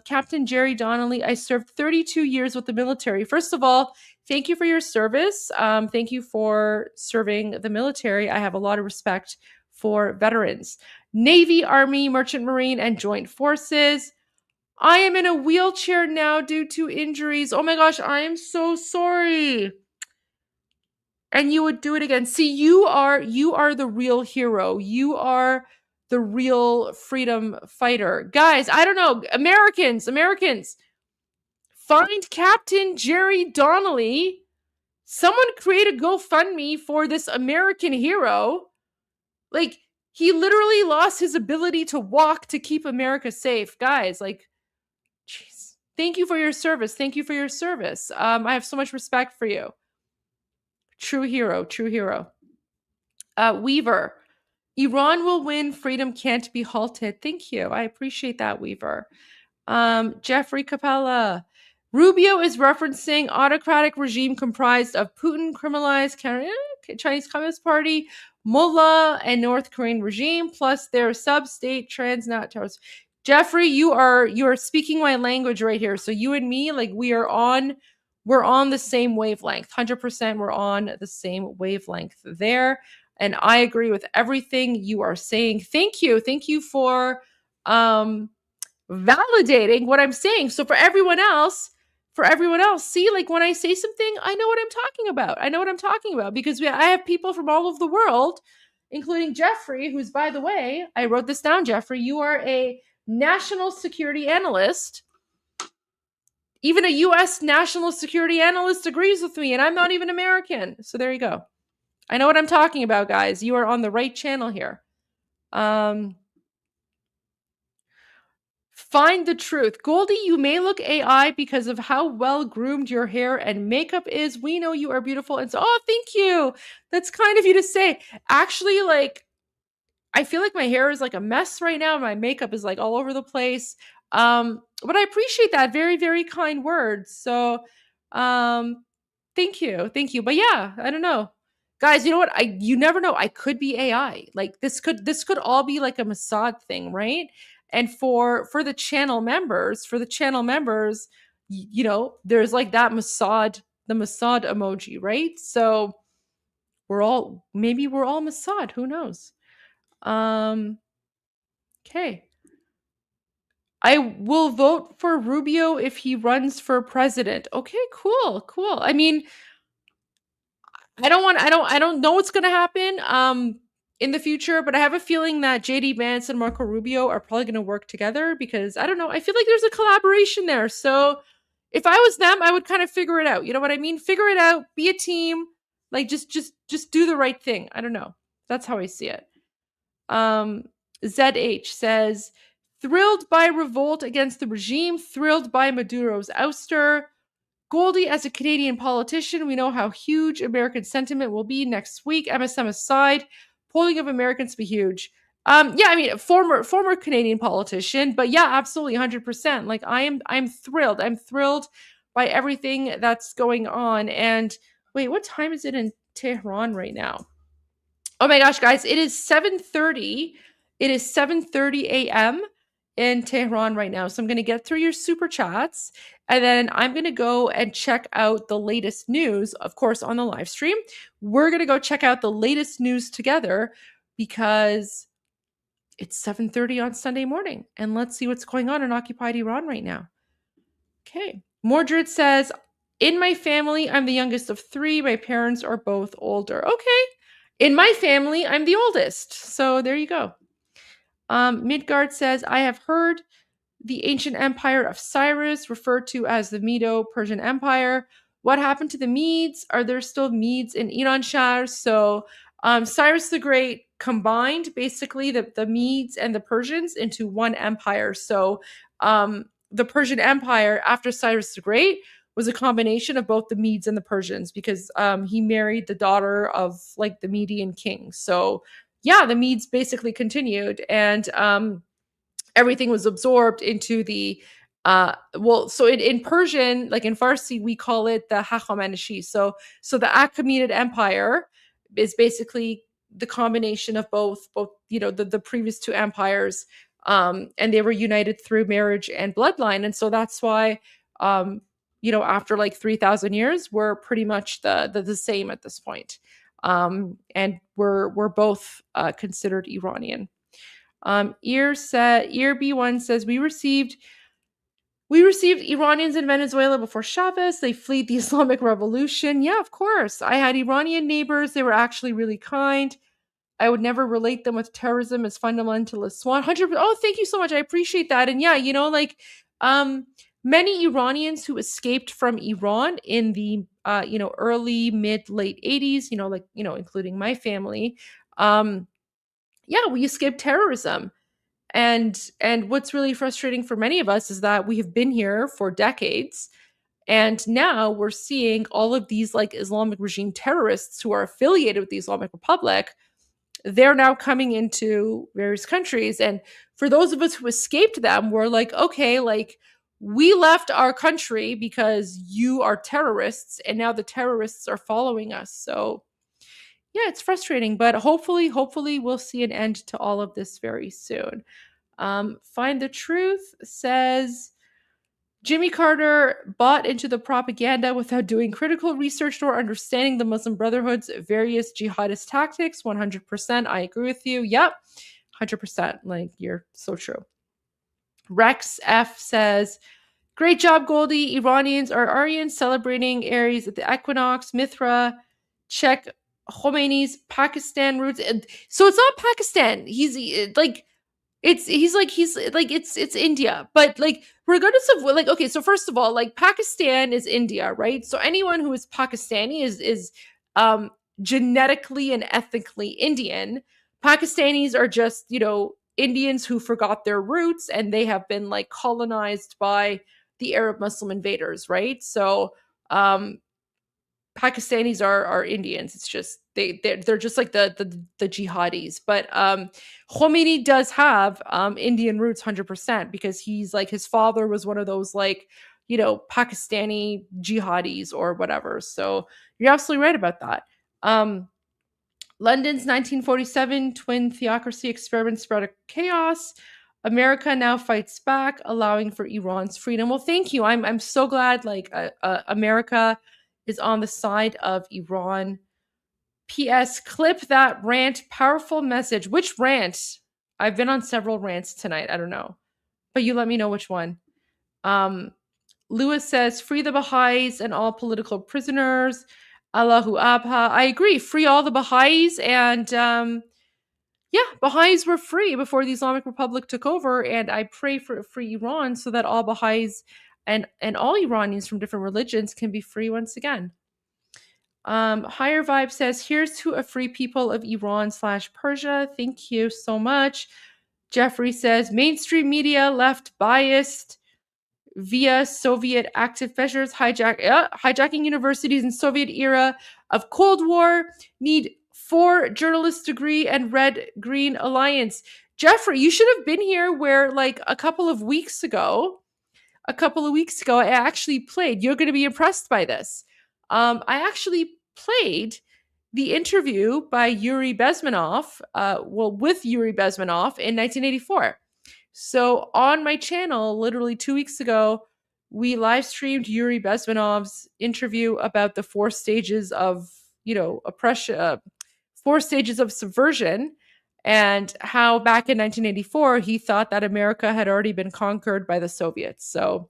Captain Jerry Donnelly, I served 32 years with the military. First of all, thank you for your service. Thank you for serving the military. I have a lot of respect for veterans. Navy, Army, Merchant Marine, and Joint Forces. I am in a wheelchair now due to injuries. Oh my gosh, I am so sorry. And you would do it again. See, you are the real hero. You are the real freedom fighter. Guys, I don't know. Americans, find Captain Jerry Donnelly. Someone create a GoFundMe for this American hero. Like, he literally lost his ability to walk to keep America safe. Guys, like, jeez. Thank you for your service. Thank you for your service. I have so much respect for you. True hero. Weaver. Iran will win. Freedom can't be halted. Thank you. I appreciate that, Weaver. Jeffrey Capella. Rubio is referencing autocratic regime comprised of Putin, criminalized Chinese Communist Party, Mullah, and North Korean regime, plus their sub-state transnational terrorists. Jeffrey, you are speaking my language right here. So you and me, like we're on the same wavelength. 100% we're on the same wavelength there. And I agree with everything you are saying. Thank you. Thank you for validating what I'm saying. So for everyone else, see, like when I say something, I know what I'm talking about. Because I have people from all over the world, including Jeffrey, who's, by the way, I wrote this down, Jeffrey, you are a national security analyst. Even a U.S. national security analyst agrees with me, and I'm not even American. So there you go. I know what I'm talking about, guys. You are on the right channel here. Find the truth. Goldie, you may look AI because of how well groomed your hair and makeup is. We know you are beautiful. And so, oh, thank you. That's kind of you to say. Actually, like, I feel like my hair is like a mess right now. My makeup is like all over the place. But I appreciate that. Very, very kind words. So, thank you. But yeah, I don't know. Guys, you know what? You never know. I could be AI. Like this could all be like a Mossad thing, right? And for the channel members, you know, there's like that Mossad, the Mossad emoji, right? So maybe we're all Mossad. Who knows? Okay. I will vote for Rubio if he runs for president. Okay, cool. I mean, I don't know what's going to happen in the future, but I have a feeling that JD Vance and Marco Rubio are probably going to work together because I don't know. I feel like there's a collaboration there. So if I was them, I would kind of figure it out. You know what I mean? Figure it out, be a team, like just do the right thing. I don't know. That's how I see it. ZH says, thrilled by revolt against the regime, thrilled by Maduro's ouster. Goldie, as a Canadian politician, we know how huge American sentiment will be next week. MSM aside, polling of Americans will be huge. Yeah, I mean, former Canadian politician, but yeah, absolutely, 100%. Like, I'm thrilled. I'm thrilled by everything that's going on. And wait, what time is it in Tehran right now? Oh my gosh, guys, it is 7:30. It is 7:30 a.m. in Tehran right now. So I'm going to get through your super chats, and then I'm going to go and check out the latest news, of course, on the live stream. We're going to go check out the latest news together because it's 7:30 on Sunday morning. And let's see what's going on in occupied Iran right now. Okay. Mordred says, in my family, I'm the youngest of 3. My parents are both older. Okay. In my family, I'm the oldest. So there you go. Midgard says, I have heard the ancient empire of Cyrus, referred to as the Medo-Persian Empire. What happened to the Medes? Are there still Medes in Iran-Shah? So Cyrus the Great combined basically the Medes and the Persians into one empire. So the Persian Empire after Cyrus the Great was a combination of both the Medes and the Persians, because he married the daughter of like the Median king. So yeah, the Medes basically continued, and everything was absorbed into the so in Persian, like in Farsi, we call it the Hachameneshi. So the Achaemenid Empire is basically the combination of both the previous 2 empires, and they were united through marriage and bloodline. And so that's why after like 3,000 years, we're pretty much the same at this point. And we're both considered Iranian. Ear B1 says, we received Iranians in Venezuela before Chavez. They fled the Islamic Revolution. Yeah, of course. I had Iranian neighbors. They were actually really kind. I would never relate them with terrorism as fundamentalists. 100%. Oh, thank you so much. I appreciate that. And yeah, many Iranians who escaped from Iran in the early, mid, late 80s, including my family. We escaped terrorism. And what's really frustrating for many of us is that we have been here for decades, and now we're seeing all of these like Islamic regime terrorists who are affiliated with the Islamic Republic. They're now coming into various countries. And for those of us who escaped them, we're like, okay, like we left our country because you are terrorists, and now the terrorists are following us. So yeah, it's frustrating, but hopefully we'll see an end to all of this very soon. Find the Truth says, Jimmy Carter bought into the propaganda without doing critical research or understanding the Muslim Brotherhood's various jihadist tactics. 100%. I agree with you. Yep. 100%. Like, you're so true. Rex F says, great job, Goldie. Iranians are Aryans celebrating Aries at the equinox. Mithra, check Khomeini's Pakistan roots. So it's not Pakistan. It's India, but like regardless of like, okay, so first of all, like Pakistan is India, right? So anyone who is Pakistani is genetically and ethnically Indian. Pakistanis are just Indians who forgot their roots, and they have been like colonized by the Arab Muslim invaders, right? So Pakistanis are Indians. It's just they're just like the jihadis. But Khomeini does have Indian roots 100%, because he's like, his father was one of those like Pakistani jihadis or whatever. So you're absolutely right about that. London's 1947 twin theocracy experiment spread chaos. America now fights back, allowing for Iran's freedom. Well, thank you. I'm so glad like America is on the side of Iran. P.S. Clip that rant. Powerful message. Which rant? I've been on several rants tonight. I don't know. But you let me know which one. Lewis says, free the Baha'is and all political prisoners. Allahu Abha. I agree. Free all the Baha'is. And Baha'is were free before the Islamic Republic took over. And I pray for a free Iran so that all Baha'is and all Iranians from different religions can be free once again. Higher Vibe says, here's to a free people of Iran/Persia. Thank you so much. Jeffrey says, mainstream media left biased via Soviet active measures, hijacking universities in Soviet era of Cold War, need 4 journalist degree and red-green alliance. Jeffrey, you should have been here where like a couple of weeks ago, I actually played. You're going to be impressed by this. I actually played the interview by Yuri Bezmenov, with Yuri Bezmenov in 1984. So on my channel, literally 2 weeks ago, we live streamed Yuri Bezmenov's interview about the 4 stages of, oppression, 4 stages of subversion, and how back in 1984, he thought that America had already been conquered by the Soviets. So,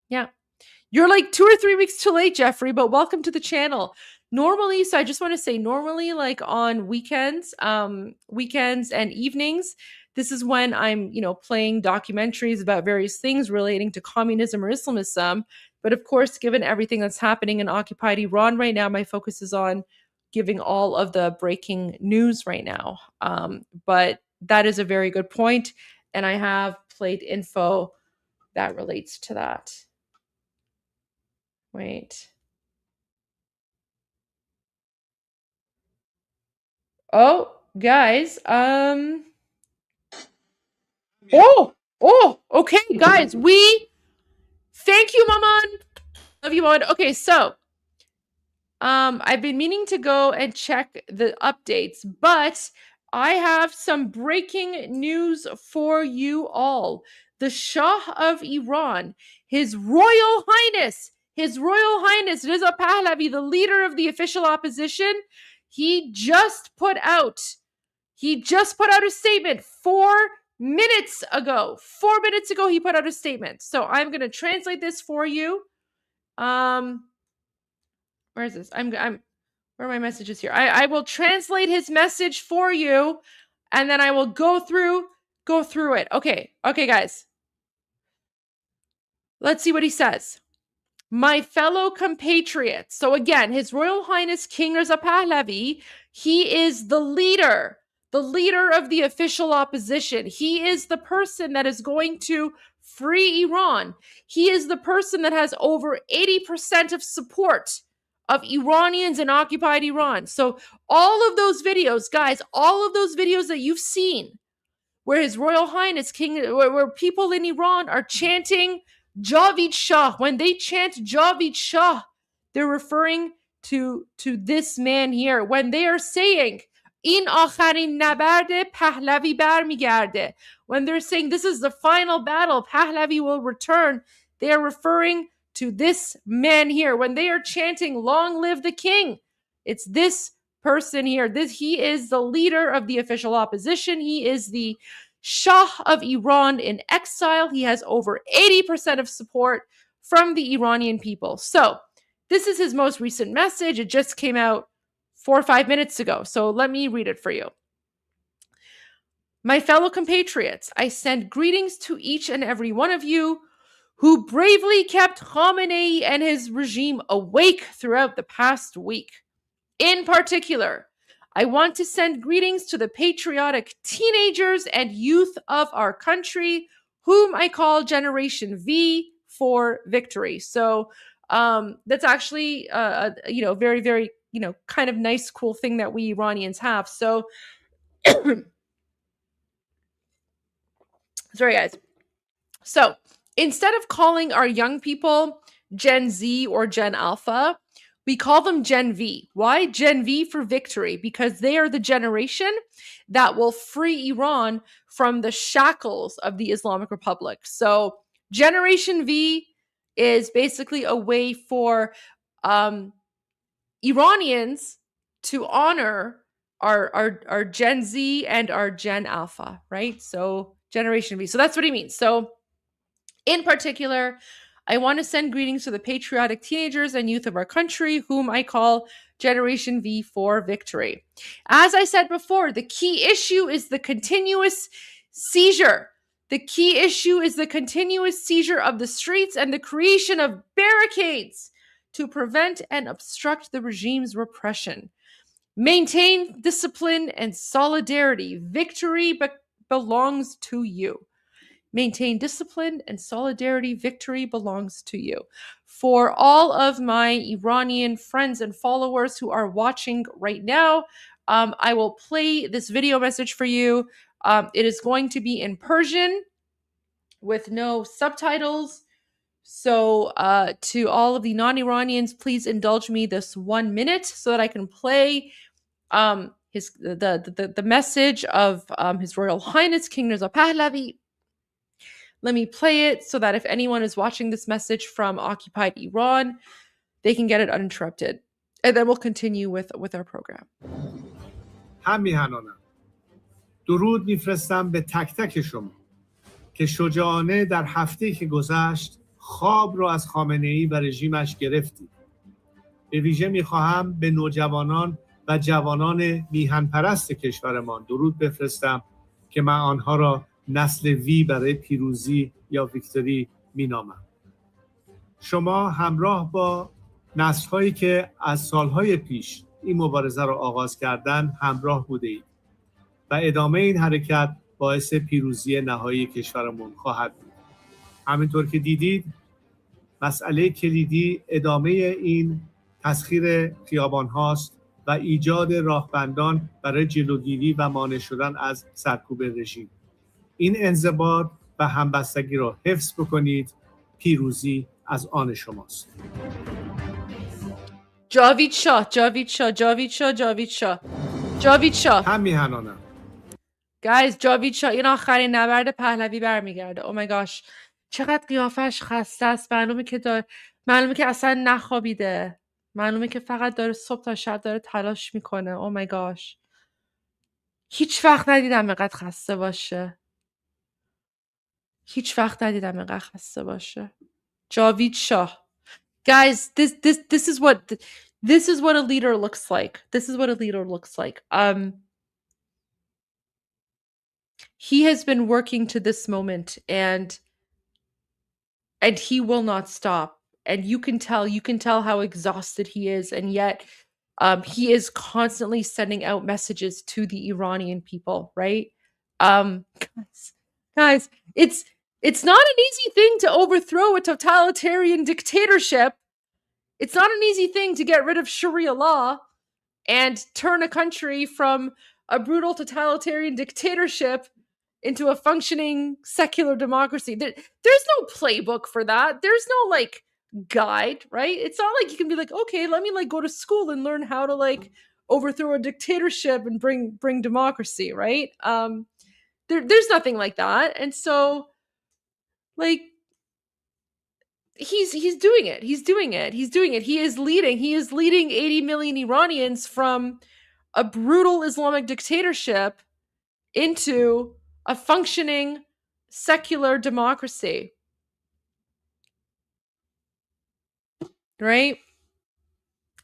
yeah. You're like 2 or 3 weeks too late, Jeffrey, but welcome to the channel. Normally, so I just want to say normally, like on weekends and evenings, this is when I'm, playing documentaries about various things relating to communism or Islamism. But of course, given everything that's happening in occupied Iran right now, my focus is on giving all of the breaking news right now. But that is a very good point. And I have played info that relates to that. Wait. Oh, guys. Okay, guys. Thank you, Maman. Love you, Maman. Okay, so I've been meaning to go and check the updates, but I have some breaking news for you all. The Shah of Iran, His Royal Highness Reza Pahlavi, the leader of the official opposition, he just put out a statement 4 minutes ago. 4 minutes ago, he put out a statement. So I'm going to translate this for you. Where is this? Where are my messages here? I will translate his message for you, and then I will go through it. Okay, guys. Let's see what he says. My fellow compatriots. So again, His Royal Highness King Reza Pahlavi, he is the leader of the official opposition. He is the person that is going to free Iran. He is the person that has over 80% of support of Iranians in occupied Iran. So all of those videos, guys, all of those videos that you've seen where His Royal Highness King, where people in Iran are chanting Javid Shah, when they chant Javid Shah, they're referring to this man here. When they are saying In akharin nabarde Pahlavi barmigarde, when they're saying this is the final battle, Pahlavi will return, they are referring to this man here. When they are chanting Long live the king, it's this person here. He is the leader of the official opposition. He is the Shah of Iran in exile. He has over 80% of support from the Iranian people. So this is his most recent message. It just came out 4 or 5 minutes ago. So let me read it for you. My fellow compatriots, I send greetings to each and every one of you who bravely kept Khamenei and his regime awake throughout the past week. In particular, I want to send greetings to the patriotic teenagers and youth of our country, whom I call Generation V for victory. So that's actually very, very, kind of nice, cool thing that we Iranians have. So sorry, guys. So instead of calling our young people Gen Z or Gen Alpha, we call them Gen V. Why? Gen V for victory, because they are the generation that will free Iran from the shackles of the Islamic Republic. So Generation V is basically a way for Iranians to honor our Gen Z and our Gen Alpha, right? So Generation V. So that's what he means. So in particular, I want to send greetings to the patriotic teenagers and youth of our country, whom I call Generation V for victory. As I said before, the key issue is the continuous seizure. The key issue is the continuous seizure of the streets and the creation of barricades to prevent and obstruct the regime's repression. Maintain discipline and solidarity. Victory belongs to you. Maintain discipline and solidarity. Victory belongs to you. For all of my Iranian friends and followers who are watching right now, I will play this video message for you. It is going to be in Persian with no subtitles. So to all of the non-Iranians, please indulge me this 1 minute so that I can play the message of His Royal Highness King Reza Pahlavi. Let me play it so that if anyone is watching this message from occupied Iran, they can get it uninterrupted. And then we'll continue with our program. همیهنانم درود میفرستم به تک تک شما که شجاعانه در هفته‌ای که گذشت خواب رو از خامنه‌ای و رژیمش گرفتید. به ویژه می‌خواهم به نوجوانان و جوانان میهن پرست کشورمان درود بفرستم که من آنها را نسل وی برای پیروزی یا ویکتوری می‌نامم. شما همراه با نسل‌هایی که از سالهای پیش این مبارزه را آغاز کردند همراه بوده‌اید و ادامه این حرکت باعث پیروزی نهایی کشورمون خواهد بود. همینطور که دیدید مسئله کلیدی ادامه این تسخیر خیابان هاست و ایجاد راهبندان برای جلوگیری و مانع شدن از سرکوب رژیم. این انضباط و همبستگی را حفظ بکنید. پیروزی از آن شماست. جاوید شاه جاوید شاه جاوید شاه جاوید شاه جاوید شاه هم میهنانم. گایز جاوید شاه این آخرین نبرد پهلوی برمیگرده. او مای گاش چقدر قیافش خسته است. معلومه که اصلا نخوابیده. معلومه که فقط داره صبح تا شب داره تلاش میکنه. او مای گاش هیچ وقت ندیدم اینقدر خسته باشه. هیچ وقت ندیدم اینقدر خسته باشه. جاوید شاه. Guys, this is what a leader looks like. This is what a leader looks like. He has been working to this moment and he will not stop. And you can tell how exhausted he is, and yet he is constantly sending out messages to the Iranian people, right? Guys, it's not an easy thing to overthrow a totalitarian dictatorship. It's not an easy thing to get rid of Sharia law and turn a country from a brutal totalitarian dictatorship into a functioning secular democracy. There's no playbook for that. There's no like guide, right? It's not like you can be like, okay, let me like go to school and learn how to like overthrow a dictatorship and bring democracy, right? There's nothing like that. And so like he's doing it. He's doing it. He is leading 80 million Iranians from a brutal Islamic dictatorship into a functioning secular democracy. Right?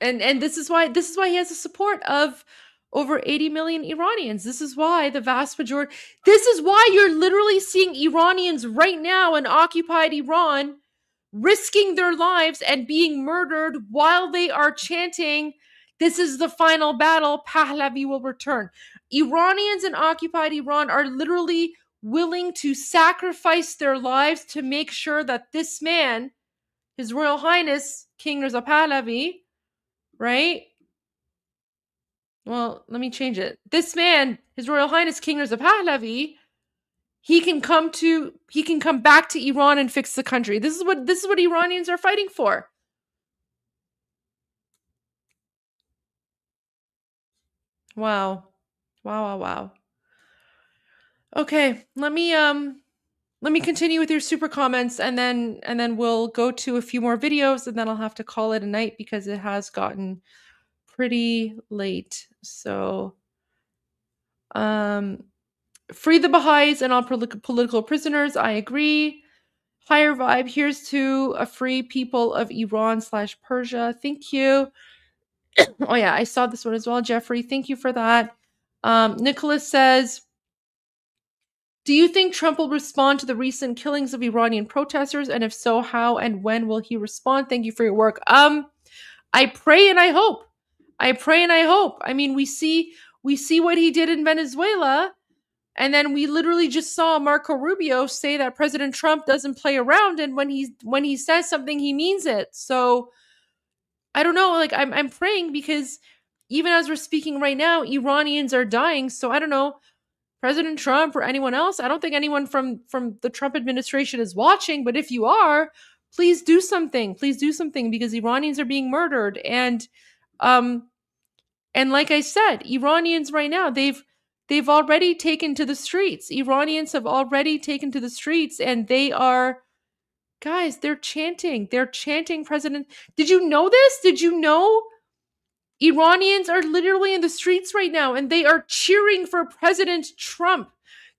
And this is why he has the support of over 80 million Iranians. This is why the vast majority, this is why you're literally seeing Iranians right now in occupied Iran risking their lives and being murdered while they are chanting, "This is the final battle, Pahlavi will return." Iranians in occupied Iran are literally willing to sacrifice their lives to make sure that this man, His Royal Highness King Reza Pahlavi, right? Well, let me change it. This man, His Royal Highness King Reza Pahlavi, he can come back to Iran and fix the country. This is what Iranians are fighting for. Wow. Okay, let me continue with your super comments, and then we'll go to a few more videos, and then I'll have to call it a night because it has gotten pretty late. So free the Baha'is and all political prisoners. I agree. Higher vibe. Here's to a free people of Iran/Persia. Thank you. Oh yeah, I saw this one as well, Jeffrey. Thank you for that. Nicholas says, do you think Trump will respond to the recent killings of Iranian protesters? And if so, how and when will he respond? Thank you for your work. I pray and I hope. I mean, we see what he did in Venezuela. And then we literally just saw Marco Rubio say that President Trump doesn't play around, and when he says something, he means it. So I don't know, like I'm praying, because even as we're speaking right now, Iranians are dying. So I don't know, President Trump or anyone else, I don't think anyone from the Trump administration is watching, but if you are, please do something. Please do something, because Iranians are being murdered. And like I said, Iranians right now, they've already taken to the streets. Iranians have already taken to the streets, and they are, guys, they're chanting President. Did you know this? Did you know Iranians are literally in the streets right now, and they are cheering for President Trump?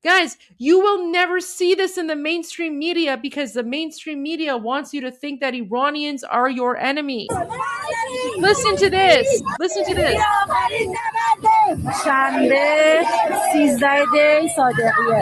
Guys, you will never see this in the mainstream media because the mainstream media wants you to think that Iranians are your enemy. Listen to this. Listen to this. شنبه 13 دی صادقیه.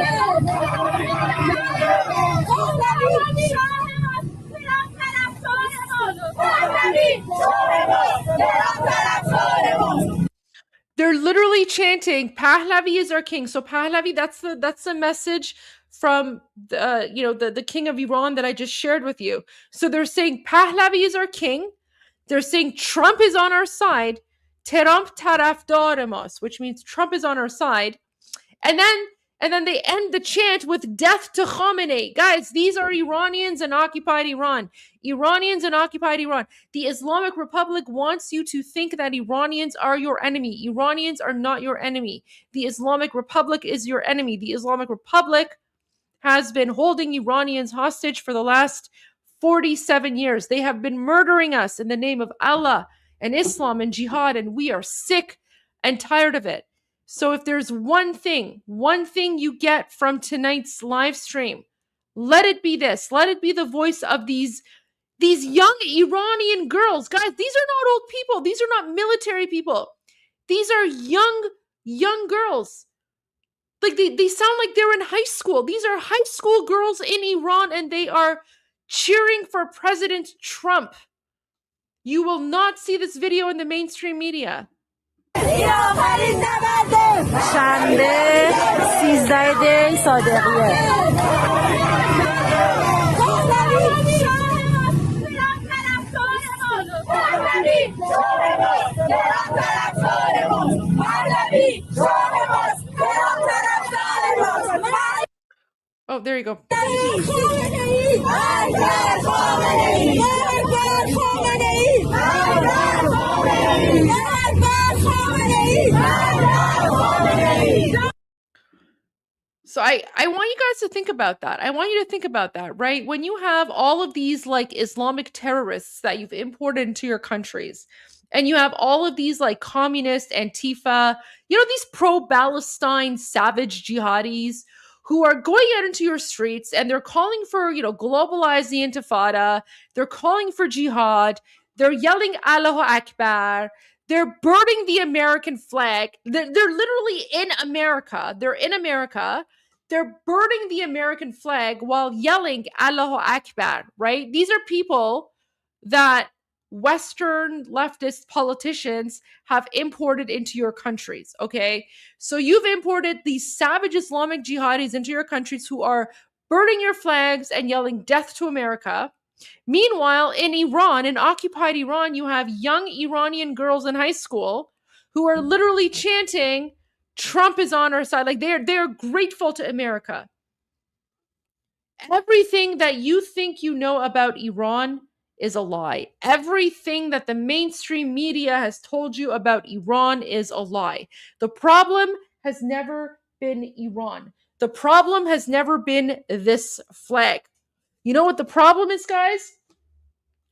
They're literally chanting, Pahlavi is our king. So Pahlavi, that's the message from the king of Iran that I just shared with you. So they're saying Pahlavi is our king. They're saying Trump is on our side. Trump tarafdar mas, which means Trump is on our side. And then they end the chant with death to Khamenei. Guys, these are Iranians and occupied Iran. Iranians and occupied Iran. The Islamic Republic wants you to think that Iranians are your enemy. Iranians are not your enemy. The Islamic Republic is your enemy. The Islamic Republic has been holding Iranians hostage for the last 47 years. They have been murdering us in the name of Allah and Islam and jihad, and we are sick and tired of it. So if there's one thing you get from tonight's live stream, let it be this. Let it be the voice of these young Iranian girls. Guys, these are not old people. These are not military people. These are young girls. Like they sound like they're in high school. These are high school girls in Iran, and they are cheering for President Trump. You will not see this video in the mainstream media. شنبه 13 دی صادقیه. Oh, there you go. So I want you guys to think about that. I want you to think about that, right? When you have all of these like Islamic terrorists that you've imported into your countries, and you have all of these like communist Antifa, these pro-Palestine savage jihadis who are going out into your streets and they're calling for, globalize the Intifada. They're calling for jihad. They're yelling Allahu Akbar. They're burning the American flag. They're literally in America. They're in America. They're burning the American flag while yelling Allahu Akbar, right? These are people that Western leftist politicians have imported into your countries, okay? So you've imported these savage Islamic jihadis into your countries who are burning your flags and yelling death to America. Meanwhile, in Iran, in occupied Iran, you have young Iranian girls in high school who are literally chanting, Trump is on our side. Like they're grateful to America. Everything that you think you know about Iran is a lie. Everything that the mainstream media has told you about Iran is a lie. The problem has never been Iran. The problem has never been this flag. You know what the problem is, guys?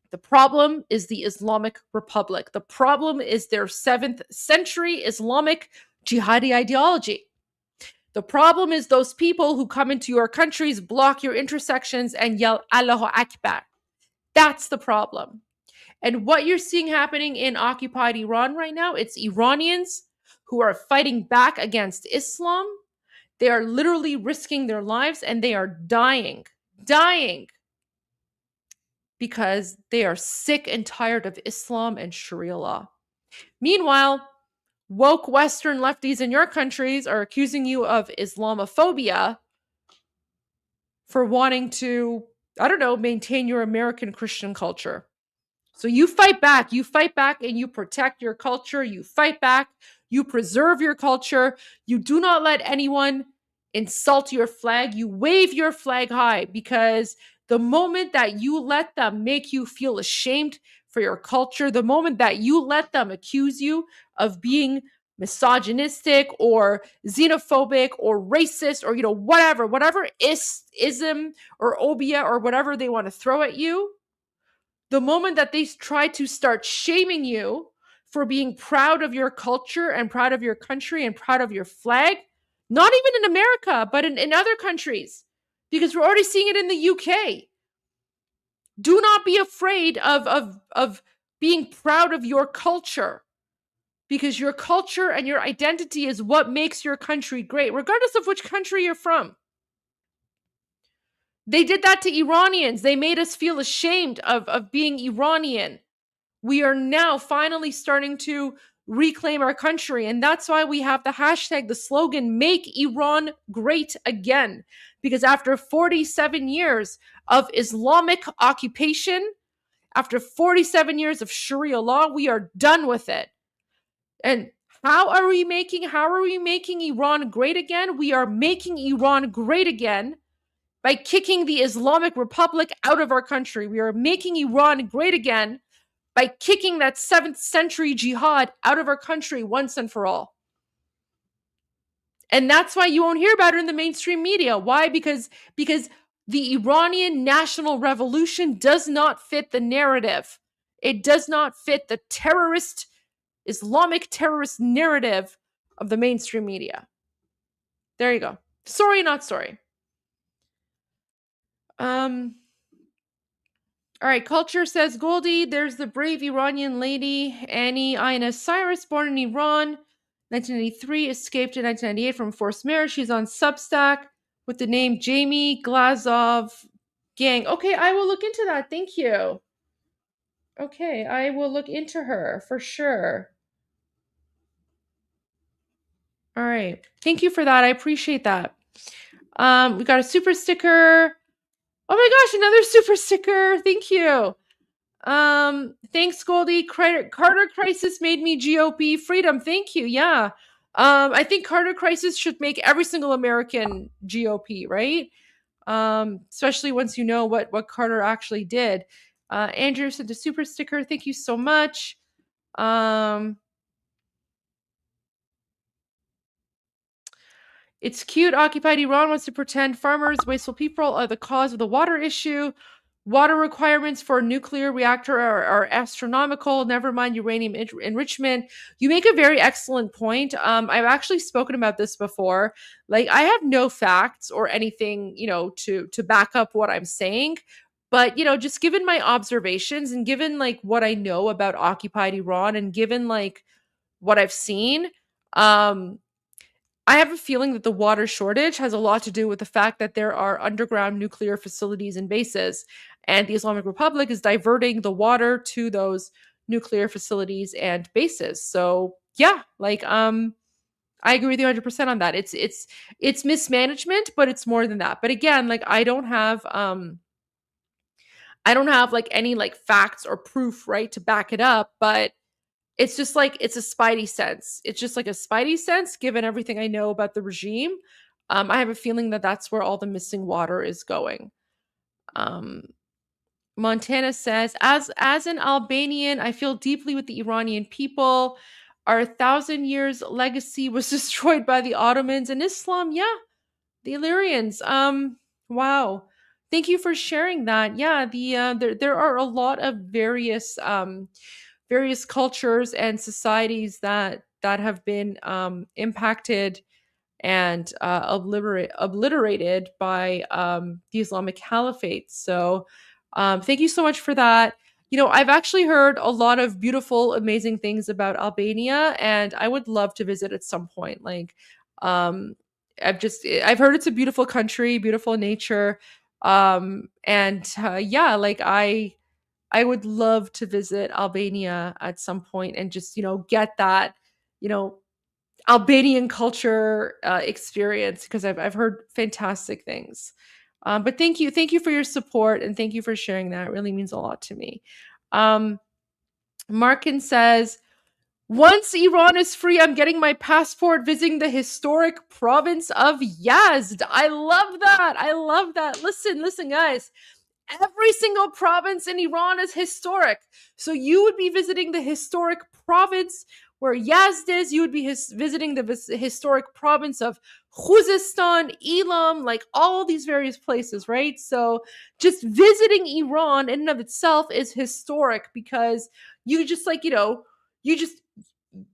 The problem is the Islamic Republic. The problem is their 7th century Islamic jihadi ideology. The problem is those people who come into your countries, block your intersections, and yell Allahu Akbar. That's the problem. And what you're seeing happening in occupied Iran right now, it's Iranians who are fighting back against Islam. They are literally risking their lives and they are dying because they are sick and tired of Islam and Sharia law. Meanwhile, woke Western lefties in your countries are accusing you of Islamophobia for wanting to, maintain your American Christian culture. So you fight back and you protect your culture. You fight back, you preserve your culture. You do not let anyone insult your flag. You wave your flag high, because the moment that you let them make you feel ashamed for your culture, the moment that you let them accuse you of being misogynistic or xenophobic or racist or, whatever ism or obia or whatever they want to throw at you, the moment that they try to start shaming you for being proud of your culture and proud of your country and proud of your flag, Not even in America, but in other countries, because we're already seeing it in the UK. Do not be afraid of being proud of your culture, because your culture and your identity is what makes your country great, regardless of which country you're from. They did that to Iranians. They made us feel ashamed of being Iranian. We are now finally starting to reclaim our country. And that's why we have the hashtag, the slogan, make Iran great again. Because after 47 years of Islamic occupation, after 47 years of Sharia law, we are done with it. And how are we making Iran great again? We are making Iran great again by kicking the Islamic Republic out of our country. We are making Iran great again by kicking that 7th century jihad out of our country once and for all. And that's why you won't hear about it in the mainstream media. Why? Because the Iranian national revolution does not fit the narrative. It does not fit the Islamic terrorist narrative of the mainstream media. There you go. Sorry, not sorry. All right, Culture says, Goldie, there's the brave Iranian lady, Annie Ina Cyrus, born in Iran, 1983, escaped in 1998 from forced marriage. She's on Substack with the name Jamie Glazov Gang. Okay, I will look into that. Thank you. Okay, I will look into her for sure. All right. Thank you for that. I appreciate that. We got a super sticker. Oh my gosh, another super sticker. Thank you. Thanks, Goldie. Carter Crisis made me GOP freedom. Thank you. Yeah. I think Carter Crisis should make every single American GOP, right? Especially once you know what Carter actually did. Andrew sent a super sticker. Thank you so much. It's cute. Occupied Iran wants to pretend farmers, wasteful people are the cause of the water issue. Water requirements for a nuclear reactor are astronomical. Never mind uranium enrichment. You make a very excellent point. I've actually spoken about this before. Like, I have no facts or anything, to back up what I'm saying. But, just given my observations and given like what I know about occupied Iran and given like what I've seen, I have a feeling that the water shortage has a lot to do with the fact that there are underground nuclear facilities and bases, and the Islamic Republic is diverting the water to those nuclear facilities and bases. So yeah, like I agree with you 100% on that. It's mismanagement, but it's more than that. But again, like I don't have like any like facts or proof, right, to back it up, but it's just like, it's a spidey sense. It's just like a spidey sense, given everything I know about the regime. I have a feeling that that's where all the missing water is going. Montana says, as an Albanian, I feel deeply with the Iranian people. Our 1,000 years legacy was destroyed by the Ottomans and Islam. Yeah, the Illyrians. Wow. Thank you for sharing that. Yeah, there are a lot of various cultures and societies that have been impacted and obliterated by the Islamic Caliphate. So thank you so much for that. I've actually heard a lot of beautiful, amazing things about Albania, and I would love to visit at some point. Like, I've heard it's a beautiful country, beautiful nature. Yeah, like I would love to visit Albania at some point and just, get that, Albanian culture experience, because I've heard fantastic things. But thank you for your support, and thank you for sharing that. It really means a lot to me. Markin says, once Iran is free, I'm getting my passport, visiting the historic province of Yazd. I love that. Listen, guys. Every single province in Iran is historic. So you would be visiting the historic province where Yazd is. You would be visiting the historic province of Khuzestan, Elam, like all these various places, right? So just visiting Iran in and of itself is historic, because you just like,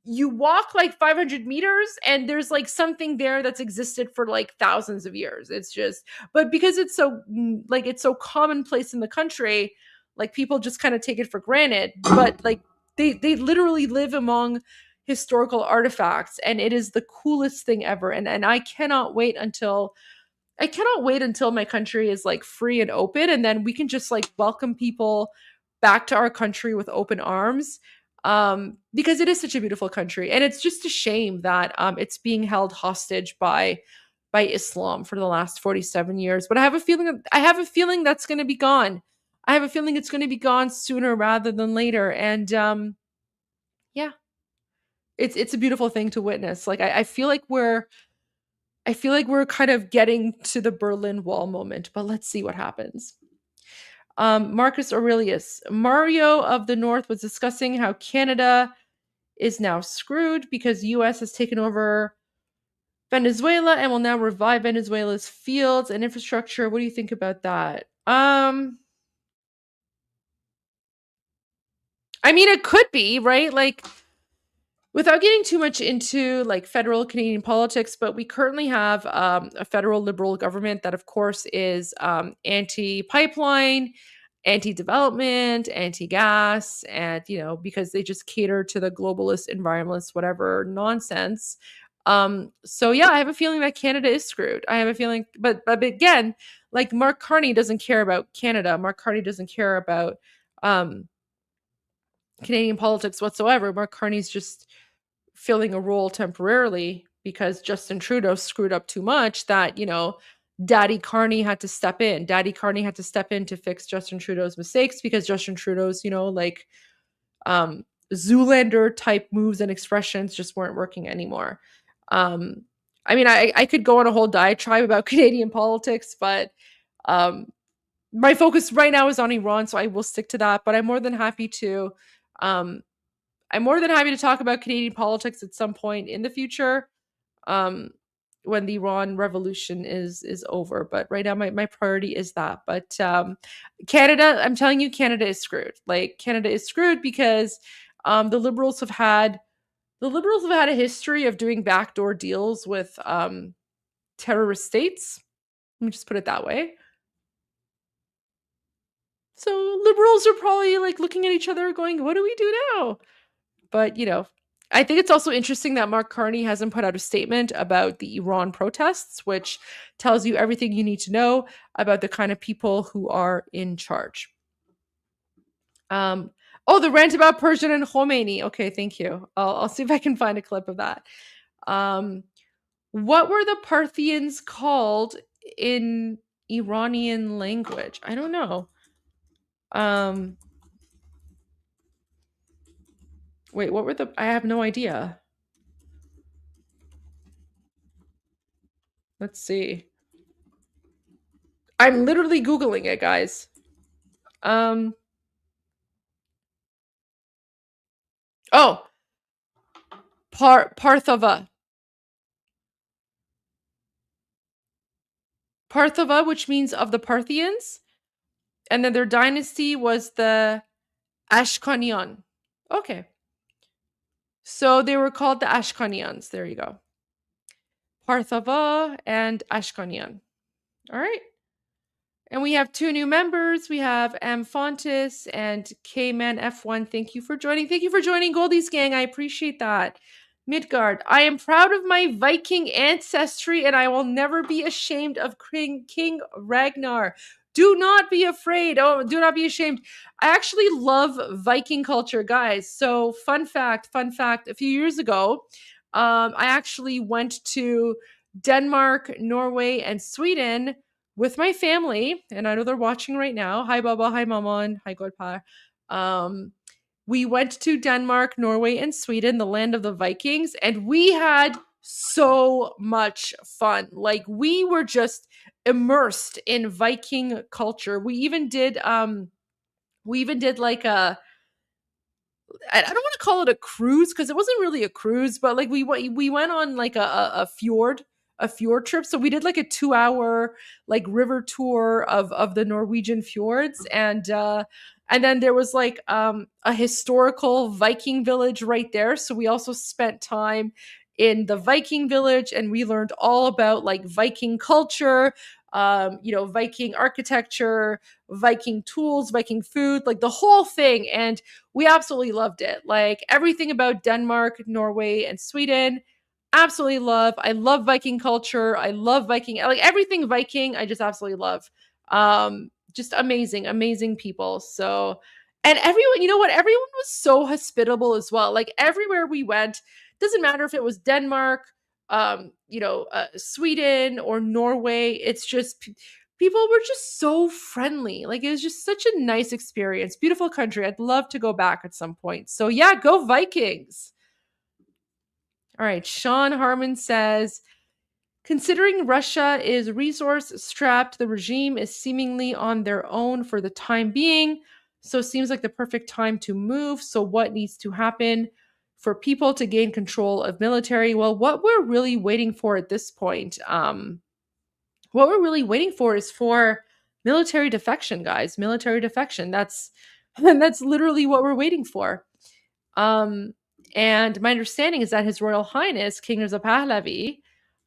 you walk like 500 meters and there's like something there that's existed for like thousands of years. It's just, but because it's so like, it's so commonplace in the country, like people just kind of take it for granted, but like they literally live among historical artifacts, and it is the coolest thing ever. And I cannot wait until my country is like free and open, and then we can just like welcome people back to our country with open arms, because it is such a beautiful country. And it's just a shame that it's being held hostage by Islam for the last 47 years. But I have a feeling that's going to be gone. I have a feeling it's going to be gone sooner rather than later. And yeah, it's a beautiful thing to witness. Like I feel like we're kind of getting to the Berlin Wall moment, but let's see what happens. Marcus Aurelius, Mario of the North was discussing how Canada is now screwed because US has taken over Venezuela and will now revive Venezuela's fields and infrastructure. What do you think about that? I mean, it could be, right? Like, without getting too much into like federal Canadian politics, but we currently have a federal Liberal government that, of course, is anti-pipeline, anti-development, anti-gas, and because they just cater to the globalist, environmentalist, whatever nonsense. So yeah, I have a feeling that Canada is screwed. I have a feeling, but again, like Mark Carney doesn't care about Canada. Mark Carney doesn't care about Canadian politics whatsoever. Mark Carney's just filling a role temporarily because Justin Trudeau screwed up too much that, Daddy Carney had to step in. Daddy Carney had to step in to fix Justin Trudeau's mistakes because Justin Trudeau's, Zoolander type moves and expressions just weren't working anymore. I mean, I could go on a whole diatribe about Canadian politics, but my focus right now is on Iran, so I will stick to that. But I'm more than happy to talk about Canadian politics at some point in the future, when the Iran Revolution is over. But right now, my priority is that. But Canada, I'm telling you, Canada is screwed. Like, Canada is screwed because the Liberals have had a history of doing backdoor deals with terrorist states. Let me just put it that way. So Liberals are probably like looking at each other going, what do we do now? But, I think it's also interesting that Mark Carney hasn't put out a statement about the Iran protests, which tells you everything you need to know about the kind of people who are in charge. The rant about Persian and Khomeini. Okay, thank you. I'll see if I can find a clip of that. What were the Parthians called in Iranian language? I don't know. Wait, what were I have no idea. Let's see. I'm literally Googling it, guys. Parthava. Parthava, which means of the Parthians. And then their dynasty was the Ashkanian. Okay. So they were called the Ashkanians. There you go. Parthava and Ashkanian. All right. And we have two new members. We have M. Fontes and K-Man F1. Thank you for joining. Thank you for joining Goldie's Gang. I appreciate that. Midgard, I am proud of my Viking ancestry and I will never be ashamed of King Ragnar. Do not be afraid. Oh, do not be ashamed. I actually love Viking culture, guys. So fun fact, a few years ago, I actually went to Denmark, Norway, and Sweden with my family. And I know they're watching right now. Hi, Baba. Hi, Maman. Hi, Godpa. We went to Denmark, Norway, and Sweden, the land of the Vikings, and we had so much fun. Like, we were just immersed in Viking culture. We even did like I don't want to call it a cruise because it wasn't really a cruise, but like we went on like a fjord a fjord trip. So we did like a 2-hour like river tour of the Norwegian fjords, and then there was like a historical Viking village right there. So we also spent time in the Viking village, and we learned all about like Viking culture, Viking architecture, Viking tools, Viking food, like the whole thing. And we absolutely loved it. Like everything about Denmark, Norway, and Sweden, absolutely love. I love Viking culture. I love Viking, like everything Viking, I just absolutely love. Just amazing people. So, and everyone, you know what? Everyone was so hospitable as well. Like everywhere we went, doesn't matter if it was Denmark, Sweden or Norway. It's just people were just so friendly. Like it was just such a nice experience. Beautiful country. I'd love to go back at some point. So yeah, go Vikings. All right. Sean Harmon says, considering Russia is resource strapped, the regime is seemingly on their own for the time being. So it seems like the perfect time to move. So what needs to happen for people to gain control of military? Well, what we're really waiting for at this point, what we're really waiting for is for military defection, guys. Military defection. That's literally what we're waiting for. And my understanding is that His Royal Highness King Reza Pahlavi,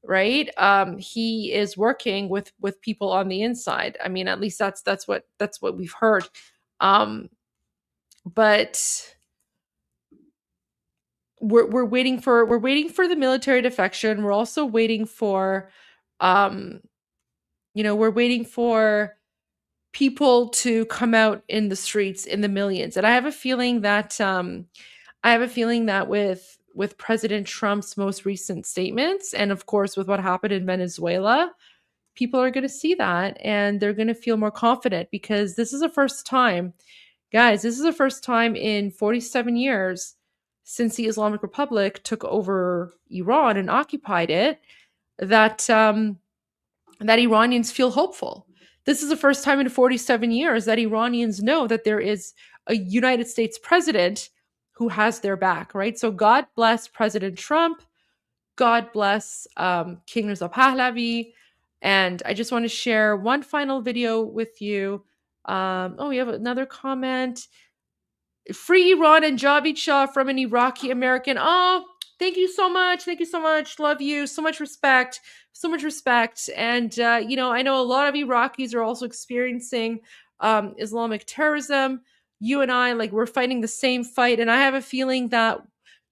right? He is working with people on the inside. I mean, at least that's what we've heard. But we're waiting for the military defection. We're also waiting for we're waiting for people to come out in the streets in the millions. And I have a feeling that with President Trump's most recent statements, and of course with what happened in Venezuela, people are going to see that and they're going to feel more confident, because this is the first time, guys, this is the first time in 47 years since the Islamic Republic took over Iran and occupied it, that Iranians feel hopeful. This is the first time in 47 years that Iranians know that there is a United States president who has their back, right? So God bless President Trump. God bless King Reza Pahlavi. And I just want to share one final video with you. We have another comment. Free Iran and Javid Shah from an Iraqi American. Oh, thank you so much. Thank you so much. Love you. So much respect. So much respect. And, I know a lot of Iraqis are also experiencing Islamic terrorism. You and I, like, we're fighting the same fight. And I have a feeling that,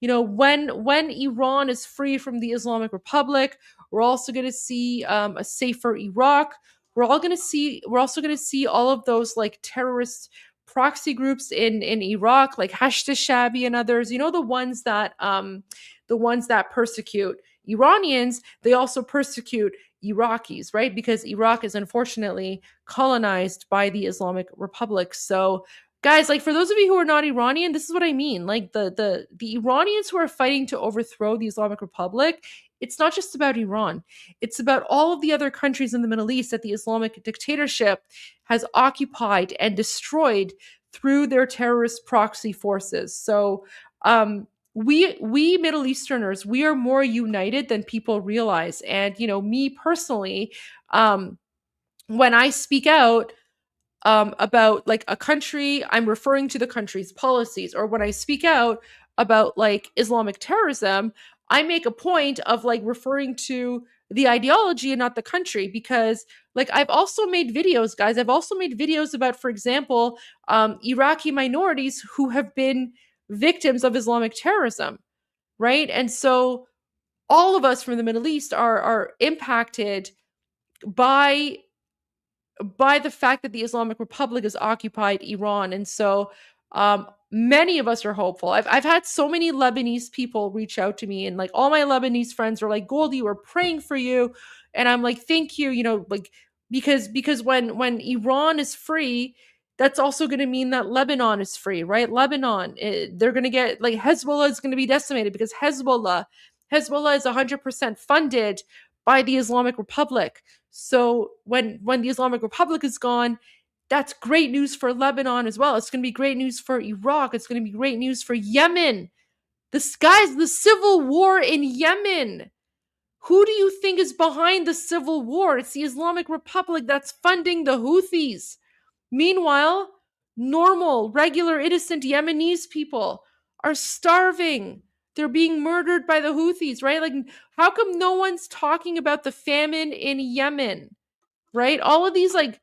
when Iran is free from the Islamic Republic, we're also going to see a safer Iraq. We're also going to see all of those like terrorist proxy groups in Iraq, like Hashd Shabi and others, the ones that persecute Iranians, they also persecute Iraqis, right? Because Iraq is unfortunately colonized by the Islamic Republic. So guys, like for those of you who are not Iranian, this is what I mean. Like the Iranians who are fighting to overthrow the Islamic Republic, it's not just about Iran. It's about all of the other countries in the Middle East that the Islamic dictatorship has occupied and destroyed through their terrorist proxy forces. So we Middle Easterners, we are more united than people realize. And, me personally, when I speak out about like a country, I'm referring to the country's policies. Or when I speak out about like Islamic terrorism, I make a point of like referring to the ideology and not the country, because like I've also made videos, guys. I've also made videos about, for example, Iraqi minorities who have been victims of Islamic terrorism, right? And so all of us from the Middle East are impacted by the fact that the Islamic Republic has occupied Iran. And so many of us are hopeful. I've had so many Lebanese people reach out to me, and like all my Lebanese friends are like, Goldie, we're praying for you. And I'm like, thank you, like, because when Iran is free, that's also going to mean that Lebanon is free, right? Lebanon, they're going to get, like, Hezbollah is going to be decimated, because Hezbollah is 100% funded by the Islamic Republic. So when the Islamic Republic is gone, that's great news for Lebanon as well. It's going to be great news for Iraq. It's going to be great news for Yemen. The civil war in Yemen. Who do you think is behind the civil war? It's the Islamic Republic that's funding the Houthis. Meanwhile, normal, regular, innocent Yemenis people are starving. They're being murdered by the Houthis, right? Like, how come no one's talking about the famine in Yemen, right? All of these like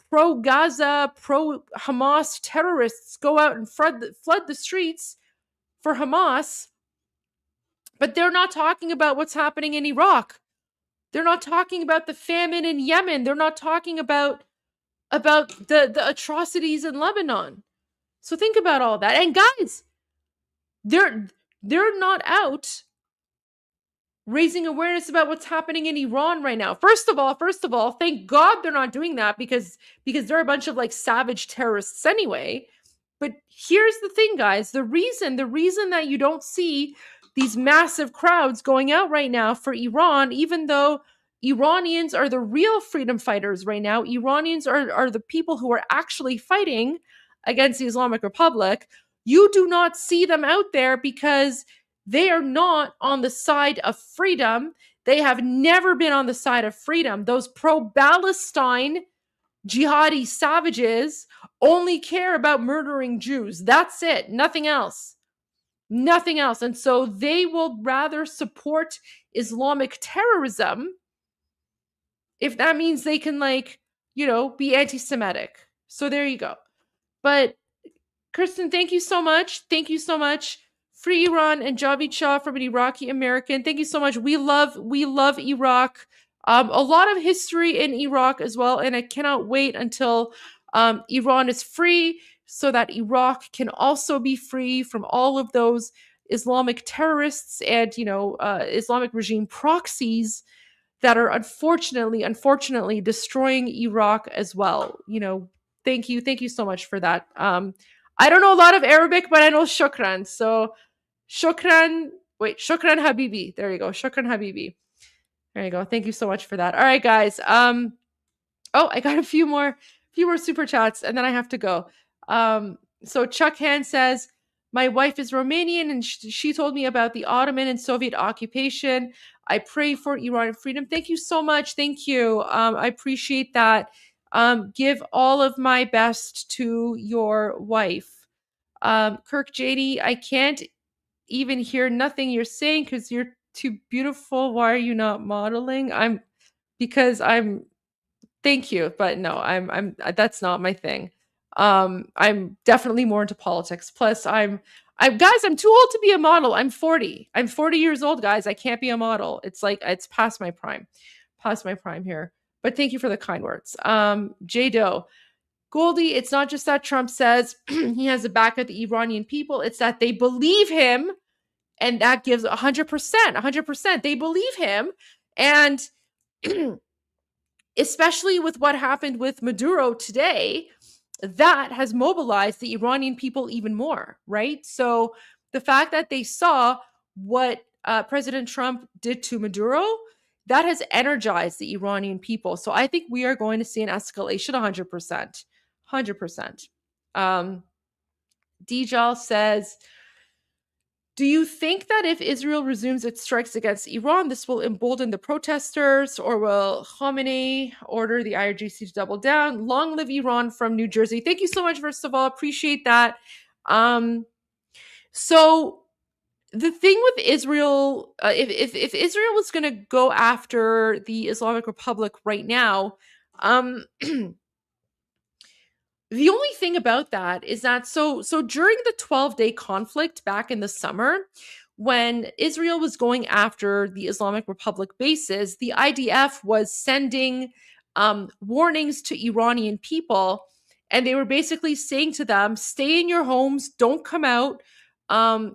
pro-Gaza, pro-Hamas terrorists go out and flood the streets for Hamas, but they're not talking about what's happening in Iraq. They're not talking about the famine in Yemen. They're not talking about the atrocities in Lebanon. So think about all that. And guys, they're not out raising awareness about what's happening in Iran right now. First of all, thank God they're not doing that because they're a bunch of like savage terrorists anyway. But here's the thing, guys. The reason that you don't see these massive crowds going out right now for Iran, even though Iranians are the real freedom fighters right now, Iranians are the people who are actually fighting against the Islamic Republic, you do not see them out there because they are not on the side of freedom. They have never been on the side of freedom. Those pro-Palestine jihadi savages only care about murdering Jews. That's it. Nothing else. Nothing else. And so they will rather support Islamic terrorism if that means they can, like, you know, be anti-Semitic. So there you go. But Kristen, thank you so much. Thank you so much. Free Iran and Javid Shah from an Iraqi American. Thank you so much. We love Iraq. A lot of history in Iraq as well. And I cannot wait until Iran is free so that Iraq can also be free from all of those Islamic terrorists and, you know, Islamic regime proxies that are unfortunately destroying Iraq as well. You know, thank you so much for that. I don't know a lot of Arabic, but I know shukran. So shukran habibi. There you go. Shukran habibi. There you go. Thank you so much for that. All right, guys. Oh, I got a few more super chats and then I have to go. So Chuck Hand says, my wife is Romanian and she told me about the Ottoman and Soviet occupation. I pray for Iranian freedom. Thank you so much. Thank you. I appreciate that. Give all of my best to your wife. Kirk JD, I can't even hear nothing you're saying because you're too beautiful. Why are you not modeling? Thank you, but no, I'm that's not my thing. I'm definitely more into politics. Plus guys, I'm too old to be a model. I'm 40 years old, guys. I can't be a model. It's like, it's past my prime here. But thank you for the kind words. J Doe, Goldie, it's not just that Trump says he has the back of the Iranian people. It's that they believe him. And that gives 100%. They believe him. And especially with what happened with Maduro today, that has mobilized the Iranian people even more, right? So the fact that they saw what President Trump did to Maduro, that has energized the Iranian people. So I think we are going to see an escalation 100%. Dijal says, do you think that if Israel resumes its strikes against Iran, this will embolden the protesters, or will Khamenei order the IRGC to double down? Long live Iran from New Jersey. Thank you so much, first of all. Appreciate that. So the thing with Israel, if Israel was going to go after the Islamic Republic right now, the only thing about that is that so during the 12-day conflict back in the summer, when Israel was going after the Islamic Republic bases, the IDF was sending warnings to Iranian people, and they were basically saying to them, stay in your homes, don't come out,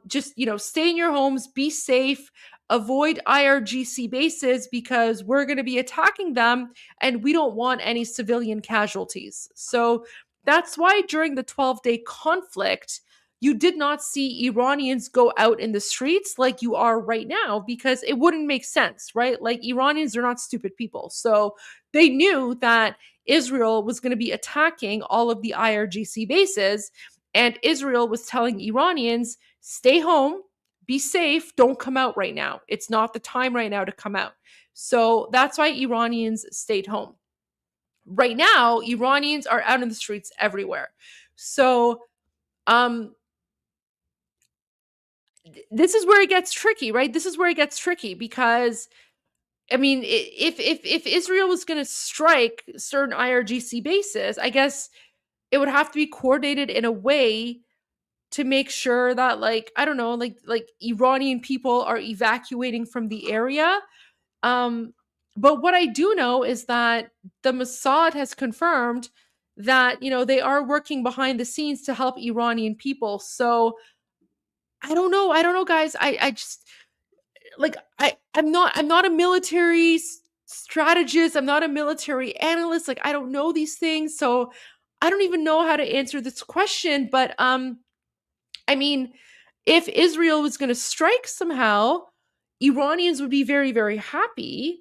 just, you know, stay in your homes, be safe, avoid IRGC bases because we're going to be attacking them and we don't want any civilian casualties. So that's why during the 12-day conflict, you did not see Iranians go out in the streets like you are right now, because it wouldn't make sense, right? Like, Iranians are not stupid people. So they knew that Israel was going to be attacking all of the IRGC bases, and Israel was telling Iranians, stay home, be safe. Don't come out right now. It's not the time right now to come out. So that's why Iranians stayed home. Right now, Iranians are out in the streets everywhere. So this is where it gets tricky, right? This is where it gets tricky because, I mean, if Israel was going to strike certain IRGC bases, I guess it would have to be coordinated in a way to make sure that, like, I don't know, like Iranian people are evacuating from the area. But what I do know is that the Mossad has confirmed that, they are working behind the scenes to help Iranian people. So I don't know, guys. I just, like, I'm not a military strategist. I'm not a military analyst. Like, I don't know these things. So I don't even know how to answer this question. But I mean, if Israel was going to strike somehow, Iranians would be very, very happy,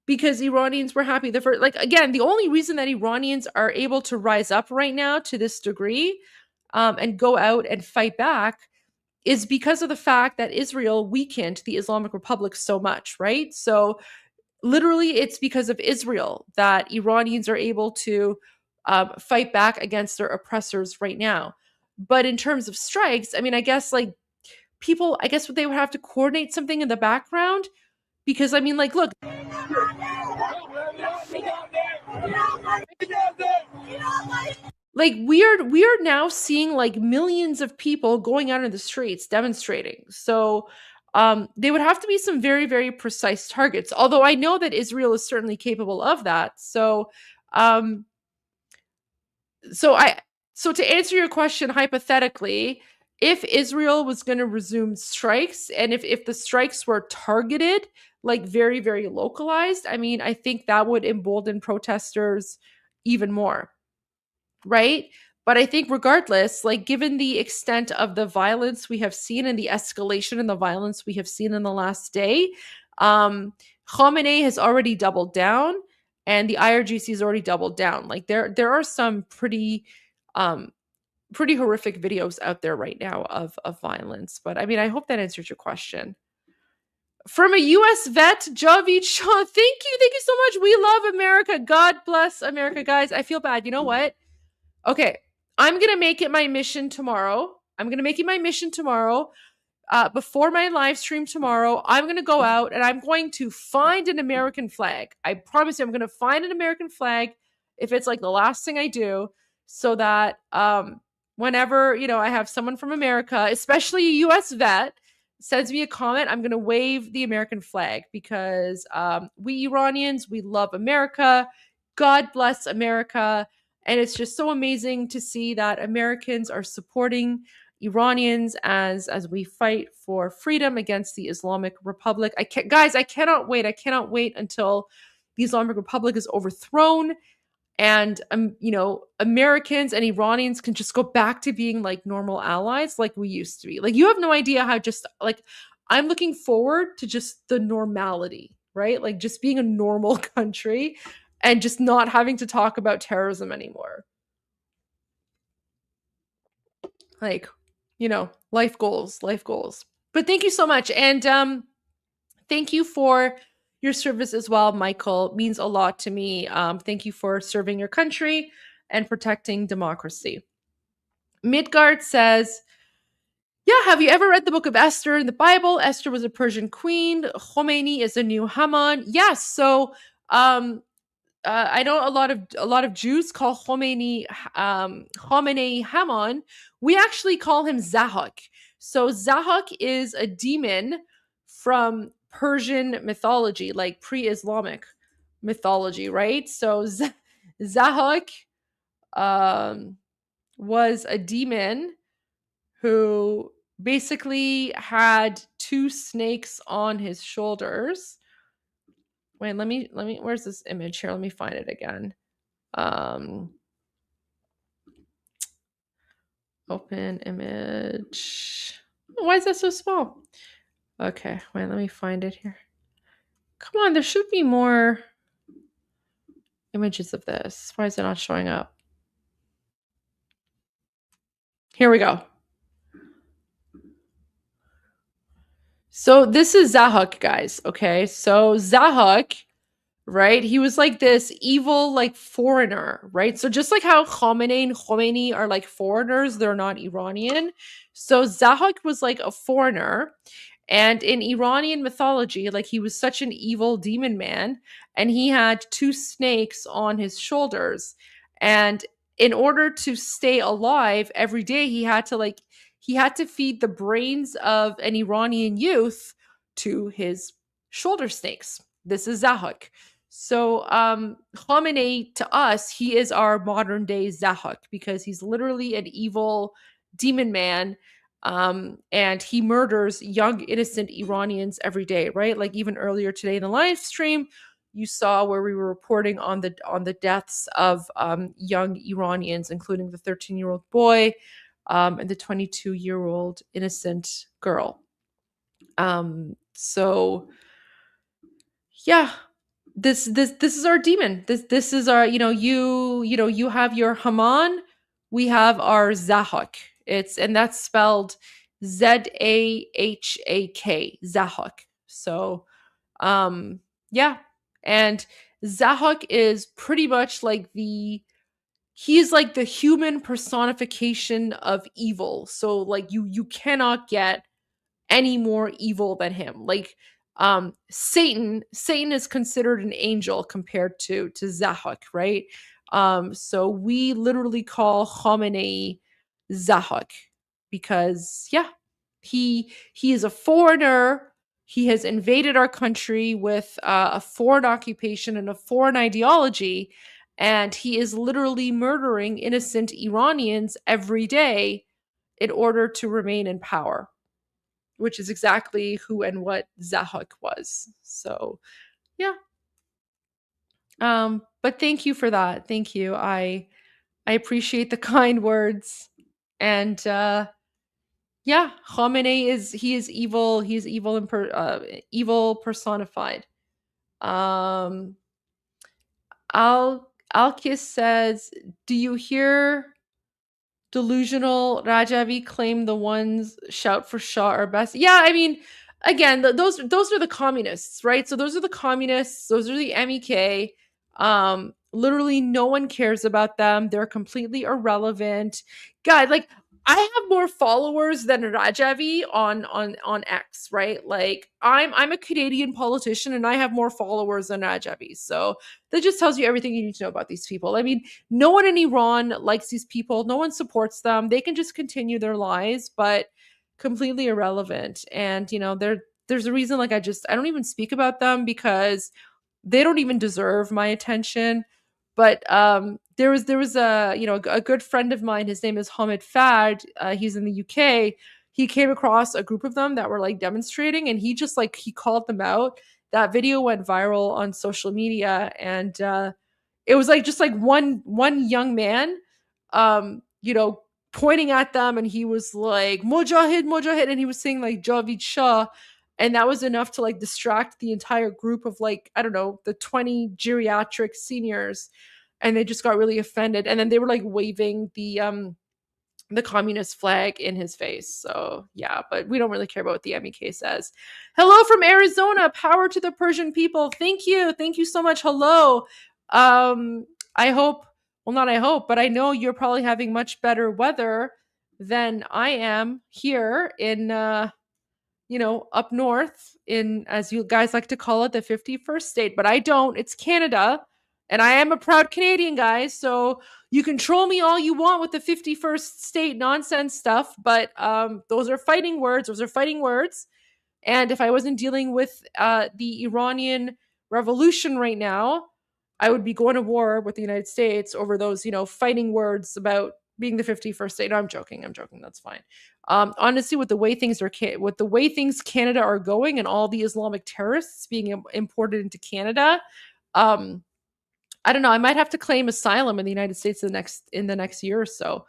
because Iranians were happy the first, like, again, the only reason that Iranians are able to rise up right now to this degree and go out and fight back is because of the fact that Israel weakened the Islamic Republic so much, right? So literally it's because of Israel that Iranians are able to fight back against their oppressors right now. But in terms of strikes, I mean, I guess like people, I guess they would have to coordinate something in the background, because I mean, like, look. Like, we are now seeing like millions of people going out in the streets demonstrating. So they would have to be some very, very precise targets. Although I know that Israel is certainly capable of that. So so to answer your question hypothetically, if Israel was going to resume strikes, and if the strikes were targeted, like very, very localized, I mean, I think that would embolden protesters even more. Right? But I think regardless, like, given the extent of the violence we have seen and the escalation in the violence we have seen in the last day, Khamenei has already doubled down, and the IRGC has already doubled down. Like, there are some pretty horrific videos out there right now of violence. But I mean, I hope that answers your question. From a U.S. vet, Javid Shah, thank you so much. We love America. God bless America, guys. I feel bad. You know what? Okay, I'm going to make it my mission tomorrow. Before my live stream tomorrow, I'm going to go out and I'm going to find an American flag. I promise you, I'm going to find an American flag if it's like the last thing I do, so that whenever, I have someone from America, especially a US vet, sends me a comment, I'm going to wave the American flag, because we Iranians, we love America. God bless America. And it's just so amazing to see that Americans are supporting Iranians as we fight for freedom against the Islamic Republic. I cannot wait. I cannot wait until the Islamic Republic is overthrown, and Americans and Iranians can just go back to being like normal allies like we used to be. Like, you have no idea how, just like, I'm looking forward to just the normality, right? Like, just being a normal country and just not having to talk about terrorism anymore. Like, life goals. But thank you so much. And thank you for your service as well, Michael. It means a lot to me. Thank you for serving your country and protecting democracy. Midgard says, yeah, have you ever read the book of Esther in the Bible? Esther was a Persian queen. Khomeini is a new Haman. Yes. So I know a lot of Jews call Khomeini Haman. We actually call him Zahak. So Zahak is a demon from Persian mythology, like pre-Islamic mythology, right? So Zahak was a demon who basically had two snakes on his shoulders. Wait, let me, where's this image here? Let me find it again. Open image. Why is that so small? Okay, wait, let me find it here. Come on, there should be more images of this. Why is it not showing up? Here we go. So this is Zahak, guys. Okay, so Zahak, right? He was like this evil, like foreigner, right? So just like how Khamenei and Khomeini are like foreigners, they're not Iranian. So Zahak was like a foreigner. And in Iranian mythology, like he was such an evil demon man, and he had two snakes on his shoulders. And in order to stay alive every day, he had to feed the brains of an Iranian youth to his shoulder snakes. This is Zahak. So Khamenei, to us, he is our modern day Zahak because he's literally an evil demon man, and he murders young innocent Iranians every day, right? Like even earlier today in the live stream, you saw where we were reporting on the deaths of young Iranians, including the 13-year-old boy and the 22-year-old innocent girl. So yeah, this is our demon. This is our, you have your Haman, we have our Zahak. And that's spelled Zahak, Zahak. So yeah, and Zahak is pretty much like he's like the human personification of evil. So like you cannot get any more evil than him. Like Satan is considered an angel compared to Zahak, right? So we literally call Khamenei Zahak because he is a foreigner. He has invaded our country with a foreign occupation and a foreign ideology, and he is literally murdering innocent Iranians every day in order to remain in power, which is exactly who and what Zahak was. So, yeah. But thank you for that. Thank you. I appreciate the kind words. And Khamenei is evil. He's evil and evil personified. Alkis says, "Do you hear delusional Rajavi claim the ones shout for Shah are best?" Yeah, I mean, again, those are the communists, right? So those are the communists. Those are the MEK. Literally, no one cares about them. They're completely irrelevant. God, like I have more followers than Rajavi on X, right? Like I'm a Canadian politician and I have more followers than Rajavi. So that just tells you everything you need to know about these people. I mean, no one in Iran likes these people. No one supports them. They can just continue their lies, but completely irrelevant. And there's a reason like I don't even speak about them because they don't even deserve my attention. But there was a good friend of mine. His name is Hamid Fad. He's in the UK. He came across a group of them that were like demonstrating, and he just like he called them out. That video went viral on social media, and it was like just like one young man, pointing at them, and he was like Mujahid, Mujahid, and he was saying like Javid Shah. And that was enough to like distract the entire group of like, I don't know, the 20 geriatric seniors. And they just got really offended. And then they were like waving the communist flag in his face. So yeah, but we don't really care about what the MEK says. Hello from Arizona. Power to the Persian people. Thank you. Thank you so much. Hello. I hope, well, not I hope, but I know you're probably having much better weather than I am here in up north in, as you guys like to call it, the 51st state, but I don't. It's Canada, and I am a proud Canadian, guys. So you can troll me all you want with the 51st state nonsense stuff, but those are fighting words. Those are fighting words. And if I wasn't dealing with the Iranian Revolution right now, I would be going to war with the United States over those, fighting words about being the 51st state. No, I'm joking. That's fine. Honestly, with the way things Canada are going, and all the Islamic terrorists being imported into Canada, I don't know. I might have to claim asylum in the United States in the next year or so.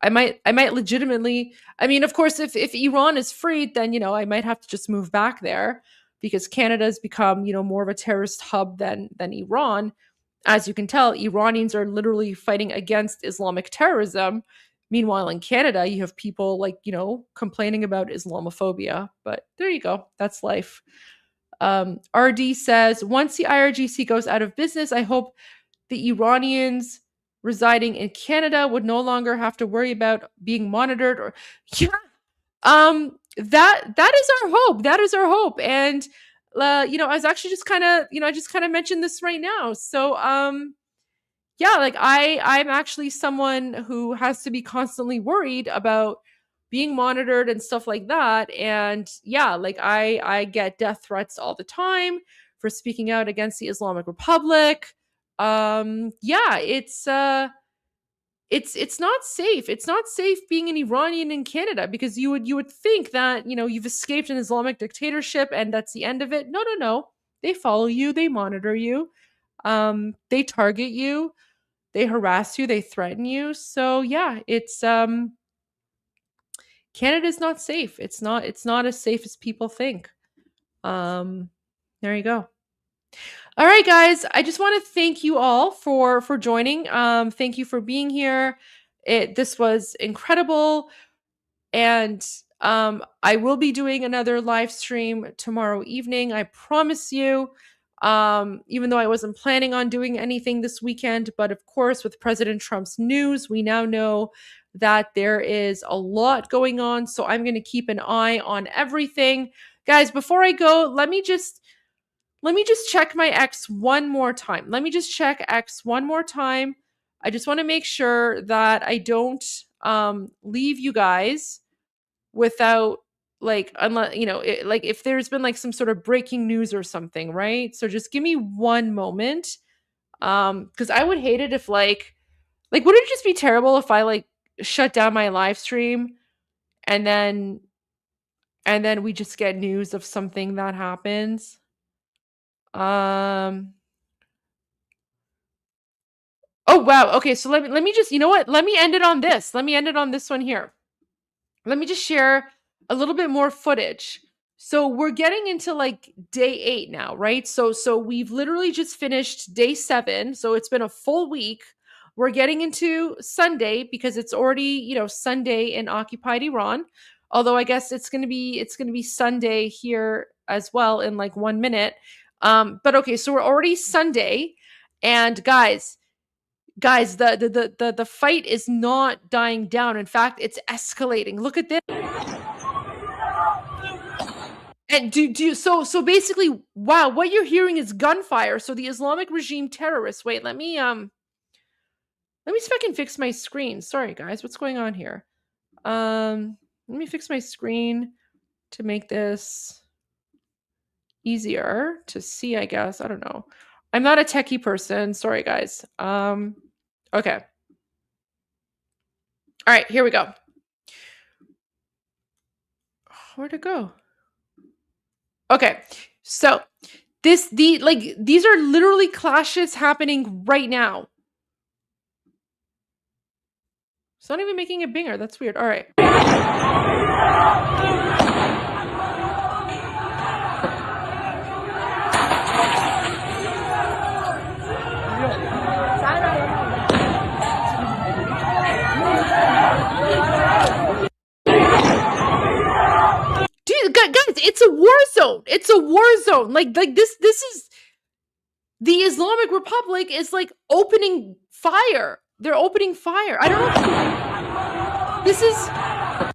I might legitimately. I mean, of course, if Iran is freed, then I might have to just move back there because Canada has become more of a terrorist hub than Iran. As you can tell, Iranians are literally fighting against Islamic terrorism, Meanwhile, in Canada, you have people like, complaining about Islamophobia. But there you go. That's life. RD says, once the IRGC goes out of business, I hope the Iranians residing in Canada would no longer have to worry about being monitored or that is our hope. That is our hope. And I was actually just kind of, I just kind of mentioned this right now. So yeah, like I'm actually someone who has to be constantly worried about being monitored and stuff like that. And yeah, like I get death threats all the time for speaking out against the Islamic Republic. Yeah, it's not safe. It's not safe being an Iranian in Canada, because you would think that, you've escaped an Islamic dictatorship and that's the end of it. No. They follow you, they monitor you. They target you, they harass you, they threaten you. So yeah, it's Canada's not safe. It's not as safe as people think. There you go. All right, guys. I just want to thank you all for joining. Thank you for being here. This was incredible. And I will be doing another live stream tomorrow evening. I promise you. Even though I wasn't planning on doing anything this weekend, but of course, with President Trump's news, we now know that there is a lot going on. So I'm going to keep an eye on everything. Guys, before I go, let me just check my X one more time. Let me just check X one more time. I just want to make sure that I don't leave you guys without, like, unless, like if there's been like some sort of breaking news or something, right? So just give me one moment. Because I would hate it if like would it just be terrible if I like shut down my live stream and then we just get news of something that happens? Oh wow. Okay, so let me just, let me end it on this. Let me end it on this one here. Let me just share a little bit more footage. So we're getting into like day 8 now, right? So we've literally just finished day 7. So it's been a full week. We're getting into Sunday because it's already, Sunday in occupied Iran. Although I guess it's gonna be Sunday here as well in like 1 minute. But okay, so we're already Sunday, and guys, the fight is not dying down. In fact, it's escalating. Look at this. And so basically, wow, what you're hearing is gunfire. So the Islamic regime terrorists. Wait, let me see if I can fix my screen. Sorry guys, what's going on here? Let me fix my screen to make this easier to see, I guess. I don't know. I'm not a techie person. Sorry guys. Okay. All right, here we go. Where'd it go? Okay, so these are literally clashes happening right now. It's not even making a binger. That's weird. All right. Guys, it's a war zone. It's a war zone. Like this is the Islamic Republic is like opening fire. They're opening fire. I don't know. This is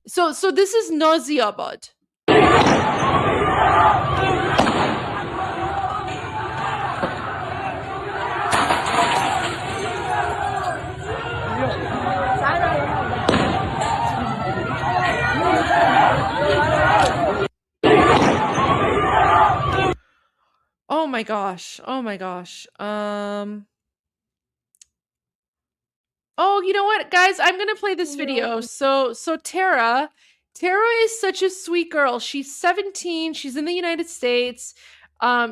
so this is Naziabad. Oh my gosh. Oh my gosh. Oh, you know what, guys? I'm gonna play this video. So Tara is such a sweet girl. She's 17. She's in the United States.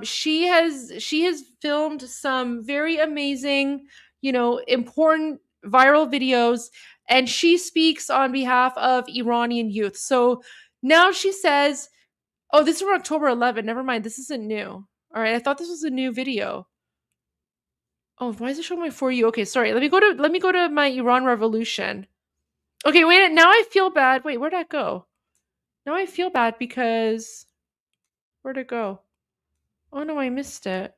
She has filmed some very amazing, important viral videos, and she speaks on behalf of Iranian youth. So now she says, oh, this is from October 11. Never mind. This isn't new. All right. I thought this was a new video. Oh, why is it showing my For You? Okay, sorry. Let me go to my Iran Revolution. Okay, wait, now I feel bad. Wait, where'd that go? Now I feel bad because where'd it go? Oh no, I missed it.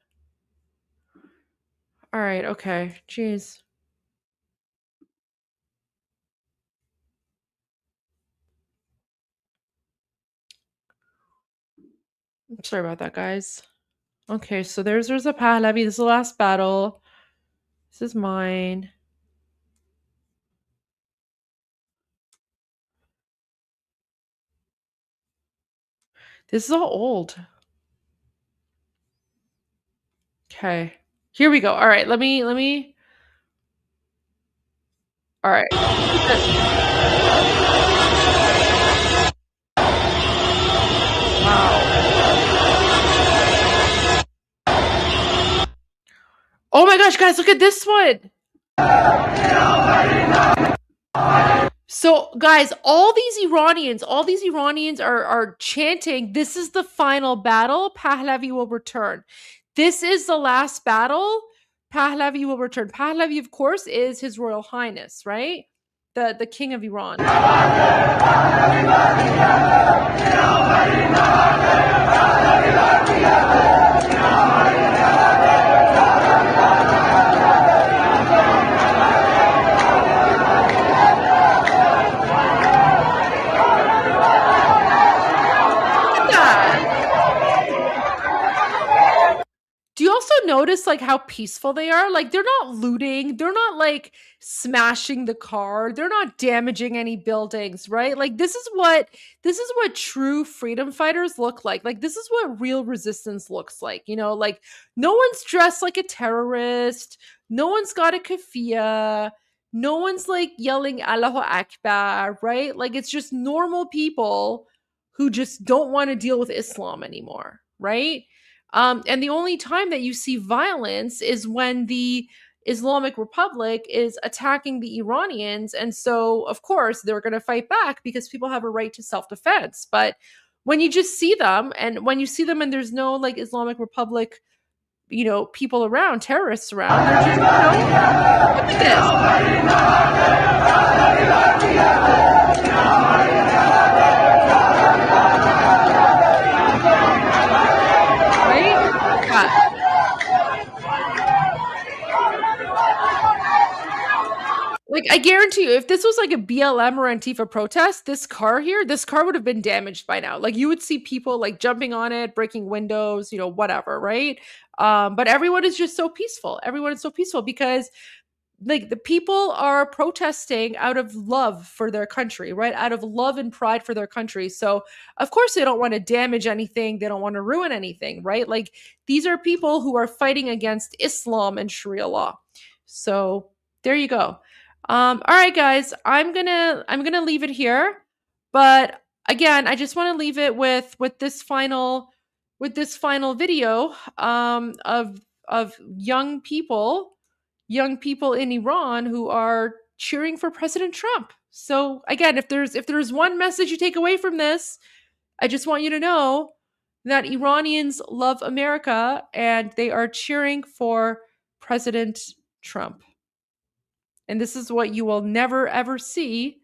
All right, okay. Jeez. I'm sorry about that, guys. Okay, so there's a Pahlavi. This is the last battle. This is mine. This is all old. Okay. Here we go. All right, let me all right. Wow. Oh my gosh, guys, look at this one. So, guys, all these Iranians are chanting, this is the final battle. Pahlavi will return. This is the last battle. Pahlavi will return. Pahlavi, of course, is His Royal Highness, right? The King of Iran. Do you also notice like how peaceful they are? Like they're not looting, they're not like smashing the car, they're not damaging any buildings, right? Like this is what true freedom fighters look like. Like this is what real resistance looks like. You know, like no one's dressed like a terrorist, no one's got a keffiyeh, no one's like yelling Allahu Akbar, right? Like it's just normal people who just don't want to deal with Islam anymore, right? And the only time that you see violence is when the Islamic Republic is attacking the Iranians. And so, of course, they're going to fight back because people have a right to self-defense. But when you just see them and there's no like Islamic Republic, you know, people around, terrorists around, they're just, you know, look at Like, I guarantee you, if this was like a BLM or Antifa protest, this car would have been damaged by now. Like, you would see people like jumping on it, breaking windows, you know, whatever, right? But everyone is just so peaceful. Everyone is so peaceful because like the people are protesting out of love for their country, right? Out of love and pride for their country. So of course they don't want to damage anything. They don't want to ruin anything, right? Like these are people who are fighting against Islam and Sharia law. So there you go. All right, guys, I'm gonna leave it here. But again, I just want to leave it with this final video of young people in Iran who are cheering for President Trump. So again, if there's one message you take away from this, I just want you to know that Iranians love America and they are cheering for President Trump. And this is what you will never ever see.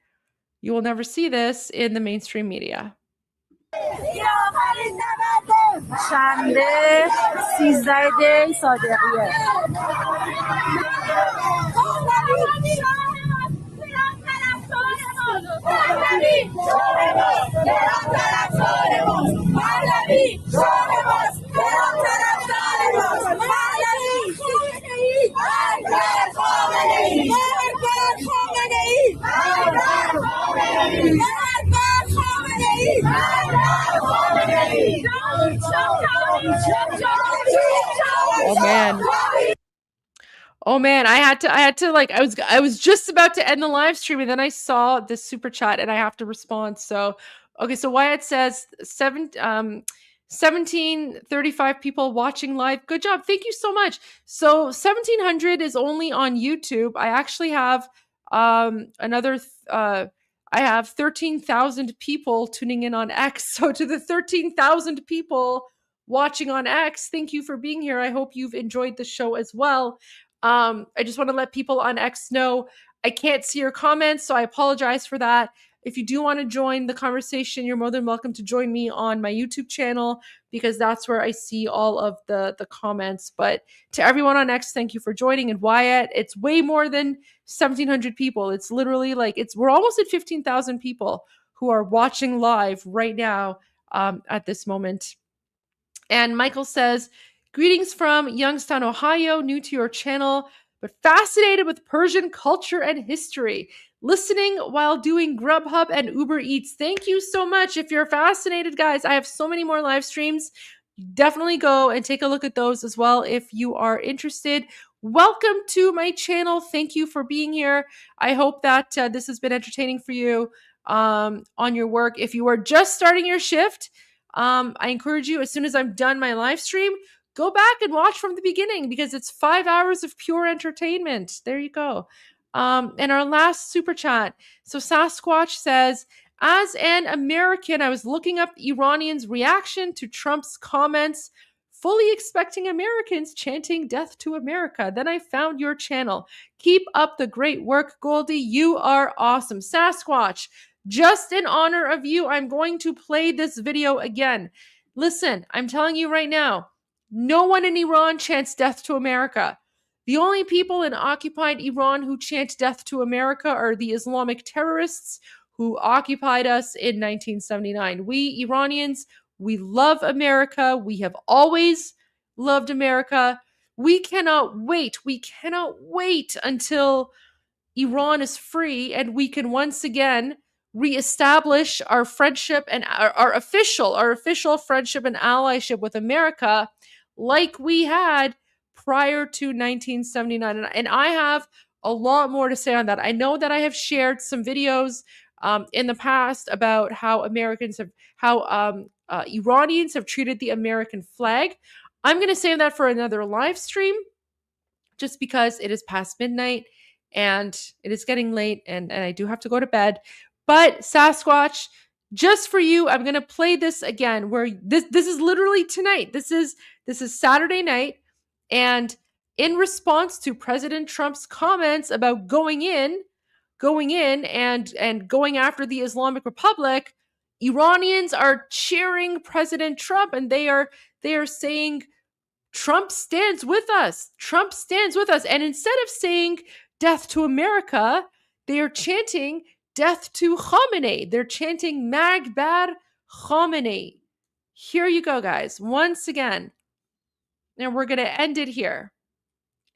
You will never see this in the mainstream media. شنبه 13 دی صادقیه Oh man, I had to like I was just about to end the live stream and then I saw this super chat and I have to respond. So okay, so Wyatt says 1735 people watching live. Good job. Thank you so much. So 1700 is only on YouTube. I actually have I have 13,000 people tuning in on X. So to the 13,000 people watching on X, thank you for being here. I hope you've enjoyed the show as well. I just want to let people on X know I can't see your comments, so I apologize for that. If you do want to join the conversation, you're more than welcome to join me on my YouTube channel, because that's where I see all of the comments. But to everyone on X, thank you for joining. And Wyatt, it's way more than 1,700 people. It's literally like we're almost at 15,000 people who are watching live right now at this moment. And Michael says, greetings from Youngstown, Ohio, new to your channel, but fascinated with Persian culture and history. Listening while doing Grubhub and Uber Eats. Thank you so much. If you're fascinated, guys, I have so many more live streams. Definitely go and take a look at those as well if you are interested. Welcome to my channel. Thank you for being here. I hope that this has been entertaining for you on your work. If you are just starting your shift, I encourage you, as soon as I'm done my live stream, go back and watch from the beginning, because it's 5 hours of pure entertainment. There you go. And our last super chat. So Sasquatch says, as an American, I was looking up Iranians' reaction to Trump's comments, fully expecting Americans chanting death to America. Then I found your channel. Keep up the great work, Goldie. You are awesome. Sasquatch, just in honor of you, I'm going to play this video again. Listen, I'm telling you right now, no one in Iran chants death to America. The only people in occupied Iran who chant death to America are the Islamic terrorists who occupied us in 1979. We Iranians, we love America. We have always loved America. We cannot wait. We cannot wait until Iran is free and we can once again reestablish our friendship and our official friendship and allyship with America like we had prior to 1979. And I have a lot more to say on that. I know that I have shared some videos in the past about how Iranians have treated the American flag. I'm going to save that for another live stream, just because it is past midnight and it is getting late and I do have to go to bed. But Sasquatch, just for you, I'm going to play this again, where this is literally tonight. This is Saturday night. And in response to President Trump's comments about going in and going after the Islamic Republic, Iranians are cheering President Trump, and they are saying, Trump stands with us. Trump stands with us. And instead of saying death to America, they are chanting death to Khamenei. They're chanting Magbar Khamenei. Here you go, guys. Once again. And we're going to end it here.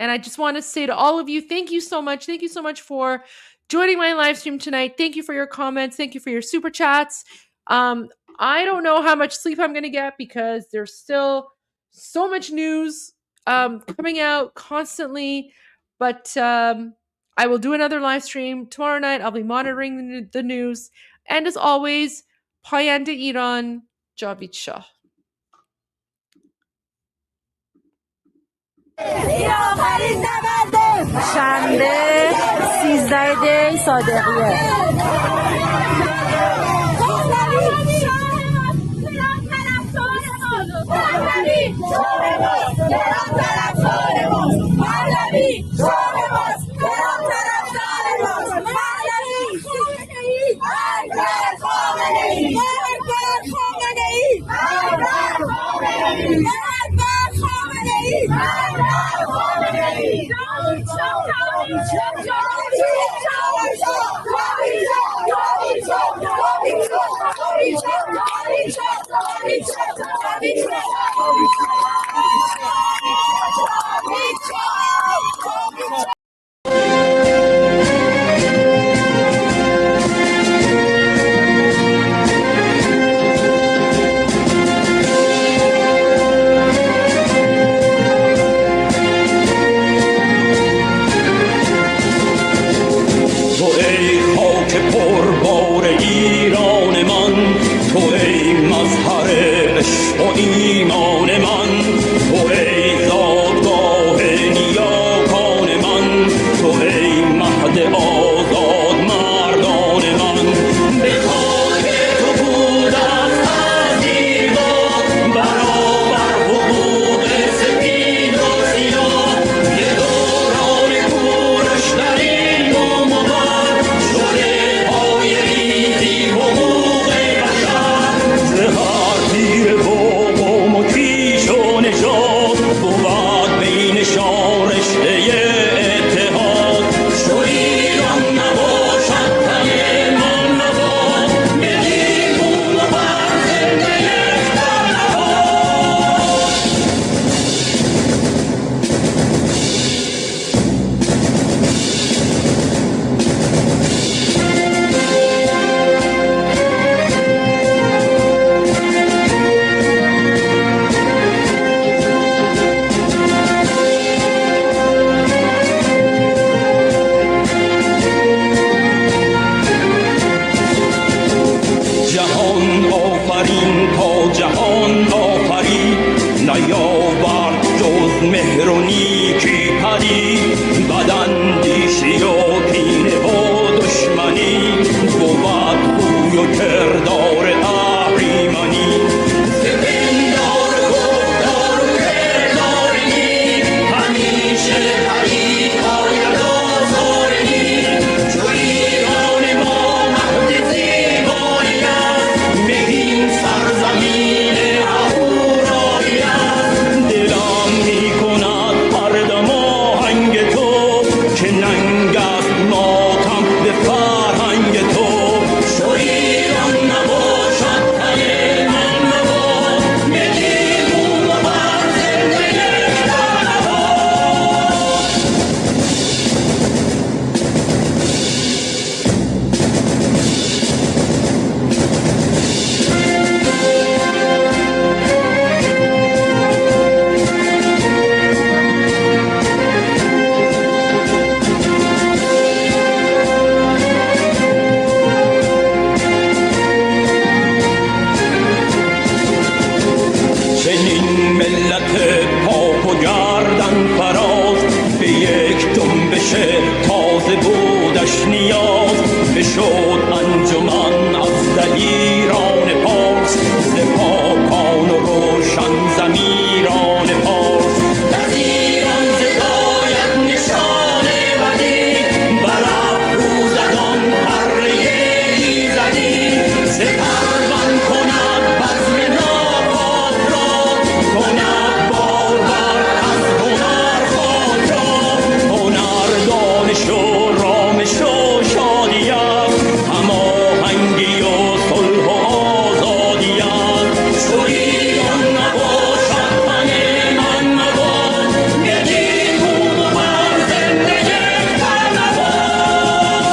And I just want to say to all of you, thank you so much. Thank you so much for joining my live stream tonight. Thank you for your comments. Thank you for your super chats. I don't know how much sleep I'm going to get, because there's still so much news coming out constantly. But I will do another live stream tomorrow night. I'll be monitoring the news. And as always, Payande Iran, Javid Shah. شنبه 13 دی صادقیه تو ای بشد انجمن از در ایران پارس ز پاکان و روشن ضمیران پارس در ایران زداید نشان بدی بر افروزدان پره ایزدی سپربند کند بزم ناپاک را کند بارور از هنر خاک را هنر دانش و رامش و شادی است هماهنگی و صلح و آزادی است چو ایران نباشد من مباد یکی بود و بر زنده یک پر نباد.